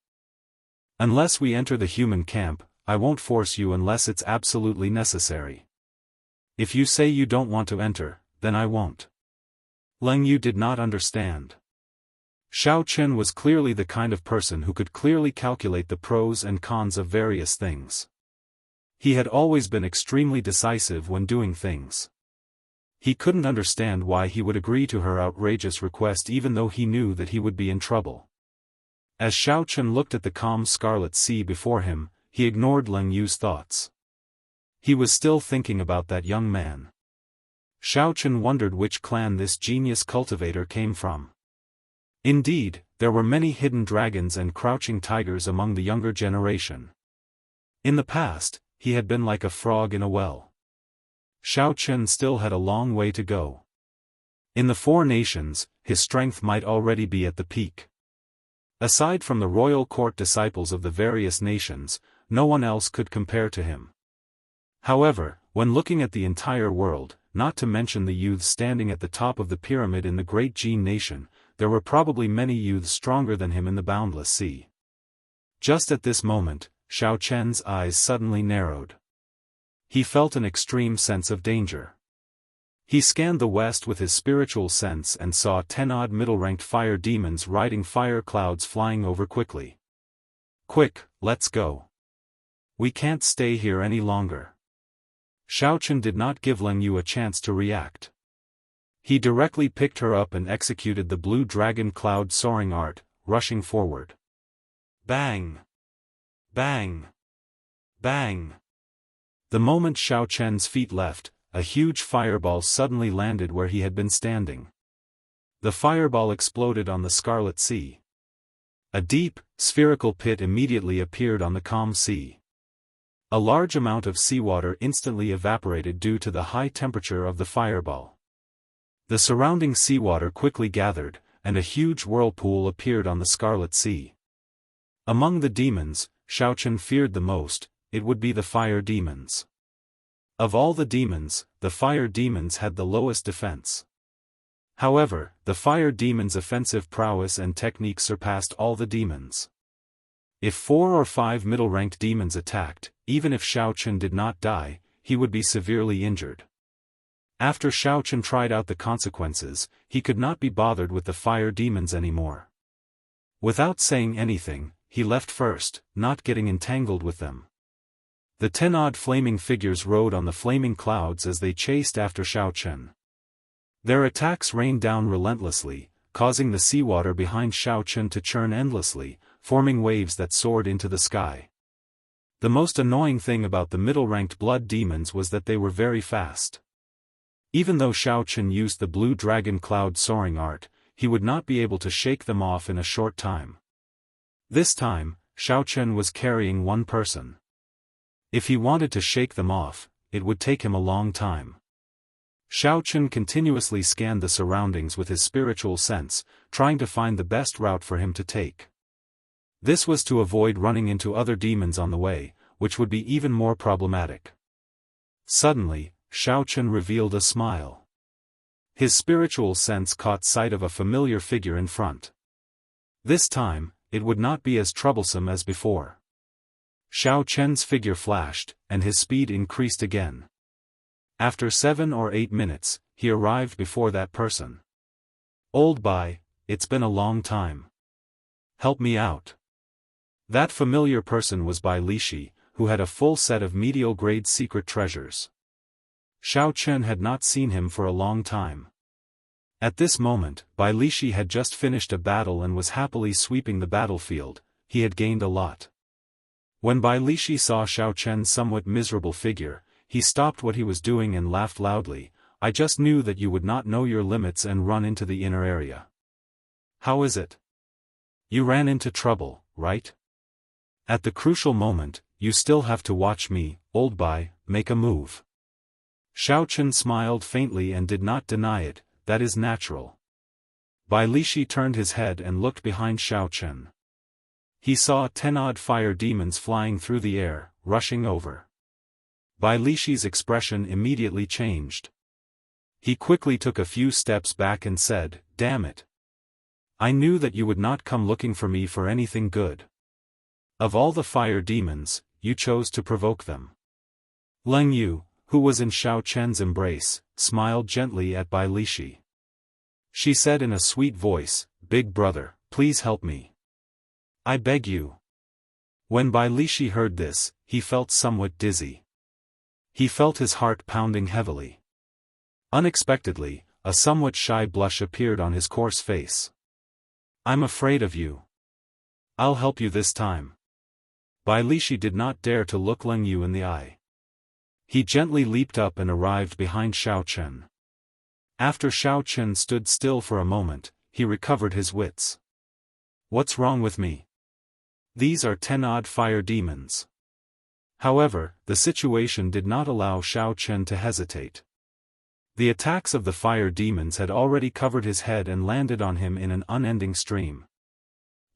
Unless we enter the human camp, I won't force you unless it's absolutely necessary. If you say you don't want to enter, then I won't. Leng Yu did not understand. Xiao Chen was clearly the kind of person who could clearly calculate the pros and cons of various things. He had always been extremely decisive when doing things. He couldn't understand why he would agree to her outrageous request even though he knew that he would be in trouble. As Xiao Chen looked at the calm scarlet sea before him, he ignored Leng Yu's thoughts. He was still thinking about that young man. Xiao Chen wondered which clan this genius cultivator came from. Indeed, there were many hidden dragons and crouching tigers among the younger generation. In the past, he had been like a frog in a well. Xiao Chen still had a long way to go. In the four nations, his strength might already be at the peak. Aside from the royal court disciples of the various nations, no one else could compare to him. However, when looking at the entire world, not to mention the youths standing at the top of the pyramid in the great Jin nation, there were probably many youths stronger than him in the boundless sea. Just at this moment, Xiao Chen's eyes suddenly narrowed. He felt an extreme sense of danger. He scanned the west with his spiritual sense and saw 10-odd middle-ranked fire demons riding fire clouds flying over quickly. Quick, let's go. We can't stay here any longer. Xiao Chen did not give Leng Yu a chance to react. He directly picked her up and executed the blue dragon cloud soaring art, rushing forward. Bang! Bang! Bang! The moment Xiao Chen's feet left, a huge fireball suddenly landed where he had been standing. The fireball exploded on the Scarlet Sea. A deep, spherical pit immediately appeared on the calm sea. A large amount of seawater instantly evaporated due to the high temperature of the fireball. The surrounding seawater quickly gathered, and a huge whirlpool appeared on the Scarlet Sea. Among the demons, Xiao Chen feared the most, it would be the fire demons. Of all the demons, the fire demons had the lowest defense. However, the fire demons' offensive prowess and technique surpassed all the demons. If 4 or 5 middle-ranked demons attacked, even if Xiao Chen did not die, he would be severely injured. After Xiao Chen tried out the consequences, he could not be bothered with the fire demons anymore. Without saying anything, he left first, not getting entangled with them. The 10-odd flaming figures rode on the flaming clouds as they chased after Xiao Chen. Their attacks rained down relentlessly, causing the seawater behind Xiao Chen to churn endlessly, forming waves that soared into the sky. The most annoying thing about the middle-ranked blood demons was that they were very fast. Even though Xiao Chen used the blue dragon cloud soaring art, he would not be able to shake them off in a short time. This time, Xiao Chen was carrying one person. If he wanted to shake them off, it would take him a long time. Xiao Chen continuously scanned the surroundings with his spiritual sense, trying to find the best route for him to take. This was to avoid running into other demons on the way, which would be even more problematic. Suddenly, Xiao Chen revealed a smile. His spiritual sense caught sight of a familiar figure in front. This time, it would not be as troublesome as before. Xiao Chen's figure flashed, and his speed increased again. After 7 or 8 minutes, he arrived before that person. "Old Bai, it's been a long time. Help me out." That familiar person was Bai Lishi, who had a full set of medial-grade secret treasures. Xiao Chen had not seen him for a long time. At this moment, Bai Lishi had just finished a battle and was happily sweeping the battlefield. He had gained a lot. When Bai Lishi saw Xiao Chen's somewhat miserable figure, he stopped what he was doing and laughed loudly. "I just knew that you would not know your limits and run into the inner area. How is it? You ran into trouble, right? At the crucial moment, you still have to watch me, old Bai, make a move." Xiao Chen smiled faintly and did not deny it, that is natural. Bai Lishi turned his head and looked behind Xiao Chen. He saw 10-odd fire demons flying through the air, rushing over. Bai Lishi's expression immediately changed. He quickly took a few steps back and said, "Damn it. I knew that you would not come looking for me for anything good. Of all the fire demons, you chose to provoke them." Leng Yu, who was in Xiao Chen's embrace, smiled gently at Bai Lishi. She said in a sweet voice, "Big brother, please help me. I beg you." When Bai Lishi heard this, he felt somewhat dizzy. He felt his heart pounding heavily. Unexpectedly, a somewhat shy blush appeared on his coarse face. "I'm afraid of you. I'll help you this time." Bai Lishi did not dare to look Leng Yu in the eye. He gently leaped up and arrived behind Xiao Chen. After Xiao Chen stood still for a moment, he recovered his wits. "What's wrong with me? These are 10 odd fire demons." However, the situation did not allow Xiao Chen to hesitate. The attacks of the fire demons had already covered his head and landed on him in an unending stream.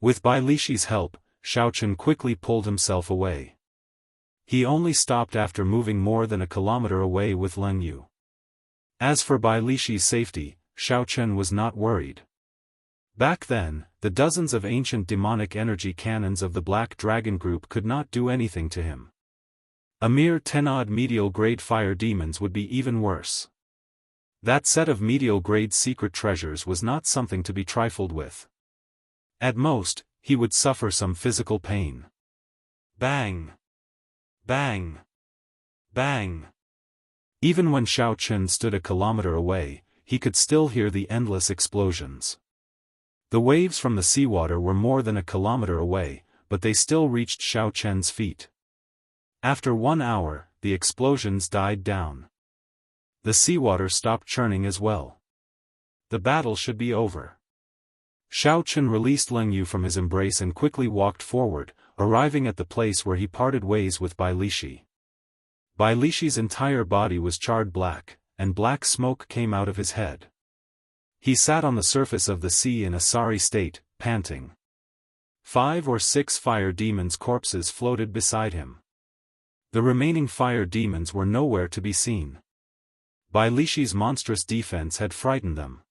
With Bai Lishi's help, Xiao Chen quickly pulled himself away. He only stopped after moving more than a kilometer away with Leng Yu. As for Bai Lishi's safety, Xiao Chen was not worried. Back then, the dozens of ancient demonic energy cannons of the Black Dragon group could not do anything to him. A mere 10-odd medial-grade fire demons would be even worse. That set of medial-grade secret treasures was not something to be trifled with. At most, he would suffer some physical pain. Bang! Bang! Bang! Even when Xiao Chen stood a kilometer away, he could still hear the endless explosions. The waves from the seawater were more than a kilometer away, but they still reached Xiao Chen's feet. After 1 hour, the explosions died down. The seawater stopped churning as well. The battle should be over. Xiao Chen released Leng Yu from his embrace and quickly walked forward, arriving at the place where he parted ways with Bai Lishi. Bai Lishi's entire body was charred black, and black smoke came out of his head. He sat on the surface of the sea in a sorry state, panting. 5 or 6 fire demons' corpses floated beside him. The remaining fire demons were nowhere to be seen. Bai Lishi's monstrous defense had frightened them.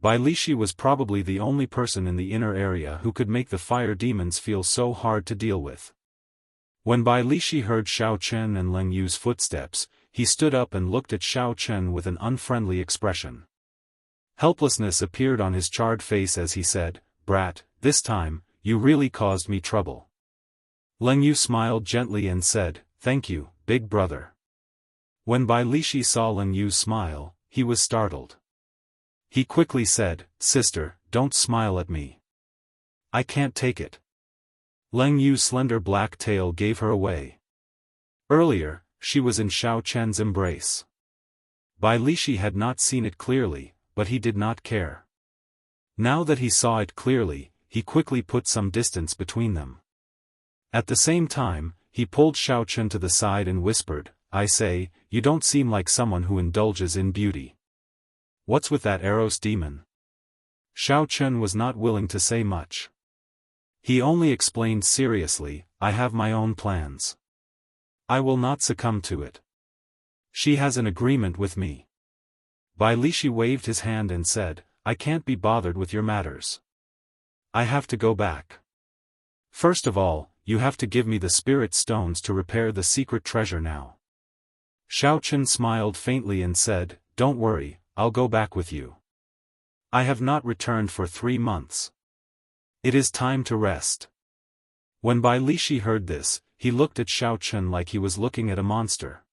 Bai Lishi was probably the only person in the inner area who could make the fire demons feel so hard to deal with. When Bai Lishi heard Xiao Chen and Leng Yu's footsteps, he stood up and looked at Xiao Chen with an unfriendly expression. Helplessness appeared on his charred face as he said, "Brat, this time, you really caused me trouble." Leng Yu smiled gently and said, "Thank you, big brother." When Bai Lishi saw Leng Yu's smile, he was startled. He quickly said, "Sister, don't smile at me. I can't take it." Leng Yu's slender black tail gave her away. Earlier, she was in Xiao Chen's embrace. Bai Lishi had not seen it clearly, but he did not care. Now that he saw it clearly, he quickly put some distance between them. At the same time, he pulled Xiao Chen to the side and whispered, "I say, you don't seem like someone who indulges in beauty. What's with that Eros demon?" Xiao Chen was not willing to say much. He only explained seriously, "I have my own plans. I will not succumb to it. She has an agreement with me." Bai Lishi waved his hand and said, "I can't be bothered with your matters. I have to go back. First of all, you have to give me the spirit stones to repair the secret treasure now." Xiao Chen smiled faintly and said, "Don't worry, I'll go back with you. I have not returned for 3 months. It is time to rest." When Bai Lishi heard this, he looked at Xiao Chen like he was looking at a monster.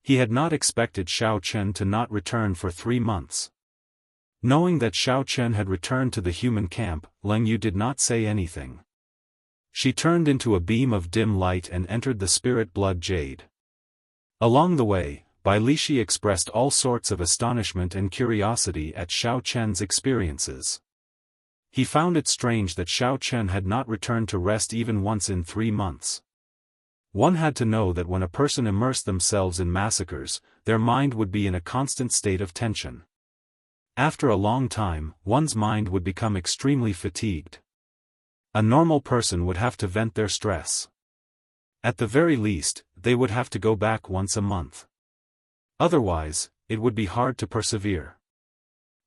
He had not expected Xiao Chen to not return for 3 months. Knowing that Xiao Chen had returned to the human camp, Leng Yu did not say anything. She turned into a beam of dim light and entered the spirit blood jade. Along the way, Bai Lishi expressed all sorts of astonishment and curiosity at Xiao Chen's experiences. He found it strange that Xiao Chen had not returned to rest even once in 3 months. One had to know that when a person immersed themselves in massacres, their mind would be in a constant state of tension. After a long time, one's mind would become extremely fatigued. A normal person would have to vent their stress. At the very least, they would have to go back once a month. Otherwise, it would be hard to persevere.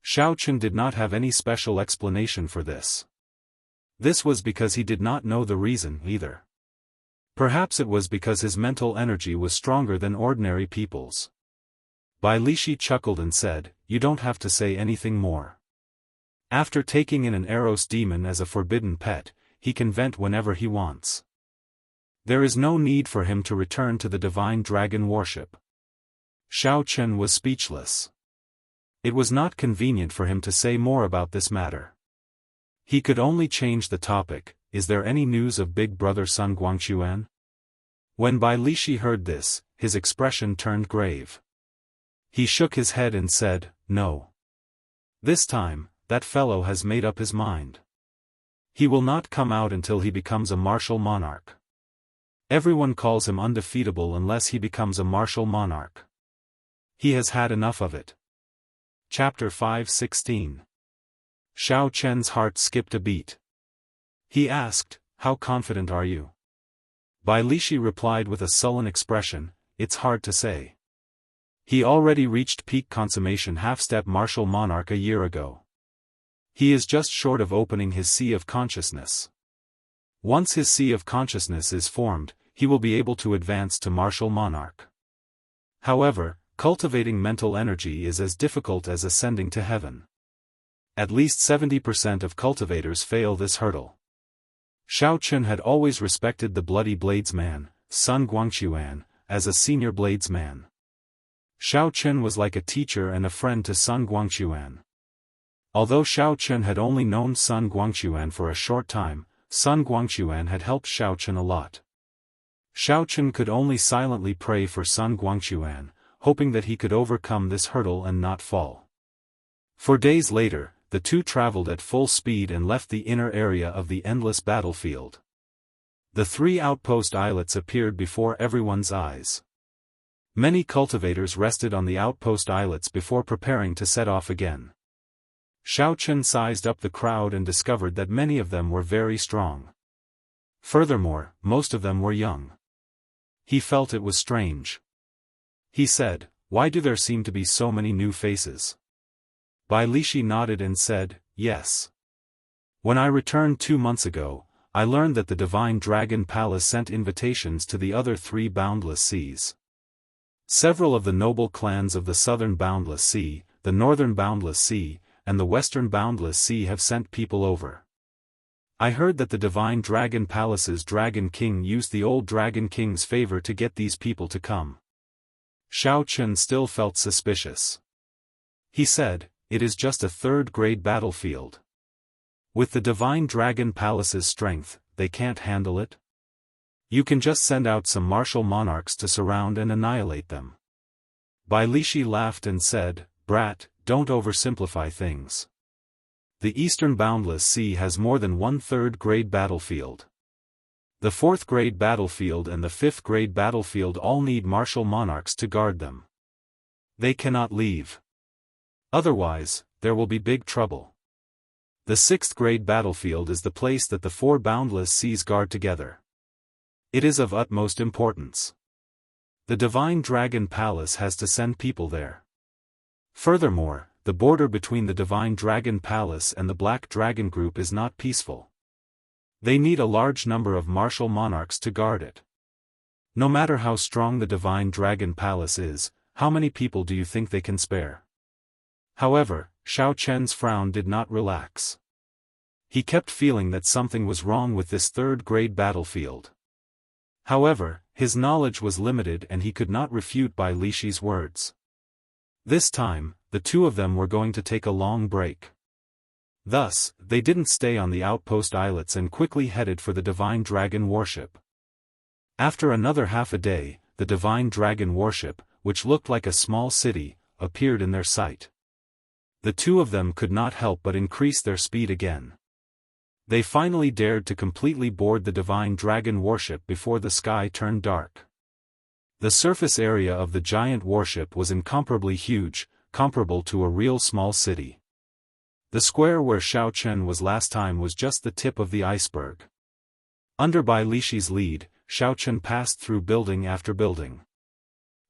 Xiao Chen did not have any special explanation for this. This was because he did not know the reason either. Perhaps it was because his mental energy was stronger than ordinary people's. Bai Lishi chuckled and said, "You don't have to say anything more. After taking in an Eros demon as a forbidden pet, he can vent whenever he wants. There is no need for him to return to the divine dragon worship." Xiao Chen was speechless. It was not convenient for him to say more about this matter. He could only change the topic. "Is there any news of Big Brother Sun Guangquan?" When Bai Lishi heard this, his expression turned grave. He shook his head and said, "No. This time, that fellow has made up his mind. He will not come out until he becomes a martial monarch. Everyone calls him undefeatable unless he becomes a martial monarch. He has had enough of it." Chapter 5:16. Xiao Chen's heart skipped a beat. He asked, "How confident are you?" Bai Lishi replied with a sullen expression, "It's hard to say. He already reached peak consummation half-step martial monarch a year ago. He is just short of opening his sea of consciousness. Once his sea of consciousness is formed, he will be able to advance to martial monarch. However, cultivating mental energy is as difficult as ascending to heaven. At least 70% of cultivators fail this hurdle." Xiao Chen had always respected the bloody bladesman, Sun Guangquan, as a senior bladesman. Xiao Chen was like a teacher and a friend to Sun Guangquan. Although Xiao Chen had only known Sun Guangquan for a short time, Sun Guangquan had helped Xiao Chen a lot. Xiao Chen could only silently pray for Sun Guangquan, hoping that he could overcome this hurdle and not fall. For days later, the two traveled at full speed and left the inner area of the endless battlefield. The 3 outpost islets appeared before everyone's eyes. Many cultivators rested on the outpost islets before preparing to set off again. Xiao Chen sized up the crowd and discovered that many of them were very strong. Furthermore, most of them were young. He felt it was strange. He said, "Why do there seem to be so many new faces?" Bai Lishi nodded and said, "Yes. When I returned 2 months ago, I learned that the Divine Dragon Palace sent invitations to the other 3 boundless seas. Several of the noble clans of the southern boundless sea, the northern boundless sea, and the western boundless sea have sent people over. I heard that the Divine Dragon Palace's Dragon King used the old Dragon King's favor to get these people to come." Xiao Chen still felt suspicious. He said, "It is just a 3rd-grade battlefield. With the Divine Dragon Palace's strength, they can't handle it. You can just send out some martial monarchs to surround and annihilate them." Bai Lishi laughed and said, "Brat, don't oversimplify things. The Eastern Boundless Sea has more than 1/3-grade battlefield. The 4th-grade battlefield and the 5th-grade battlefield all need martial monarchs to guard them. They cannot leave. Otherwise, there will be big trouble. The 6th-grade battlefield is the place that the 4 boundless seas guard together. It is of utmost importance. The Divine Dragon Palace has to send people there. Furthermore, the border between the Divine Dragon Palace and the Black Dragon Group is not peaceful. They need a large number of martial monarchs to guard it. No matter how strong the Divine Dragon Palace is, how many people do you think they can spare?" However, Xiao Chen's frown did not relax. He kept feeling that something was wrong with this 3rd-grade battlefield. However, his knowledge was limited and he could not refute Bai Lishi's words. This time, the 2 of them were going to take a long break. Thus, they didn't stay on the outpost islets and quickly headed for the Divine Dragon Warship. After another half a day, the Divine Dragon Warship, which looked like a small city, appeared in their sight. The 2 of them could not help but increase their speed again. They finally dared to completely board the Divine Dragon Warship before the sky turned dark. The surface area of the giant warship was incomparably huge, comparable to a real small city. The square where Xiao Chen was last time was just the tip of the iceberg. Under Bai Lishi's lead, Xiao Chen passed through building after building.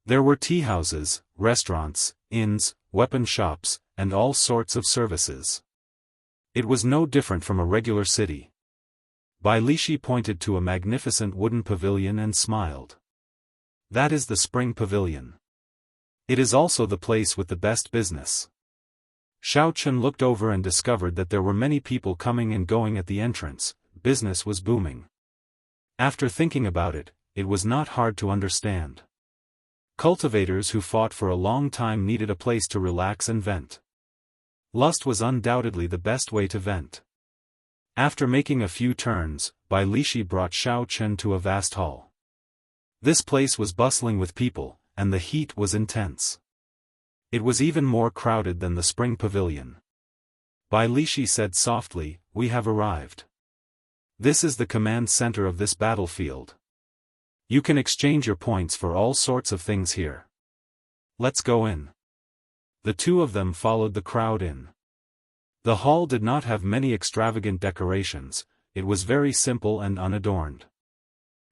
There were tea houses, restaurants, inns, weapon shops, and all sorts of services. It was no different from a regular city. Bai Lishi pointed to a magnificent wooden pavilion and smiled. That is the Spring Pavilion. It is also the place with the best business. Xiao Chen looked over and discovered that there were many people coming and going at the entrance. Business was booming. After thinking about it, it was not hard to understand. Cultivators who fought for a long time needed a place to relax and vent. Lust was undoubtedly the best way to vent. After making a few turns, Bai Lishi brought Xiao Chen to a vast hall. This place was bustling with people, and the heat was intense. It was even more crowded than the Spring Pavilion. Bai Lishi said softly, "We have arrived. This is the command center of this battlefield. You can exchange your points for all sorts of things here. Let's go in." The two of them followed the crowd in. The hall did not have many extravagant decorations, it was very simple and unadorned.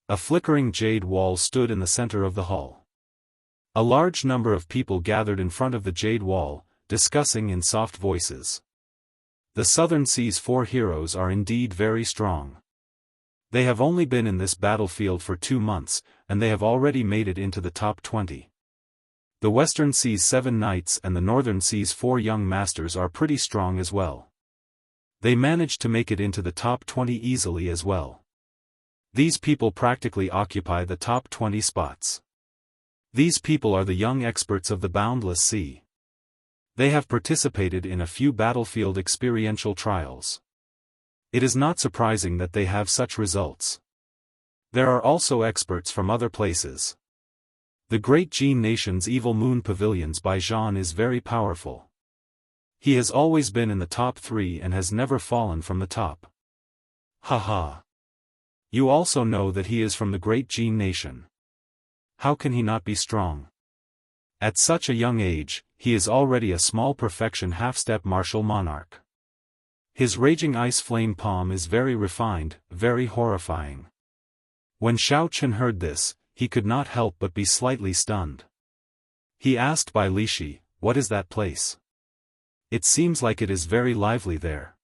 A flickering jade wall stood in the center of the hall. A large number of people gathered in front of the jade wall, discussing in soft voices. The Southern Sea's 4 heroes are indeed very strong. They have only been in this battlefield for 2 months, and they have already made it into the top 20. The Western Sea's 7 knights and the Northern Sea's 4 young masters are pretty strong as well. They managed to make it into the top 20 easily as well. These people practically occupy the top 20 spots. These people are the young experts of the Boundless Sea. They have participated in a few battlefield experiential trials. It is not surprising that they have such results. There are also experts from other places. The Great Jin Nation's Evil Moon Pavilions by Zhan is very powerful. He has always been in the top 3 and has never fallen from the top. Haha. You also know that he is from the Great Jin Nation. How can he not be strong? At such a young age, he is already a small perfection half-step martial monarch. His raging ice flame palm is very refined, very horrifying. When Xiao Chen heard this, he could not help but be slightly stunned. He asked Bai Lishi, "What is that place? It seems like it is very lively there."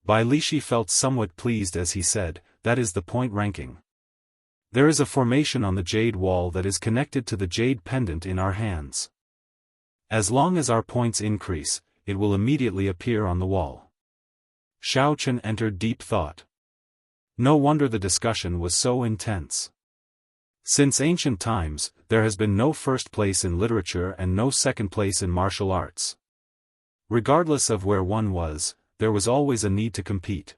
Bai Lishi felt somewhat pleased as he said, "That is the point ranking. There is a formation on the jade wall that is connected to the jade pendant in our hands. As long as our points increase, it will immediately appear on the wall." Xiao Chen entered deep thought. No wonder the discussion was so intense. Since ancient times, there has been no first place in literature and no second place in martial arts. Regardless of where one was, there was always a need to compete.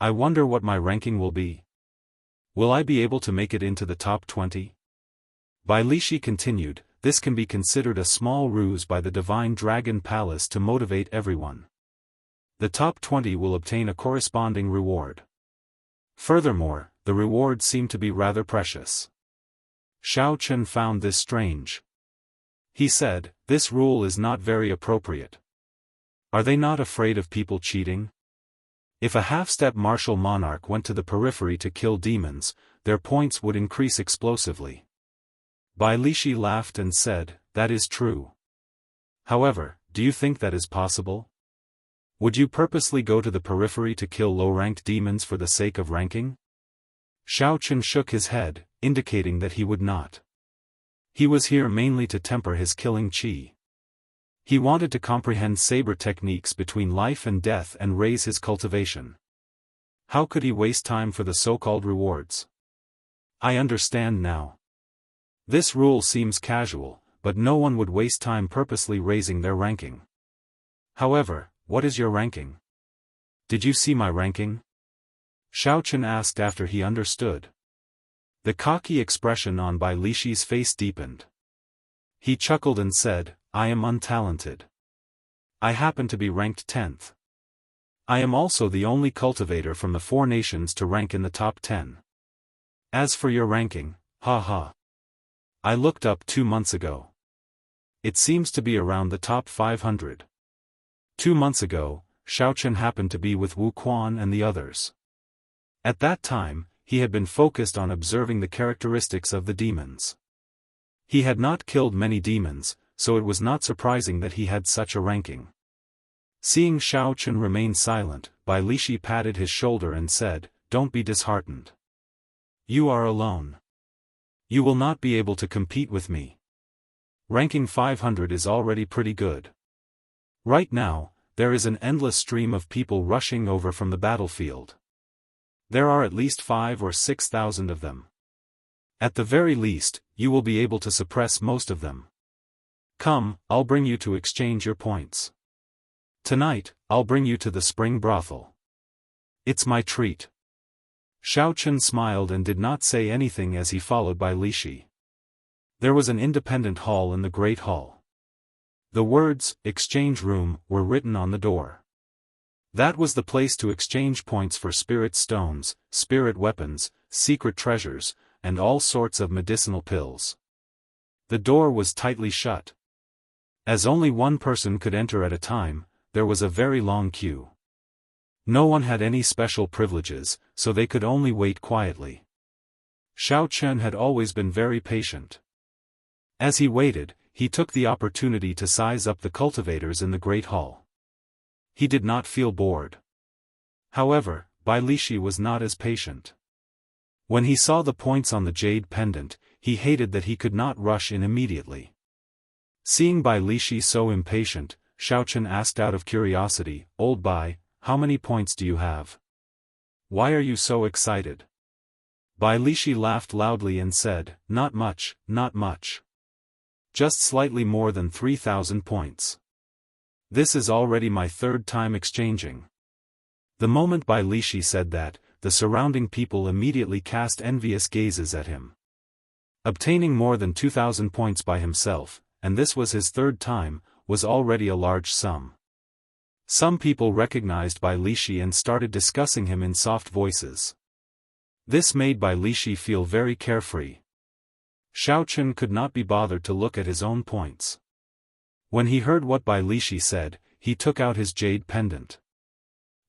I wonder what my ranking will be. Will I be able to make it into the top 20? Bai Lishi continued, "This can be considered a small ruse by the Divine Dragon Palace to motivate everyone. The top 20 will obtain a corresponding reward. Furthermore, the rewards seem to be rather precious." Xiao Chen found this strange. He said, "This rule is not very appropriate. Are they not afraid of people cheating? If a half-step martial monarch went to the periphery to kill demons, their points would increase explosively." Bai Lishi laughed and said, "That is true. However, do you think that is possible? Would you purposely go to the periphery to kill low-ranked demons for the sake of ranking?" Xiao Chen shook his head, indicating that he would not. He was here mainly to temper his killing chi. He wanted to comprehend saber techniques between life and death and raise his cultivation. How could he waste time for the so-called rewards? I understand now. This rule seems casual, but no one would waste time purposely raising their ranking. However, what is your ranking? Did you see my ranking? Xiao Chen asked after he understood. The cocky expression on Bai Lishi's face deepened. He chuckled and said, "I am untalented. I happen to be ranked 10th. I am also the only cultivator from the 4 nations to rank in the top 10. As for your ranking, haha. I looked up 2 months ago. It seems to be around the top 500. 2 months ago, Xiao Chen happened to be with Wu Quan and the others. At that time, he had been focused on observing the characteristics of the demons. He had not killed many demons, so it was not surprising that he had such a ranking." Seeing Xiao Chen remain silent, Bai Lishi patted his shoulder and said, don't be disheartened. You are alone. You will not be able to compete with me. Ranking 500 is already pretty good. Right now, there is an endless stream of people rushing over from the battlefield. There are at least 5,000 or 6,000 of them. At the very least, you will be able to suppress most of them. Come, I'll bring you to exchange your points. Tonight, I'll bring you to the spring brothel. It's my treat. Xiao Chen smiled and did not say anything as he followed by Li Shi. There was an independent hall in the Great Hall. The words, "Exchange Room," were written on the door. That was the place to exchange points for spirit stones, spirit weapons, secret treasures, and all sorts of medicinal pills. The door was tightly shut. As only one person could enter at a time, there was a very long queue. No one had any special privileges, so they could only wait quietly. Xiao Chen had always been very patient. As he waited, he took the opportunity to size up the cultivators in the Great Hall. He did not feel bored. However, Bai Lishi was not as patient. When he saw the points on the jade pendant, he hated that he could not rush in immediately. Seeing Bai Lishi so impatient, Xiao Chen asked out of curiosity, "Old Bai, how many points do you have? Why are you so excited?" Bai Lishi laughed loudly and said, "Not much, not much. Just slightly more than 3,000 points. This is already my third time exchanging." The moment Bai Lishi said that, the surrounding people immediately cast envious gazes at him. Obtaining more than 2,000 points by himself, and this was his third time, was already a large sum. Some people recognized Bai Lishi and started discussing him in soft voices. This made Bai Lishi feel very carefree. Xiao Chen could not be bothered to look at his own points. When he heard what Bai Lishi said, he took out his jade pendant.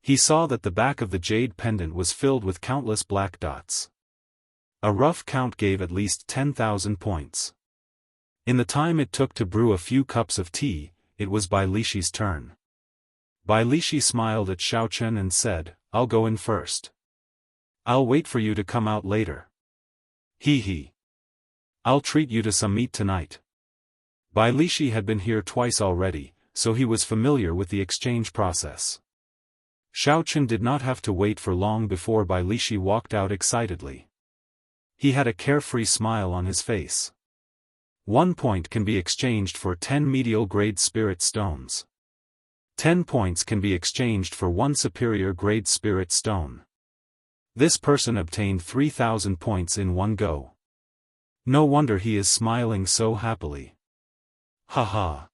He saw that the back of the jade pendant was filled with countless black dots. A rough count gave at least 10,000 points. In the time it took to brew a few cups of tea, it was Bai Lishi's turn. Bai Lishi smiled at Xiao Chen and said, "I'll go in first. I'll wait for you to come out later. Hee. I'll treat you to some meat tonight." Bai Lishi had been here twice already, so he was familiar with the exchange process. Xiao Chen did not have to wait for long before Bai Lishi walked out excitedly. He had a carefree smile on his face. 1 point can be exchanged for 10 medial-grade spirit stones. 10 points can be exchanged for 1 superior-grade spirit stone. This person obtained 3,000 points in one go. No wonder he is smiling so happily. Haha.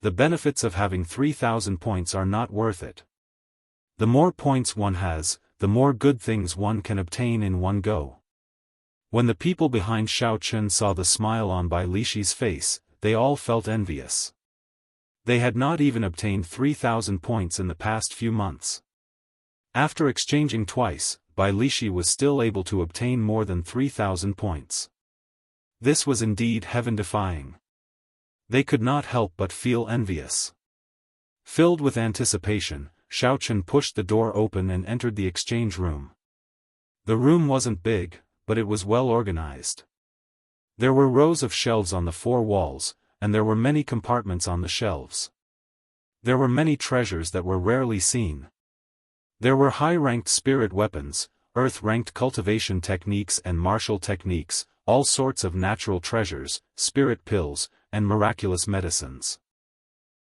The benefits of having 3,000 points are not worth it. The more points one has, the more good things one can obtain in one go. When the people behind Xiao Chen saw the smile on Bai Lishi's face, they all felt envious. They had not even obtained 3,000 points in the past few months. After exchanging twice, Bai Lishi was still able to obtain more than 3,000 points. This was indeed heaven-defying. They could not help but feel envious. Filled with anticipation, Xiao Chen pushed the door open and entered the exchange room. The room wasn't big, but it was well organized. There were rows of shelves on the 4 walls, and there were many compartments on the shelves. There were many treasures that were rarely seen. There were high-ranked spirit weapons, earth-ranked cultivation techniques and martial techniques, all sorts of natural treasures, spirit pills, and miraculous medicines.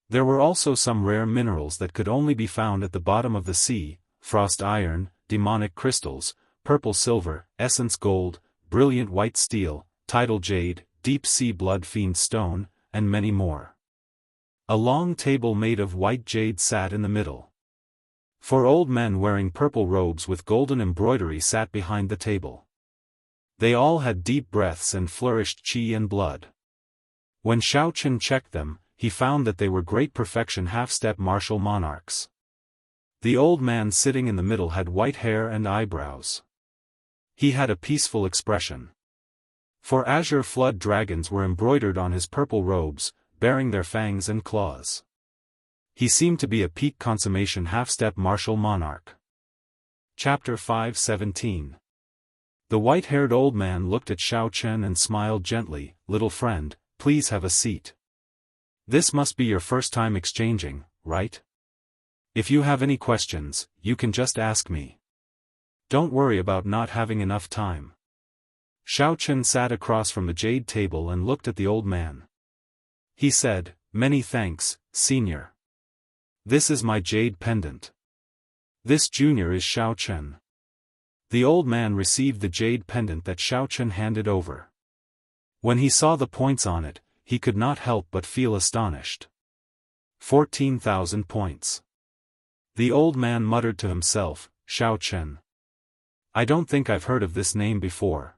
There were also some rare minerals that could only be found at the bottom of the sea, frost iron, demonic crystals, purple silver, essence gold, brilliant white steel, tidal jade, deep sea blood fiend stone, and many more. A long table made of white jade sat in the middle. 4 old men wearing purple robes with golden embroidery sat behind the table. They all had deep breaths and flourished qi and blood. When Xiao Chen checked them, he found that they were great perfection half-step martial monarchs. The old man sitting in the middle had white hair and eyebrows. He had a peaceful expression. 4 azure flood dragons were embroidered on his purple robes, bearing their fangs and claws. He seemed to be a peak consummation half-step martial monarch. Chapter 5:17. The white-haired old man looked at Xiao Chen and smiled gently. Little friend, please have a seat. This must be your first time exchanging, right? If you have any questions, you can just ask me. Don't worry about not having enough time. Xiao Chen sat across from the jade table and looked at the old man. He said, "Many thanks, senior. This is my jade pendant. This junior is Xiao Chen." The old man received the jade pendant that Xiao Chen handed over. When he saw the points on it, he could not help but feel astonished. 14,000 points. The old man muttered to himself, Xiao Chen. I don't think I've heard of this name before.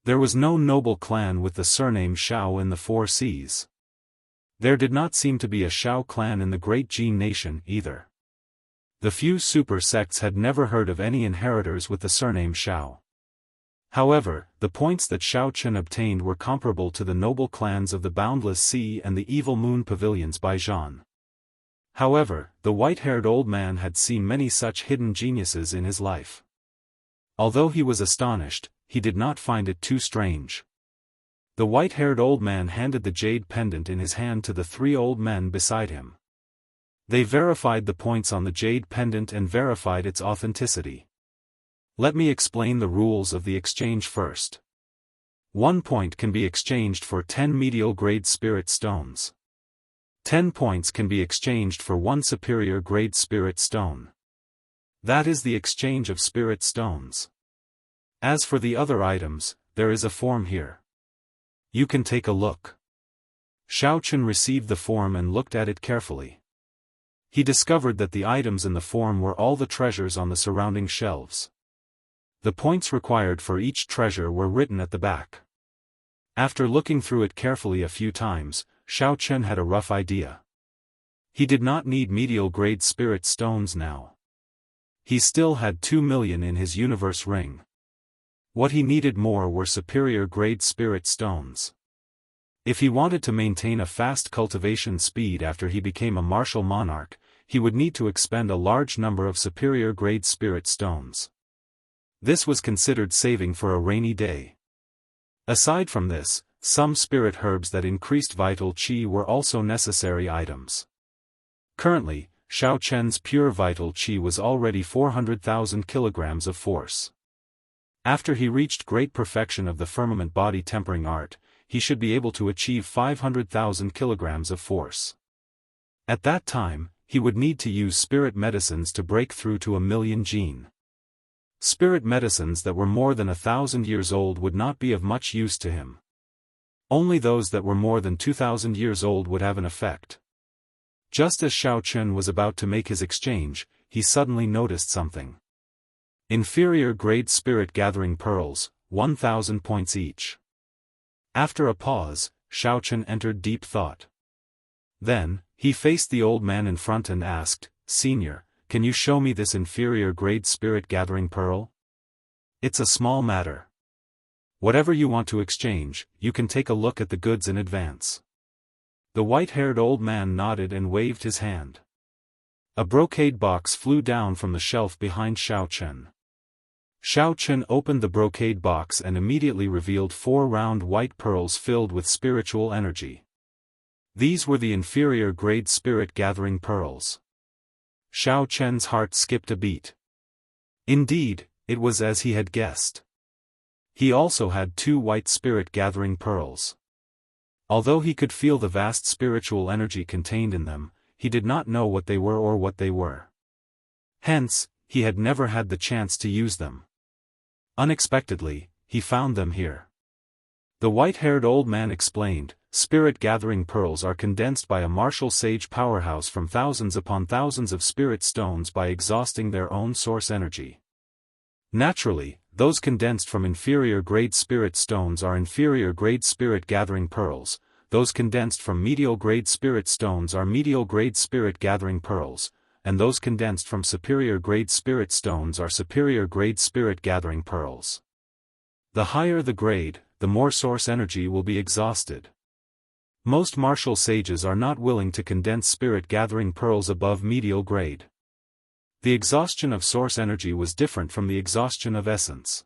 There was no noble clan with the surname Xiao in the 4 seas. There did not seem to be a Xiao clan in the Great Jin nation either. The few super sects had never heard of any inheritors with the surname Xiao. However, the points that Xiao Chen obtained were comparable to the noble clans of the Boundless Sea and the Evil Moon Pavilions by Zhan. However, the white-haired old man had seen many such hidden geniuses in his life. Although he was astonished, he did not find it too strange. The white-haired old man handed the jade pendant in his hand to the 3 old men beside him. They verified the points on the jade pendant and verified its authenticity. Let me explain the rules of the exchange first. 1 point can be exchanged for 10 medial grade spirit stones. 10 points can be exchanged for 1 superior grade spirit stone. That is the exchange of spirit stones. As for the other items, there is a form here. You can take a look. Xiao Chen received the form and looked at it carefully. He discovered that the items in the form were all the treasures on the surrounding shelves. The points required for each treasure were written at the back. After looking through it carefully a few times, Xiao Chen had a rough idea. He did not need medial grade spirit stones now. He still had 2 million in his universe ring. What he needed more were superior grade spirit stones. If he wanted to maintain a fast cultivation speed after he became a martial monarch, he would need to expend a large number of superior grade spirit stones. This was considered saving for a rainy day. Aside from this, some spirit herbs that increased vital qi were also necessary items. Currently, Xiao Chen's pure vital qi was already 400,000 kilograms of force. After he reached great perfection of the firmament body tempering art, he should be able to achieve 500,000 kilograms of force. At that time, he would need to use spirit medicines to break through to 1,000,000 jin. Spirit medicines that were more than 1,000 years old would not be of much use to him. Only those that were more than 2,000 years old would have an effect. Just as Xiao Chen was about to make his exchange, he suddenly noticed something. Inferior grade spirit gathering pearls, 1,000 points each. After a pause, Xiao Chen entered deep thought. Then, he faced the old man in front and asked, Senior, can you show me this inferior grade spirit gathering pearl? It's a small matter. Whatever you want to exchange, you can take a look at the goods in advance. The white-haired old man nodded and waved his hand. A brocade box flew down from the shelf behind Xiao Chen. Xiao Chen opened the brocade box and immediately revealed 4 round white pearls filled with spiritual energy. These were the inferior grade spirit gathering pearls. Xiao Chen's heart skipped a beat. Indeed, it was as he had guessed. He also had 2 white spirit gathering pearls. Although he could feel the vast spiritual energy contained in them, he did not know what they were or what they were. Hence, he had never had the chance to use them. Unexpectedly, he found them here. The white-haired old man explained, spirit-gathering pearls are condensed by a martial sage powerhouse from thousands upon thousands of spirit stones by exhausting their own source energy. Naturally, those condensed from inferior-grade spirit stones are inferior-grade spirit-gathering pearls, those condensed from medial-grade spirit stones are medial-grade spirit-gathering pearls, and those condensed from superior-grade spirit stones are superior-grade spirit-gathering pearls. The higher the grade, the more source energy will be exhausted. Most martial sages are not willing to condense spirit-gathering pearls above medial grade. The exhaustion of source energy was different from the exhaustion of essence.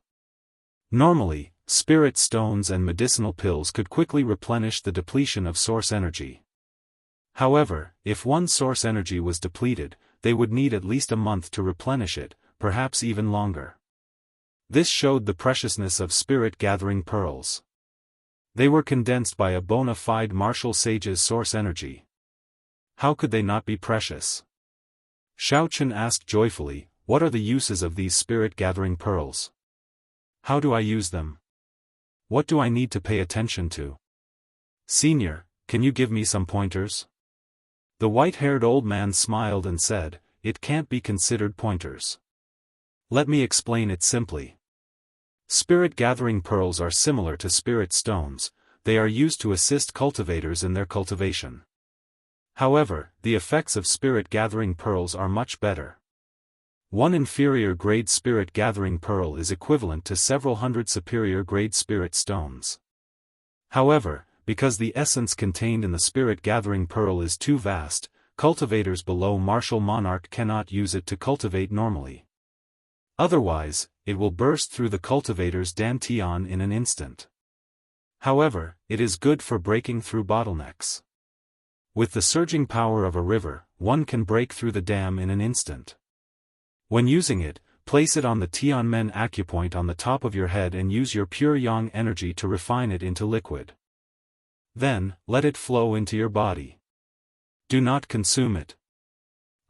Normally, spirit stones and medicinal pills could quickly replenish the depletion of source energy. However, if one source energy was depleted, they would need at least a month to replenish it, perhaps even longer. This showed the preciousness of spirit-gathering pearls. They were condensed by a bona fide martial sage's source energy. How could they not be precious? Xiaochen asked joyfully, "What are the uses of these spirit-gathering pearls? How do I use them? What do I need to pay attention to? Senior, can you give me some pointers?" The white-haired old man smiled and said, "It can't be considered pointers. Let me explain it simply. Spirit-gathering pearls are similar to spirit stones. They are used to assist cultivators in their cultivation. However, the effects of spirit-gathering pearls are much better. One inferior-grade spirit-gathering pearl is equivalent to several hundred superior-grade spirit stones. However, because the essence contained in the spirit-gathering pearl is too vast, cultivators below martial monarch cannot use it to cultivate normally. Otherwise, it will burst through the cultivator's dantian in an instant. However, it is good for breaking through bottlenecks. With the surging power of a river, one can break through the dam in an instant. When using it, place it on the Tianmen acupoint on the top of your head and use your pure yang energy to refine it into liquid. Then, let it flow into your body. Do not consume it.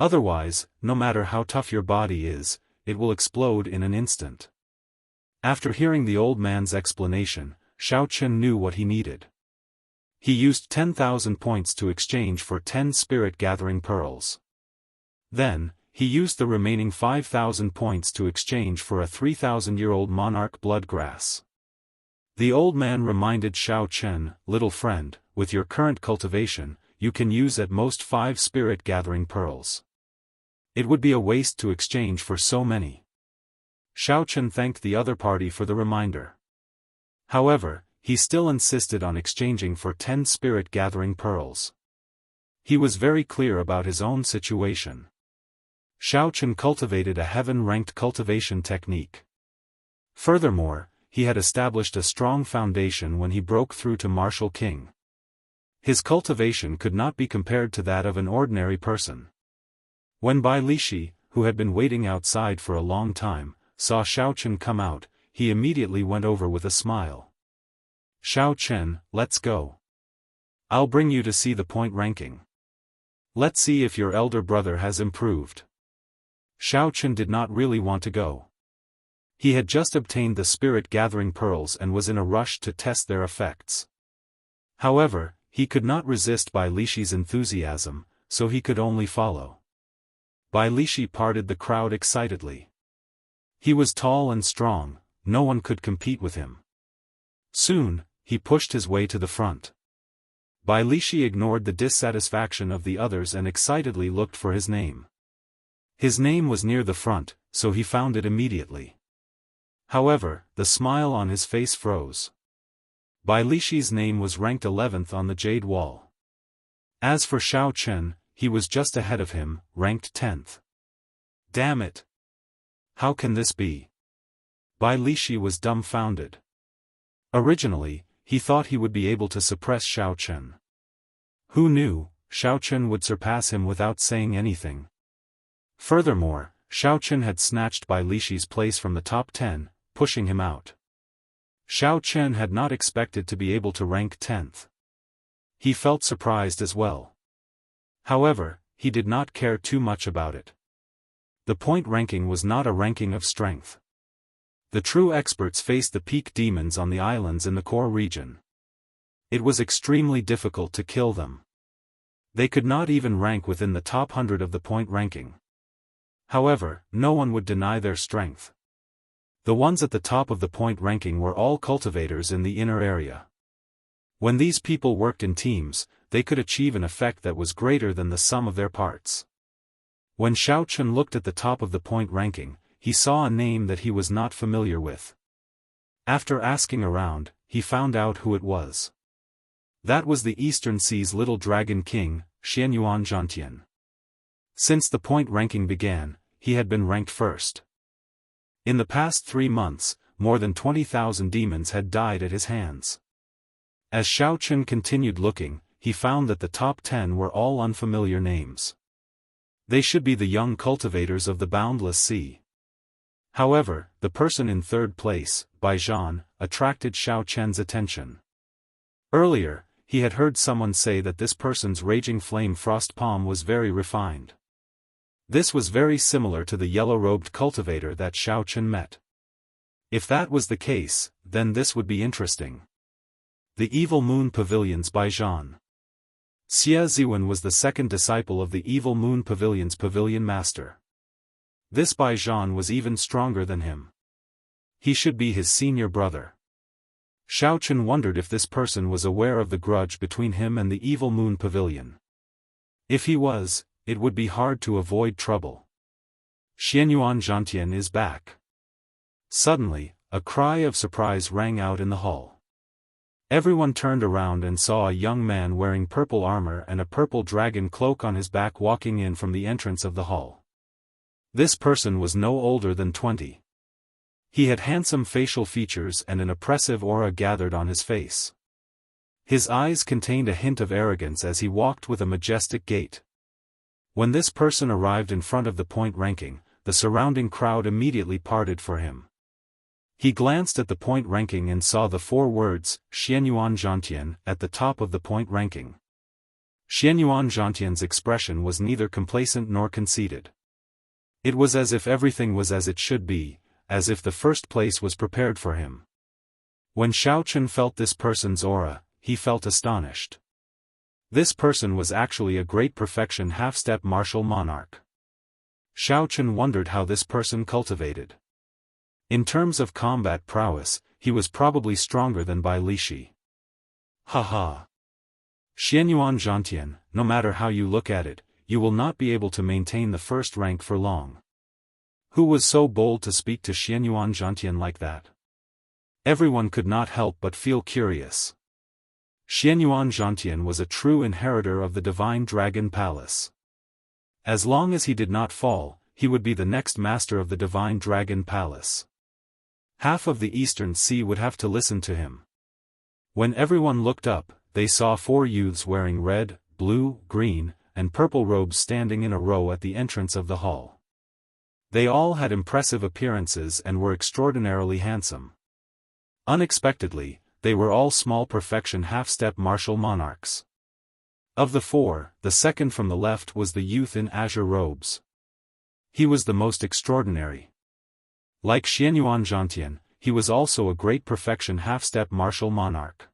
Otherwise, no matter how tough your body is, it will explode in an instant. After hearing the old man's explanation, Xiaochen knew what he needed. He used 10,000 points to exchange for 10 spirit-gathering pearls. Then, he used the remaining 5,000 points to exchange for a 3,000-year-old monarch bloodgrass. The old man reminded Xiaochen, "Little friend, with your current cultivation, you can use at most 5 spirit-gathering pearls. It would be a waste to exchange for so many." Xiaochen thanked the other party for the reminder. However, he still insisted on exchanging for 10 spirit-gathering pearls. He was very clear about his own situation. Xiaochen cultivated a heaven-ranked cultivation technique. Furthermore, he had established a strong foundation when he broke through to Martial King. His cultivation could not be compared to that of an ordinary person. When Bai Lishi, who had been waiting outside for a long time, saw Xiaochen come out, he immediately went over with a smile. "Xiaochen, let's go. I'll bring you to see the point ranking. Let's see if your elder brother has improved." Xiaochen did not really want to go. He had just obtained the spirit-gathering pearls and was in a rush to test their effects. However, he could not resist Bai Lishi's enthusiasm, so he could only follow. Bai Lishi parted the crowd excitedly. He was tall and strong, no one could compete with him. Soon, he pushed his way to the front. Bai Lishi ignored the dissatisfaction of the others and excitedly looked for his name. His name was near the front, so he found it immediately. However, the smile on his face froze. Bai Lishi's name was ranked 11th on the Jade Wall. As for Xiaochen, he was just ahead of him, ranked 10th. Damn it! How can this be? Bai Lishi was dumbfounded. Originally, he thought he would be able to suppress Xiaochen. Who knew, Xiaochen would surpass him without saying anything. Furthermore, Xiaochen had snatched Bai Lishi's place from the top 10, pushing him out. Xiaochen had not expected to be able to rank 10th. He felt surprised as well. However, he did not care too much about it. The point ranking was not a ranking of strength. The true experts faced the peak demons on the islands in the core region. It was extremely difficult to kill them. They could not even rank within the top 100 of the point ranking. However, no one would deny their strength. The ones at the top of the point ranking were all cultivators in the inner area. When these people worked in teams, they could achieve an effect that was greater than the sum of their parts. When Xiaochen looked at the top of the point ranking, he saw a name that he was not familiar with. After asking around, he found out who it was. That was the Eastern Sea's little dragon king, Xianyuan Zhantian. Since the point ranking began, he had been ranked first. In the past 3 months, more than 20,000 demons had died at his hands. As Xiao Chun continued looking, he found that the top 10 were all unfamiliar names. They should be the young cultivators of the boundless sea. However, the person in third place, Bai Zhan, attracted Xiao Chen's attention. Earlier, he had heard someone say that this person's raging flame frost palm was very refined. This was very similar to the yellow-robed cultivator that Xiao Chen met. If that was the case, then this would be interesting. The Evil Moon Pavilion's Bai Zhan. Xie Ziwen was the second disciple of the Evil Moon Pavilion's pavilion master. This Bai Zhan was even stronger than him. He should be his senior brother. Xiao Chen wondered if this person was aware of the grudge between him and the Evil Moon Pavilion. If he was, it would be hard to avoid trouble. Xianyuan Zhantian is back. Suddenly, a cry of surprise rang out in the hall. Everyone turned around and saw a young man wearing purple armor and a purple dragon cloak on his back walking in from the entrance of the hall. This person was no older than 20. He had handsome facial features and an oppressive aura gathered on his face. His eyes contained a hint of arrogance as he walked with a majestic gait. When this person arrived in front of the point ranking, the surrounding crowd immediately parted for him. He glanced at the point ranking and saw the 4 words, Xianyuan Zhantian, at the top of the point ranking. Xianyuan Zhantian's expression was neither complacent nor conceited. It was as if everything was as it should be, as if the first place was prepared for him. When Xiao Chun felt this person's aura, he felt astonished. This person was actually a great perfection half-step martial monarch. Xiao Chun wondered how this person cultivated. In terms of combat prowess, he was probably stronger than Bai Lishi. Haha. Xianyuan Zhantian, no matter how you look at it, you will not be able to maintain the first rank for long. Who was so bold to speak to Xianyuan Zhantian like that? Everyone could not help but feel curious. Xianyuan Zhantian was a true inheritor of the Divine Dragon Palace. As long as he did not fall, he would be the next master of the Divine Dragon Palace. Half of the Eastern Sea would have to listen to him. When everyone looked up, they saw 4 youths wearing red, blue, green, and purple robes standing in a row at the entrance of the hall. They all had impressive appearances and were extraordinarily handsome. Unexpectedly, they were all small perfection half-step martial monarchs. Of the 4, the second from the left was the youth in azure robes. He was the most extraordinary. Like Xianyuan Zhantian, he was also a great perfection half-step martial monarch.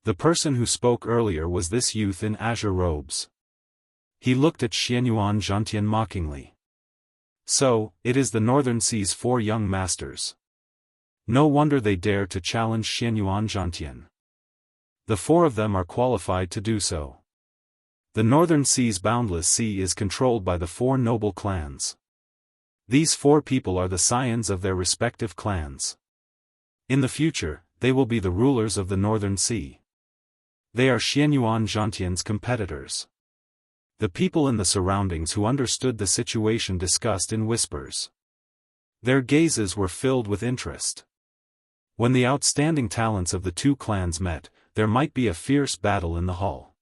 The person who spoke earlier was this youth in azure robes. He looked at Xianyuan Zhantian mockingly. So, it is the Northern Sea's 4 young masters. No wonder they dare to challenge Xianyuan Zhantian. The 4 of them are qualified to do so. The Northern Sea's boundless sea is controlled by the 4 noble clans. These 4 people are the scions of their respective clans. In the future, they will be the rulers of the Northern Sea. They are Xianyuan Zhantian's competitors. The people in the surroundings who understood the situation discussed in whispers. Their gazes were filled with interest. When the outstanding talents of the 2 clans met, there might be a fierce battle in the hall.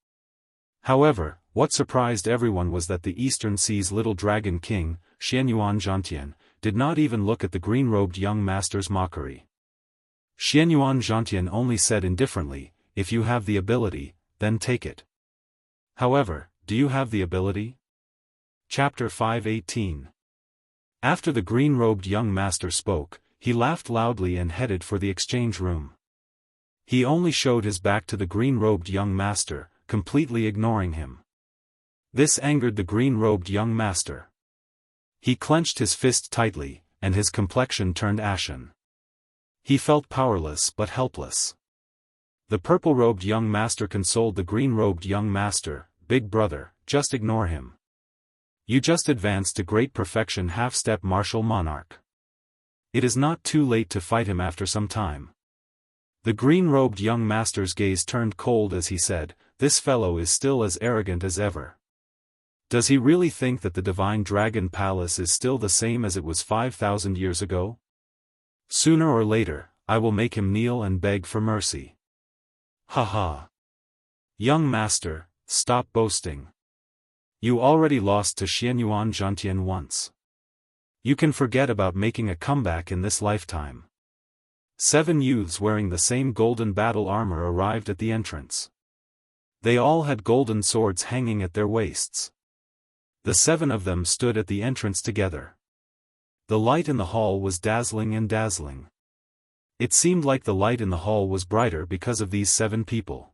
However, what surprised everyone was that the Eastern Sea's little dragon king, Xianyuan Zhantian, did not even look at the green-robed young master's mockery. Xianyuan Zhantian only said indifferently, "If you have the ability, then take it." However, do you have the ability? Chapter 5:18. After the green-robed young master spoke, he laughed loudly and headed for the exchange room. He only showed his back to the green-robed young master, completely ignoring him. This angered the green-robed young master. He clenched his fist tightly, and his complexion turned ashen. He felt powerless but helpless. The purple-robed young master consoled the green-robed young master, "Big brother, just ignore him. You just advanced to great perfection half-step martial monarch. It is not too late to fight him after some time." The green-robed young master's gaze turned cold as he said, "This fellow is still as arrogant as ever. Does he really think that the Divine Dragon Palace is still the same as it was 5,000 years ago? Sooner or later, I will make him kneel and beg for mercy. Ha ha. Young master, stop boasting. You already lost to Xianyuan Zhantian once. You can forget about making a comeback in this lifetime. 7 youths wearing the same golden battle armor arrived at the entrance. They all had golden swords hanging at their waists. The 7 of them stood at the entrance together. The light in the hall was dazzling and dazzling. It seemed like the light in the hall was brighter because of these 7 people.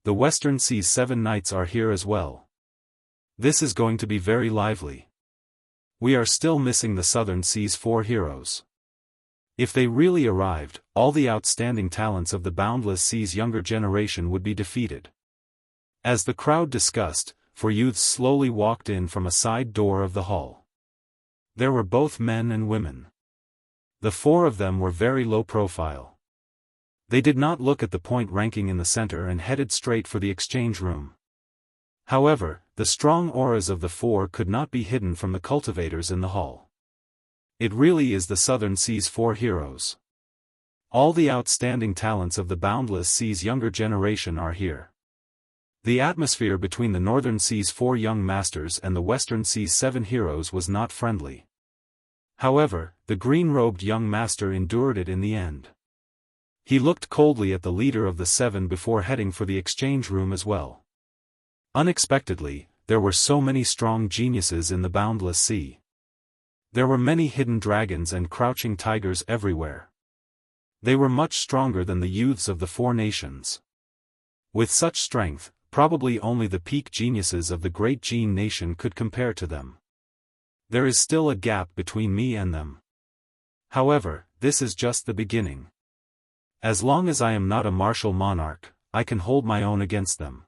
The Western Sea's 7 knights are here as well. This is going to be very lively. We are still missing the Southern Sea's 4 heroes. If they really arrived, all the outstanding talents of the Boundless Sea's younger generation would be defeated. As the crowd discussed, 4 youths slowly walked in from a side door of the hall. There were both men and women. The 4 of them were very low profile. They did not look at the point ranking in the center and headed straight for the exchange room. However, the strong auras of the 4 could not be hidden from the cultivators in the hall. It really is the Southern Sea's 4 heroes. All the outstanding talents of the Boundless Sea's younger generation are here. The atmosphere between the Northern Sea's 4 young masters and the Western Sea's 7 heroes was not friendly. However, the green-robed young master endured it in the end. He looked coldly at the leader of the 7 before heading for the exchange room as well. Unexpectedly, there were so many strong geniuses in the Boundless Sea. There were many hidden dragons and crouching tigers everywhere. They were much stronger than the youths of the 4 nations. With such strength, probably only the peak geniuses of the Great Jin nation could compare to them. There is still a gap between me and them. However, this is just the beginning. As long as I am not a martial monarch, I can hold my own against them.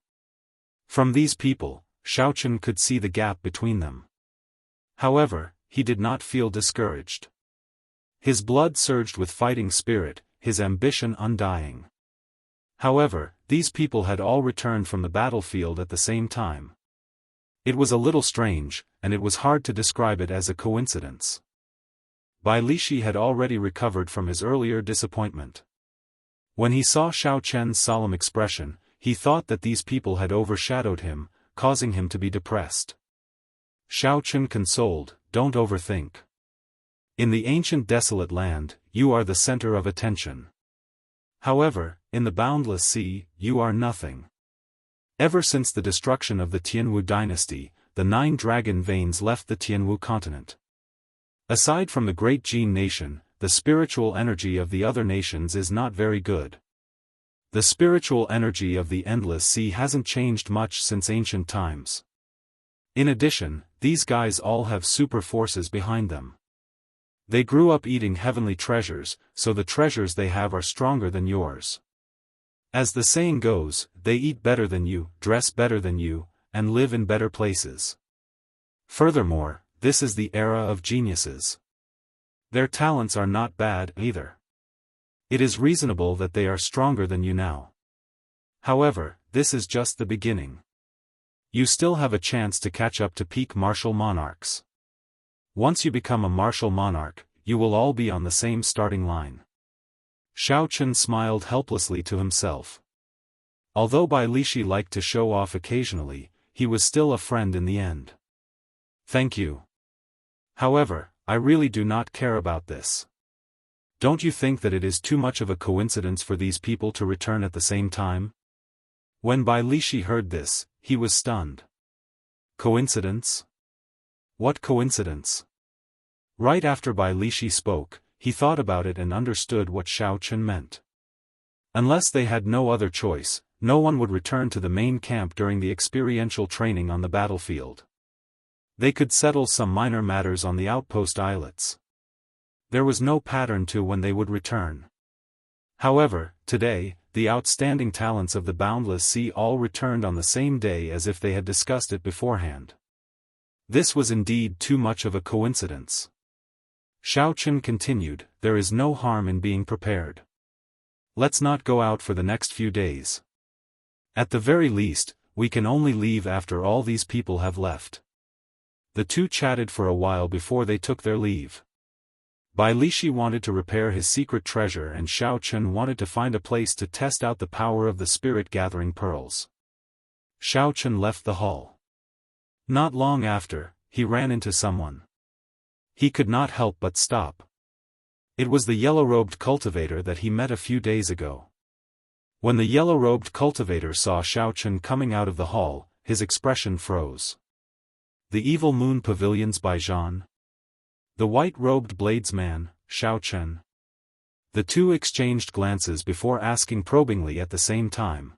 From these people, Xiaochen could see the gap between them. However, he did not feel discouraged. His blood surged with fighting spirit, his ambition undying. However, these people had all returned from the battlefield at the same time. It was a little strange, and it was hard to describe it as a coincidence. Bai Lishi had already recovered from his earlier disappointment. When he saw Xiao Chen's solemn expression, he thought that these people had overshadowed him, causing him to be depressed. Xiao Chen consoled, "Don't overthink. In the ancient desolate land, you are the center of attention. However, in the Boundless Sea, you are nothing." Ever since the destruction of the Tianwu dynasty, the 9 dragon veins left the Tianwu continent. Aside from the Great Jin nation, the spiritual energy of the other nations is not very good. The spiritual energy of the Endless Sea hasn't changed much since ancient times. In addition, these guys all have super forces behind them. They grew up eating heavenly treasures, so the treasures they have are stronger than yours. As the saying goes, they eat better than you, dress better than you, and live in better places. Furthermore, this is the era of geniuses. Their talents are not bad either. It is reasonable that they are stronger than you now. However, this is just the beginning. You still have a chance to catch up to peak martial monarchs. Once you become a martial monarch, you will all be on the same starting line. Xiao Chen smiled helplessly to himself. Although Bai Lishi liked to show off occasionally, he was still a friend in the end. Thank you. However, I really do not care about this. Don't you think that it is too much of a coincidence for these people to return at the same time? When Bai Lishi heard this, he was stunned. Coincidence? What coincidence? Right after Bai Lishi spoke, he thought about it and understood what Xiao Chen meant. Unless they had no other choice, no one would return to the main camp during the experiential training on the battlefield. They could settle some minor matters on the outpost islets. There was no pattern to when they would return. However, today, the outstanding talents of the Boundless Sea all returned on the same day as if they had discussed it beforehand. This was indeed too much of a coincidence. Xiao Chen continued, "There is no harm in being prepared. Let's not go out for the next few days. At the very least, we can only leave after all these people have left. The two chatted for a while before they took their leave. Bai Lishi wanted to repair his secret treasure and Xiao Chen wanted to find a place to test out the power of the spirit-gathering pearls. Xiao Chen left the hall. Not long after, he ran into someone. He could not help but stop. It was the yellow-robed cultivator that he met a few days ago. When the yellow-robed cultivator saw Xiao Chen coming out of the hall, his expression froze. The Evil Moon Pavilions by Zhan. The white-robed bladesman, Xiao Chen. The two exchanged glances before asking probingly at the same time.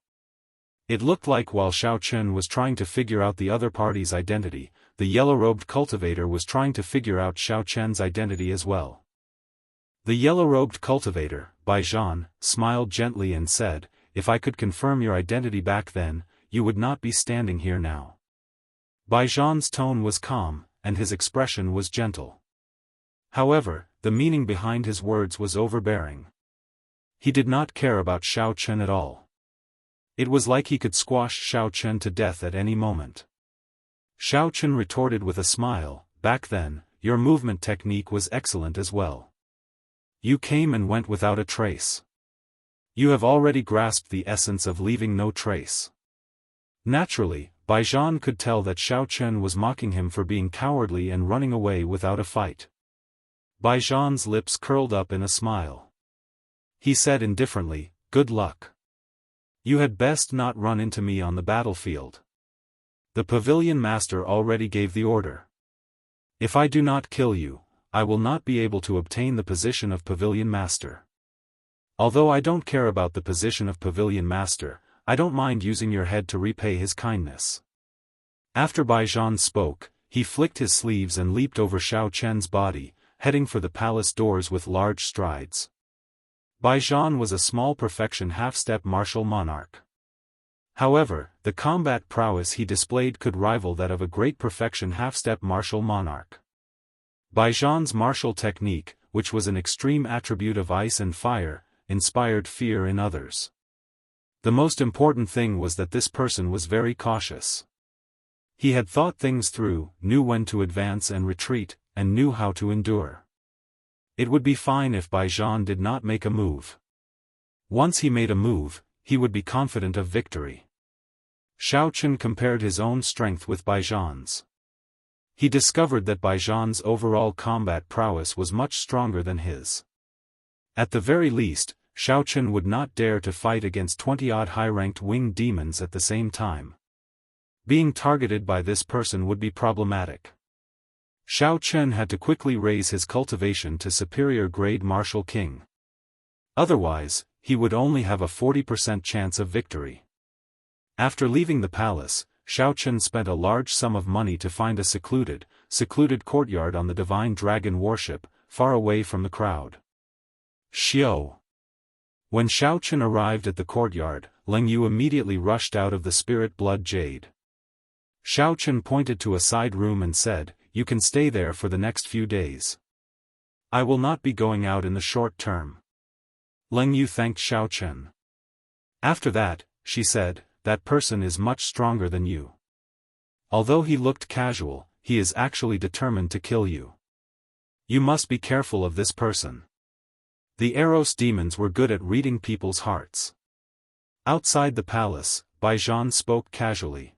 It looked like while Xiao Chen was trying to figure out the other party's identity, the yellow-robed cultivator was trying to figure out Xiao Chen's identity as well. The yellow-robed cultivator, Bai Zhan, smiled gently and said, "If I could confirm your identity back then, you would not be standing here now." Bai Zhan's tone was calm, and his expression was gentle. However, the meaning behind his words was overbearing. He did not care about Xiao Chen at all. It was like he could squash Xiao Chen to death at any moment. Xiao Chen retorted with a smile, "Back then, your movement technique was excellent as well. You came and went without a trace. You have already grasped the essence of leaving no trace." Naturally, Bai Zhan could tell that Xiao Chen was mocking him for being cowardly and running away without a fight. Bai Zhan's lips curled up in a smile. He said indifferently, "Good luck. You had best not run into me on the battlefield. The pavilion master already gave the order. If I do not kill you, I will not be able to obtain the position of pavilion master. Although I don't care about the position of pavilion master, I don't mind using your head to repay his kindness." After Bai Zhan spoke, he flicked his sleeves and leaped over Xiao Chen's body, heading for the palace doors with large strides. Bai Zhan was a small perfection half-step martial monarch. However, the combat prowess he displayed could rival that of a great perfection half-step martial monarch. Bai Zhan's martial technique, which was an extreme attribute of ice and fire, inspired fear in others. The most important thing was that this person was very cautious. He had thought things through, knew when to advance and retreat, and knew how to endure. It would be fine if Bai Zhan did not make a move. Once he made a move, he would be confident of victory. Xiao Chen compared his own strength with Bai Zhan's. He discovered that Bai Zhan's overall combat prowess was much stronger than his. At the very least, Xiao Chen would not dare to fight against 20-odd high-ranked winged demons at the same time. Being targeted by this person would be problematic. Xiao Chen had to quickly raise his cultivation to superior grade martial king. Otherwise, he would only have a 40% chance of victory. After leaving the palace, Xiao Chen spent a large sum of money to find a secluded courtyard on the divine dragon warship, far away from the crowd. Xiao. When Xiao Chen arrived at the courtyard, Leng Yu immediately rushed out of the spirit blood jade. Xiao Chen pointed to a side room and said, "You can stay there for the next few days. I will not be going out in the short term." Leng Yu thanked Xiao Chen. "After that," she said, "that person is much stronger than you. Although he looked casual, he is actually determined to kill you. You must be careful of this person." The Eros demons were good at reading people's hearts. Outside the palace, Bai Zhan spoke casually.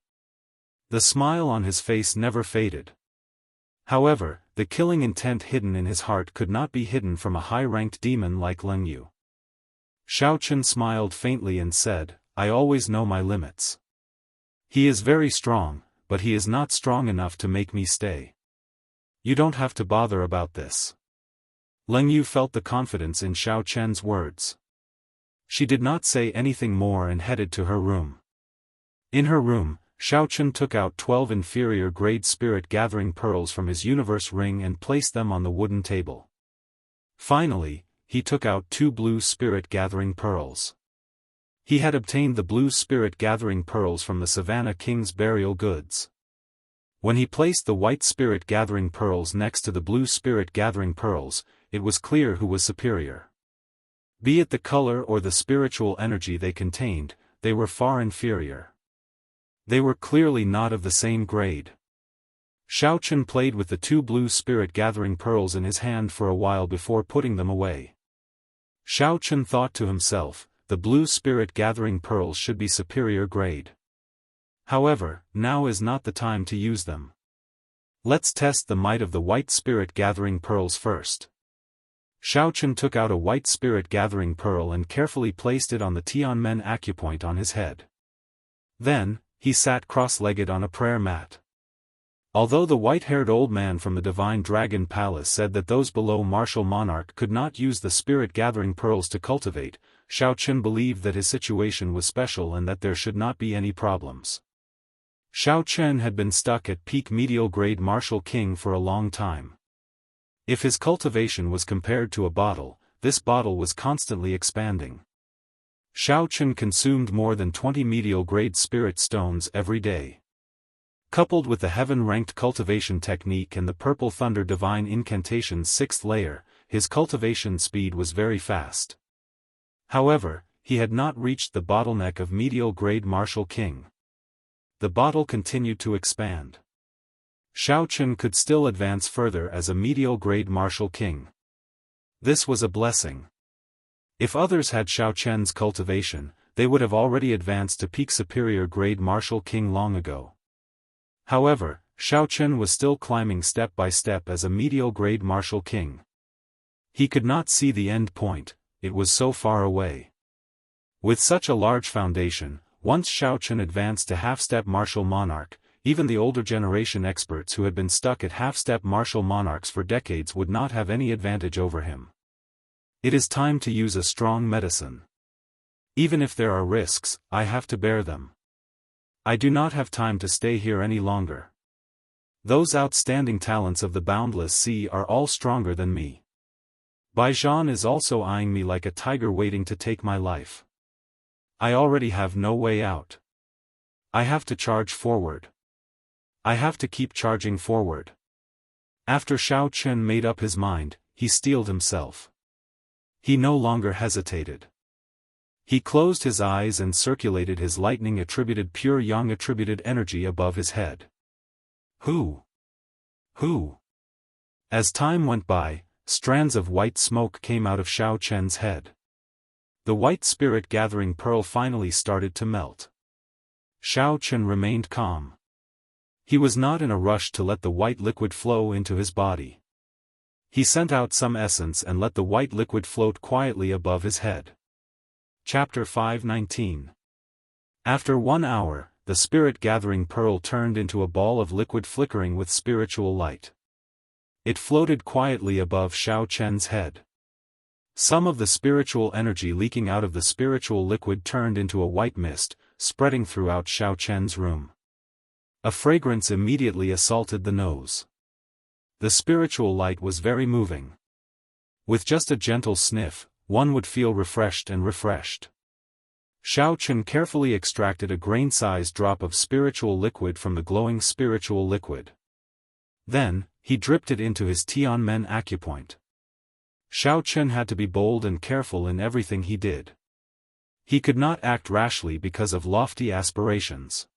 The smile on his face never faded. However, the killing intent hidden in his heart could not be hidden from a high-ranked demon like Leng Yu. Xiao Chen smiled faintly and said, "I always know my limits. He is very strong, but he is not strong enough to make me stay. You don't have to bother about this." Leng Yu felt the confidence in Xiao Chen's words. She did not say anything more and headed to her room. In her room, Xiao Chen took out 12 inferior-grade spirit-gathering pearls from his universe ring and placed them on the wooden table. Finally, he took out 2 blue spirit-gathering pearls. He had obtained the blue spirit-gathering pearls from the Savannah King's burial goods. When he placed the white spirit-gathering pearls next to the blue spirit-gathering pearls, it was clear who was superior. Be it the color or the spiritual energy they contained, they were far inferior. They were clearly not of the same grade. Xiao Chen played with the two blue spirit-gathering pearls in his hand for a while before putting them away. Xiao Chen thought to himself, the blue spirit-gathering pearls should be superior grade. However, now is not the time to use them. Let's test the might of the white spirit-gathering pearls first. Xiao Chen took out a white spirit-gathering pearl and carefully placed it on the Tianmen acupoint on his head. Then, he sat cross-legged on a prayer mat. Although the white-haired old man from the Divine Dragon Palace said that those below Martial Monarch could not use the spirit-gathering pearls to cultivate, Xiao Chen believed that his situation was special and that there should not be any problems. Xiao Chen had been stuck at peak medial grade Martial King for a long time. If his cultivation was compared to a bottle, this bottle was constantly expanding. Xiao Chen consumed more than 20 medial grade spirit stones every day. Coupled with the heaven-ranked cultivation technique and the Purple Thunder Divine Incantation's 6th layer, his cultivation speed was very fast. However, he had not reached the bottleneck of medial grade Martial King. The bottle continued to expand. Xiao Chen could still advance further as a medial grade Martial King. This was a blessing. If others had Xiao Chen's cultivation, they would have already advanced to peak superior grade Martial King long ago. However, Xiao Chen was still climbing step by step as a medial grade Martial King. He could not see the end point, it was so far away. With such a large foundation, once Xiao Chen advanced to half-step Martial Monarch, even the older generation experts who had been stuck at half-step Martial Monarchs for decades would not have any advantage over him. It is time to use a strong medicine. Even if there are risks, I have to bear them. I do not have time to stay here any longer. Those outstanding talents of the boundless sea are all stronger than me. Baijian is also eyeing me like a tiger waiting to take my life. I already have no way out. I have to charge forward. I have to keep charging forward. After Xiao Chen made up his mind, he steeled himself. He no longer hesitated. He closed his eyes and circulated his lightning-attributed pure yang-attributed energy above his head. Who? As time went by, strands of white smoke came out of Xiao Chen's head. The white spirit-gathering pearl finally started to melt. Xiao Chen remained calm. He was not in a rush to let the white liquid flow into his body. He sent out some essence and let the white liquid float quietly above his head. Chapter 519. After 1 hour, the spirit-gathering pearl turned into a ball of liquid flickering with spiritual light. It floated quietly above Xiao Chen's head. Some of the spiritual energy leaking out of the spiritual liquid turned into a white mist, spreading throughout Xiao Chen's room. A fragrance immediately assaulted the nose. The spiritual light was very moving. With just a gentle sniff, one would feel refreshed and refreshed. Xiao Chen carefully extracted a grain-sized drop of spiritual liquid from the glowing spiritual liquid. Then, he dripped it into his Tianmen acupoint. Xiao Chen had to be bold and careful in everything he did. He could not act rashly because of lofty aspirations.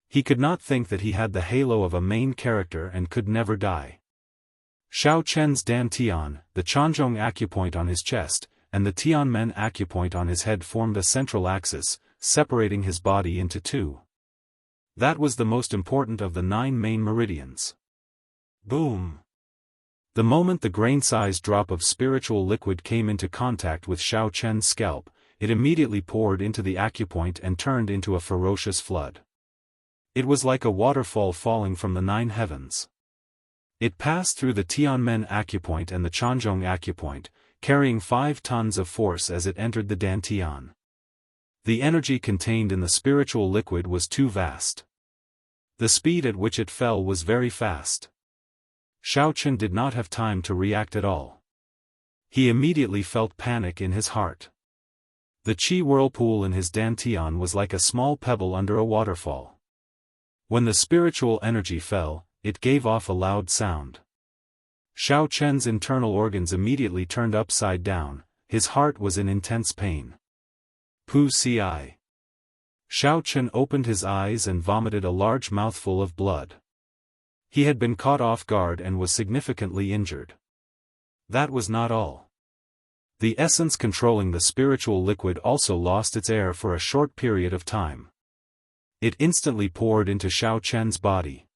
He could not think that he had the halo of a main character and could never die. Xiao Chen's Dantian, the Chanzhong acupoint on his chest, and the Tianmen acupoint on his head formed a central axis, separating his body into two. That was the most important of the 9 main meridians. Boom! The moment the grain-sized drop of spiritual liquid came into contact with Xiao Chen's scalp, it immediately poured into the acupoint and turned into a ferocious flood. It was like a waterfall falling from the 9 heavens. It passed through the Tianmen acupoint and the Chanzhong acupoint, carrying 5 tons of force as it entered the Dantian. The energy contained in the spiritual liquid was too vast. The speed at which it fell was very fast. Xiao Chen did not have time to react at all. He immediately felt panic in his heart. The qi whirlpool in his Dantian was like a small pebble under a waterfall. When the spiritual energy fell, it gave off a loud sound. Xiao Chen's internal organs immediately turned upside down, his heart was in intense pain. Pu ci. Xiao Chen opened his eyes and vomited a large mouthful of blood. He had been caught off guard and was significantly injured. That was not all. The essence controlling the spiritual liquid also lost its air for a short period of time. It instantly poured into Xiao Chen's body.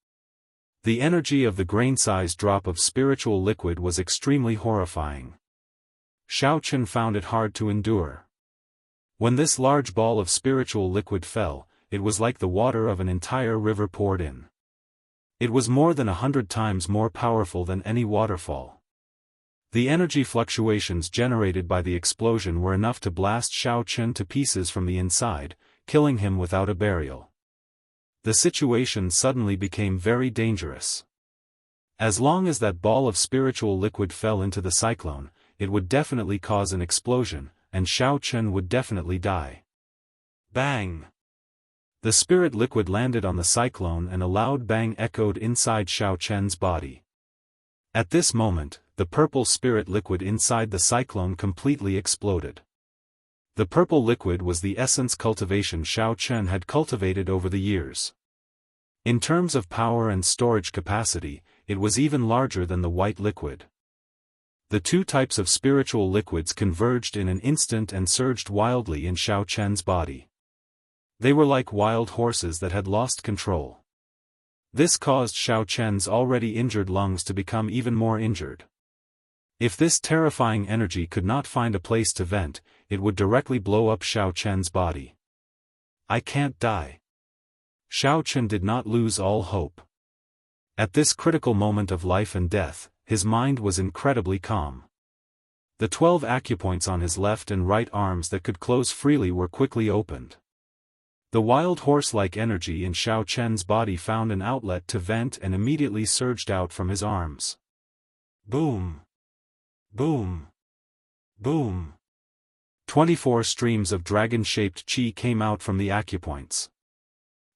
The energy of the grain-sized drop of spiritual liquid was extremely horrifying. Xiao Chen found it hard to endure. When this large ball of spiritual liquid fell, it was like the water of an entire river poured in. It was more than 100 times more powerful than any waterfall. The energy fluctuations generated by the explosion were enough to blast Xiao Chen to pieces from the inside, killing him without a burial. The situation suddenly became very dangerous. As long as that ball of spiritual liquid fell into the cyclone, it would definitely cause an explosion, and Xiao Chen would definitely die. Bang! The spirit liquid landed on the cyclone and a loud bang echoed inside Xiao Chen's body. At this moment, the purple spirit liquid inside the cyclone completely exploded. The purple liquid was the essence cultivation Xiao Chen had cultivated over the years. In terms of power and storage capacity, it was even larger than the white liquid. The two types of spiritual liquids converged in an instant and surged wildly in Xiao Chen's body. They were like wild horses that had lost control. This caused Xiao Chen's already injured lungs to become even more injured. If this terrifying energy could not find a place to vent, it would directly blow up Xiao Chen's body. I can't die. Xiao Chen did not lose all hope. At this critical moment of life and death, his mind was incredibly calm. The 12 acupoints on his left and right arms that could close freely were quickly opened. The wild horse-like energy in Xiao Chen's body found an outlet to vent and immediately surged out from his arms. Boom! Boom! Boom! 24 streams of dragon-shaped qi came out from the acupoints.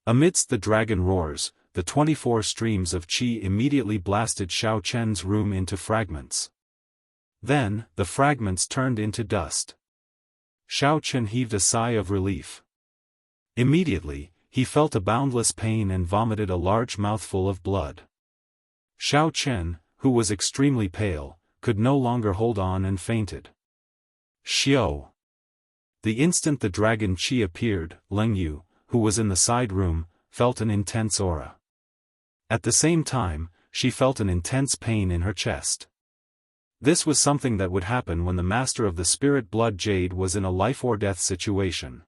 Amidst the dragon roars, the 24 streams of qi immediately blasted Xiao Chen's room into fragments. Then, the fragments turned into dust. Xiao Chen heaved a sigh of relief. Immediately, he felt a boundless pain and vomited a large mouthful of blood. Xiao Chen, who was extremely pale, could no longer hold on and fainted. Xiao! The instant the dragon qi appeared, Leng Yu, who was in the side room, felt an intense aura. At the same time, she felt an intense pain in her chest. This was something that would happen when the master of the spirit blood jade was in a life-or-death situation.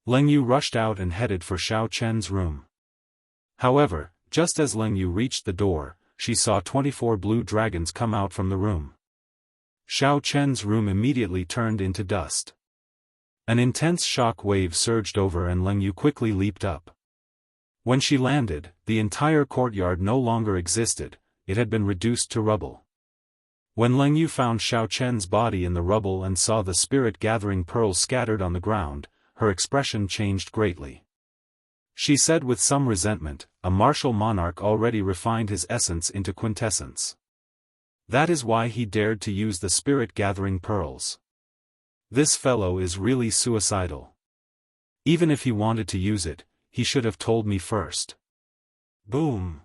Leng Yu rushed out and headed for Xiao Chen's room. However, just as Leng Yu reached the door, she saw 24 blue dragons come out from the room. Xiao Chen's room immediately turned into dust. An intense shock wave surged over and Leng Yu quickly leaped up. When she landed, the entire courtyard no longer existed, it had been reduced to rubble. When Leng Yu found Xiao Chen's body in the rubble and saw the spirit-gathering pearls scattered on the ground, her expression changed greatly. She said with some resentment, a martial monarch already refined his essence into quintessence. That is why he dared to use the spirit-gathering pearls. This fellow is really suicidal. Even if he wanted to use it, he should have told me first. Boom!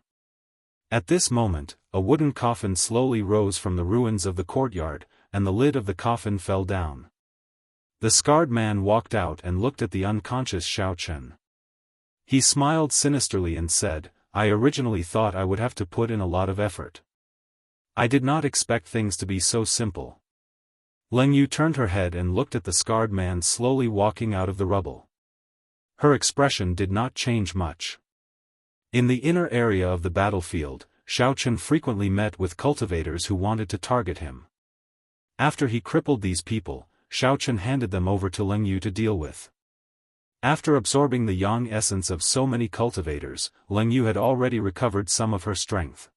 At this moment, a wooden coffin slowly rose from the ruins of the courtyard, and the lid of the coffin fell down. The scarred man walked out and looked at the unconscious Xiao Chen. He smiled sinisterly and said, I originally thought I would have to put in a lot of effort. I did not expect things to be so simple. Leng Yu turned her head and looked at the scarred man slowly walking out of the rubble. Her expression did not change much. In the inner area of the battlefield, Xiao Chen frequently met with cultivators who wanted to target him. After he crippled these people, Xiao Chen handed them over to Leng Yu to deal with. After absorbing the yang essence of so many cultivators, Leng Yu had already recovered some of her strength.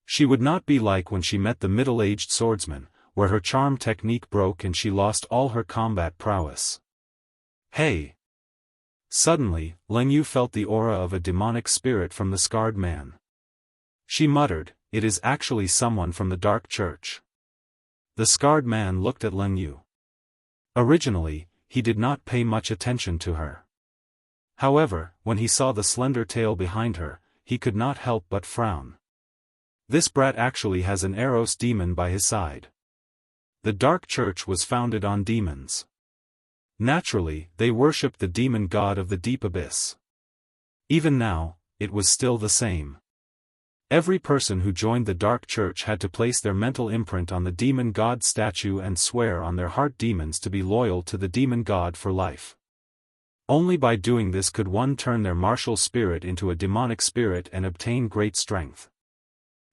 She would not be like when she met the middle-aged swordsman, where her charm technique broke and she lost all her combat prowess. Hey! Suddenly, Leng Yu felt the aura of a demonic spirit from the scarred man. She muttered, it is actually someone from the dark church. The scarred man looked at Leng Yu. Originally, he did not pay much attention to her. However, when he saw the slender tail behind her, he could not help but frown. This brat actually has an Eros demon by his side. The Dark Church was founded on demons. Naturally, they worshipped the demon god of the deep abyss. Even now, it was still the same. Every person who joined the Dark Church had to place their mental imprint on the demon god statue and swear on their heart demons to be loyal to the demon god for life. Only by doing this could one turn their martial spirit into a demonic spirit and obtain great strength.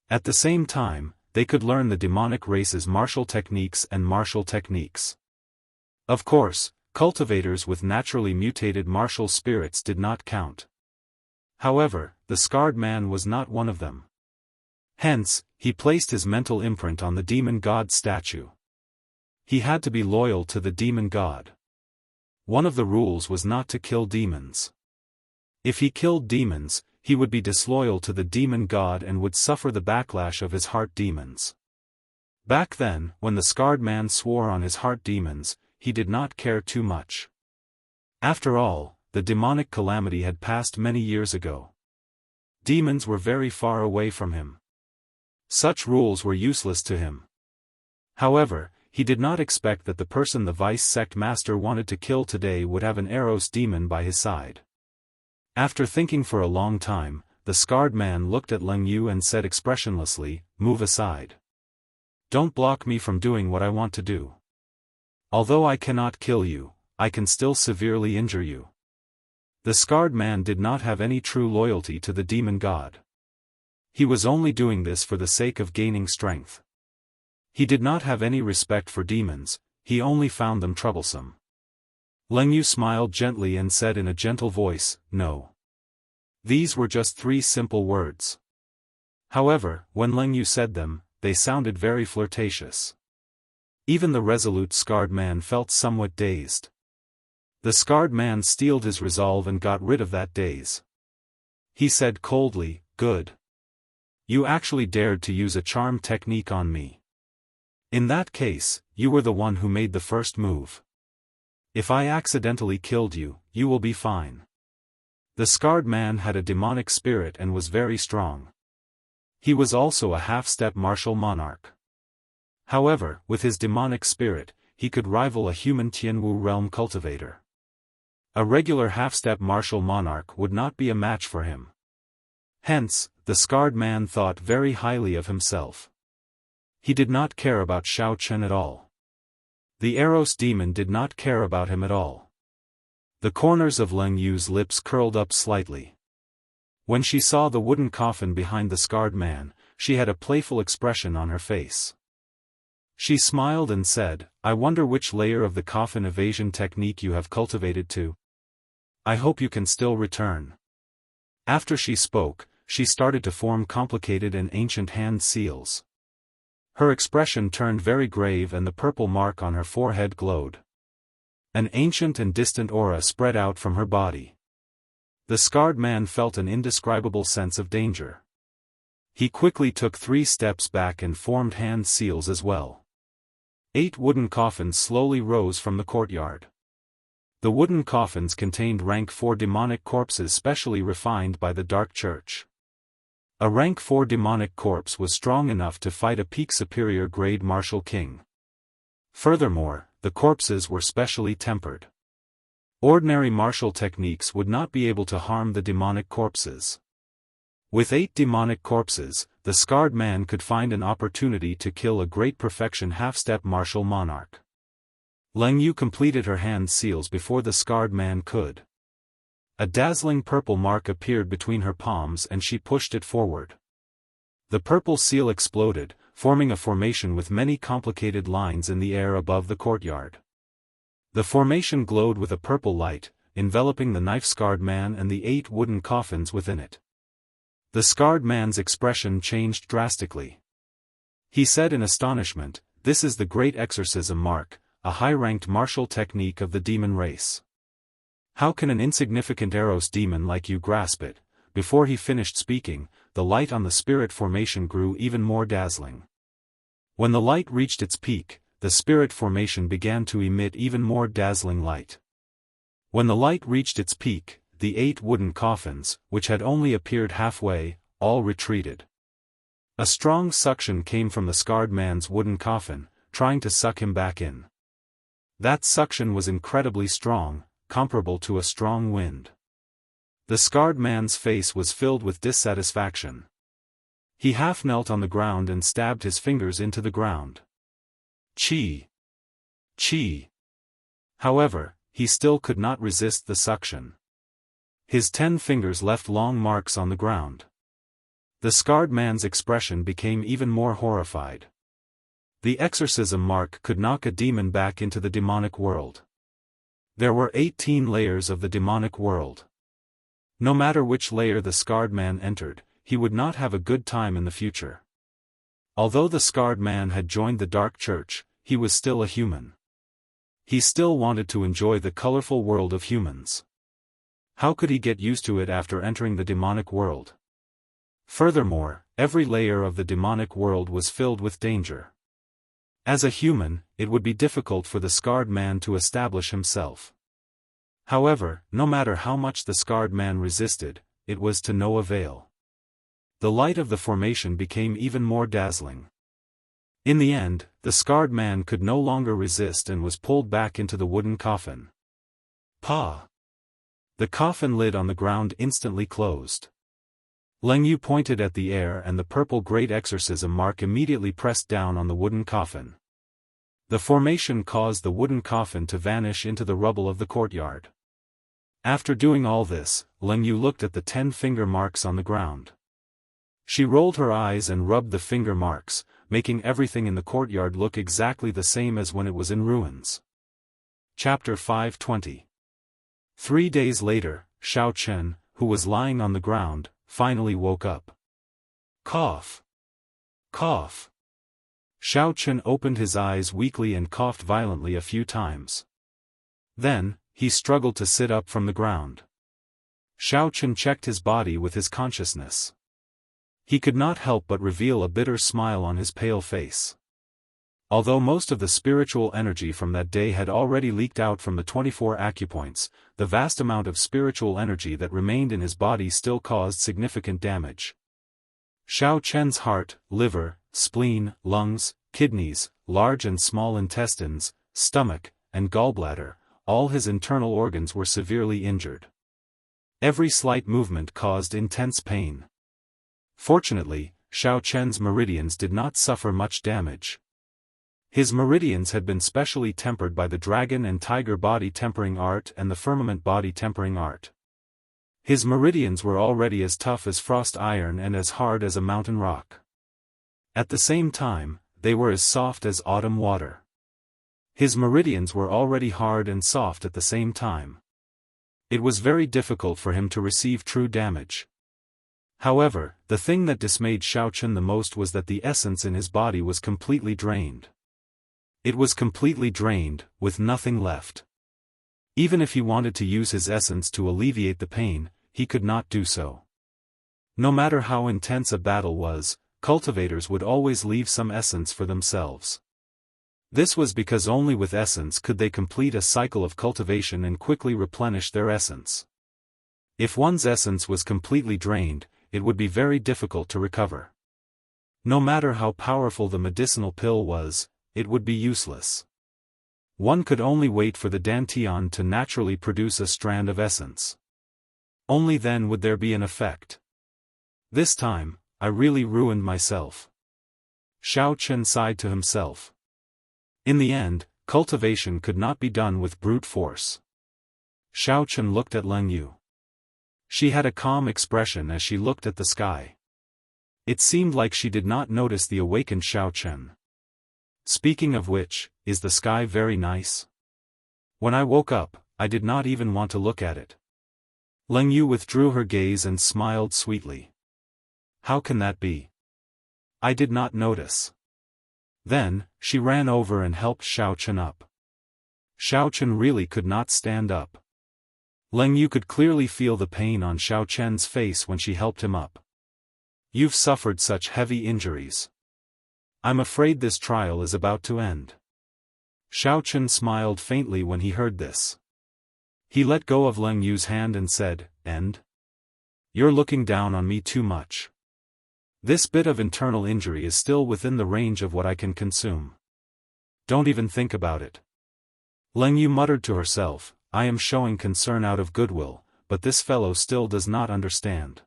At the same time, they could learn the demonic race's martial techniques and martial techniques. Of course, cultivators with naturally mutated martial spirits did not count. However, the scarred man was not one of them. Hence, he placed his mental imprint on the demon god statue. He had to be loyal to the demon god. One of the rules was not to kill demons. If he killed demons, he would be disloyal to the demon god and would suffer the backlash of his heart demons. Back then, when the scarred man swore on his heart demons, he did not care too much. After all, the demonic calamity had passed many years ago. Demons were very far away from him. Such rules were useless to him. However, he did not expect that the person the vice sect master wanted to kill today would have an Eros demon by his side. After thinking for a long time, the scarred man looked at Leng Yu and said expressionlessly, "Move aside. Don't block me from doing what I want to do. Although I cannot kill you, I can still severely injure you." The scarred man did not have any true loyalty to the demon god. He was only doing this for the sake of gaining strength. He did not have any respect for demons, he only found them troublesome. Leng Yu smiled gently and said in a gentle voice, "No." These were just 3 simple words. However, when Leng Yu said them, they sounded very flirtatious. Even the resolute scarred man felt somewhat dazed. The scarred man steeled his resolve and got rid of that daze. He said coldly, "Good. You actually dared to use a charm technique on me. In that case, you were the one who made the first move. If I accidentally killed you, you will be fine." The scarred man had a demonic spirit and was very strong. He was also a half-step martial monarch. However, with his demonic spirit, he could rival a human Tianwu realm cultivator. A regular half-step martial monarch would not be a match for him. Hence, the scarred man thought very highly of himself. He did not care about Xiao Chen at all. The Eros demon did not care about him at all. The corners of Leng Yu's lips curled up slightly. When she saw the wooden coffin behind the scarred man, she had a playful expression on her face. She smiled and said, "I wonder which layer of the coffin evasion technique you have cultivated to. I hope you can still return." After she spoke, she started to form complicated and ancient hand seals. Her expression turned very grave and the purple mark on her forehead glowed. An ancient and distant aura spread out from her body. The scarred man felt an indescribable sense of danger. He quickly took 3 steps back and formed hand seals as well. 8 wooden coffins slowly rose from the courtyard. The wooden coffins contained rank 4 demonic corpses specially refined by the Dark Church. A rank 4 demonic corpse was strong enough to fight a peak superior grade martial king. Furthermore, the corpses were specially tempered. Ordinary martial techniques would not be able to harm the demonic corpses. With 8 demonic corpses, the scarred man could find an opportunity to kill a great perfection half-step martial monarch. Leng Yu completed her hand seals before the scarred man could. A dazzling purple mark appeared between her palms and she pushed it forward. The purple seal exploded, forming a formation with many complicated lines in the air above the courtyard. The formation glowed with a purple light, enveloping the knife-scarred man and the 8 wooden coffins within it. The scarred man's expression changed drastically. He said in astonishment, "This is the great exorcism mark, a high-ranked martial technique of the demon race. How can an insignificant Eros demon like you grasp it?" Before he finished speaking, the light on the spirit formation grew even more dazzling. When the light reached its peak, the spirit formation began to emit even more dazzling light. When the light reached its peak, the 8 wooden coffins, which had only appeared halfway, all retreated. A strong suction came from the scarred man's wooden coffin, trying to suck him back in. That suction was incredibly strong, comparable to a strong wind. The scarred man's face was filled with dissatisfaction. He half knelt on the ground and stabbed his fingers into the ground. Chi! Chi! However, he still could not resist the suction. His 10 fingers left long marks on the ground. The scarred man's expression became even more horrified. The exorcism mark could knock a demon back into the demonic world. There were 18 layers of the demonic world. No matter which layer the scarred man entered, he would not have a good time in the future. Although the scarred man had joined the Dark Church, he was still a human. He still wanted to enjoy the colorful world of humans. How could he get used to it after entering the demonic world? Furthermore, every layer of the demonic world was filled with danger. As a human, it would be difficult for the scarred man to establish himself. However, no matter how much the scarred man resisted, it was to no avail. The light of the formation became even more dazzling. In the end, the scarred man could no longer resist and was pulled back into the wooden coffin. Pa! The coffin lid on the ground instantly closed. Leng Yu pointed at the air and the purple great exorcism mark immediately pressed down on the wooden coffin. The formation caused the wooden coffin to vanish into the rubble of the courtyard. After doing all this, Leng Yu looked at the 10 finger marks on the ground. She rolled her eyes and rubbed the finger marks, making everything in the courtyard look exactly the same as when it was in ruins. Chapter 520. 3 days later, Xiao Chen, who was lying on the ground, finally woke up. Cough! Cough! Xiao Chen opened his eyes weakly and coughed violently a few times. Then, he struggled to sit up from the ground. Xiao Chen checked his body with his consciousness. He could not help but reveal a bitter smile on his pale face. Although most of the spiritual energy from that day had already leaked out from the 24 acupoints, the vast amount of spiritual energy that remained in his body still caused significant damage. Xiao Chen's heart, liver, spleen, lungs, kidneys, large and small intestines, stomach, and gallbladder, all his internal organs were severely injured. Every slight movement caused intense pain. Fortunately, Xiao Chen's meridians did not suffer much damage. His meridians had been specially tempered by the dragon and tiger body tempering art and the firmament body tempering art. His meridians were already as tough as frost iron and as hard as a mountain rock. At the same time, they were as soft as autumn water. His meridians were already hard and soft at the same time. It was very difficult for him to receive true damage. However, the thing that dismayed Xiao Chen the most was that the essence in his body was completely drained. It was completely drained, with nothing left. Even if he wanted to use his essence to alleviate the pain, he could not do so. No matter how intense a battle was, cultivators would always leave some essence for themselves. This was because only with essence could they complete a cycle of cultivation and quickly replenish their essence. If one's essence was completely drained, it would be very difficult to recover. No matter how powerful the medicinal pill was, it would be useless. One could only wait for the dantian to naturally produce a strand of essence. Only then would there be an effect. This time, I really ruined myself. Xiao Chen sighed to himself. In the end, cultivation could not be done with brute force. Xiao Chen looked at Leng Yu. She had a calm expression as she looked at the sky. It seemed like she did not notice the awakened Xiao Chen. Speaking of which, is the sky very nice? When I woke up, I did not even want to look at it. Leng Yu withdrew her gaze and smiled sweetly. How can that be? I did not notice. Then, she ran over and helped Xiao Chen up. Xiao Chen really could not stand up. Leng Yu could clearly feel the pain on Xiao Chen's face when she helped him up. You've suffered such heavy injuries. I'm afraid this trial is about to end. Xiao Chen smiled faintly when he heard this. He let go of Leng Yu's hand and said, "And? You're looking down on me too much. This bit of internal injury is still within the range of what I can consume. Don't even think about it." Leng Yu muttered to herself, "I am showing concern out of goodwill, but this fellow still does not understand."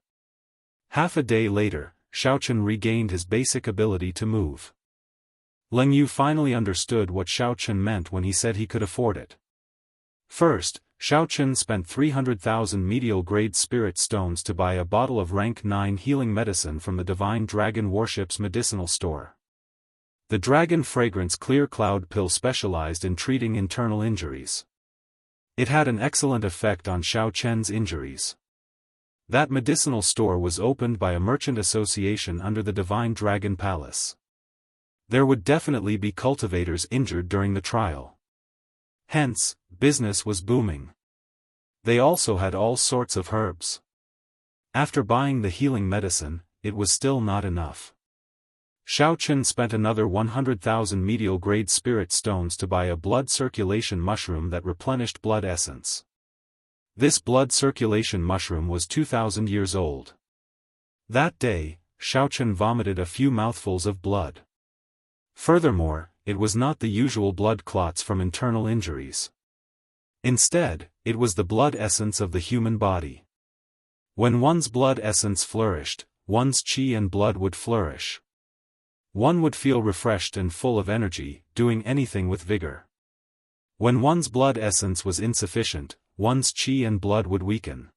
Half a day later, Xiaochen regained his basic ability to move. Leng Yu finally understood what Xiaochen meant when he said he could afford it. First, Xiaochen spent 300,000 medial-grade spirit stones to buy a bottle of rank 9 healing medicine from the Divine Dragon Warship's medicinal store. The Dragon Fragrance Clear Cloud pill specialized in treating internal injuries. It had an excellent effect on Xiaochen's injuries. That medicinal store was opened by a merchant association under the Divine Dragon Palace. There would definitely be cultivators injured during the trial. Hence, business was booming. They also had all sorts of herbs. After buying the healing medicine, it was still not enough. Xiaochen spent another 100,000 medial-grade spirit stones to buy a blood circulation mushroom that replenished blood essence. This blood circulation mushroom was 2,000 years old. That day, Xiaochen vomited a few mouthfuls of blood. Furthermore, it was not the usual blood clots from internal injuries. Instead, it was the blood essence of the human body. When one's blood essence flourished, one's qi and blood would flourish. One would feel refreshed and full of energy, doing anything with vigor. When one's blood essence was insufficient, one's qi and blood would weaken.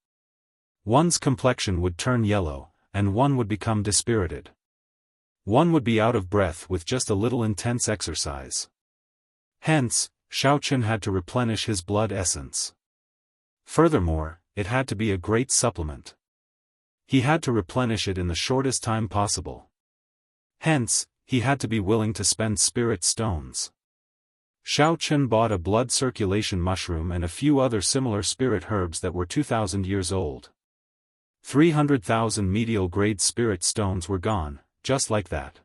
One's complexion would turn yellow, and one would become dispirited. One would be out of breath with just a little intense exercise. Hence, Xiaochen had to replenish his blood essence. Furthermore, it had to be a great supplement. He had to replenish it in the shortest time possible. Hence, he had to be willing to spend spirit stones. Xiaochen bought a blood circulation mushroom and a few other similar spirit herbs that were 2,000 years old. 300,000 medial-grade spirit stones were gone, just like that.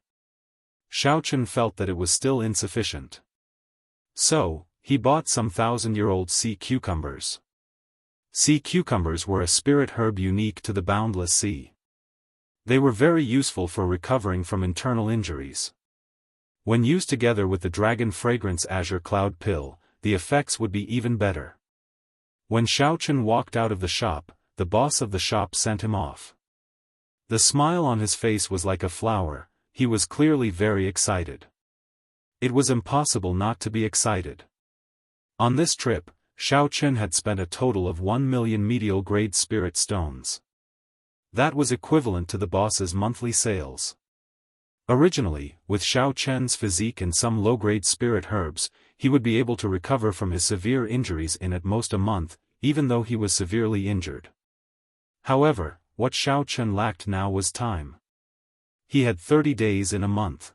Xiaochen felt that it was still insufficient. So, he bought some 1,000-year-old sea cucumbers. Sea cucumbers were a spirit herb unique to the boundless sea. They were very useful for recovering from internal injuries. When used together with the Dragon Fragrance Azure Cloud pill, the effects would be even better. When Xiaochen walked out of the shop, the boss of the shop sent him off. The smile on his face was like a flower, he was clearly very excited. It was impossible not to be excited. On this trip, Xiaochen had spent a total of 1 million medial-grade spirit stones. That was equivalent to the boss's monthly sales. Originally, with Xiaochen's physique and some low-grade spirit herbs, he would be able to recover from his severe injuries in at most a month, even though he was severely injured. However, what Xiaochen lacked now was time. He had 30 days in a month.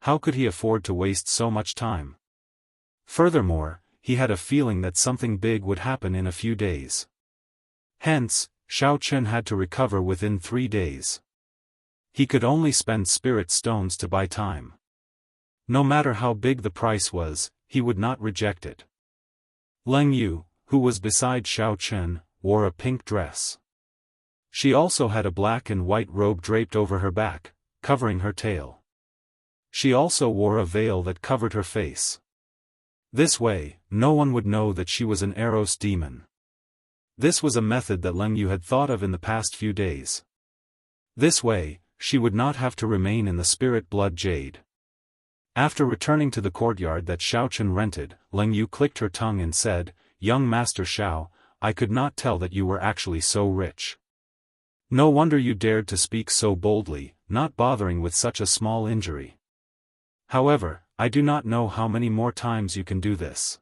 How could he afford to waste so much time? Furthermore, he had a feeling that something big would happen in a few days. Hence, Xiaochen had to recover within 3 days. He could only spend spirit stones to buy time. No matter how big the price was, he would not reject it. Leng Yu, who was beside Xiaochen, wore a pink dress. She also had a black and white robe draped over her back, covering her tail. She also wore a veil that covered her face. This way, no one would know that she was an Eros demon. This was a method that Leng Yu had thought of in the past few days. This way, she would not have to remain in the spirit blood jade. After returning to the courtyard that Xiaochen rented, Leng Yu clicked her tongue and said, "Young Master Xiao, I could not tell that you were actually so rich. No wonder you dared to speak so boldly, not bothering with such a small injury. However, I do not know how many more times you can do this.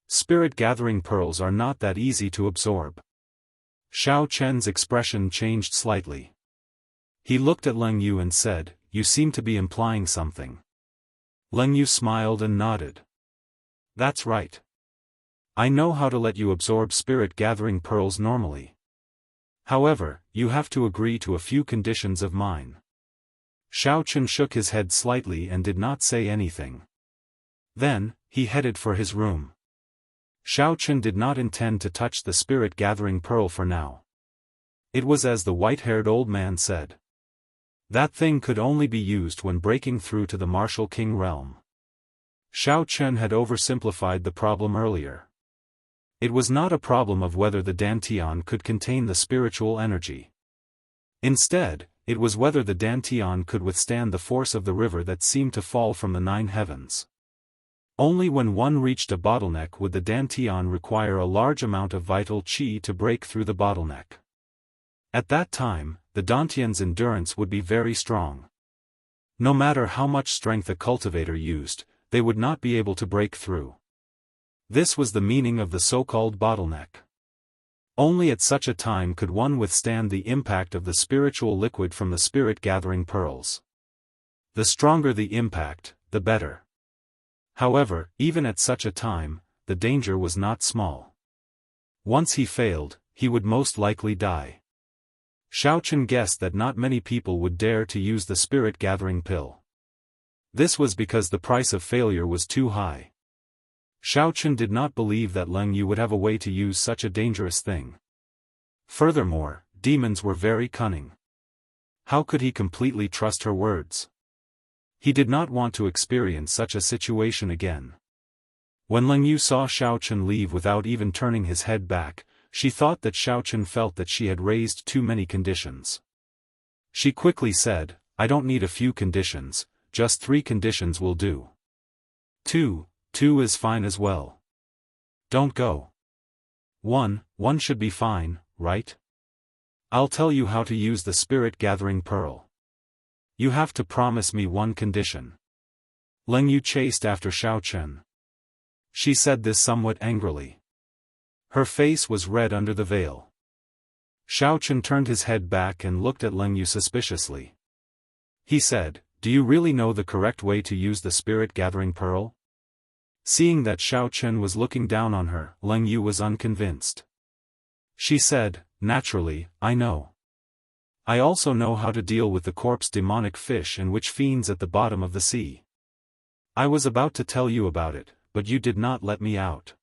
Spirit-gathering pearls are not that easy to absorb." Xiaochen's expression changed slightly. He looked at Leng Yu and said, "You seem to be implying something." Leng Yu smiled and nodded. "That's right. I know how to let you absorb spirit-gathering pearls normally. However, you have to agree to a few conditions of mine." Xiaochen shook his head slightly and did not say anything. Then, he headed for his room. Xiao Chen did not intend to touch the spirit-gathering pearl for now. It was as the white-haired old man said. That thing could only be used when breaking through to the martial king realm. Xiao Chen had oversimplified the problem earlier. It was not a problem of whether the dantian could contain the spiritual energy. Instead, it was whether the dantian could withstand the force of the river that seemed to fall from the 9 heavens. Only when one reached a bottleneck would the dantian require a large amount of vital qi to break through the bottleneck. At that time, the dantian's endurance would be very strong. No matter how much strength a cultivator used, they would not be able to break through. This was the meaning of the so-called bottleneck. Only at such a time could one withstand the impact of the spiritual liquid from the spirit-gathering pearls. The stronger the impact, the better. However, even at such a time, the danger was not small. Once he failed, he would most likely die. Xiao Chen guessed that not many people would dare to use the spirit-gathering pill. This was because the price of failure was too high. Xiao Chen did not believe that Leng Yu would have a way to use such a dangerous thing. Furthermore, demons were very cunning. How could he completely trust her words? He did not want to experience such a situation again. When Leng Yu saw Xiao Chen leave without even turning his head back, she thought that Xiao Chen felt that she had raised too many conditions. She quickly said, "I don't need a few conditions, just 3 conditions will do. 2 is fine as well. Don't go. 1 should be fine, right? I'll tell you how to use the spirit-gathering pearl. You have to promise me 1 condition." Leng Yu chased after Xiao Chen. She said this somewhat angrily. Her face was red under the veil. Xiao Chen turned his head back and looked at Leng Yu suspiciously. He said, "Do you really know the correct way to use the spirit-gathering pearl?" Seeing that Xiao Chen was looking down on her, Leng Yu was unconvinced. She said, "Naturally, I know. I also know how to deal with the corpse demonic fish and witch fiends at the bottom of the sea. I was about to tell you about it, but you did not let me out.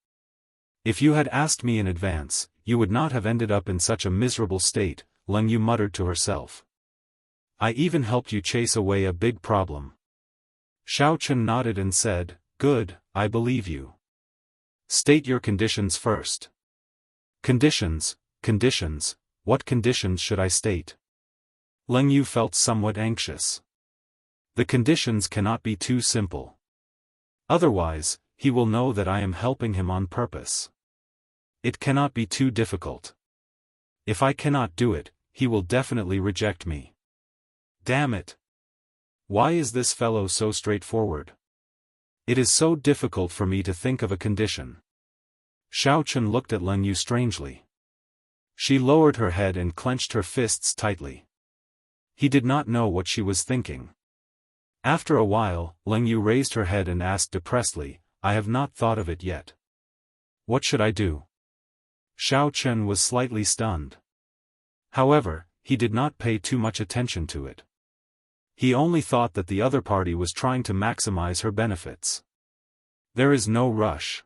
If you had asked me in advance, you would not have ended up in such a miserable state," Leng Yu muttered to herself. "I even helped you chase away a big problem." Xiao Chen nodded and said, "Good, I believe you. State your conditions first." Conditions? What conditions should I state?" Leng Yu felt somewhat anxious. The conditions cannot be too simple. Otherwise, he will know that I am helping him on purpose. It cannot be too difficult. If I cannot do it, he will definitely reject me. Damn it! Why is this fellow so straightforward? It is so difficult for me to think of a condition. Xiao Chen looked at Leng Yu strangely. She lowered her head and clenched her fists tightly. He did not know what she was thinking. After a while, Leng Yu raised her head and asked depressedly, "I have not thought of it yet. What should I do?" Xiao Chen was slightly stunned. However, he did not pay too much attention to it. He only thought that the other party was trying to maximize her benefits. There is no rush.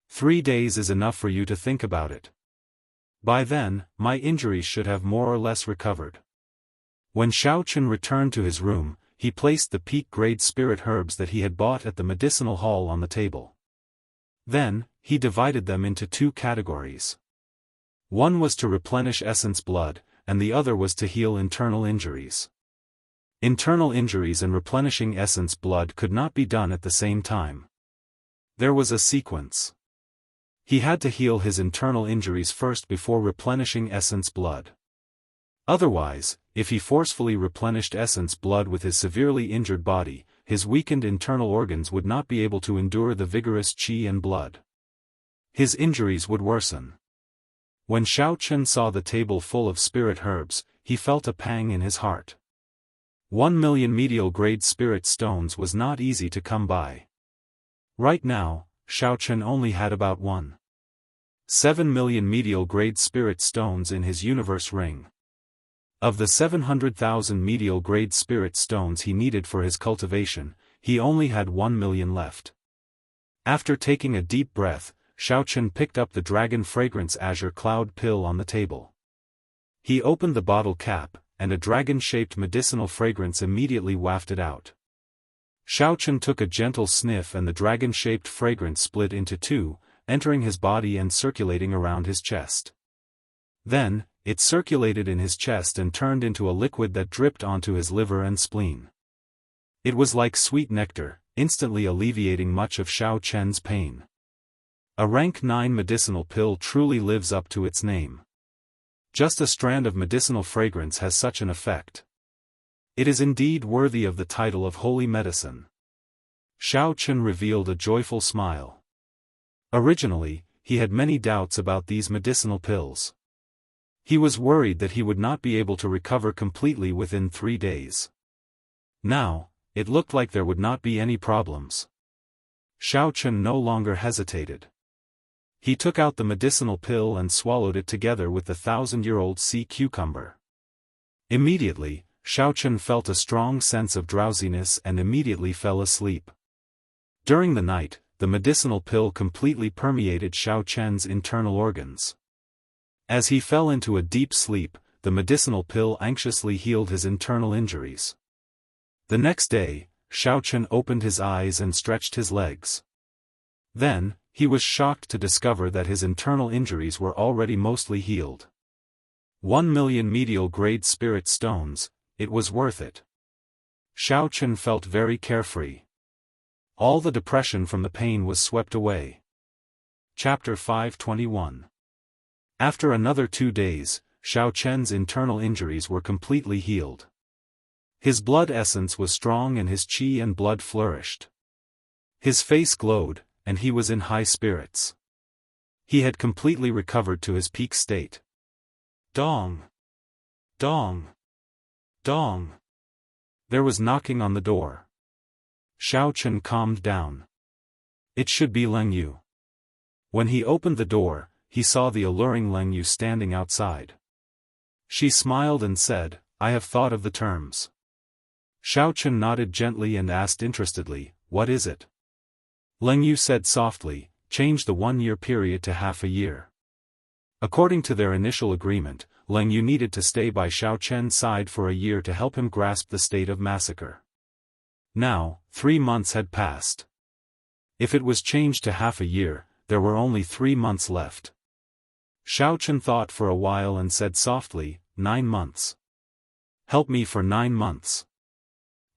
3 days is enough for you to think about it. By then, my injuries should have more or less recovered. When Xiao Chen returned to his room, he placed the peak-grade spirit herbs that he had bought at the medicinal hall on the table. Then, he divided them into 2 categories. One was to replenish essence blood, and the other was to heal internal injuries. Internal injuries and replenishing essence blood could not be done at the same time. There was a sequence. He had to heal his internal injuries first before replenishing essence blood. Otherwise, if he forcefully replenished essence blood with his severely injured body, his weakened internal organs would not be able to endure the vigorous qi and blood. His injuries would worsen. When Xiao Chen saw the table full of spirit herbs, he felt a pang in his heart. 1 million medial-grade spirit stones was not easy to come by. Right now, Xiao Chen only had about 1.7 million medial-grade spirit stones in his universe ring. Of the 700,000 medial-grade spirit stones he needed for his cultivation, he only had 1 million left. After taking a deep breath, Xiao picked up the dragon fragrance azure cloud pill on the table. He opened the bottle cap, and a dragon-shaped medicinal fragrance immediately wafted out. Xiao took a gentle sniff and the dragon-shaped fragrance split into two, entering his body and circulating around his chest. Then, it circulated in his chest and turned into a liquid that dripped onto his liver and spleen. It was like sweet nectar, instantly alleviating much of Xiao pain. A rank 9 medicinal pill truly lives up to its name. Just a strand of medicinal fragrance has such an effect. It is indeed worthy of the title of holy medicine. Xiao revealed a joyful smile. Originally, he had many doubts about these medicinal pills. He was worried that he would not be able to recover completely within 3 days. Now, it looked like there would not be any problems. Xiao no longer hesitated. He took out the medicinal pill and swallowed it together with the 1,000-year-old sea cucumber. Immediately, Xiao felt a strong sense of drowsiness and immediately fell asleep. During the night, the medicinal pill completely permeated Xiao internal organs. As he fell into a deep sleep, the medicinal pill anxiously healed his internal injuries. The next day, Xiao opened his eyes and stretched his legs. Then, he was shocked to discover that his internal injuries were already mostly healed. 1 million medial-grade spirit stones, it was worth it. Xiao felt very carefree. All the depression from the pain was swept away. Chapter 521. After another 2 days, Xiao internal injuries were completely healed. His blood essence was strong and his qi and blood flourished. His face glowed, and he was in high spirits. He had completely recovered to his peak state. Dong! Dong! Dong! There was knocking on the door. Xiao calmed down. It should be Leng Yu. When he opened the door, he saw the alluring Leng Yu standing outside. She smiled and said, "I have thought of the terms." Xiao nodded gently and asked interestedly, "What is it?" Leng Yu said softly, "Change the 1-year period to half a year." According to their initial agreement, Leng Yu needed to stay by Xiao side for a year to help him grasp the state of massacre. Now, 3 months had passed. If it was changed to half a year, there were only 3 months left. Xiao thought for a while and said softly, 9 months. Help me for 9 months.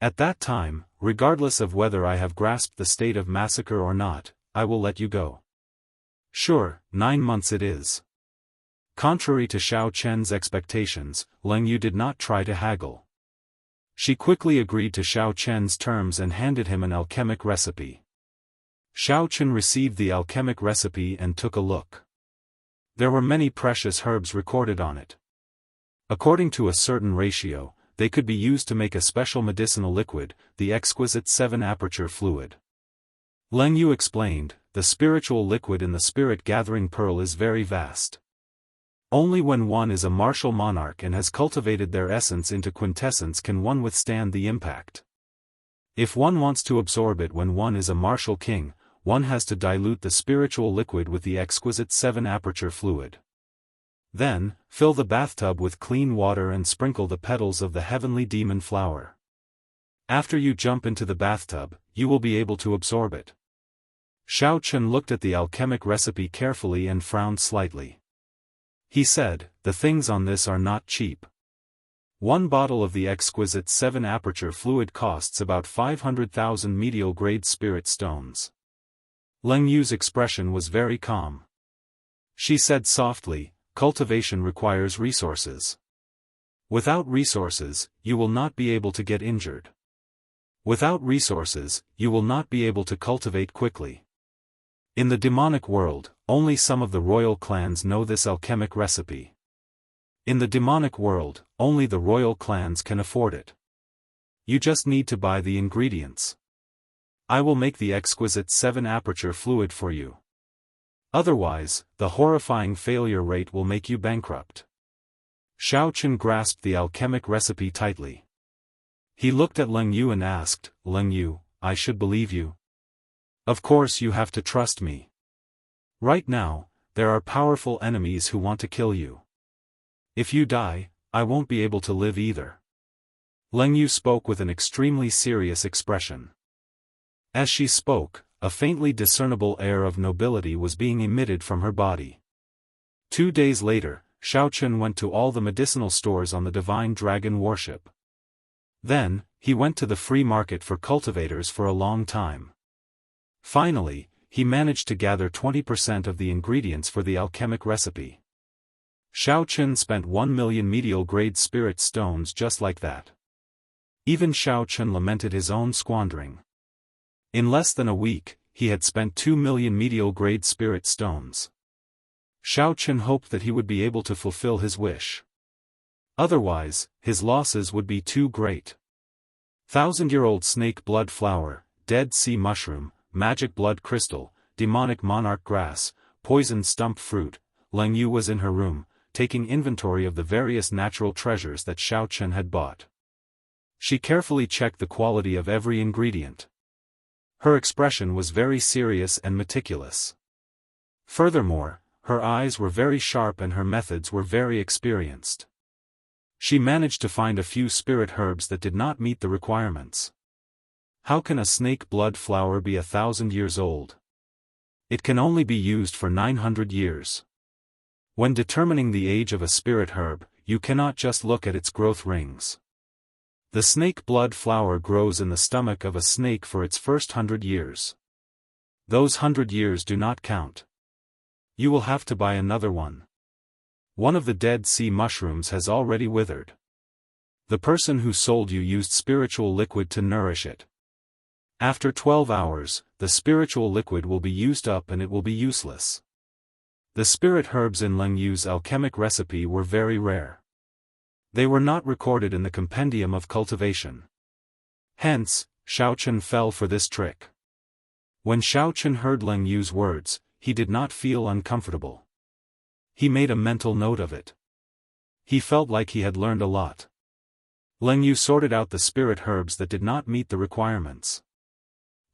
At that time, regardless of whether I have grasped the state of massacre or not, I will let you go. Sure, 9 months it is. Contrary to Xiao expectations, Leng Yu did not try to haggle. She quickly agreed to Xiao terms and handed him an alchemic recipe. Xiao received the alchemic recipe and took a look. There were many precious herbs recorded on it. According to a certain ratio, they could be used to make a special medicinal liquid, the exquisite 7-aperture fluid. Leng Yu explained, the spiritual liquid in the spirit-gathering pearl is very vast. Only when one is a martial monarch and has cultivated their essence into quintessence can one withstand the impact. If one wants to absorb it when one is a martial king, one has to dilute the spiritual liquid with the exquisite 7-aperture fluid. Then, fill the bathtub with clean water and sprinkle the petals of the heavenly demon flower. After you jump into the bathtub, you will be able to absorb it. Xiao looked at the alchemic recipe carefully and frowned slightly. He said, "The things on this are not cheap. 1 bottle of the exquisite 7-aperture fluid costs about 500,000 medial-grade spirit stones." Leng Yu's expression was very calm. She said softly, "Cultivation requires resources. Without resources, you will not be able to get injured. Without resources, you will not be able to cultivate quickly. In the demonic world, only some of the royal clans know this alchemic recipe. In the demonic world, only the royal clans can afford it. You just need to buy the ingredients. I will make the exquisite 7-aperture fluid for you. Otherwise, the horrifying failure rate will make you bankrupt." Xiao grasped the alchemic recipe tightly. He looked at Leng Yu and asked, "Leng Yu, I should believe you? Of course you have to trust me." Right now, there are powerful enemies who want to kill you. If you die, I won't be able to live either. Leng Yu spoke with an extremely serious expression. As she spoke, a faintly discernible air of nobility was being emitted from her body. 2 days later, Xiao Chun went to all the medicinal stores on the divine dragon warship. Then, he went to the free market for cultivators for a long time. Finally, he managed to gather 20% of the ingredients for the alchemic recipe. Xiao Chun spent 1 million medial-grade spirit stones just like that. Even Xiao Chun lamented his own squandering. In less than a week, he had spent 2 million medial-grade spirit stones. Xiao Chun hoped that he would be able to fulfill his wish. Otherwise, his losses would be too great. 1,000-year-old snake blood flower, dead sea mushroom, magic blood crystal, demonic monarch grass, poisoned stump fruit. Leng Yu was in her room, taking inventory of the various natural treasures that Xiao Chun had bought. She carefully checked the quality of every ingredient. Her expression was very serious and meticulous. Furthermore, her eyes were very sharp and her methods were very experienced. She managed to find a few spirit herbs that did not meet the requirements. How can a snake blood flower be 1,000 years old? It can only be used for 900 years. When determining the age of a spirit herb, you cannot just look at its growth rings. The snake blood flower grows in the stomach of a snake for its first 100 years. Those 100 years do not count. You will have to buy another one. One of the dead sea mushrooms has already withered. The person who sold you used spiritual liquid to nourish it. After 12 hours, the spiritual liquid will be used up and it will be useless. The spirit herbs in Leng Yu's alchemic recipe were very rare. They were not recorded in the compendium of cultivation. Hence, Xiao Chun fell for this trick. When Xiao Chun heard Leng Yu's words, he did not feel uncomfortable. He made a mental note of it. He felt like he had learned a lot. Leng Yu sorted out the spirit herbs that did not meet the requirements.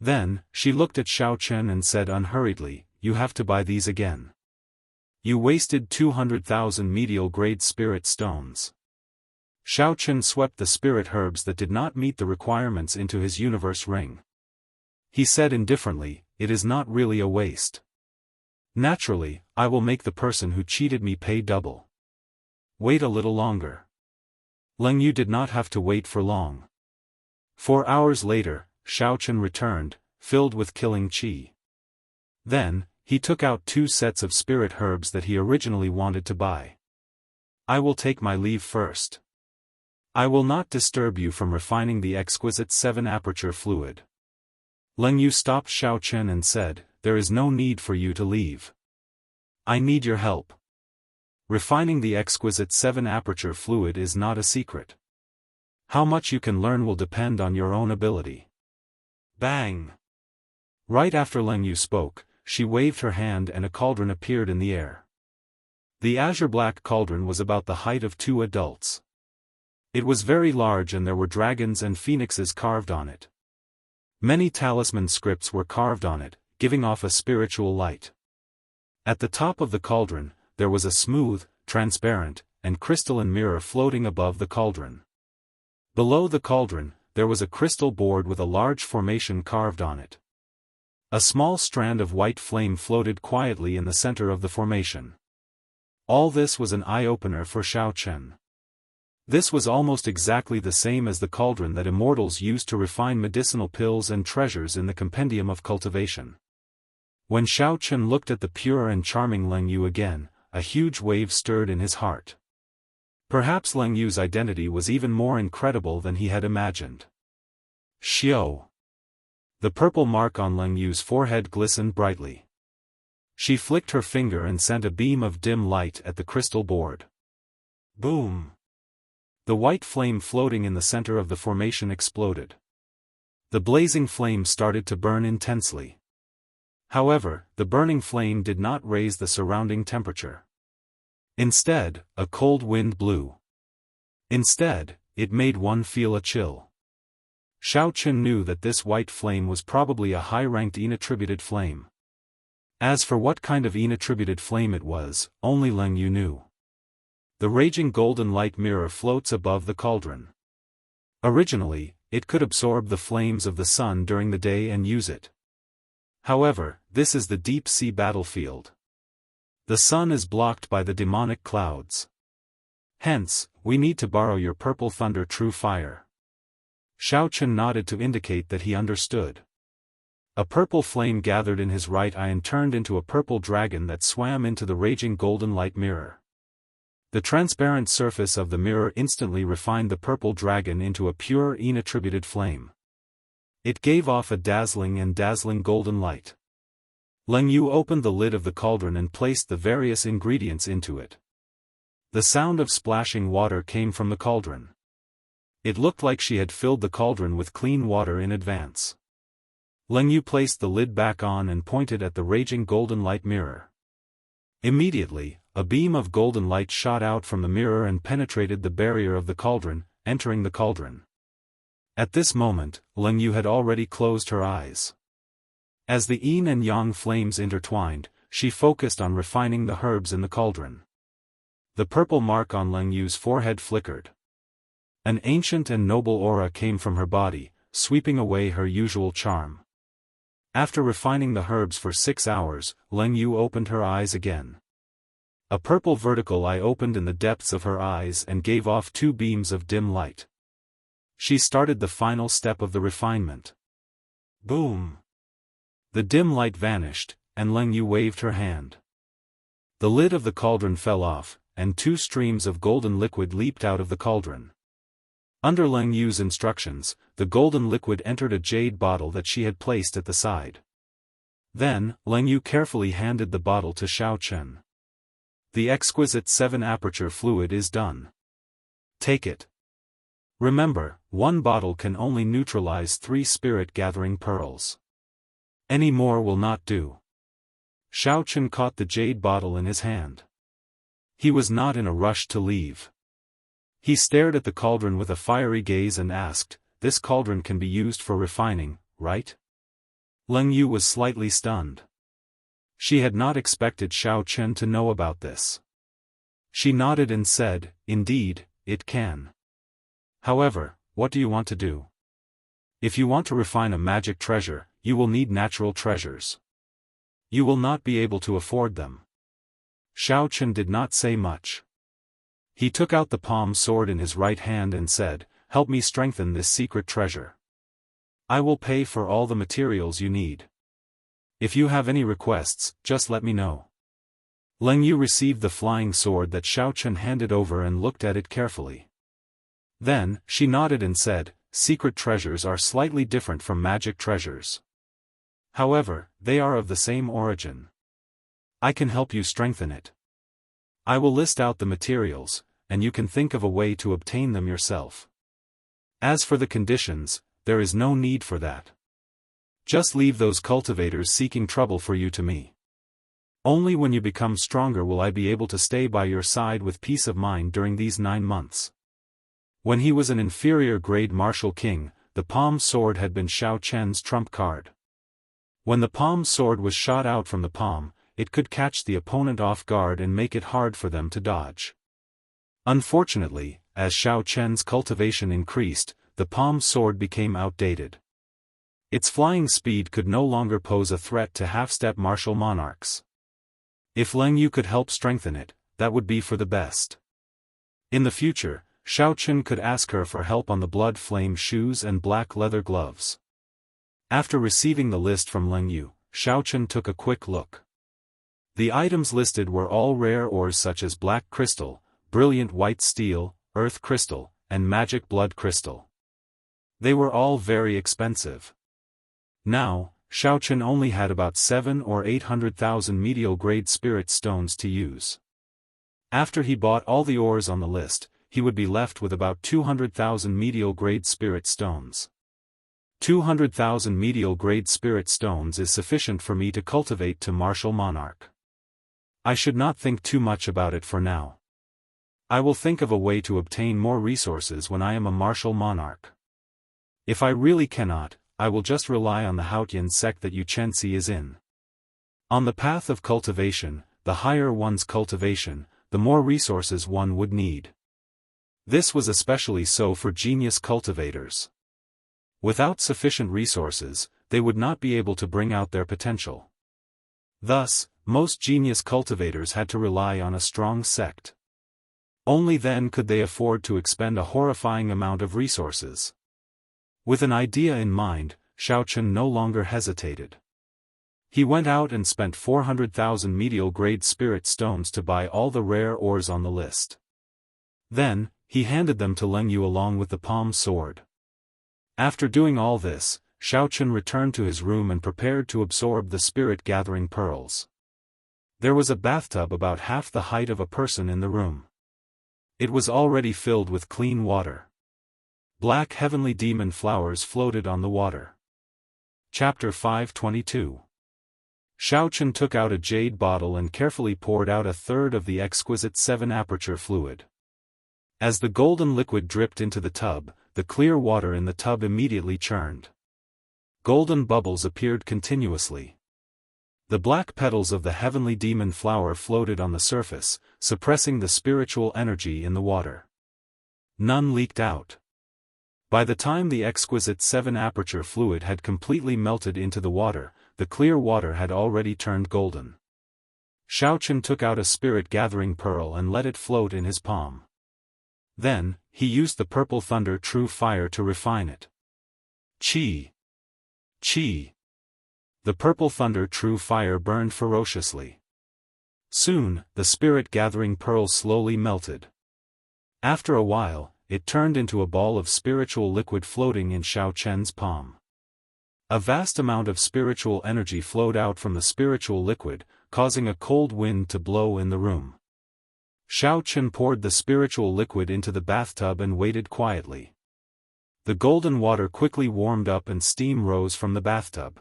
Then, she looked at Xiao Chun and said unhurriedly, "You have to buy these again. You wasted 200,000 medial-grade spirit stones." Xiao Chun swept the spirit herbs that did not meet the requirements into his universe ring. He said indifferently, "It is not really a waste. Naturally, I will make the person who cheated me pay double. Wait a little longer." Leng Yu did not have to wait for long. 4 hours later, Xiao Chun returned, filled with killing qi. Then, he took out 2 sets of spirit herbs that he originally wanted to buy. "I will take my leave first. I will not disturb you from refining the exquisite 7-aperture fluid." Leng Yu stopped Xiao Chun and said, "There is no need for you to leave. I need your help. Refining the exquisite 7-aperture fluid is not a secret. How much you can learn will depend on your own ability." Bang! Right after Leng Yu spoke, she waved her hand and a cauldron appeared in the air. The azure-black cauldron was about the height of 2 adults. It was very large and there were dragons and phoenixes carved on it. Many talisman scripts were carved on it, giving off a spiritual light. At the top of the cauldron, there was a smooth, transparent, and crystalline mirror floating above the cauldron. Below the cauldron, there was a crystal board with a large formation carved on it. A small strand of white flame floated quietly in the center of the formation. All this was an eye-opener for Xiao Chun. This was almost exactly the same as the cauldron that immortals used to refine medicinal pills and treasures in the compendium of cultivation. When Xiao Chun looked at the pure and charming Leng Yu again, a huge wave stirred in his heart. Perhaps Leng Yu's identity was even more incredible than he had imagined. Xiao. The purple mark on Leng Yu's forehead glistened brightly. She flicked her finger and sent a beam of dim light at the crystal board. Boom! The white flame floating in the center of the formation exploded. The blazing flame started to burn intensely. However, the burning flame did not raise the surrounding temperature. Instead, a cold wind blew. Instead, it made one feel a chill. Xiao Chun knew that this white flame was probably a high-ranked inattributed flame. As for what kind of inattributed flame it was, only Leng Yu knew. The raging golden light mirror floats above the cauldron. Originally, it could absorb the flames of the sun during the day and use it. However, this is the deep-sea battlefield. The sun is blocked by the demonic clouds. Hence, we need to borrow your purple thunder true fire. Xiao Chen nodded to indicate that he understood. A purple flame gathered in his right eye and turned into a purple dragon that swam into the raging golden light mirror. The transparent surface of the mirror instantly refined the purple dragon into a pure inattributed flame. It gave off a dazzling golden light. Leng Yu opened the lid of the cauldron and placed the various ingredients into it. The sound of splashing water came from the cauldron. It looked like she had filled the cauldron with clean water in advance. Leng Yu placed the lid back on and pointed at the raging golden light mirror. Immediately, a beam of golden light shot out from the mirror and penetrated the barrier of the cauldron, entering the cauldron. At this moment, Leng Yu had already closed her eyes. As the yin and yang flames intertwined, she focused on refining the herbs in the cauldron. The purple mark on Leng Yu's forehead flickered. An ancient and noble aura came from her body, sweeping away her usual charm. After refining the herbs for 6 hours, Leng Yu opened her eyes again. A purple vertical eye opened in the depths of her eyes and gave off 2 beams of dim light. She started the final step of the refinement. Boom! The dim light vanished, and Leng Yu waved her hand. The lid of the cauldron fell off, and 2 streams of golden liquid leaped out of the cauldron. Under Leng Yu's instructions, the golden liquid entered a jade bottle that she had placed at the side. Then, Leng Yu carefully handed the bottle to Xiao Chen. The exquisite 7-aperture fluid is done. Take it. Remember, 1 bottle can only neutralize 3 spirit-gathering pearls. Any more will not do. Xiao Chen caught the jade bottle in his hand. He was not in a rush to leave. He stared at the cauldron with a fiery gaze and asked, "This cauldron can be used for refining, right?" Leng Yu was slightly stunned. She had not expected Xiao Chen to know about this. She nodded and said, "Indeed, it can. However, what do you want to do? If you want to refine a magic treasure, you will need natural treasures. You will not be able to afford them." Xiao Chen did not say much. He took out the palm sword in his right hand and said, "Help me strengthen this secret treasure. I will pay for all the materials you need. If you have any requests, just let me know." Leng Yu received the flying sword that Xiao Chen handed over and looked at it carefully. Then, she nodded and said, "Secret treasures are slightly different from magic treasures. However, they are of the same origin. I can help you strengthen it. I will list out the materials, and you can think of a way to obtain them yourself. As for the conditions, there is no need for that. Just leave those cultivators seeking trouble for you to me. Only when you become stronger will I be able to stay by your side with peace of mind during these 9 months." When he was an inferior grade martial king, the palm sword had been Xiao Chen's trump card. When the palm sword was shot out from the palm, it could catch the opponent off guard and make it hard for them to dodge. Unfortunately, as Xiao Chen's cultivation increased, the palm sword became outdated. Its flying speed could no longer pose a threat to half-step martial monarchs. If Leng Yu could help strengthen it, that would be for the best. In the future, Xiao Chen could ask her for help on the blood flame shoes and black leather gloves. After receiving the list from Leng Yu, Xiao Chen took a quick look. The items listed were all rare ores such as black crystal, brilliant white steel, earth crystal, and magic blood crystal. They were all very expensive. Now, Xiao Chen only had about 700,000 or 800,000 medial-grade spirit stones to use. After he bought all the ores on the list, he would be left with about 200,000 medial-grade spirit stones. 200,000 medial-grade spirit stones is sufficient for me to cultivate to martial monarch. I should not think too much about it for now. I will think of a way to obtain more resources when I am a martial monarch. If I really cannot, I will just rely on the Haotian sect that Yu Chenxi is in. On the path of cultivation, the higher one's cultivation, the more resources one would need. This was especially so for genius cultivators. Without sufficient resources, they would not be able to bring out their potential. Thus, most genius cultivators had to rely on a strong sect. Only then could they afford to expend a horrifying amount of resources. With an idea in mind, Xiaochen no longer hesitated. He went out and spent 400,000 medial-grade spirit stones to buy all the rare ores on the list. Then, he handed them to Leng Yu along with the palm sword. After doing all this, Xiaochen returned to his room and prepared to absorb the spirit-gathering pearls. There was a bathtub about half the height of a person in the room. It was already filled with clean water. Black heavenly demon flowers floated on the water. Chapter 522. Xiaochen took out a jade bottle and carefully poured out a third of the exquisite 7-aperture fluid. As the golden liquid dripped into the tub, the clear water in the tub immediately churned. Golden bubbles appeared continuously. The black petals of the heavenly demon flower floated on the surface, suppressing the spiritual energy in the water. None leaked out. By the time the exquisite 7-aperture fluid had completely melted into the water, the clear water had already turned golden. Xiaochen took out a spirit-gathering pearl and let it float in his palm. Then, he used the purple thunder true fire to refine it. Qi! Qi! The purple thunder true fire burned ferociously. Soon, the spirit-gathering pearl slowly melted. After a while, it turned into a ball of spiritual liquid floating in Xiaochen's palm. A vast amount of spiritual energy flowed out from the spiritual liquid, causing a cold wind to blow in the room. Xiaochen poured the spiritual liquid into the bathtub and waited quietly. The golden water quickly warmed up and steam rose from the bathtub.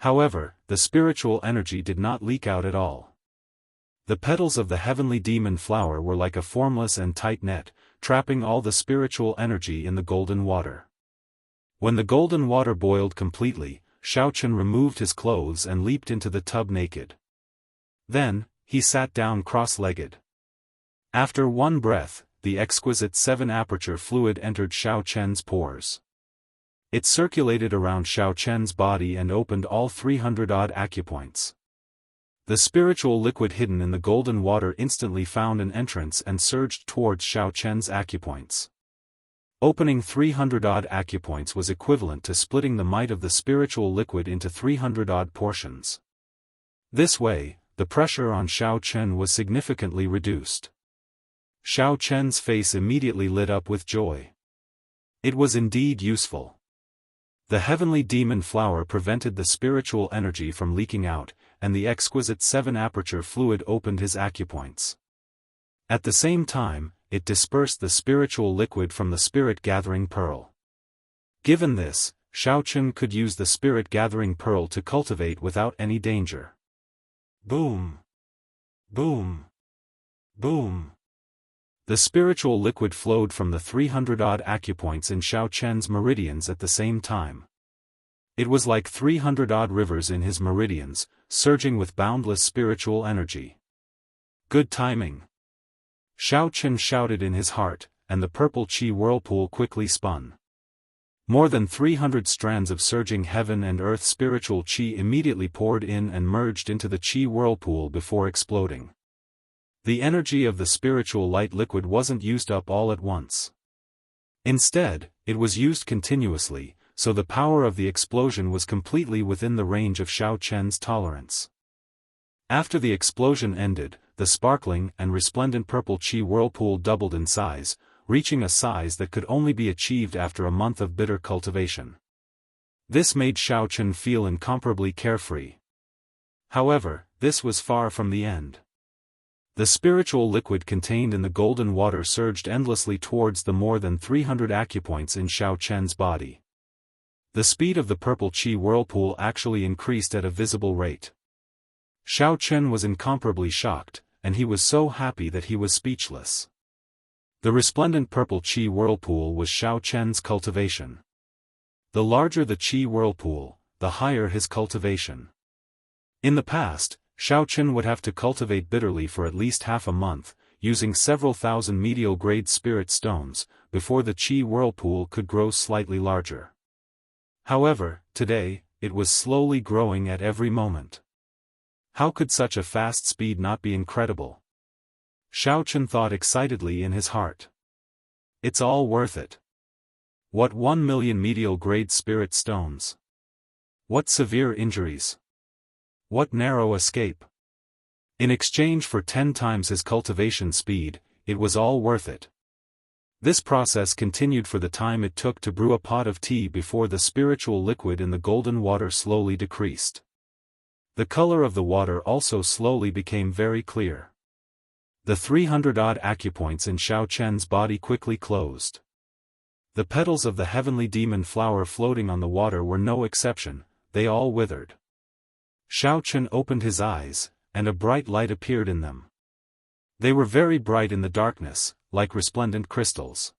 However, the spiritual energy did not leak out at all. The petals of the heavenly demon flower were like a formless and tight net, trapping all the spiritual energy in the golden water. When the golden water boiled completely, Xiaochen removed his clothes and leaped into the tub naked. Then, he sat down cross-legged. After one breath, the exquisite 7-aperture fluid entered Xiaochen's pores. It circulated around Xiaochen's body and opened all 300-odd acupoints. The spiritual liquid hidden in the golden water instantly found an entrance and surged towards Xiaochen's acupoints. Opening 300-odd acupoints was equivalent to splitting the might of the spiritual liquid into 300-odd portions. This way, the pressure on Xiaochen was significantly reduced. Xiaochen's face immediately lit up with joy. It was indeed useful. The heavenly demon flower prevented the spiritual energy from leaking out, and the exquisite 7-aperture fluid opened his acupoints. At the same time, it dispersed the spiritual liquid from the spirit-gathering pearl. Given this, Xiaochen could use the spirit-gathering pearl to cultivate without any danger. Boom! Boom! Boom! The spiritual liquid flowed from the 300-odd acupoints in Xiaochen's meridians at the same time. It was like 300-odd rivers in his meridians, surging with boundless spiritual energy. Good timing! Xiaochen shouted in his heart, and the purple qi whirlpool quickly spun. More than 300 strands of surging heaven and earth spiritual qi immediately poured in and merged into the qi whirlpool before exploding. The energy of the spiritual light liquid wasn't used up all at once. Instead, it was used continuously, so the power of the explosion was completely within the range of Xiaochen's tolerance. After the explosion ended, the sparkling and resplendent purple qi whirlpool doubled in size, reaching a size that could only be achieved after a month of bitter cultivation. This made Xiaochen feel incomparably carefree. However, this was far from the end. The spiritual liquid contained in the golden water surged endlessly towards the more than 300 acupoints in Xiaochen's body. The speed of the purple qi whirlpool actually increased at a visible rate. Xiaochen was incomparably shocked, and he was so happy that he was speechless. The resplendent purple qi whirlpool was Xiaochen's cultivation. The larger the qi whirlpool, the higher his cultivation. In the past, Xiaochen would have to cultivate bitterly for at least half a month, using several thousand medial-grade spirit stones, before the qi whirlpool could grow slightly larger. However, today, it was slowly growing at every moment. How could such a fast speed not be incredible? Xiaochen thought excitedly in his heart. It's all worth it. What 1 million medial-grade spirit stones? What severe injuries? What narrow escape? In exchange for 10 times his cultivation speed, it was all worth it. This process continued for the time it took to brew a pot of tea before the spiritual liquid in the golden water slowly decreased. The color of the water also slowly became very clear. The 300-odd acupoints in Xiaochen's body quickly closed. The petals of the heavenly demon flower floating on the water were no exception, they all withered. Xiaochen opened his eyes, and a bright light appeared in them. They were very bright in the darkness, like resplendent crystals.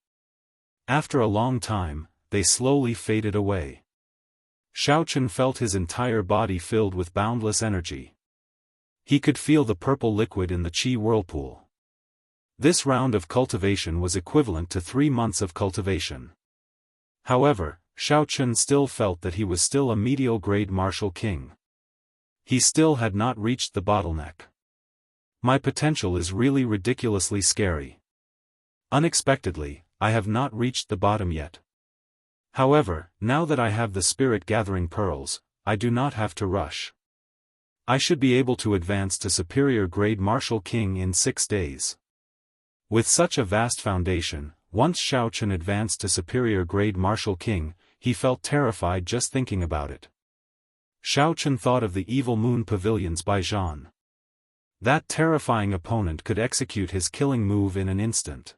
After a long time, they slowly faded away. Xiaochen felt his entire body filled with boundless energy. He could feel the purple liquid in the qi whirlpool. This round of cultivation was equivalent to 3 months of cultivation. However, Xiaochen still felt that he was still a medial-grade martial king. He still had not reached the bottleneck. My potential is really ridiculously scary. Unexpectedly, I have not reached the bottom yet. However, now that I have the spirit-gathering pearls, I do not have to rush. I should be able to advance to superior-grade martial king in 6 days. With such a vast foundation, once Xiaochen advanced to superior-grade martial king, he felt terrified just thinking about it. Xiaochen thought of the evil moon pavilions by Zhan. That terrifying opponent could execute his killing move in an instant.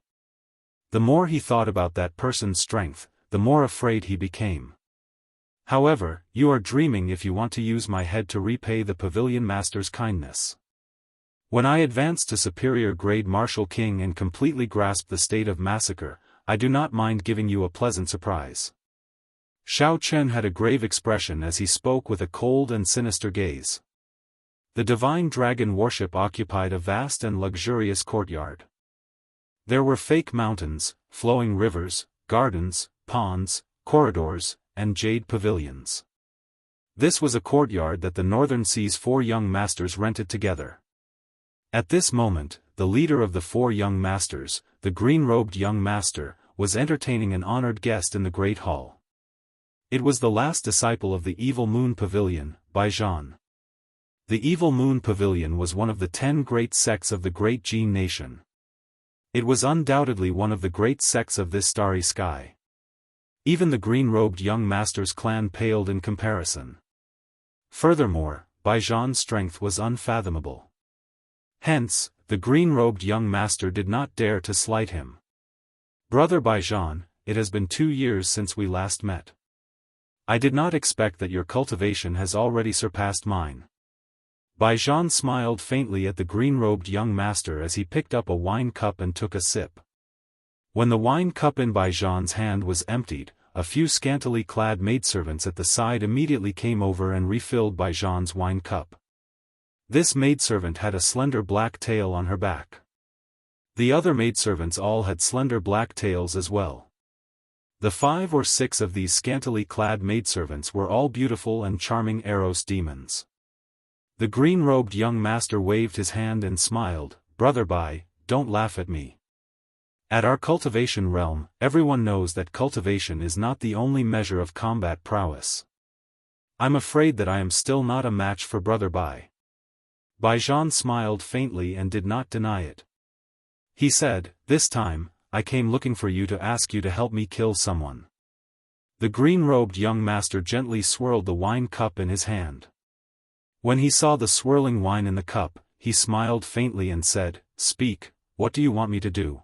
The more he thought about that person's strength, the more afraid he became. However, you are dreaming if you want to use my head to repay the pavilion master's kindness. When I advance to superior grade martial king and completely grasp the state of massacre, I do not mind giving you a pleasant surprise. Xiaochen had a grave expression as he spoke with a cold and sinister gaze. The divine dragon worship occupied a vast and luxurious courtyard. There were fake mountains, flowing rivers, gardens, ponds, corridors, and jade pavilions. This was a courtyard that the Northern Sea's 4 young masters rented together. At this moment, the leader of the 4 young masters, the green-robed young master, was entertaining an honored guest in the great hall. It was the last disciple of the Evil Moon Pavilion, by Zhan. The Evil Moon Pavilion was one of the 10 great sects of the Great Jin Nation. It was undoubtedly one of the great sects of this starry sky. Even the green-robed young master's clan paled in comparison. Furthermore, Bai Zhan's strength was unfathomable. Hence, the green-robed young master did not dare to slight him. Brother Bai Zhan, it has been 2 years since we last met. I did not expect that your cultivation has already surpassed mine. Bai Zhan smiled faintly at the green-robed young master as he picked up a wine cup and took a sip. When the wine cup in Bai Zhan's hand was emptied, a few scantily clad maidservants at the side immediately came over and refilled Bai Zhan's wine cup. This maidservant had a slender black tail on her back. The other maidservants all had slender black tails as well. The 5 or 6 of these scantily clad maidservants were all beautiful and charming Daoist demons. The green-robed young master waved his hand and smiled, "Brother Bai, don't laugh at me. At our cultivation realm, everyone knows that cultivation is not the only measure of combat prowess. I'm afraid that I am still not a match for Brother Bai." Bai Zhan smiled faintly and did not deny it. He said, "This time, I came looking for you to ask you to help me kill someone." The green-robed young master gently swirled the wine cup in his hand. When he saw the swirling wine in the cup, he smiled faintly and said, "Speak, what do you want me to do?"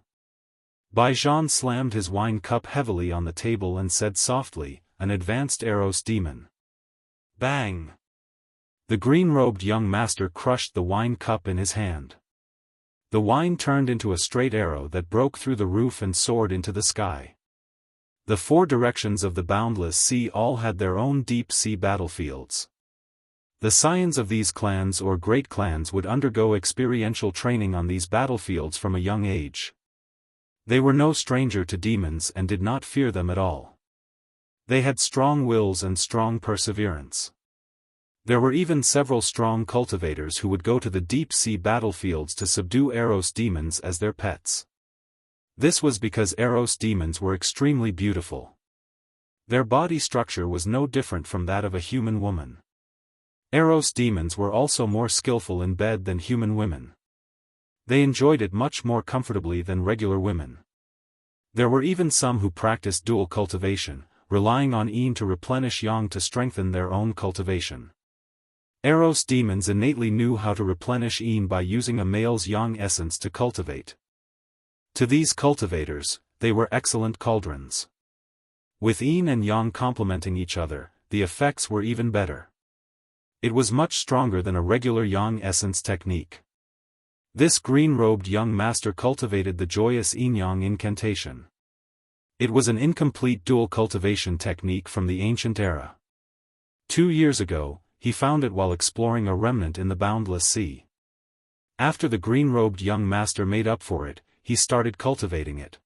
Bai Zhan slammed his wine cup heavily on the table and said softly, "An advanced Daoist demon." Bang! The green-robed young master crushed the wine cup in his hand. The wine turned into a straight arrow that broke through the roof and soared into the sky. The 4 directions of the boundless sea all had their own deep sea battlefields. The scions of these clans or great clans would undergo experiential training on these battlefields from a young age. They were no stranger to demons and did not fear them at all. They had strong wills and strong perseverance. There were even several strong cultivators who would go to the deep-sea battlefields to subdue Eros demons as their pets. This was because Eros demons were extremely beautiful. Their body structure was no different from that of a human woman. Eros demons were also more skillful in bed than human women. They enjoyed it much more comfortably than regular women. There were even some who practiced dual cultivation, relying on yin to replenish yang to strengthen their own cultivation. Eros demons innately knew how to replenish yin by using a male's yang essence to cultivate. To these cultivators, they were excellent cauldrons. With yin and yang complementing each other, the effects were even better. It was much stronger than a regular yang essence technique. This green-robed young master cultivated the joyous yin-yang incantation. It was an incomplete dual cultivation technique from the ancient era. 2 years ago, he found it while exploring a remnant in the boundless sea. After the green-robed young master made up for it, he started cultivating it.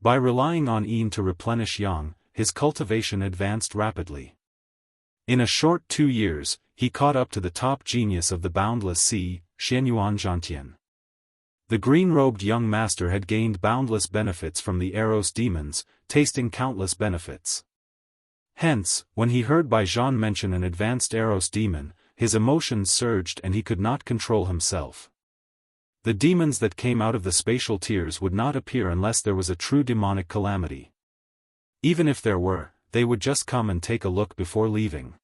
By relying on yin to replenish yang, his cultivation advanced rapidly. In a short 2 years, he caught up to the top genius of the boundless sea, Xianyuan Zhantian. The green-robed young master had gained boundless benefits from the Eros demons, tasting countless benefits. Hence, when he heard Baijian mention an advanced Eros demon, his emotions surged and he could not control himself. The demons that came out of the spatial tiers would not appear unless there was a true demonic calamity. Even if there were, they would just come and take a look before leaving.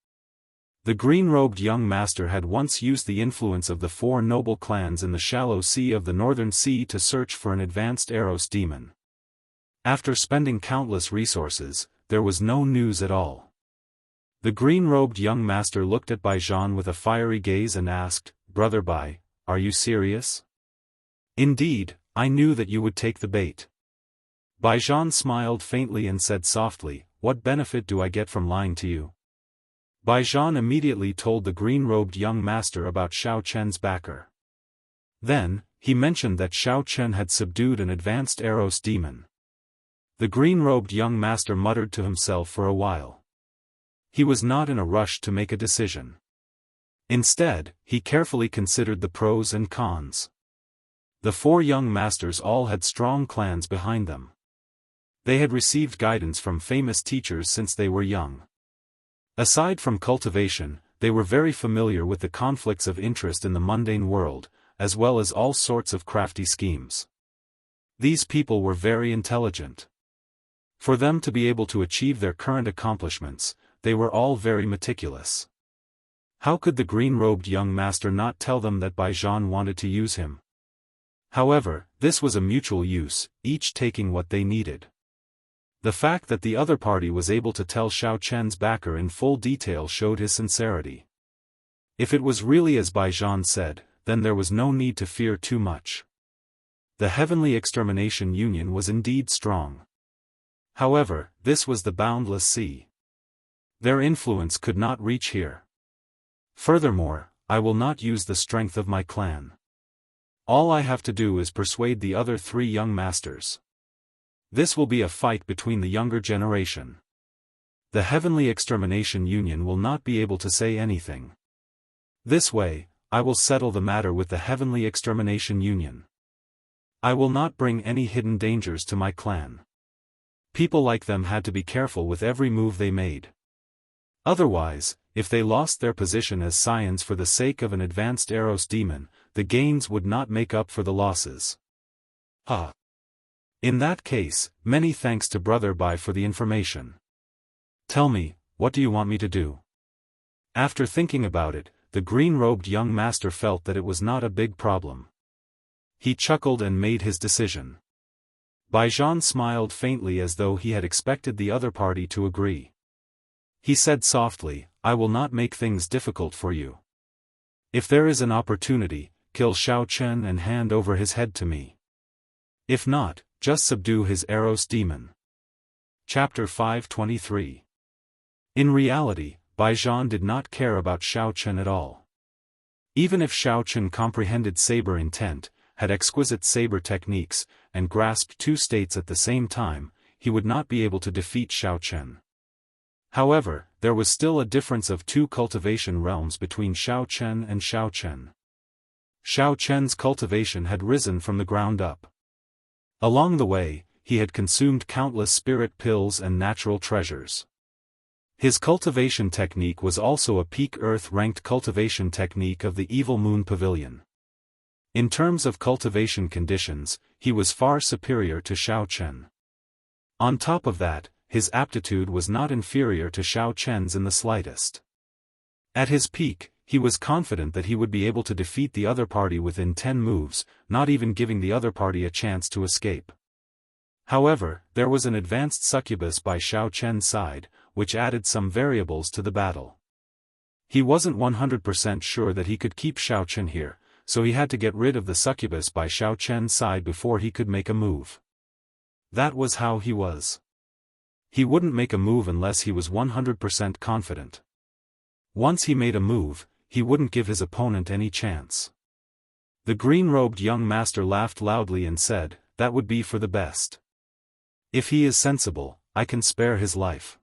The green-robed young master had once used the influence of the 4 noble clans in the shallow sea of the northern sea to search for an advanced Eros demon. After spending countless resources, there was no news at all. The green-robed young master looked at Baijian with a fiery gaze and asked, "Brother Bai, are you serious?" "Indeed, I knew that you would take the bait." Baijian smiled faintly and said softly, "What benefit do I get from lying to you?" Baijian immediately told the green-robed young master about Xiao Chen's backer. Then, he mentioned that Xiao Chen had subdued an advanced Eros demon. The green-robed young master muttered to himself for a while. He was not in a rush to make a decision. Instead, he carefully considered the pros and cons. The 4 young masters all had strong clans behind them. They had received guidance from famous teachers since they were young. Aside from cultivation, they were very familiar with the conflicts of interest in the mundane world, as well as all sorts of crafty schemes. These people were very intelligent. For them to be able to achieve their current accomplishments, they were all very meticulous. How could the green-robed young master not tell them that Baijian wanted to use him? However, this was a mutual use, each taking what they needed. The fact that the other party was able to tell Xiao Chen's backer in full detail showed his sincerity. If it was really as Baijian said, then there was no need to fear too much. The Heavenly Extermination Union was indeed strong. However, this was the boundless sea. Their influence could not reach here. Furthermore, I will not use the strength of my clan. All I have to do is persuade the other 3 young masters. This will be a fight between the younger generation. The Heavenly Extermination Union will not be able to say anything. This way, I will settle the matter with the Heavenly Extermination Union. I will not bring any hidden dangers to my clan. People like them had to be careful with every move they made. Otherwise, if they lost their position as scions for the sake of an advanced Eros demon, the gains would not make up for the losses. In that case, many thanks to Brother Bai for the information. Tell me, what do you want me to do? After thinking about it, the green-robed young master felt that it was not a big problem. He chuckled and made his decision. Baijian smiled faintly as though he had expected the other party to agree. He said softly, "I will not make things difficult for you. If there is an opportunity, kill Xiao Chen and hand over his head to me. If not, just subdue his Eros demon." Chapter 523. In reality, Baijian did not care about Xiao Chen at all. Even if Xiao Chen comprehended saber intent, had exquisite saber techniques, and grasped two states at the same time, he would not be able to defeat Xiao Chen. However, there was still a difference of 2 cultivation realms between Xiao Chen and Xiao Chen. Xiao Chen's cultivation had risen from the ground up. Along the way, he had consumed countless spirit pills and natural treasures. His cultivation technique was also a peak Earth-ranked cultivation technique of the Evil Moon Pavilion. In terms of cultivation conditions, he was far superior to Xiao Chen. On top of that, his aptitude was not inferior to Xiao Chen's in the slightest. At his peak, he was confident that he would be able to defeat the other party within 10 moves, not even giving the other party a chance to escape. However, there was an advanced succubus by Xiao Chen's side, which added some variables to the battle. He wasn't 100% sure that he could keep Xiao Chen here, so he had to get rid of the succubus by Xiao Chen's side before he could make a move. That was how he was. He wouldn't make a move unless he was 100% confident. Once he made a move, he wouldn't give his opponent any chance. The green-robed young master laughed loudly and said, "That would be for the best. If he is sensible, I can spare his life.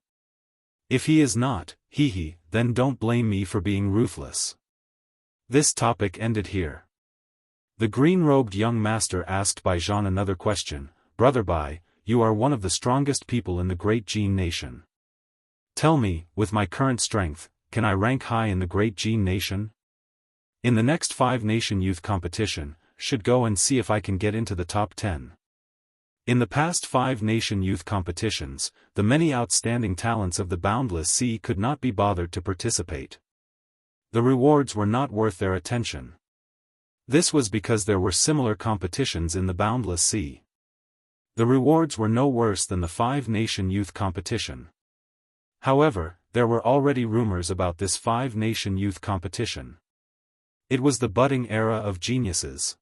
If he is not, then don't blame me for being ruthless." This topic ended here. The green-robed young master asked Baijian another question, "Brother Bai, you are one of the strongest people in the great Jin nation. Tell me, with my current strength, can I rank high in the great Jin nation? In the next 5-nation youth competition, should go and see if I can get into the top 10. In the past 5-nation youth competitions, the many outstanding talents of the Boundless Sea could not be bothered to participate. The rewards were not worth their attention. This was because there were similar competitions in the Boundless Sea. The rewards were no worse than the 5-nation youth competition. However, there were already rumors about this 5-nation youth competition. It was the budding era of geniuses.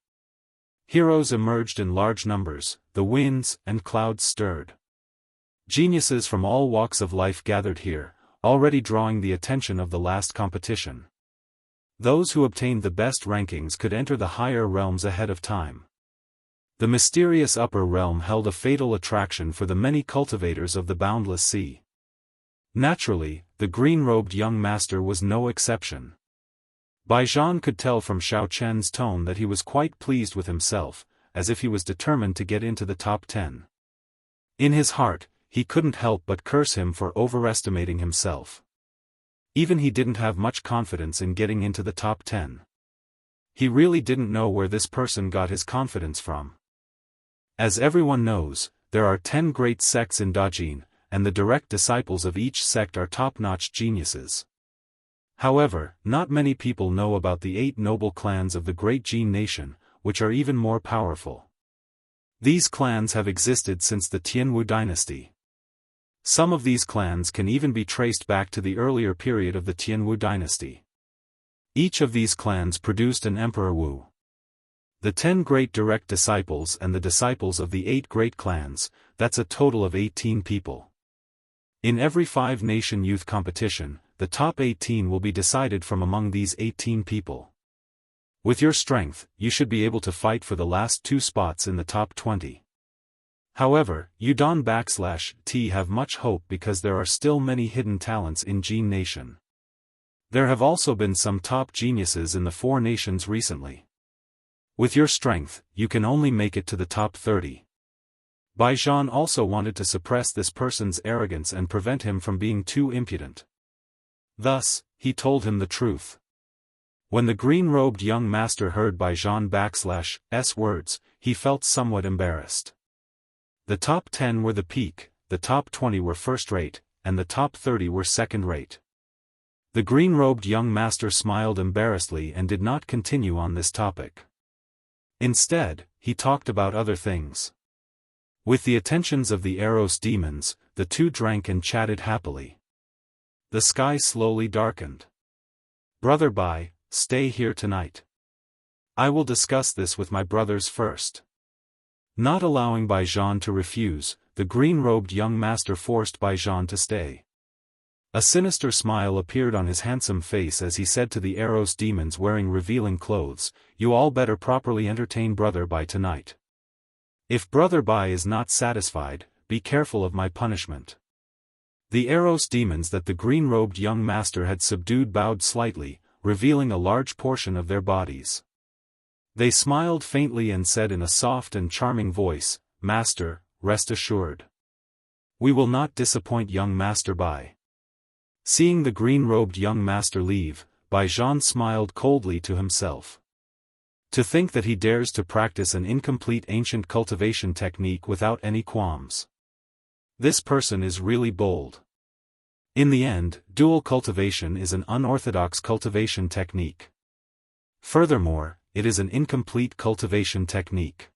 Heroes emerged in large numbers, the winds and clouds stirred. Geniuses from all walks of life gathered here, already drawing the attention of the last competition. Those who obtained the best rankings could enter the higher realms ahead of time. The mysterious upper realm held a fatal attraction for the many cultivators of the Boundless Sea. Naturally, the green-robed young master was no exception. Baijian could tell from Xiao Chen's tone that he was quite pleased with himself, as if he was determined to get into the top 10. In his heart, he couldn't help but curse him for overestimating himself. Even he didn't have much confidence in getting into the top 10. He really didn't know where this person got his confidence from. As everyone knows, there are 10 great sects in Dajin, and the direct disciples of each sect are top-notch geniuses. However, not many people know about the 8 noble clans of the Great Jin Nation, which are even more powerful. These clans have existed since the Tianwu dynasty. Some of these clans can even be traced back to the earlier period of the Tianwu dynasty. Each of these clans produced an Emperor Wu. The 10 great direct disciples and the disciples of the 8 great clans, that's a total of 18 people. In every 5-nation youth competition, the top 18 will be decided from among these 18 people. With your strength, you should be able to fight for the last 2 spots in the top 20. However, you /T have much hope because there are still many hidden talents in Jin Nation. There have also been some top geniuses in the 4 nations recently. With your strength, you can only make it to the top 30. Baijian also wanted to suppress this person's arrogance and prevent him from being too impudent. Thus, he told him the truth. When the green-robed young master heard Baijian/'s words, he felt somewhat embarrassed. The top 10 were the peak, the top 20 were first-rate, and the top 30 were second-rate. The green-robed young master smiled embarrassedly and did not continue on this topic. Instead, he talked about other things. With the attentions of the Eros demons, the two drank and chatted happily. The sky slowly darkened. "Brother Bai, stay here tonight. I will discuss this with my brothers first." Not allowing Baijian to refuse, the green-robed young master forced Baijian to stay. A sinister smile appeared on his handsome face as he said to the Eros demons wearing revealing clothes, "You all better properly entertain Brother Bai tonight. If Brother Bai is not satisfied, be careful of my punishment." The Eros demons that the green-robed young master had subdued bowed slightly, revealing a large portion of their bodies. They smiled faintly and said in a soft and charming voice, "Master, rest assured. We will not disappoint young Master Bai." Seeing the green-robed young master leave, Bai Zhan smiled coldly to himself. To think that he dares to practice an incomplete ancient cultivation technique without any qualms. This person is really bold. In the end, dual cultivation is an unorthodox cultivation technique. Furthermore, it is an incomplete cultivation technique.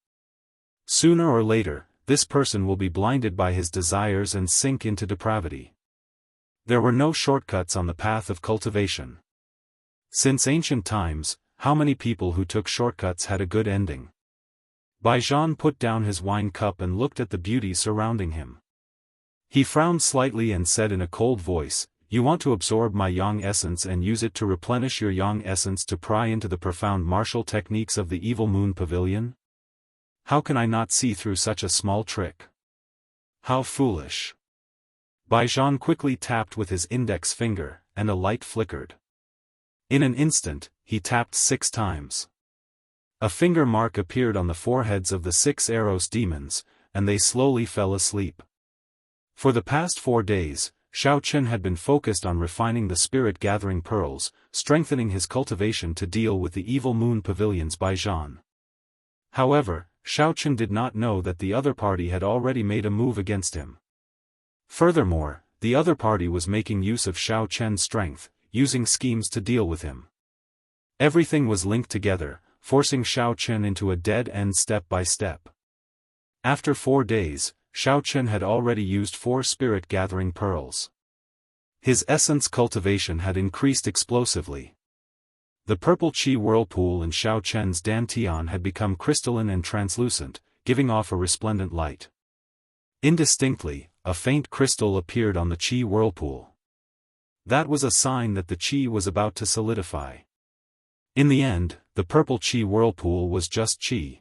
Sooner or later, this person will be blinded by his desires and sink into depravity. There were no shortcuts on the path of cultivation. Since ancient times, how many people who took shortcuts had a good ending? Bai Zhan put down his wine cup and looked at the beauty surrounding him. He frowned slightly and said in a cold voice, "You want to absorb my yang essence and use it to replenish your yang essence to pry into the profound martial techniques of the evil moon pavilion? How can I not see through such a small trick? How foolish." Bai Zhan quickly tapped with his index finger, and a light flickered. In an instant, he tapped 6 times. A finger mark appeared on the foreheads of the 6 Eros demons, and they slowly fell asleep. For the past 4 days, Xiao Chen had been focused on refining the spirit-gathering pearls, strengthening his cultivation to deal with the evil moon pavilion's Bai Zhan. However, Xiao Chen did not know that the other party had already made a move against him. Furthermore, the other party was making use of Xiao Chen's strength, using schemes to deal with him. Everything was linked together, forcing Xiao Chen into a dead end step by step. After 4 days, Xiao Chen had already used 4 spirit-gathering pearls. His essence cultivation had increased explosively. The purple qi whirlpool in Xiao Chen's dantian had become crystalline and translucent, giving off a resplendent light. Indistinctly, a faint crystal appeared on the qi whirlpool. That was a sign that the qi was about to solidify. In the end, the purple qi whirlpool was just qi.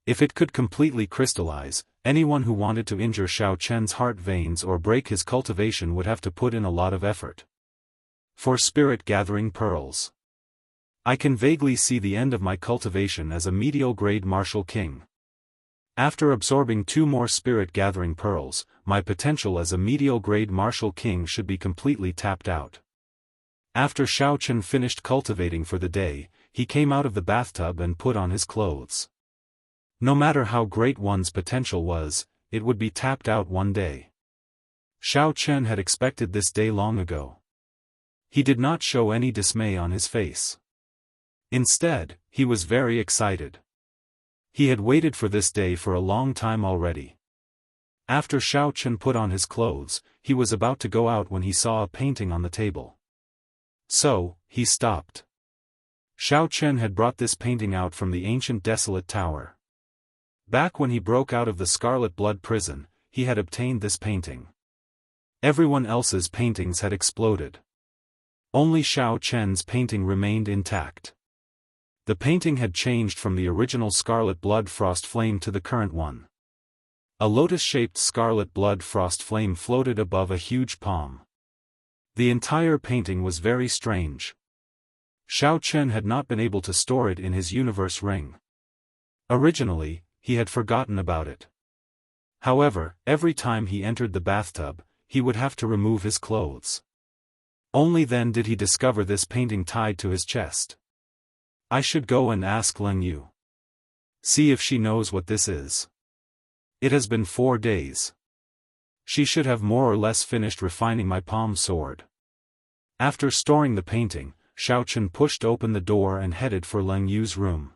If it could completely crystallize, anyone who wanted to injure Xiao Chen's heart veins or break his cultivation would have to put in a lot of effort. For spirit-gathering pearls. I can vaguely see the end of my cultivation as a medial-grade martial king. After absorbing 2 more spirit-gathering pearls, my potential as a medial-grade martial king should be completely tapped out. After Xiao Chen finished cultivating for the day, he came out of the bathtub and put on his clothes. No matter how great one's potential was, it would be tapped out one day. Xiao Chen had expected this day long ago. He did not show any dismay on his face. Instead, he was very excited. He had waited for this day for a long time already. After Xiao Chen put on his clothes, he was about to go out when he saw a painting on the table. So, he stopped. Xiao Chen had brought this painting out from the ancient desolate tower. Back when he broke out of the Scarlet Blood prison, he had obtained this painting. Everyone else's paintings had exploded. Only Xiao Chen's painting remained intact. The painting had changed from the original Scarlet Blood Frost Flame to the current one. A lotus-shaped Scarlet Blood Frost Flame floated above a huge palm. The entire painting was very strange. Xiao Chen had not been able to store it in his universe ring. Originally, he had forgotten about it. However, every time he entered the bathtub, he would have to remove his clothes. Only then did he discover this painting tied to his chest. I should go and ask Leng Yu. See if she knows what this is. It has been 4 days. She should have more or less finished refining my palm sword. After storing the painting, Xiao Chen pushed open the door and headed for Leng Yu's room.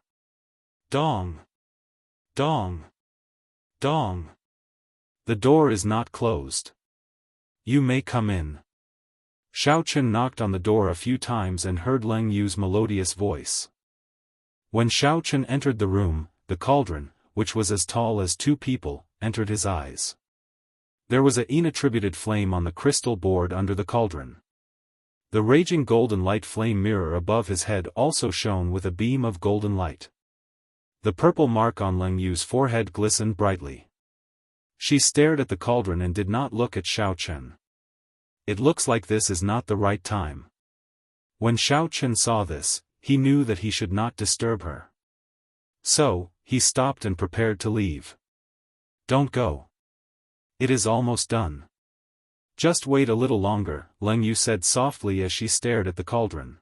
Dong! Dong! Dong! The door is not closed. You may come in. Xiao Chen knocked on the door a few times and heard Leng Yu's melodious voice. When Xiao Chen entered the room, the cauldron, which was as tall as 2 people, entered his eyes. There was a inattributed flame on the crystal board under the cauldron. The raging golden light flame mirror above his head also shone with a beam of golden light. The purple mark on Leng Yu's forehead glistened brightly. She stared at the cauldron and did not look at Xiao Chen. It looks like this is not the right time. When Xiao Chen saw this, he knew that he should not disturb her. So, he stopped and prepared to leave. Don't go. It is almost done. Just wait a little longer, Leng Yu said softly as she stared at the cauldron.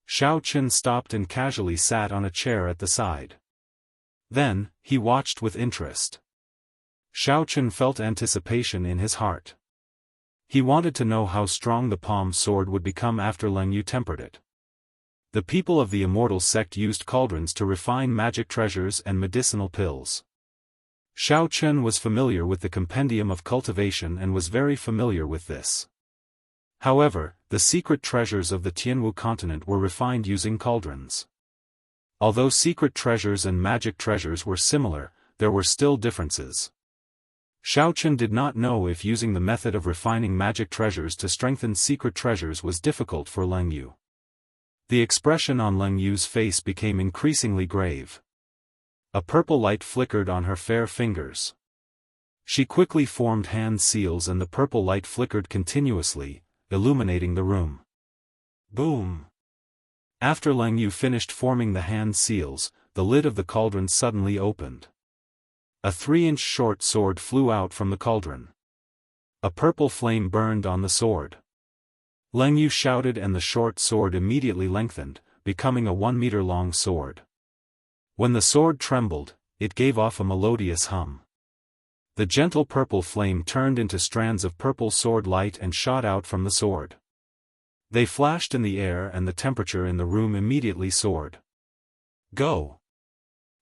Xiao Chen stopped and casually sat on a chair at the side. Then, he watched with interest. Xiao Chen felt anticipation in his heart. He wanted to know how strong the palm sword would become after Leng Yu tempered it. The people of the Immortal sect used cauldrons to refine magic treasures and medicinal pills. Xiao Chen was familiar with the compendium of cultivation and was very familiar with this. However, the secret treasures of the Tianwu continent were refined using cauldrons. Although secret treasures and magic treasures were similar, there were still differences. Xiao Chen did not know if using the method of refining magic treasures to strengthen secret treasures was difficult for Leng Yu. The expression on Leng Yu's face became increasingly grave. A purple light flickered on her fair fingers. She quickly formed hand seals and the purple light flickered continuously, illuminating the room. Boom! After Leng Yu finished forming the hand seals, the lid of the cauldron suddenly opened. A 3-inch short sword flew out from the cauldron. A purple flame burned on the sword. Leng Yu shouted and the short sword immediately lengthened, becoming a 1-meter-long sword. When the sword trembled, it gave off a melodious hum. The gentle purple flame turned into strands of purple sword light and shot out from the sword. They flashed in the air and the temperature in the room immediately soared. Go!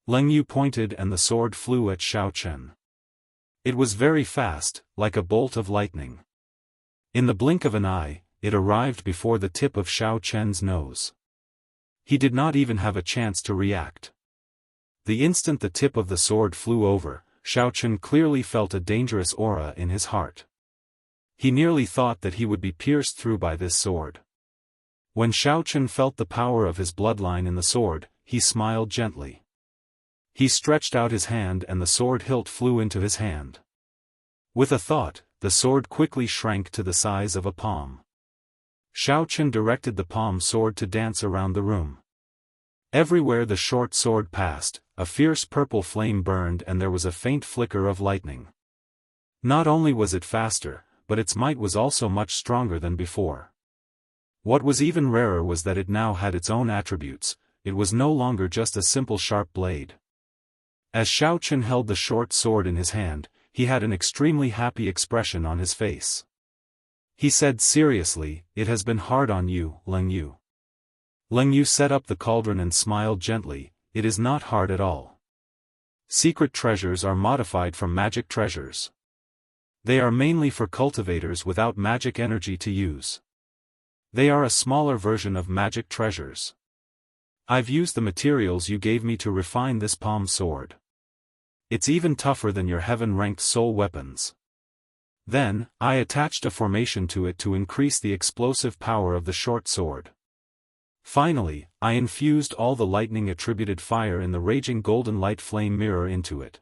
Leng Yu pointed and the sword flew at Xiao Chen. It was very fast, like a bolt of lightning. In the blink of an eye, it arrived before the tip of Xiao Chen's nose. He did not even have a chance to react. The instant the tip of the sword flew over, Xiao Chen clearly felt a dangerous aura in his heart. He nearly thought that he would be pierced through by this sword. When Xiao Chen felt the power of his bloodline in the sword, he smiled gently. He stretched out his hand and the sword hilt flew into his hand. With a thought, the sword quickly shrank to the size of a palm. Xiao Chen directed the palm sword to dance around the room. Everywhere the short sword passed, a fierce purple flame burned and there was a faint flicker of lightning. Not only was it faster, but its might was also much stronger than before. What was even rarer was that it now had its own attributes, it was no longer just a simple sharp blade. As Xiao Chen held the short sword in his hand, he had an extremely happy expression on his face. He said seriously, "It has been hard on you, Leng Yu." Leng Yu set up the cauldron and smiled gently, "It is not hard at all. Secret treasures are modified from magic treasures. They are mainly for cultivators without magic energy to use. They are a smaller version of magic treasures. I've used the materials you gave me to refine this palm sword. It's even tougher than your heaven-ranked soul weapons. Then, I attached a formation to it to increase the explosive power of the short sword. Finally, I infused all the lightning-attributed fire in the raging golden light flame mirror into it.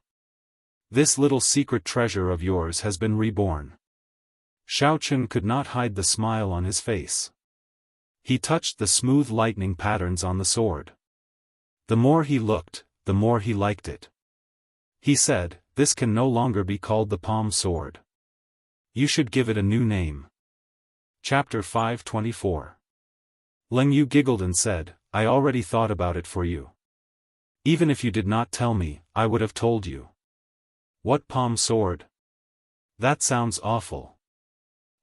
This little secret treasure of yours has been reborn." Xiao Chen could not hide the smile on his face. He touched the smooth lightning patterns on the sword. The more he looked, the more he liked it. He said, "This can no longer be called the palm sword. You should give it a new name." Chapter 524. Leng Yu giggled and said, "I already thought about it for you. Even if you did not tell me, I would have told you." "What palm sword? That sounds awful.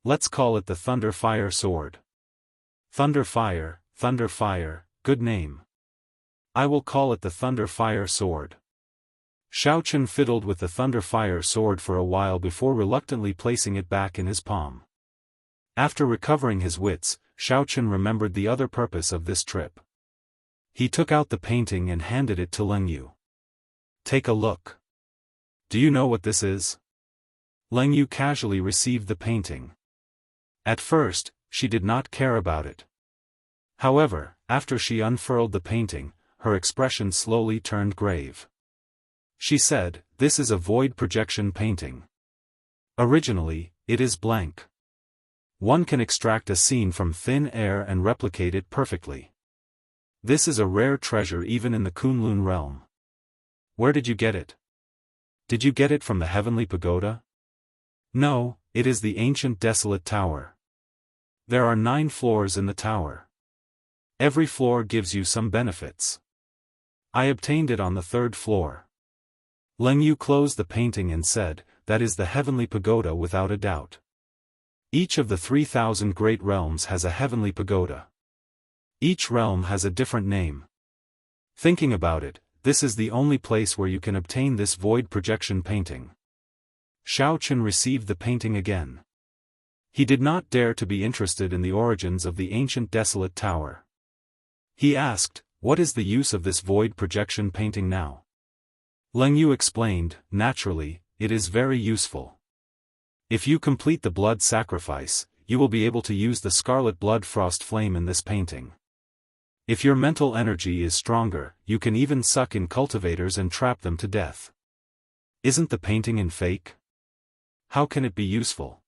Let's call it the Thunder Fire Sword." Thunder Fire, good name. I will call it the Thunder Fire Sword." Xiao Chen fiddled with the Thunder Fire Sword for a while before reluctantly placing it back in his palm. After recovering his wits, Xiao Chen remembered the other purpose of this trip. He took out the painting and handed it to Leng Yu. "Take a look. Do you know what this is?" Leng Yu casually received the painting. At first, she did not care about it. However, after she unfurled the painting, her expression slowly turned grave. She said, "This is a void projection painting. Originally, it is blank. One can extract a scene from thin air and replicate it perfectly. This is a rare treasure even in the Kunlun realm. Where did you get it? Did you get it from the heavenly pagoda?" "No, it is the ancient desolate tower. There are 9 floors in the tower. Every floor gives you some benefits. I obtained it on the 3rd floor." Leng Yu closed the painting and said, "That is the heavenly pagoda without a doubt. Each of the 3,000 great realms has a heavenly pagoda. Each realm has a different name. Thinking about it, this is the only place where you can obtain this void projection painting." Shao Chen received the painting again. He did not dare to be interested in the origins of the ancient desolate tower. He asked, "What is the use of this void projection painting now?" Leng Yu explained, "Naturally, it is very useful. If you complete the blood sacrifice, you will be able to use the scarlet blood frost flame in this painting. If your mental energy is stronger, you can even suck in cultivators and trap them to death. Isn't the painting in fake? How can it be useful?"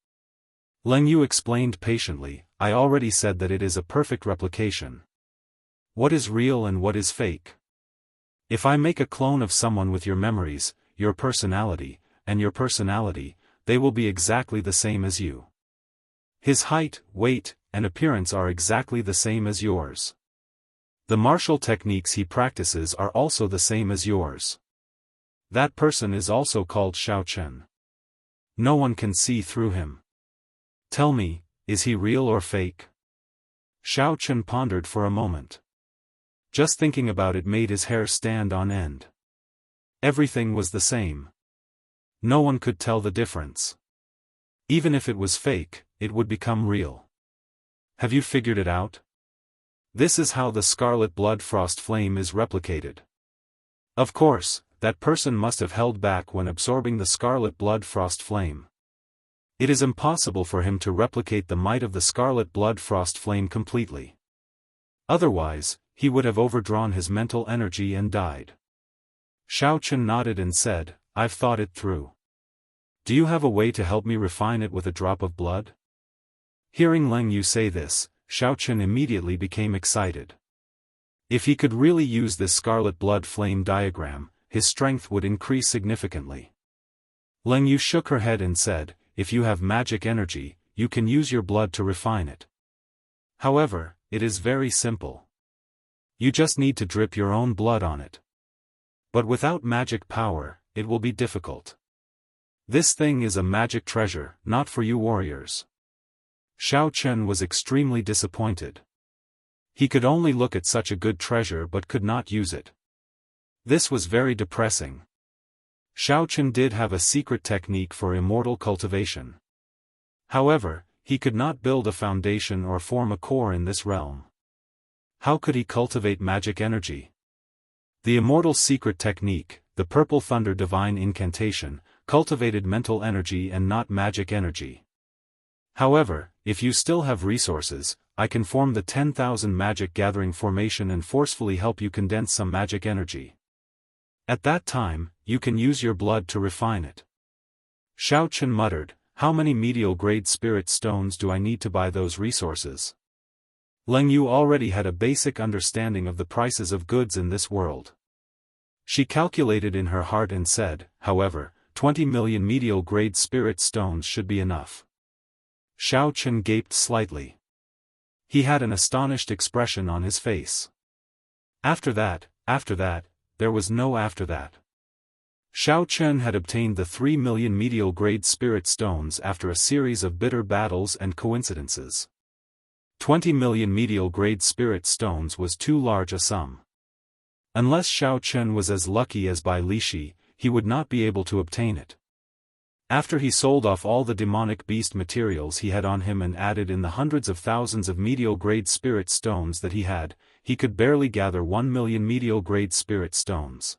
Leng Yu explained patiently, "I already said that it is a perfect replication. What is real and what is fake? If I make a clone of someone with your memories, your personality, and your personality, they will be exactly the same as you. His height, weight, and appearance are exactly the same as yours. The martial techniques he practices are also the same as yours. That person is also called Shao Chen. No one can see through him. Tell me, is he real or fake?" Shao Chen pondered for a moment. Just thinking about it made his hair stand on end. Everything was the same. No one could tell the difference. Even if it was fake, it would become real. "Have you figured it out? This is how the scarlet blood frost flame is replicated. Of course, that person must have held back when absorbing the scarlet blood frost flame. It is impossible for him to replicate the might of the scarlet blood frost flame completely. Otherwise, he would have overdrawn his mental energy and died." Shao Chen nodded and said, "I've thought it through. Do you have a way to help me refine it with a drop of blood?" Hearing Leng Yu say this, Shao Chen immediately became excited. If he could really use this scarlet blood flame diagram, his strength would increase significantly. Leng Yu shook her head and said, "If you have magic energy, you can use your blood to refine it. However, it is very simple. You just need to drip your own blood on it. But without magic power, it will be difficult. This thing is a magic treasure, not for you warriors." Shao Chen was extremely disappointed. He could only look at such a good treasure but could not use it. This was very depressing. Shao Chen did have a secret technique for immortal cultivation. However, he could not build a foundation or form a core in this realm. How could he cultivate magic energy? The immortal secret technique, the purple thunder divine incantation, cultivated mental energy and not magic energy. However, if you still have resources, I can form the 10,000 magic gathering formation and forcefully help you condense some magic energy. At that time, you can use your blood to refine it." Shao Chen muttered, "How many medial grade spirit stones do I need to buy those resources?" Leng Yu already had a basic understanding of the prices of goods in this world. She calculated in her heart and said, "However, 20 million medial grade spirit stones should be enough." Shao Chen gaped slightly. He had an astonished expression on his face. After that, there was no after that. Shao Chen had obtained the 3 million medial grade spirit stones after a series of bitter battles and coincidences. 20 million medial grade spirit stones was too large a sum. Unless Shao Chen was as lucky as Bai Lishi, he would not be able to obtain it. After he sold off all the demonic beast materials he had on him and added in the hundreds of thousands of medial grade spirit stones that he could barely gather 1 million medial grade spirit stones.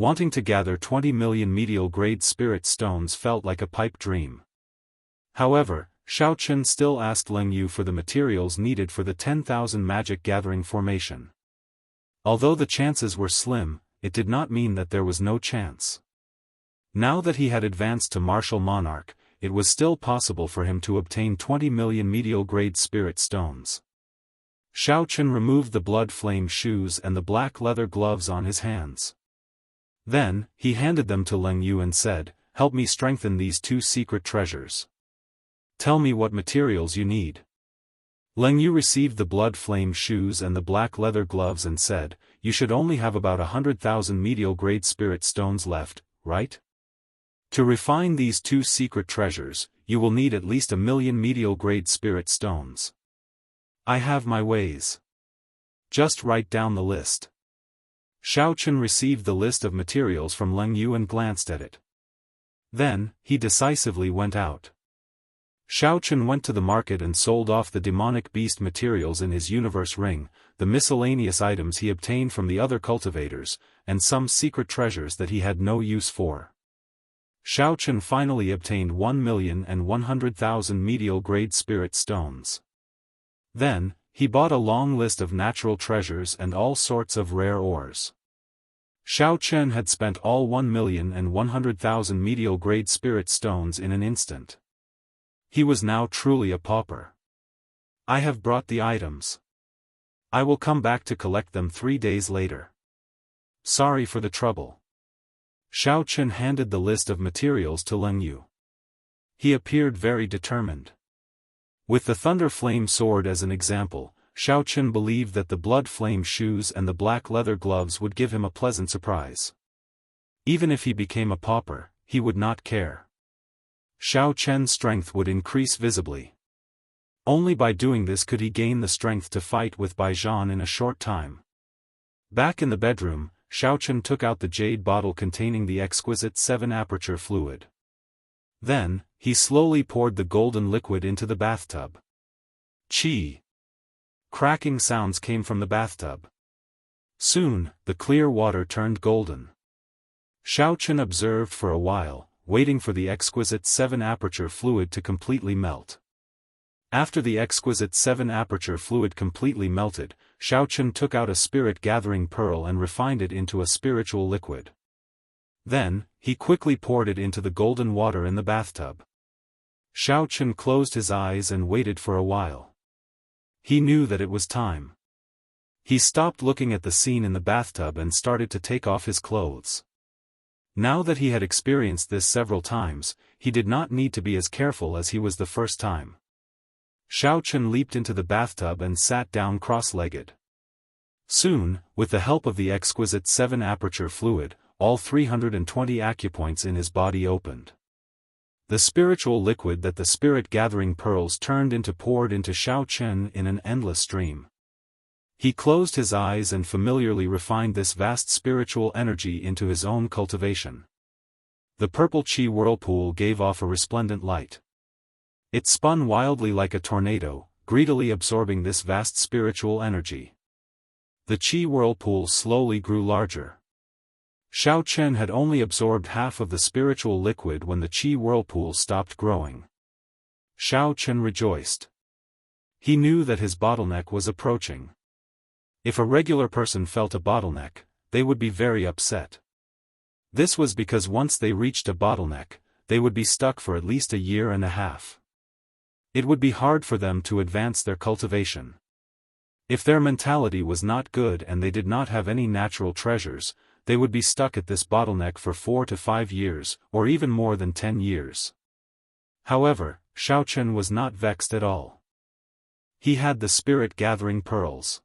Wanting to gather 20 million medial-grade spirit stones felt like a pipe dream. However, Xiao Chen still asked Leng Yu for the materials needed for the 10,000 magic gathering formation. Although the chances were slim, it did not mean that there was no chance. Now that he had advanced to martial monarch, it was still possible for him to obtain 20 million medial-grade spirit stones. Xiao Chen removed the blood flame shoes and the black leather gloves on his hands. Then, he handed them to Leng Yu and said, "Help me strengthen these two secret treasures. Tell me what materials you need." Leng Yu received the blood flame shoes and the black leather gloves and said, "You should only have about 100,000 medial-grade spirit stones left, right? To refine these two secret treasures, you will need at least 1,000,000 medial-grade spirit stones. I have my ways. Just write down the list." Xiao Chen received the list of materials from Leng Yu and glanced at it. Then, he decisively went out. Xiao Chen went to the market and sold off the demonic beast materials in his universe ring, the miscellaneous items he obtained from the other cultivators, and some secret treasures that he had no use for. Xiao Chen finally obtained 1,100,000 medial-grade spirit stones. Then, he bought a long list of natural treasures and all sorts of rare ores. Xiao Chen had spent all 1,100,000 medial-grade spirit stones in an instant. He was now truly a pauper. "I have brought the items. I will come back to collect them 3 days later. Sorry for the trouble." Xiao Chen handed the list of materials to Leng Yu. He appeared very determined. With the thunder flame sword as an example, Xiao Chen believed that the blood flame shoes and the black leather gloves would give him a pleasant surprise. Even if he became a pauper, he would not care. Xiao Chen's strength would increase visibly. Only by doing this could he gain the strength to fight with Bai Zhan in a short time. Back in the bedroom, Xiao Chen took out the jade bottle containing the exquisite 7-aperture fluid. Then, he slowly poured the golden liquid into the bathtub. Chi! Cracking sounds came from the bathtub. Soon, the clear water turned golden. Xiao Chen observed for a while, waiting for the exquisite 7-aperture fluid to completely melt. After the exquisite 7-aperture fluid completely melted, Xiao Chen took out a spirit-gathering pearl and refined it into a spiritual liquid. Then, he quickly poured it into the golden water in the bathtub. Xiao Chen closed his eyes and waited for a while. He knew that it was time. He stopped looking at the scene in the bathtub and started to take off his clothes. Now that he had experienced this several times, he did not need to be as careful as he was the first time. Xiao Chen leaped into the bathtub and sat down cross-legged. Soon, with the help of the exquisite 7-aperture fluid, all 320 acupoints in his body opened. The spiritual liquid that the spirit-gathering pearls turned into poured into Xiao Chen in an endless stream. He closed his eyes and familiarly refined this vast spiritual energy into his own cultivation. The purple chi whirlpool gave off a resplendent light. It spun wildly like a tornado, greedily absorbing this vast spiritual energy. The chi whirlpool slowly grew larger. Xiao Chen had only absorbed half of the spiritual liquid when the chi whirlpool stopped growing. Xiao Chen rejoiced. He knew that his bottleneck was approaching. If a regular person felt a bottleneck, they would be very upset. This was because once they reached a bottleneck, they would be stuck for at least a year and a half. It would be hard for them to advance their cultivation. If their mentality was not good and they did not have any natural treasures, they would be stuck at this bottleneck for 4 to 5 years, or even more than 10 years. However, Xiao Chen was not vexed at all. He had the spirit-gathering pearls.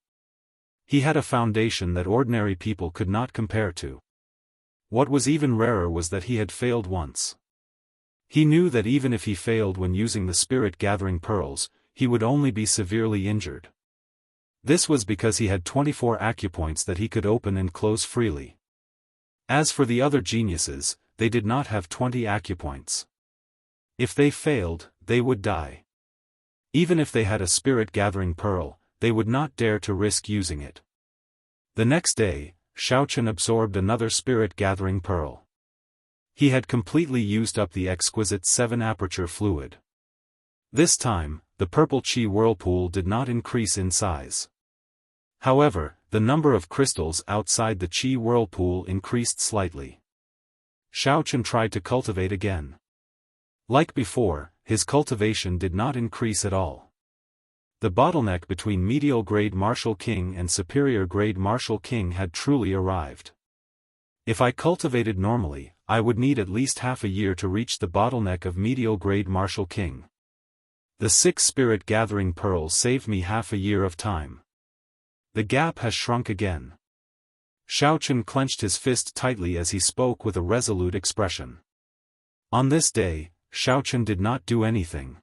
He had a foundation that ordinary people could not compare to. What was even rarer was that he had failed once. He knew that even if he failed when using the spirit-gathering pearls, he would only be severely injured. This was because he had 24 acupoints that he could open and close freely. As for the other geniuses, they did not have 20 acupoints. If they failed, they would die. Even if they had a spirit-gathering pearl, they would not dare to risk using it. The next day, Xiaochen absorbed another spirit-gathering pearl. He had completely used up the exquisite 7-aperture fluid. This time, the purple chi whirlpool did not increase in size. However, the number of crystals outside the chi whirlpool increased slightly. Xiaochen tried to cultivate again. Like before, his cultivation did not increase at all. The bottleneck between medial-grade Martial King and superior-grade Martial King had truly arrived. If I cultivated normally, I would need at least half a year to reach the bottleneck of medial-grade Martial King. The 6 spirit-gathering pearls saved me half a year of time. The gap has shrunk again. Xiaochen clenched his fist tightly as he spoke with a resolute expression. On this day, Xiaochen did not do anything.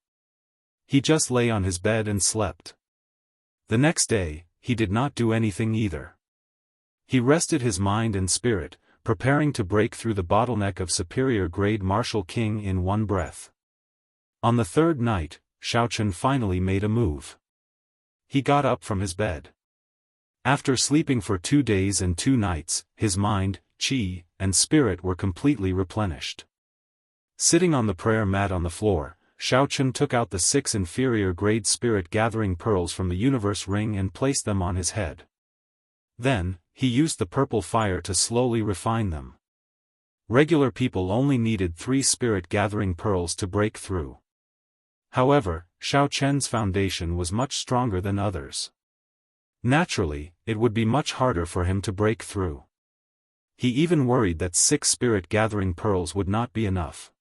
He just lay on his bed and slept. The next day, he did not do anything either. He rested his mind and spirit, preparing to break through the bottleneck of superior-grade Martial King in one breath. On the third night, Xiaochen finally made a move. He got up from his bed. After sleeping for 2 days and 2 nights, his mind, chi, and spirit were completely replenished. Sitting on the prayer mat on the floor, Xiaochen took out the 6 inferior-grade spirit-gathering pearls from the universe ring and placed them on his head. Then, he used the purple fire to slowly refine them. Regular people only needed 3 spirit-gathering pearls to break through. However, Xiaochen's foundation was much stronger than others. Naturally, it would be much harder for him to break through. He even worried that 6 spirit-gathering pearls would not be enough.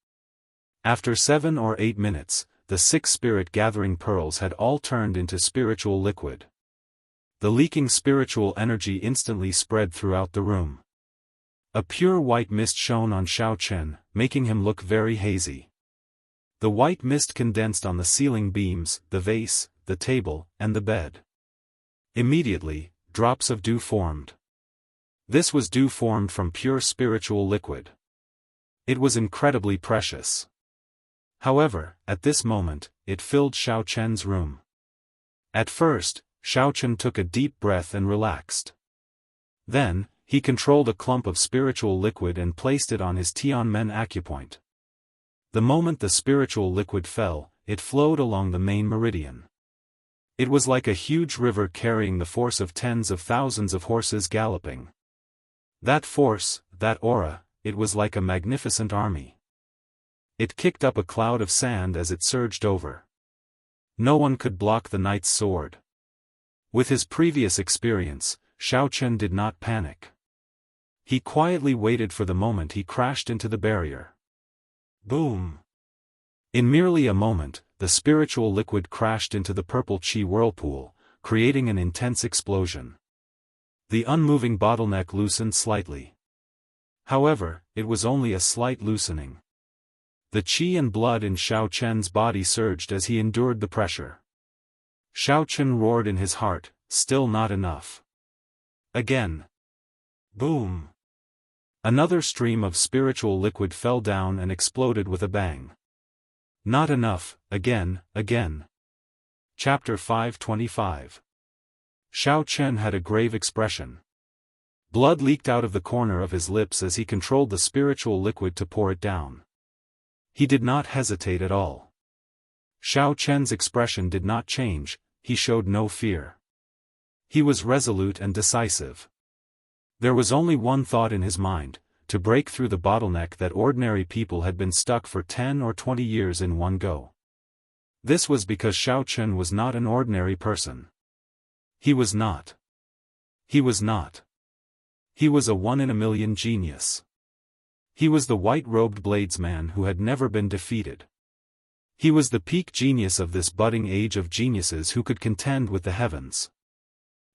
After 7 or 8 minutes, the 6 spirit-gathering pearls had all turned into spiritual liquid. The leaking spiritual energy instantly spread throughout the room. A pure white mist shone on Xiaochen, making him look very hazy. The white mist condensed on the ceiling beams, the vase, the table, and the bed. Immediately, drops of dew formed. This was dew formed from pure spiritual liquid. It was incredibly precious. However, at this moment, it filled Xiaochen's room. At first, Xiaochen took a deep breath and relaxed. Then, he controlled a clump of spiritual liquid and placed it on his Tianmen acupoint. The moment the spiritual liquid fell, it flowed along the main meridian. It was like a huge river carrying the force of tens of thousands of horses galloping. That force, that aura, it was like a magnificent army. It kicked up a cloud of sand as it surged over. No one could block the knight's sword. With his previous experience, Xiaochen did not panic. He quietly waited for the moment he crashed into the barrier. Boom! In merely a moment, the spiritual liquid crashed into the purple chi whirlpool, creating an intense explosion. The unmoving bottleneck loosened slightly. However, it was only a slight loosening. The chi and blood in Xiaochen's body surged as he endured the pressure. Xiaochen roared in his heart, still not enough. Again. Boom! Another stream of spiritual liquid fell down and exploded with a bang. Not enough, again. Chapter 525. Xiaochen had a grave expression. Blood leaked out of the corner of his lips as he controlled the spiritual liquid to pour it down. He did not hesitate at all. Xiaochen's expression did not change, he showed no fear. He was resolute and decisive. There was only one thought in his mind, to break through the bottleneck that ordinary people had been stuck for 10 or 20 years in one go. This was because Xiaochen was not an ordinary person. He was not. He was not. He was a 1-in-a-million genius. He was the white-robed bladesman who had never been defeated. He was the peak genius of this budding age of geniuses who could contend with the heavens.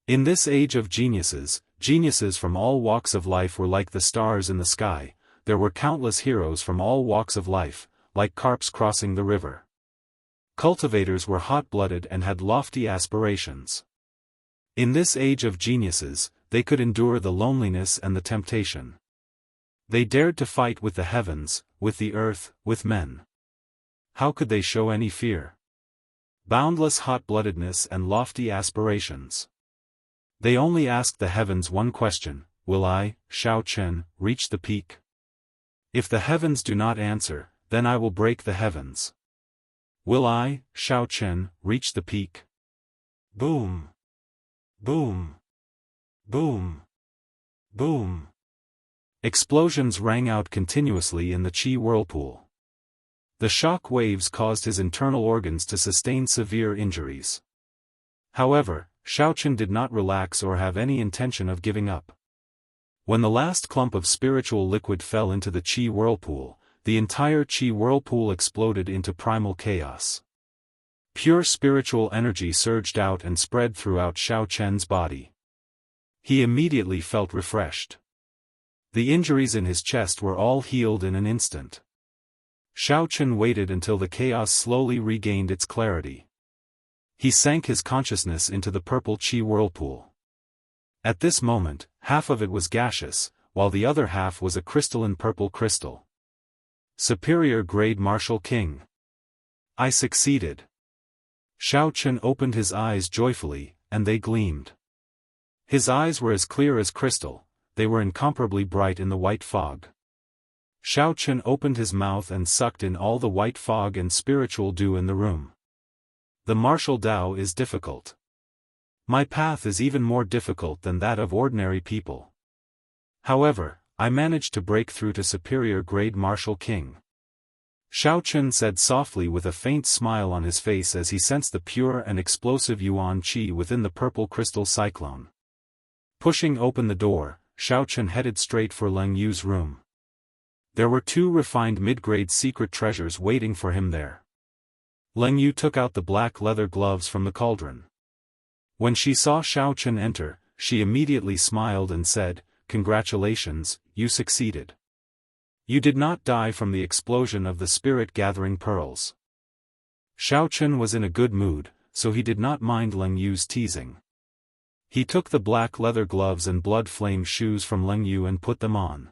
In this age of geniuses, geniuses from all walks of life were like the stars in the sky. There were countless heroes from all walks of life, like carps crossing the river. Cultivators were hot-blooded and had lofty aspirations. In this age of geniuses, they could endure the loneliness and the temptation. They dared to fight with the heavens, with the earth, with men. How could they show any fear? Boundless hot-bloodedness and lofty aspirations. They only asked the heavens one question: will I, Shao Chen, reach the peak? If the heavens do not answer, then I will break the heavens. Will I, Shao Chen, reach the peak? Boom! Boom! Boom! Boom! Explosions rang out continuously in the Qi whirlpool. The shock waves caused his internal organs to sustain severe injuries. However, Shao Chen did not relax or have any intention of giving up. When the last clump of spiritual liquid fell into the Qi whirlpool, the entire Qi whirlpool exploded into primal chaos. Pure spiritual energy surged out and spread throughout Shao Chen's body. He immediately felt refreshed. The injuries in his chest were all healed in an instant. Shao Chen waited until the chaos slowly regained its clarity. He sank his consciousness into the purple Qi whirlpool. At this moment, half of it was gaseous, while the other half was a crystalline purple crystal. Superior grade Martial King. I succeeded. Shao Chen opened his eyes joyfully, and they gleamed. His eyes were as clear as crystal, they were incomparably bright in the white fog. Shao Chen opened his mouth and sucked in all the white fog and spiritual dew in the room. The martial Dao is difficult. My path is even more difficult than that of ordinary people. However, I managed to break through to superior grade Martial King. Shao Chen said softly with a faint smile on his face as he sensed the pure and explosive Yuan Qi within the purple crystal cyclone. Pushing open the door, Shao Chen headed straight for Leng Yu's room. There were 2 refined mid-grade secret treasures waiting for him there. Leng Yu took out the black leather gloves from the cauldron. When she saw Shao Chen enter, she immediately smiled and said, "Congratulations, you succeeded. You did not die from the explosion of the spirit-gathering pearls." Shao Chen was in a good mood, so he did not mind Leng Yu's teasing. He took the black leather gloves and blood-flame shoes from Leng Yu and put them on.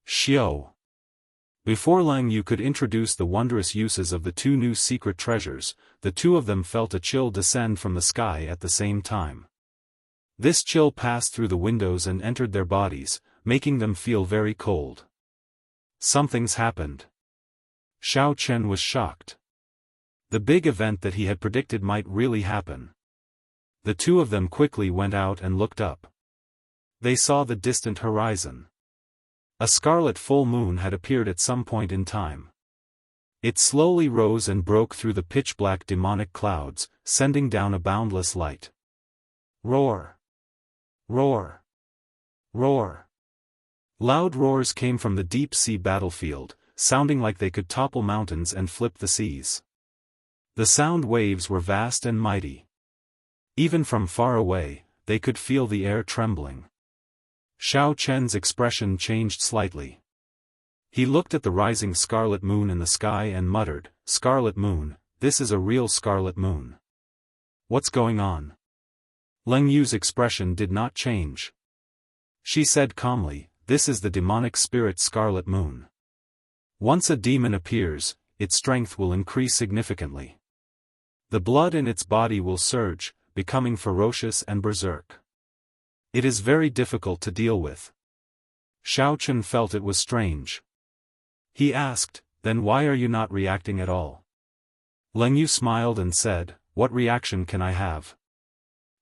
Xiao. Before Leng Yu could introduce the wondrous uses of the 2 new secret treasures, the 2 of them felt a chill descend from the sky at the same time. This chill passed through the windows and entered their bodies, making them feel very cold. Something's happened. Shao Chen was shocked. The big event that he had predicted might really happen. The 2 of them quickly went out and looked up. They saw the distant horizon. A scarlet full moon had appeared at some point in time. It slowly rose and broke through the pitch-black demonic clouds, sending down a boundless light. Roar! Roar! Roar! Loud roars came from the deep-sea battlefield, sounding like they could topple mountains and flip the seas. The sound waves were vast and mighty. Even from far away, they could feel the air trembling. Shao Chen's expression changed slightly. He looked at the rising scarlet moon in the sky and muttered, "Scarlet moon, this is a real scarlet moon. What's going on?" Leng Yu's expression did not change. She said calmly, "This is the demonic spirit scarlet moon. Once a demon appears, its strength will increase significantly. The blood in its body will surge, becoming ferocious and berserk. It is very difficult to deal with." Shao Chen felt it was strange. He asked, "Then why are you not reacting at all?" Leng Yu smiled and said, "What reaction can I have?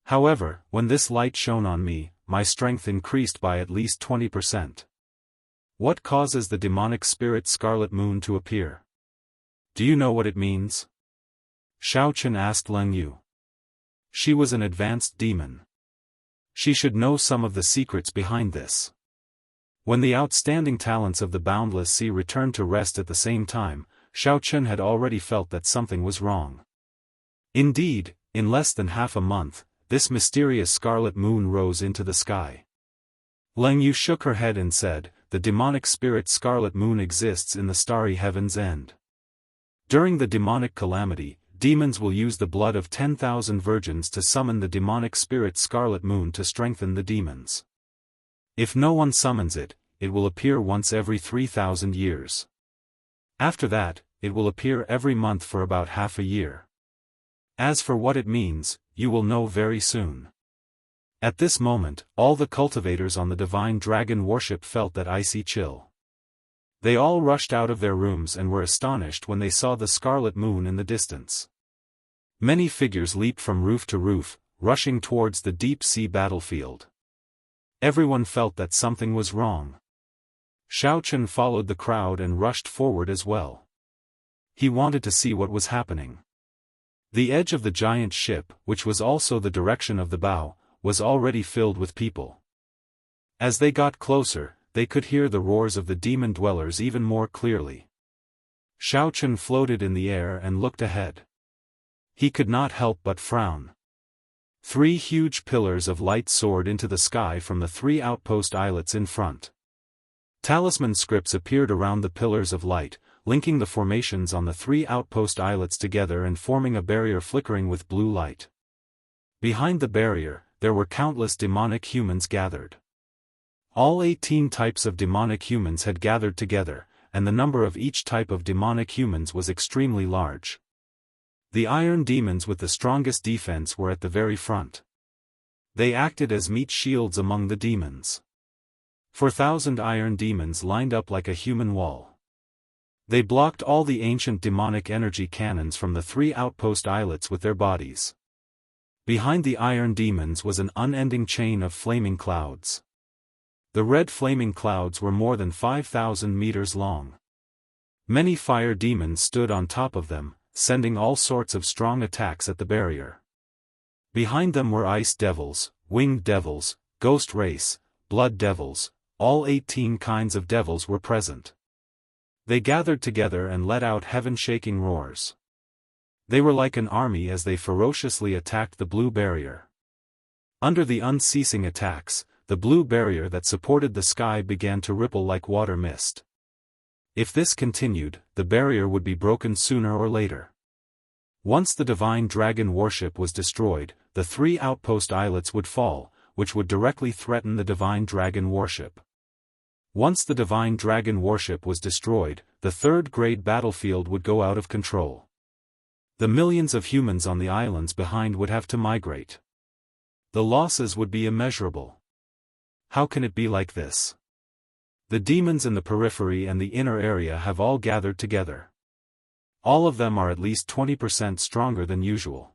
However, when this light shone on me, my strength increased by at least 20%. What causes the demonic spirit scarlet moon to appear? Do you know what it means?" Shao Chen asked Leng Yu. She was an advanced demon. She should know some of the secrets behind this. When the outstanding talents of the boundless sea returned to rest at the same time, Shao Chen had already felt that something was wrong. Indeed, in less than half a month, this mysterious scarlet moon rose into the sky. Leng Yu shook her head and said, "The demonic spirit scarlet moon exists in the starry heaven's end. During the demonic calamity, demons will use the blood of 10,000 virgins to summon the demonic spirit scarlet moon to strengthen the demons. If no one summons it, it will appear once every 3,000 years. After that, it will appear every month for about half a year. As for what it means, you will know very soon." At this moment, all the cultivators on the divine dragon warship felt that icy chill. They all rushed out of their rooms and were astonished when they saw the scarlet moon in the distance. Many figures leaped from roof to roof, rushing towards the deep-sea battlefield. Everyone felt that something was wrong. Xiaochen followed the crowd and rushed forward as well. He wanted to see what was happening. The edge of the giant ship, which was also the direction of the bow, was already filled with people. As they got closer, they could hear the roars of the demon dwellers even more clearly. Xiaochen floated in the air and looked ahead. He could not help but frown. 3 huge pillars of light soared into the sky from the 3 outpost islets in front. Talisman scripts appeared around the pillars of light, linking the formations on the 3 outpost islets together and forming a barrier flickering with blue light. Behind the barrier, there were countless demonic humans gathered. All 18 types of demonic humans had gathered together, and the number of each type of demonic humans was extremely large. The iron demons with the strongest defense were at the very front. They acted as meat shields among the demons. 4,000 iron demons lined up like a human wall. They blocked all the ancient demonic energy cannons from the 3 outpost islets with their bodies. Behind the iron demons was an unending chain of flaming clouds. The red flaming clouds were more than 5,000 meters long. Many fire demons stood on top of them, sending all sorts of strong attacks at the barrier. Behind them were ice devils, winged devils, ghost race, blood devils, all 18 kinds of devils were present. They gathered together and let out heaven-shaking roars. They were like an army as they ferociously attacked the blue barrier. Under the unceasing attacks, the blue barrier that supported the sky began to ripple like water mist. If this continued, the barrier would be broken sooner or later. Once the divine dragon warship was destroyed, the 3 outpost islets would fall, which would directly threaten the divine dragon warship. Once the divine dragon warship was destroyed, the 3rd-grade battlefield would go out of control. The millions of humans on the islands behind would have to migrate. The losses would be immeasurable. How can it be like this? The demons in the periphery and the inner area have all gathered together. All of them are at least 20% stronger than usual.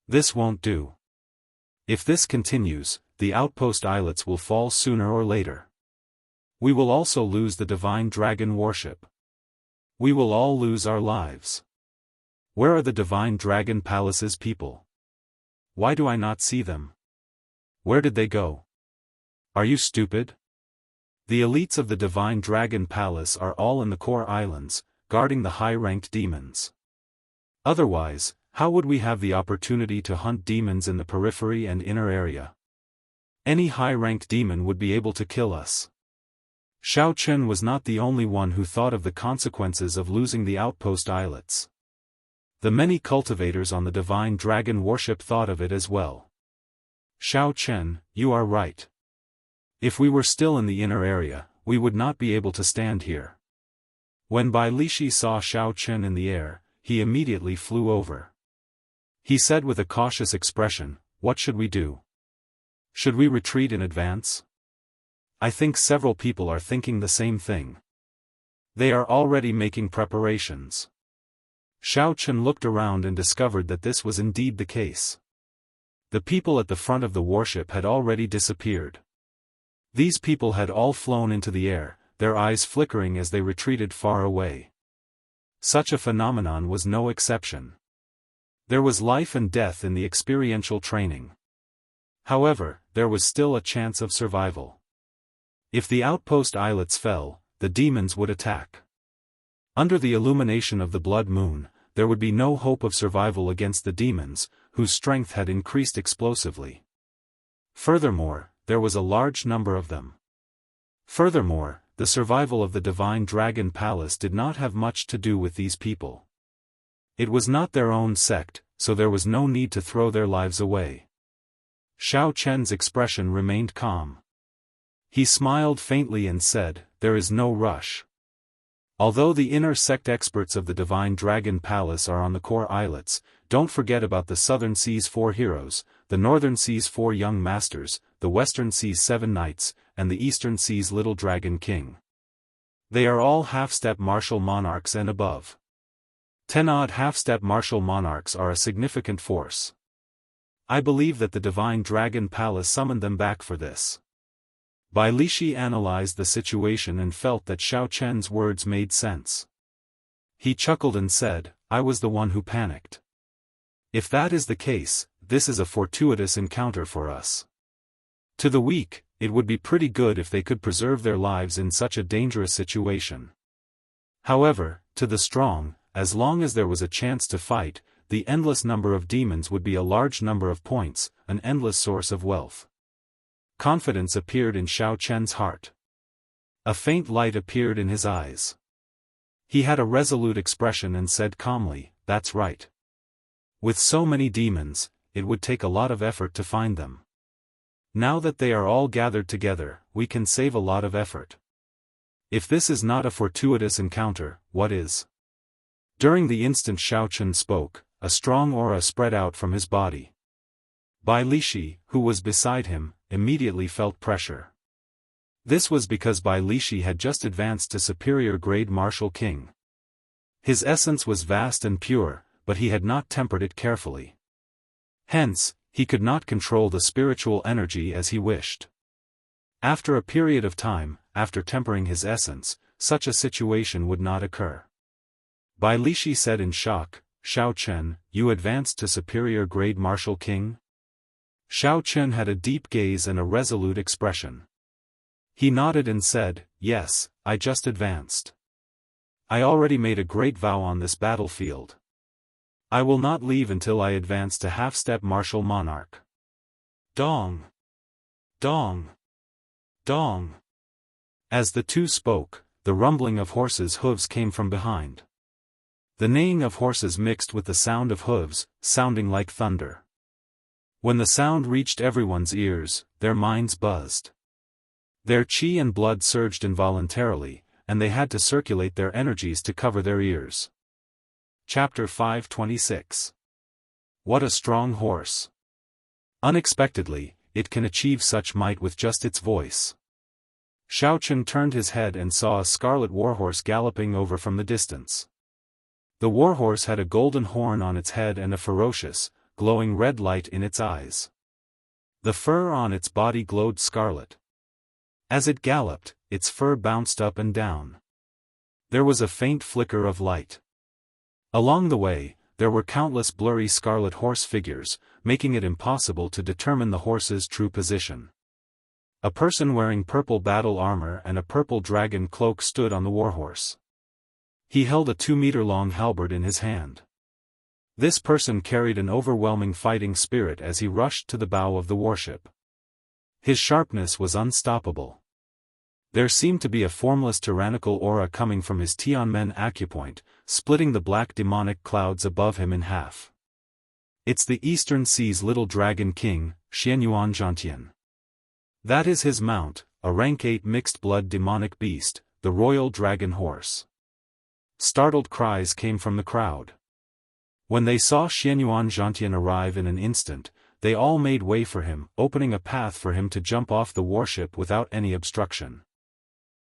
This won't do. If this continues, the outpost islets will fall sooner or later. We will also lose the divine dragon warship. We will all lose our lives. Where are the divine dragon palace's people? Why do I not see them? Where did they go? Are you stupid? The elites of the divine dragon palace are all in the core islands, guarding the high-ranked demons. Otherwise, how would we have the opportunity to hunt demons in the periphery and inner area? Any high-ranked demon would be able to kill us. Xiaochen was not the only one who thought of the consequences of losing the outpost islets. The many cultivators on the divine dragon warship thought of it as well. Xiaochen, you are right. If we were still in the inner area, we would not be able to stand here. When Bai Lishi saw Xiaochen in the air, he immediately flew over. He said with a cautious expression, "What should we do? Should we retreat in advance?" I think several people are thinking the same thing. They are already making preparations. Xiaochen looked around and discovered that this was indeed the case. The people at the front of the warship had already disappeared. These people had all flown into the air, their eyes flickering as they retreated far away. Such a phenomenon was no exception. There was life and death in the experiential training. However, there was still a chance of survival. If the outpost islets fell, the demons would attack. Under the illumination of the blood moon, there would be no hope of survival against the demons, whose strength had increased explosively. Furthermore, there was a large number of them. Furthermore, the survival of the divine dragon palace did not have much to do with these people. It was not their own sect, so there was no need to throw their lives away. Xiaochen's expression remained calm. He smiled faintly and said, "There is no rush. Although the inner sect experts of the divine dragon palace are on the core islets, don't forget about the southern sea's 4 heroes, the northern sees 4 young masters, the western sees 7 knights, and the eastern sees Little Dragon King. They are all half-step martial monarchs and above. 10 odd half-step martial monarchs are a significant force. I believe that the Divine Dragon Palace summoned them back for this. Bai Lishi analyzed the situation and felt that Xiao Chen's words made sense. He chuckled and said, I was the one who panicked. If that is the case, this is a fortuitous encounter for us. To the weak, it would be pretty good if they could preserve their lives in such a dangerous situation. However, to the strong, as long as there was a chance to fight, the endless number of demons would be a large number of points, an endless source of wealth. Confidence appeared in Xiao Chen's heart. A faint light appeared in his eyes. He had a resolute expression and said calmly, that's right. With so many demons, it would take a lot of effort to find them. Now that they are all gathered together, we can save a lot of effort. If this is not a fortuitous encounter, what is? During the instant Xiao Chen spoke, a strong aura spread out from his body. Bai Lishi, who was beside him, immediately felt pressure. This was because Bai Lishi had just advanced to superior grade martial king. His essence was vast and pure, but he had not tempered it carefully. Hence, he could not control the spiritual energy as he wished. After a period of time, after tempering his essence, such a situation would not occur. Bai Lishi said in shock, Xiao Chen, you advanced to superior grade martial king? Xiao Chen had a deep gaze and a resolute expression. He nodded and said, yes, I just advanced. I already made a great vow on this battlefield. I will not leave until I advance to half-step martial monarch. Dong! Dong! Dong! As the two spoke, the rumbling of horses' hooves came from behind. The neighing of horses mixed with the sound of hooves, sounding like thunder. When the sound reached everyone's ears, their minds buzzed. Their qi and blood surged involuntarily, and they had to circulate their energies to cover their ears. Chapter 526. What a strong horse! Unexpectedly, it can achieve such might with just its voice. Xiao Chen turned his head and saw a scarlet warhorse galloping over from the distance. The warhorse had a golden horn on its head and a ferocious, glowing red light in its eyes. The fur on its body glowed scarlet. As it galloped, its fur bounced up and down. There was a faint flicker of light. Along the way, there were countless blurry scarlet horse figures, making it impossible to determine the horse's true position. A person wearing purple battle armor and a purple dragon cloak stood on the warhorse. He held a 2-meter-long halberd in his hand. This person carried an overwhelming fighting spirit as he rushed to the bow of the warship. His sharpness was unstoppable. There seemed to be a formless tyrannical aura coming from his Tianmen acupoint, splitting the black demonic clouds above him in half. It's the Eastern Sea's Little Dragon King, Xianyuan Zhantian. That is his mount, a rank 8 mixed-blood demonic beast, the Royal Dragon Horse. Startled cries came from the crowd. When they saw Xianyuan Zhantian arrive in an instant, they all made way for him, opening a path for him to jump off the warship without any obstruction.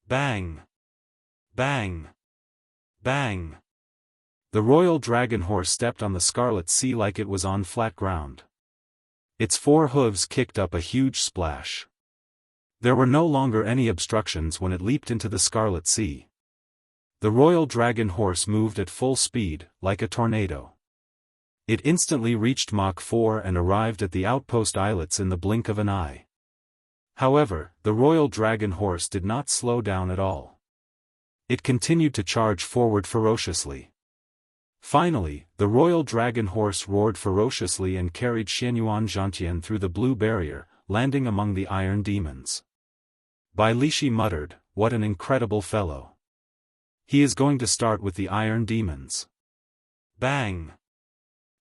Bang! Bang! Bang! The Royal Dragon Horse stepped on the Scarlet Sea like it was on flat ground. Its 4 hooves kicked up a huge splash. There were no longer any obstructions when it leaped into the Scarlet Sea. The Royal Dragon Horse moved at full speed, like a tornado. It instantly reached Mach 4 and arrived at the outpost islets in the blink of an eye. However, the Royal Dragon Horse did not slow down at all. It continued to charge forward ferociously. Finally, the Royal Dragon Horse roared ferociously and carried Xianyuan Zhantian through the blue barrier, landing among the iron demons. Bai Lishi muttered, "What an incredible fellow. He is going to start with the iron demons." Bang!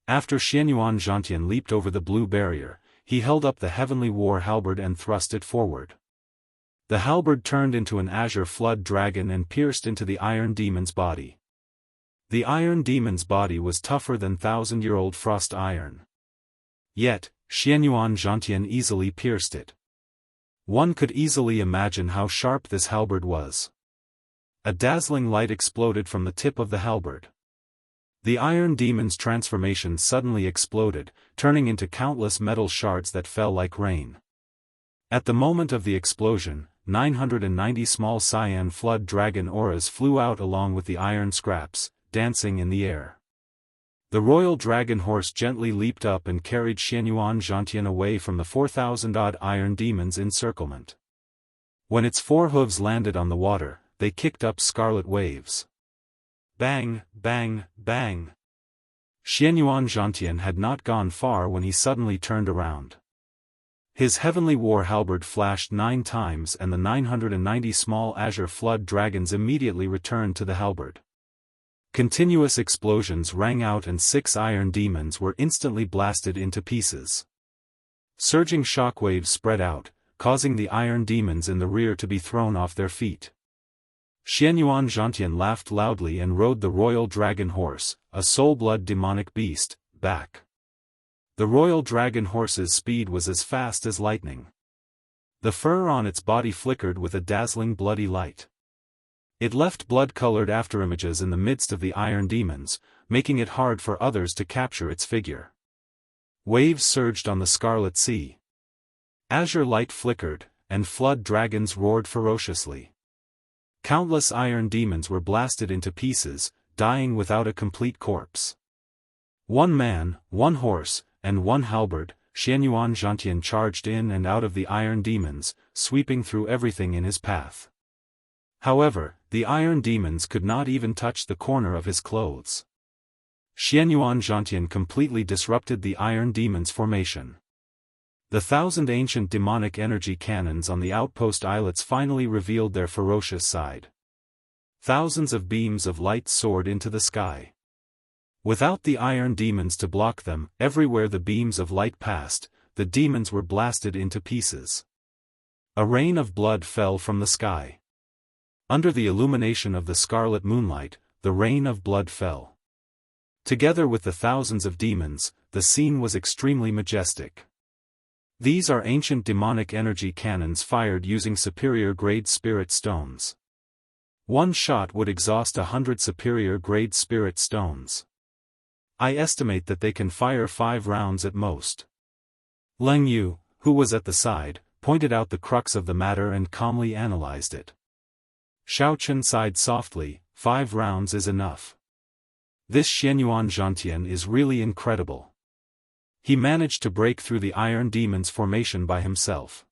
After Xianyuan Zhantian leaped over the blue barrier, he held up the heavenly war halberd and thrust it forward. The halberd turned into an azure flood dragon and pierced into the iron demon's body. The iron demon's body was tougher than 1,000-year-old frost iron. Yet, Xianyuan Zhantian easily pierced it. One could easily imagine how sharp this halberd was. A dazzling light exploded from the tip of the halberd. The iron demon's transformation suddenly exploded, turning into countless metal shards that fell like rain. At the moment of the explosion, 990 small cyan flood dragon auras flew out along with the iron scraps, dancing in the air. The royal dragon horse gently leaped up and carried Xianyuan Zhantian away from the 4,000-odd iron demons' encirclement. When its four hooves landed on the water, they kicked up scarlet waves. Bang, bang, bang. Xianyuan Zhantian had not gone far when he suddenly turned around. His heavenly war halberd flashed 9 times and the 990 small azure flood dragons immediately returned to the halberd. Continuous explosions rang out and 6 iron demons were instantly blasted into pieces. Surging shockwaves spread out, causing the iron demons in the rear to be thrown off their feet. Xianyuan Zhantian laughed loudly and rode the royal dragon horse, a soul-blood demonic beast, back. The royal dragon horse's speed was as fast as lightning. The fur on its body flickered with a dazzling bloody light. It left blood-colored afterimages in the midst of the iron demons, making it hard for others to capture its figure. Waves surged on the scarlet sea. Azure light flickered, and flood dragons roared ferociously. Countless iron demons were blasted into pieces, dying without a complete corpse. 1 man, 1 horse, and 1 halberd, Xianyuan Zhantian charged in and out of the iron demons, sweeping through everything in his path. However, the iron demons could not even touch the corner of his clothes. Xianyuan Zhantian completely disrupted the iron demons' formation. The 1,000 ancient demonic energy cannons on the outpost islets finally revealed their ferocious side. Thousands of beams of light soared into the sky. Without the iron demons to block them, everywhere the beams of light passed, the demons were blasted into pieces. A rain of blood fell from the sky. Under the illumination of the scarlet moonlight, the rain of blood fell. Together with the thousands of demons, the scene was extremely majestic. These are ancient demonic energy cannons fired using superior-grade spirit stones. 1 shot would exhaust 100 superior-grade spirit stones. I estimate that they can fire 5 rounds at most. Leng Yu, who was at the side, pointed out the crux of the matter and calmly analyzed it. Shao Chen sighed softly, 5 rounds is enough. This Xianyuan Zhantian is really incredible. He managed to break through the iron demon's formation by himself.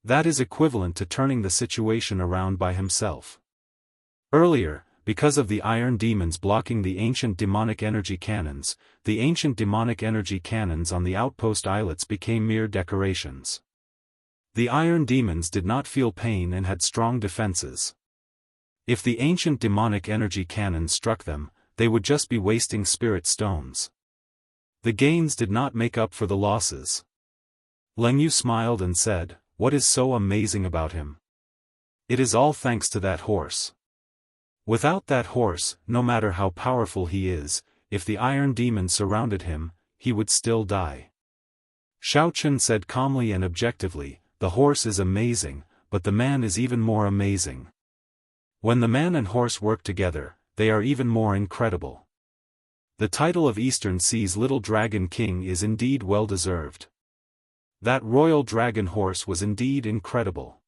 That is equivalent to turning the situation around by himself. Earlier, because of the iron demons blocking the ancient demonic energy cannons, the ancient demonic energy cannons on the outpost islets became mere decorations. The iron demons did not feel pain and had strong defenses. If the ancient demonic energy cannons struck them, they would just be wasting spirit stones. The gains did not make up for the losses. Leng Yu smiled and said, "What is so amazing about him? It is all thanks to that horse. Without that horse, no matter how powerful he is, if the iron demon surrounded him, he would still die." Shao Chen said calmly and objectively, "The horse is amazing, but the man is even more amazing. When the man and horse work together, they are even more incredible." The title of Eastern Sea's Little Dragon King is indeed well-deserved. That royal dragon horse was indeed incredible.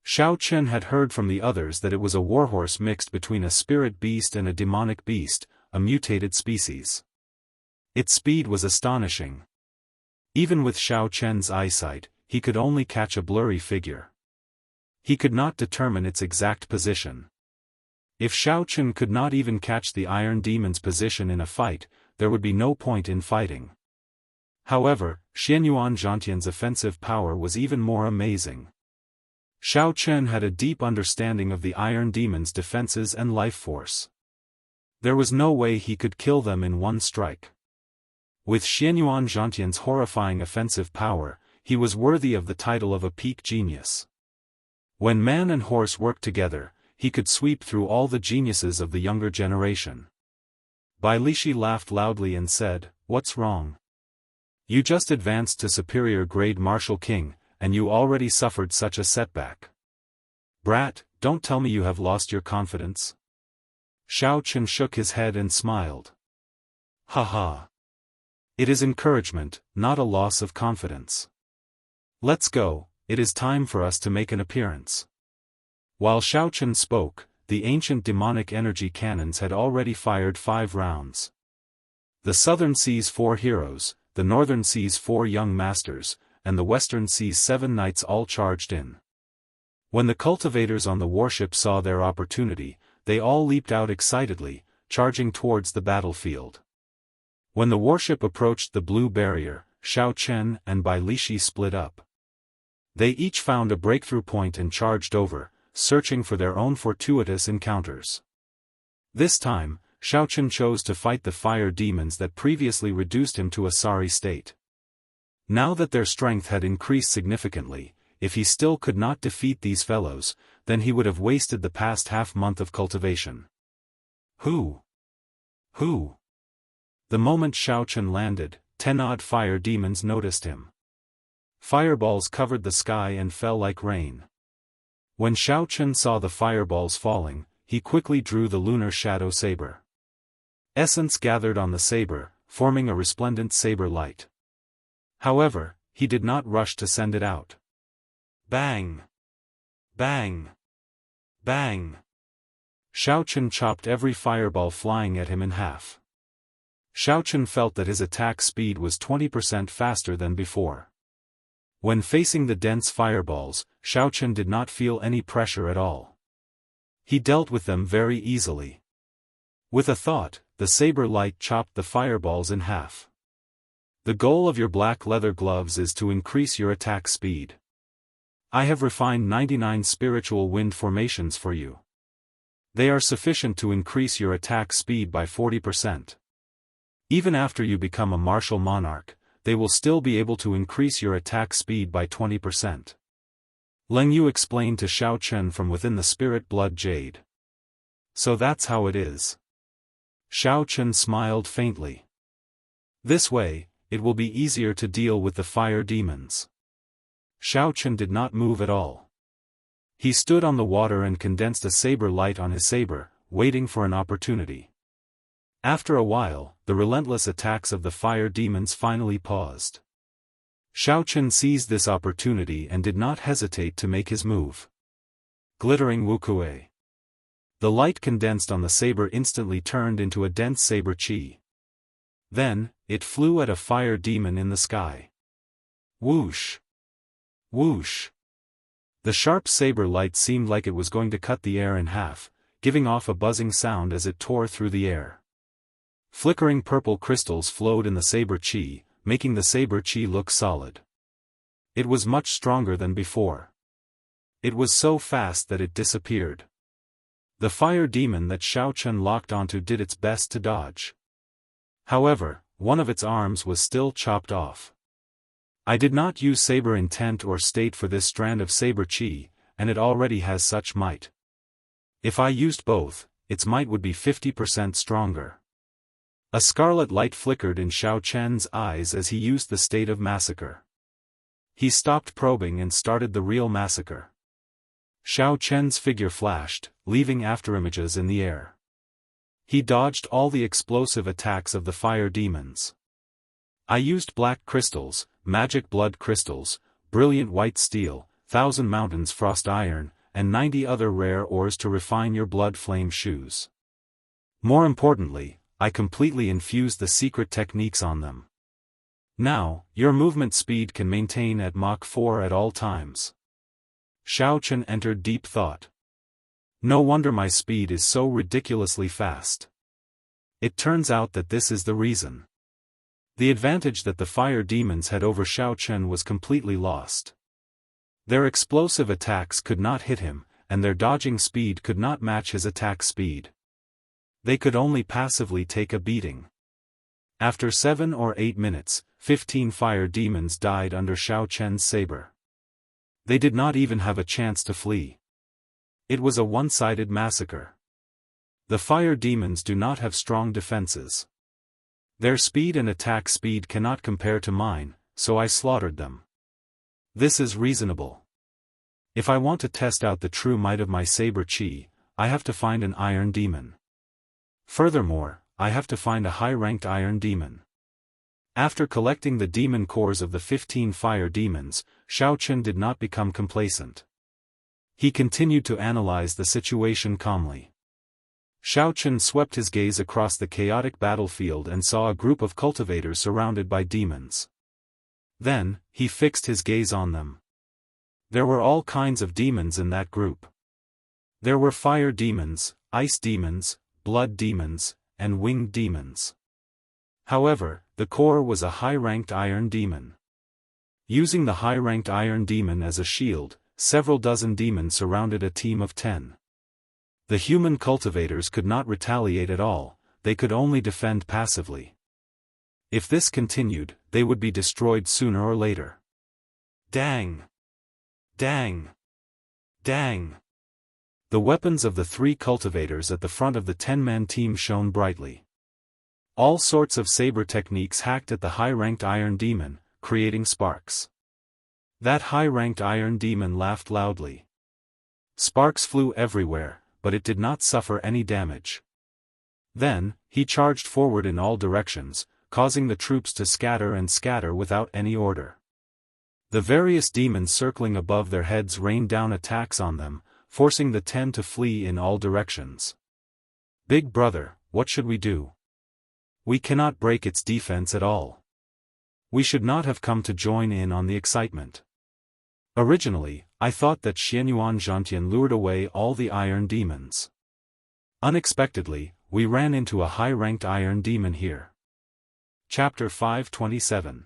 Shao Chen had heard from the others that it was a warhorse mixed between a spirit beast and a demonic beast, a mutated species. Its speed was astonishing. Even with Shao Chen's eyesight, he could only catch a blurry figure. He could not determine its exact position. If Shao Chen could not even catch the iron demon's position in a fight, there would be no point in fighting. However, Xianyuan Zhantian's offensive power was even more amazing. Shao Chen had a deep understanding of the iron demon's defenses and life force. There was no way he could kill them in one strike. With Xianyuan Zhantian's horrifying offensive power, he was worthy of the title of a peak genius. When man and horse worked together, he could sweep through all the geniuses of the younger generation. Bai Lishi laughed loudly and said, "What's wrong? You just advanced to superior grade Martial King, and you already suffered such a setback. Brat, don't tell me you have lost your confidence. Xiao Chen shook his head and smiled. Ha. It is encouragement, not a loss of confidence. Let's go, it is time for us to make an appearance. While Xiao Chen spoke, the ancient demonic energy cannons had already fired 5 rounds. The southern sea's 4 heroes, the northern sea's 4 young masters, and the western sea's 7 knights all charged in. When the cultivators on the warship saw their opportunity, they all leaped out excitedly, charging towards the battlefield. When the warship approached the blue barrier, Xiao Chen and Bai Lishi split up. They each found a breakthrough point and charged over, searching for their own fortuitous encounters. This time, Xiao Chen chose to fight the fire demons that previously reduced him to a sorry state. Now that their strength had increased significantly, if he still could not defeat these fellows, then he would have wasted the past half-month of cultivation. Who? The moment Xiao Chen landed, 10 odd fire demons noticed him. Fireballs covered the sky and fell like rain. When Xiao Chen saw the fireballs falling, he quickly drew the lunar shadow saber. Essence gathered on the saber, forming a resplendent saber light. However, he did not rush to send it out. Bang! Bang! Bang! Xiao Chen chopped every fireball flying at him in half. Xiao Chen felt that his attack speed was 20% faster than before. When facing the dense fireballs, Xiao Chen did not feel any pressure at all. He dealt with them very easily. With a thought, the saber light chopped the fireballs in half. The goal of your black leather gloves is to increase your attack speed. I have refined 99 spiritual wind formations for you. They are sufficient to increase your attack speed by 40%. Even after you become a martial monarch, they will still be able to increase your attack speed by 20%. Leng Yu explained to Xiao Chen from within the spirit blood jade. So that's how it is. Xiao Chen smiled faintly. This way, it will be easier to deal with the fire demons. Xiao Chen did not move at all. He stood on the water and condensed a saber light on his saber, waiting for an opportunity. After a while, the relentless attacks of the fire demons finally paused. Xiao Chen seized this opportunity and did not hesitate to make his move. Glittering Wuxia. The light condensed on the saber instantly turned into a dense saber chi. Then, it flew at a fire demon in the sky. Whoosh! Whoosh! The sharp saber light seemed like it was going to cut the air in half, giving off a buzzing sound as it tore through the air. Flickering purple crystals flowed in the saber chi, making the saber chi look solid. It was much stronger than before. It was so fast that it disappeared. The fire demon that Xiao Chen locked onto did its best to dodge. However, one of its arms was still chopped off. I did not use saber intent or state for this strand of saber chi, and it already has such might. If I used both, its might would be 50% stronger. A scarlet light flickered in Xiao Chen's eyes as he used the state of massacre. He stopped probing and started the real massacre. Xiao Chen's figure flashed, leaving afterimages in the air. He dodged all the explosive attacks of the fire demons. I used black crystals, magic blood crystals, brilliant white steel, 1,000 mountains frost iron, and 90 other rare ores to refine your blood flame shoes. More importantly, I completely infused the secret techniques on them. Now, your movement speed can maintain at Mach 4 at all times. Xiao Chen entered deep thought. No wonder my speed is so ridiculously fast. It turns out that this is the reason. The advantage that the fire demons had over Xiao Chen was completely lost. Their explosive attacks could not hit him, and their dodging speed could not match his attack speed. They could only passively take a beating. After 7 or 8 minutes, 15 fire demons died under Xiao Chen's saber. They did not even have a chance to flee. It was a one-sided massacre. The fire demons do not have strong defenses. Their speed and attack speed cannot compare to mine, so I slaughtered them. This is reasonable. If I want to test out the true might of my saber chi, I have to find an iron demon. Furthermore, I have to find a high-ranked iron demon. After collecting the demon cores of the 15 fire demons, Xiao Chen did not become complacent. He continued to analyze the situation calmly. Xiao Chen swept his gaze across the chaotic battlefield and saw a group of cultivators surrounded by demons. Then, he fixed his gaze on them. There were all kinds of demons in that group. There were fire demons, ice demons, blood demons, and winged demons. However, the core was a high-ranked iron demon. Using the high-ranked iron demon as a shield, several dozen demons surrounded a team of 10. The human cultivators could not retaliate at all, they could only defend passively. If this continued, they would be destroyed sooner or later. Dang! Dang! Dang! The weapons of the 3 cultivators at the front of the 10-man team shone brightly. All sorts of saber techniques hacked at the high-ranked iron demon, creating sparks. That high-ranked iron demon laughed loudly. Sparks flew everywhere, but it did not suffer any damage. Then, he charged forward in all directions, causing the troops to scatter without any order. The various demons circling above their heads rained down attacks on them, forcing the 10 to flee in all directions. Big brother, what should we do? We cannot break its defense at all. We should not have come to join in on the excitement. Originally, I thought that Xianyuan Zhantian lured away all the iron demons. Unexpectedly, we ran into a high-ranked iron demon here. Chapter 527.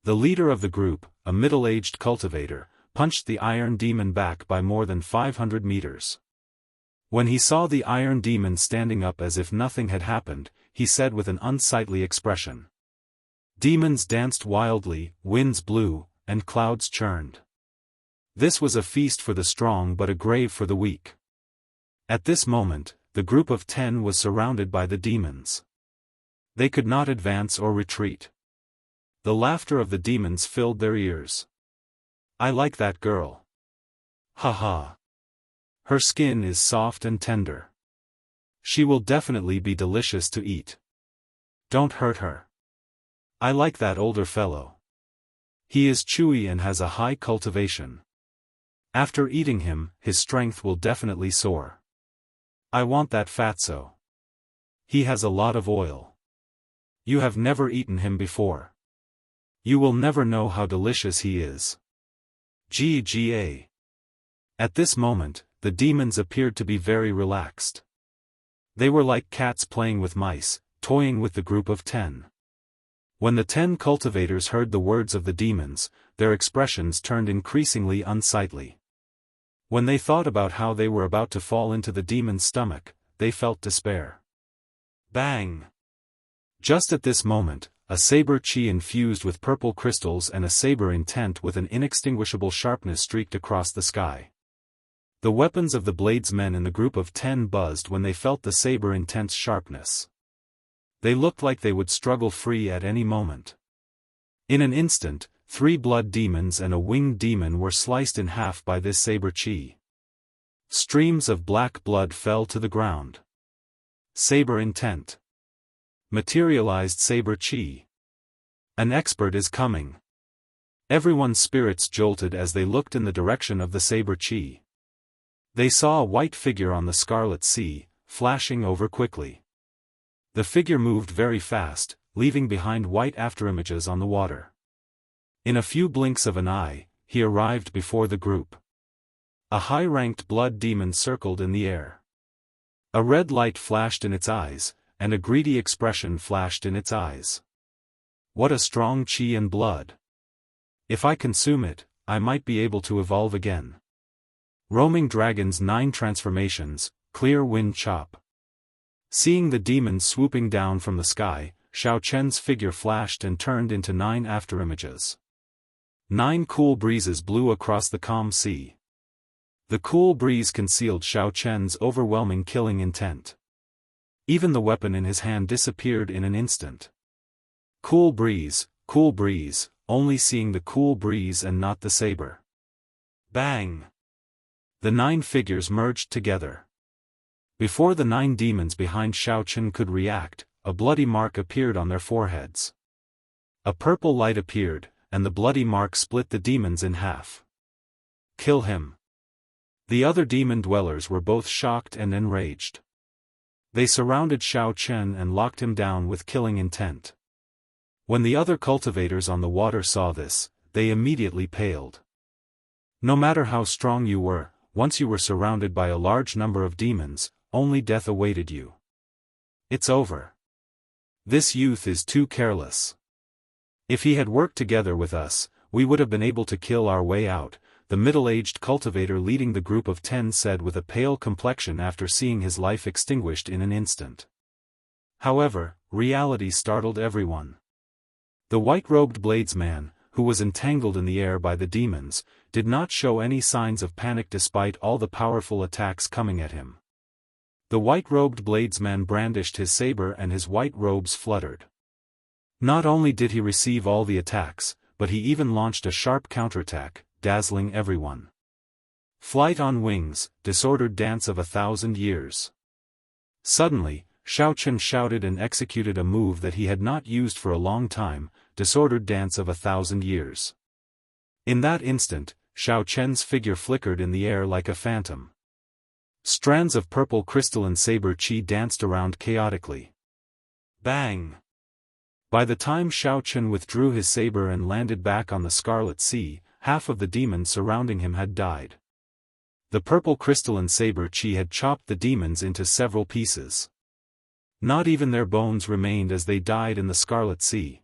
The leader of the group, a middle-aged cultivator, punched the iron demon back by more than 500 meters. When he saw the iron demon standing up as if nothing had happened, he said with an unsightly expression. Demons danced wildly, winds blew, and clouds churned. This was a feast for the strong but a grave for the weak. At this moment, the group of 10 was surrounded by the demons. They could not advance or retreat. The laughter of the demons filled their ears. I like that girl. Ha ha. Her skin is soft and tender. She will definitely be delicious to eat. Don't hurt her. I like that older fellow. He is chewy and has a high cultivation. After eating him, his strength will definitely soar. I want that fatso. He has a lot of oil. You have never eaten him before. You will never know how delicious he is. GGA. At this moment, the demons appeared to be very relaxed. They were like cats playing with mice, toying with the group of 10. When the 10 cultivators heard the words of the demons, their expressions turned increasingly unsightly. When they thought about how they were about to fall into the demon's stomach, they felt despair. Bang! Just at this moment, a saber chi infused with purple crystals and a saber intent with an inextinguishable sharpness streaked across the sky. The weapons of the bladesmen in the group of 10 buzzed when they felt the saber intense sharpness. They looked like they would struggle free at any moment. In an instant, 3 blood demons and a winged demon were sliced in half by this saber chi. Streams of black blood fell to the ground. Saber intent. Materialized saber chi. An expert is coming. Everyone's spirits jolted as they looked in the direction of the saber chi. They saw a white figure on the scarlet sea, flashing over quickly. The figure moved very fast, leaving behind white afterimages on the water. In a few blinks of an eye, he arrived before the group. A high-ranked blood demon circled in the air. A red light flashed in its eyes, and a greedy expression flashed in its eyes. What a strong chi and blood! If I consume it, I might be able to evolve again. Roaming Dragon's 9 transformations, Clear Wind Chop. Seeing the demon swooping down from the sky, Xiao Chen's figure flashed and turned into 9 afterimages. 9 cool breezes blew across the calm sea. The cool breeze concealed Xiao Chen's overwhelming killing intent. Even the weapon in his hand disappeared in an instant. Cool breeze, only seeing the cool breeze and not the saber. Bang! The 9 figures merged together. Before the 9 demons behind Xiao Chen could react, a bloody mark appeared on their foreheads. A purple light appeared, and the bloody mark split the demons in half. Kill him. The other demon dwellers were both shocked and enraged. They surrounded Xiao Chen and locked him down with killing intent. When the other cultivators on the water saw this, they immediately paled. No matter how strong you were, once you were surrounded by a large number of demons, only death awaited you. It's over. This youth is too careless. If he had worked together with us, we would have been able to kill our way out, the middle-aged cultivator leading the group of 10 said with a pale complexion after seeing his life extinguished in an instant. However, reality startled everyone. The white-robed bladesman, who was entangled in the air by the demons, did not show any signs of panic despite all the powerful attacks coming at him. The white-robed bladesman brandished his saber and his white robes fluttered. Not only did he receive all the attacks, but he even launched a sharp counterattack, dazzling everyone. Flight on wings, disordered dance of 1,000 years. Suddenly, Xiao Chen shouted and executed a move that he had not used for a long time, disordered dance of 1,000 years. In that instant, Xiao Chen's figure flickered in the air like a phantom. Strands of purple crystalline saber chi danced around chaotically. Bang! By the time Xiao Chen withdrew his saber and landed back on the Scarlet Sea, half of the demons surrounding him had died. The purple crystalline saber chi had chopped the demons into several pieces. Not even their bones remained as they died in the Scarlet Sea.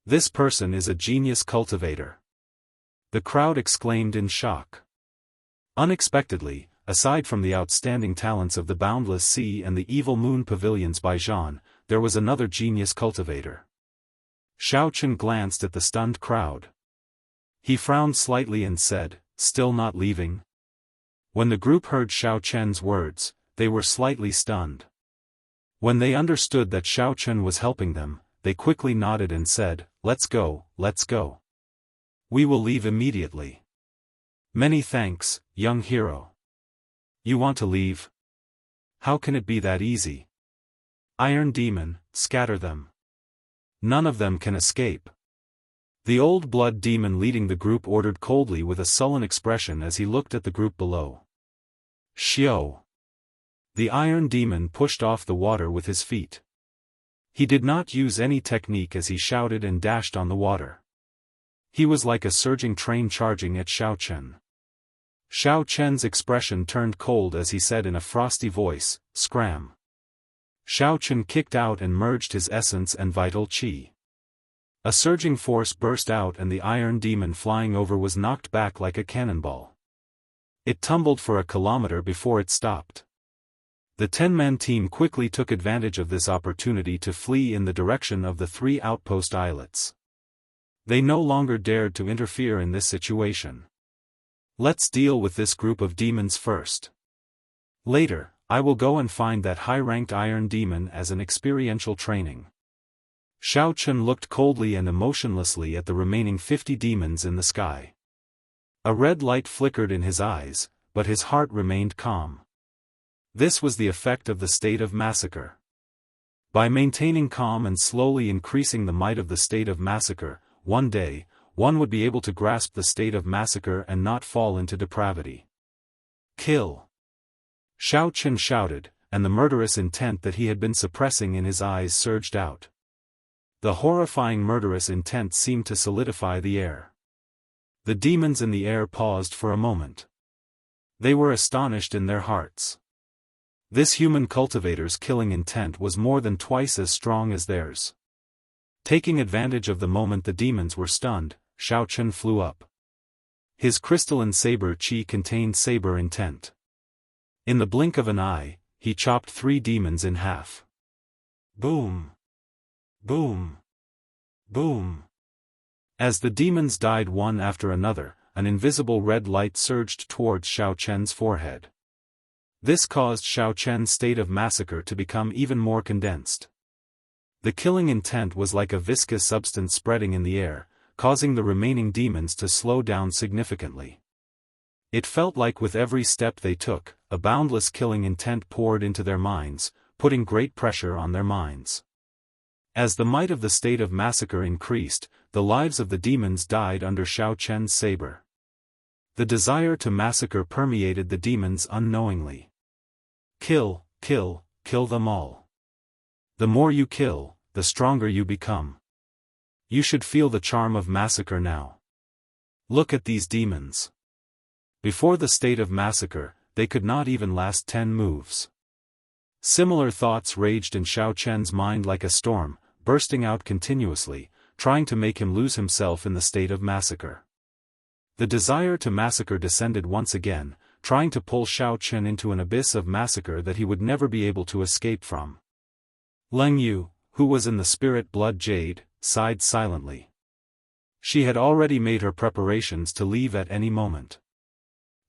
This person is a genius cultivator. The crowd exclaimed in shock. Unexpectedly, aside from the outstanding talents of the Boundless Sea and the Evil Moon Pavilions by Zhan, there was another genius cultivator. Xiao Chen glanced at the stunned crowd. He frowned slightly and said, "Still not leaving?" When the group heard Xiao Chen's words, they were slightly stunned. When they understood that Xiao Chen was helping them, they quickly nodded and said, let's go." "We will leave immediately." "Many thanks, young hero." "You want to leave? How can it be that easy? Iron Demon, scatter them. None of them can escape." The old blood demon leading the group ordered coldly with a sullen expression as he looked at the group below. "Xiao." The Iron Demon pushed off the water with his feet. He did not use any technique as he shouted and dashed on the water. He was like a surging train charging at Xiao Chen. Xiao Chen's expression turned cold as he said in a frosty voice, "Scram." Xiao Chen kicked out and merged his essence and vital qi. A surging force burst out and the Iron Demon flying over was knocked back like a cannonball. It tumbled for a kilometer before it stopped. The 10-man team quickly took advantage of this opportunity to flee in the direction of the 3 outpost islets. They no longer dared to interfere in this situation. "Let's deal with this group of demons first. Later, I will go and find that high-ranked Iron Demon as an experiential training." Xiao Chen looked coldly and emotionlessly at the remaining 50 demons in the sky. A red light flickered in his eyes, but his heart remained calm. This was the effect of the state of massacre. By maintaining calm and slowly increasing the might of the state of massacre, one day, one would be able to grasp the state of massacre and not fall into depravity. "Kill!" Xiao Chen shouted, and the murderous intent that he had been suppressing in his eyes surged out. The horrifying murderous intent seemed to solidify the air. The demons in the air paused for a moment. They were astonished in their hearts. This human cultivator's killing intent was more than twice as strong as theirs. Taking advantage of the moment the demons were stunned, Xiao Chen flew up. His crystalline saber chi contained saber intent. In the blink of an eye, he chopped 3 demons in half. Boom! Boom! Boom! As the demons died one after another, an invisible red light surged towards Xiao Chen's forehead. This caused Xiao Chen's state of massacre to become even more condensed. The killing intent was like a viscous substance spreading in the air, causing the remaining demons to slow down significantly. It felt like with every step they took, a boundless killing intent poured into their minds, putting great pressure on their minds. As the might of the state of massacre increased, the lives of the demons died under Xiao Chen's saber. The desire to massacre permeated the demons unknowingly. Kill, kill, kill them all. The more you kill, the stronger you become. You should feel the charm of massacre now. Look at these demons. Before the state of massacre, they could not even last 10 moves. Similar thoughts raged in Xiao Chen's mind like a storm, bursting out continuously, trying to make him lose himself in the state of massacre. The desire to massacre descended once again, trying to pull Xiao Chen into an abyss of massacre that he would never be able to escape from. Leng Yu, who was in the spirit blood jade, sighed silently. She had already made her preparations to leave at any moment.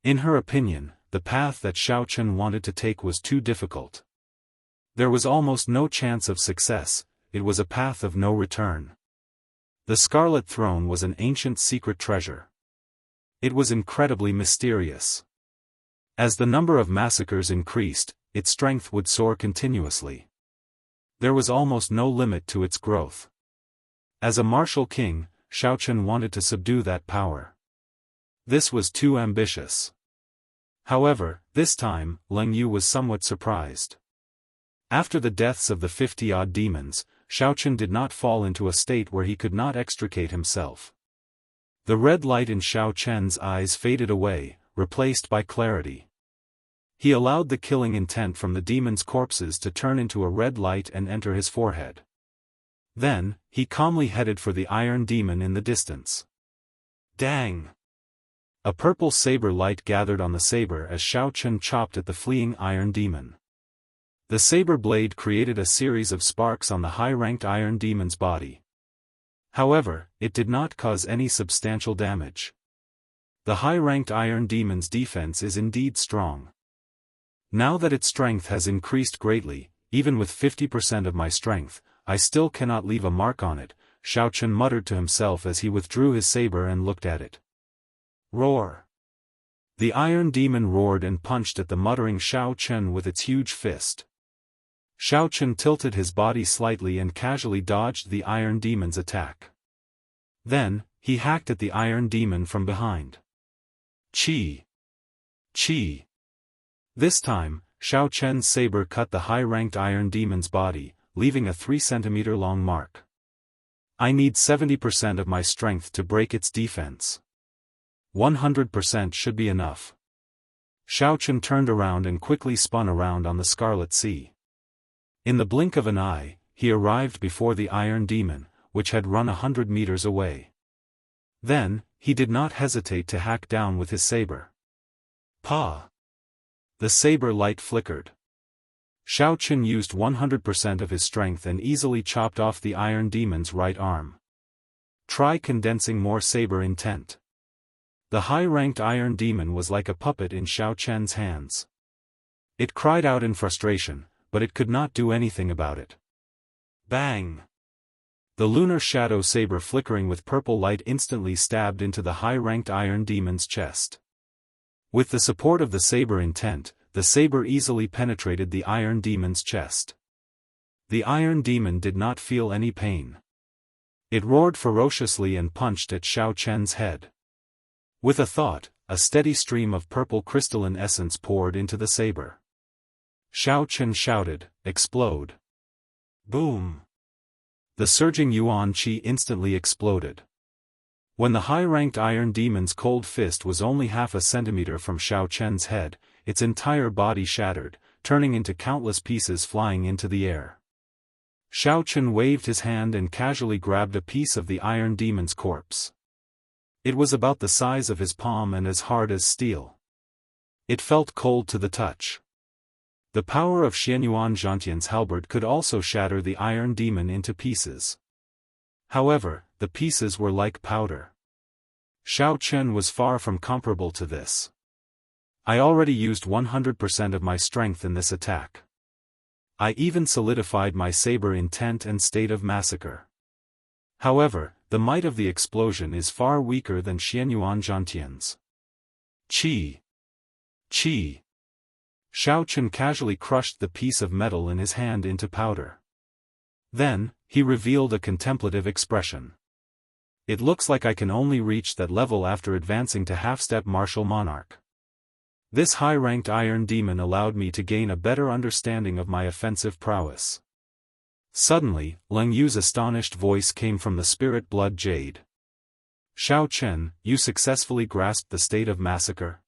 In her opinion, the path that Xiao Chen wanted to take was too difficult. There was almost no chance of success, it was a path of no return. The Scarlet Throne was an ancient secret treasure. It was incredibly mysterious. As the number of massacres increased, its strength would soar continuously. There was almost no limit to its growth. As a martial king, Xiao Chen wanted to subdue that power. This was too ambitious. However, this time, Leng Yu was somewhat surprised. After the deaths of the 50-odd demons, Xiao Chen did not fall into a state where he could not extricate himself. The red light in Xiao Chen's eyes faded away, replaced by clarity. He allowed the killing intent from the demons' corpses to turn into a red light and enter his forehead. Then, he calmly headed for the iron demon in the distance. Dang! A purple saber light gathered on the saber as Xiao Chen chopped at the fleeing iron demon. The saber blade created a series of sparks on the high-ranked iron demon's body. However, it did not cause any substantial damage. The high-ranked iron demon's defense is indeed strong. Now that its strength has increased greatly, even with 50% of my strength, I still cannot leave a mark on it, Xiao Chen muttered to himself as he withdrew his saber and looked at it. Roar! The iron demon roared and punched at the muttering Xiao Chen with its huge fist. Xiao Chen tilted his body slightly and casually dodged the iron demon's attack. Then, he hacked at the iron demon from behind. Chi! Chi! This time, Xiao Chen's saber cut the high-ranked iron demon's body, leaving a 3-centimeter-long mark. I need 70% of my strength to break its defense. 100% should be enough. Xiao Chen turned around and quickly spun around on the Scarlet Sea. In the blink of an eye, he arrived before the iron demon, which had run 100 meters away. Then, he did not hesitate to hack down with his saber. Pa! The saber light flickered. Xiao Chen used 100% of his strength and easily chopped off the iron demon's right arm. Try condensing more saber intent. The high-ranked iron demon was like a puppet in Xiao Chen's hands. It cried out in frustration, but it could not do anything about it. Bang! The lunar shadow saber flickering with purple light instantly stabbed into the high-ranked iron demon's chest. With the support of the saber intent, the saber easily penetrated the iron demon's chest. The iron demon did not feel any pain. It roared ferociously and punched at Xiao Chen's head. With a thought, a steady stream of purple crystalline essence poured into the saber. Xiao Chen shouted, "Explode!" Boom! The surging yuan qi instantly exploded. When the high-ranked iron demon's cold fist was only half a centimeter from Xiao Chen's head, its entire body shattered, turning into countless pieces flying into the air. Xiao Chen waved his hand and casually grabbed a piece of the iron demon's corpse. It was about the size of his palm and as hard as steel. It felt cold to the touch. The power of Xianyuan Zhantian's halberd could also shatter the iron demon into pieces. However, the pieces were like powder. Xiao Chen was far from comparable to this. I already used 100% of my strength in this attack. I even solidified my saber intent and state of massacre. However, the might of the explosion is far weaker than Xianyuan Zhantian's. Qi. Qi. Xiao Chun casually crushed the piece of metal in his hand into powder. Then, he revealed a contemplative expression. It looks like I can only reach that level after advancing to half-step martial monarch. This high-ranked iron demon allowed me to gain a better understanding of my offensive prowess. Suddenly, Leng Yu's astonished voice came from the spirit blood jade. Xiao Chen, you successfully grasped the state of massacre?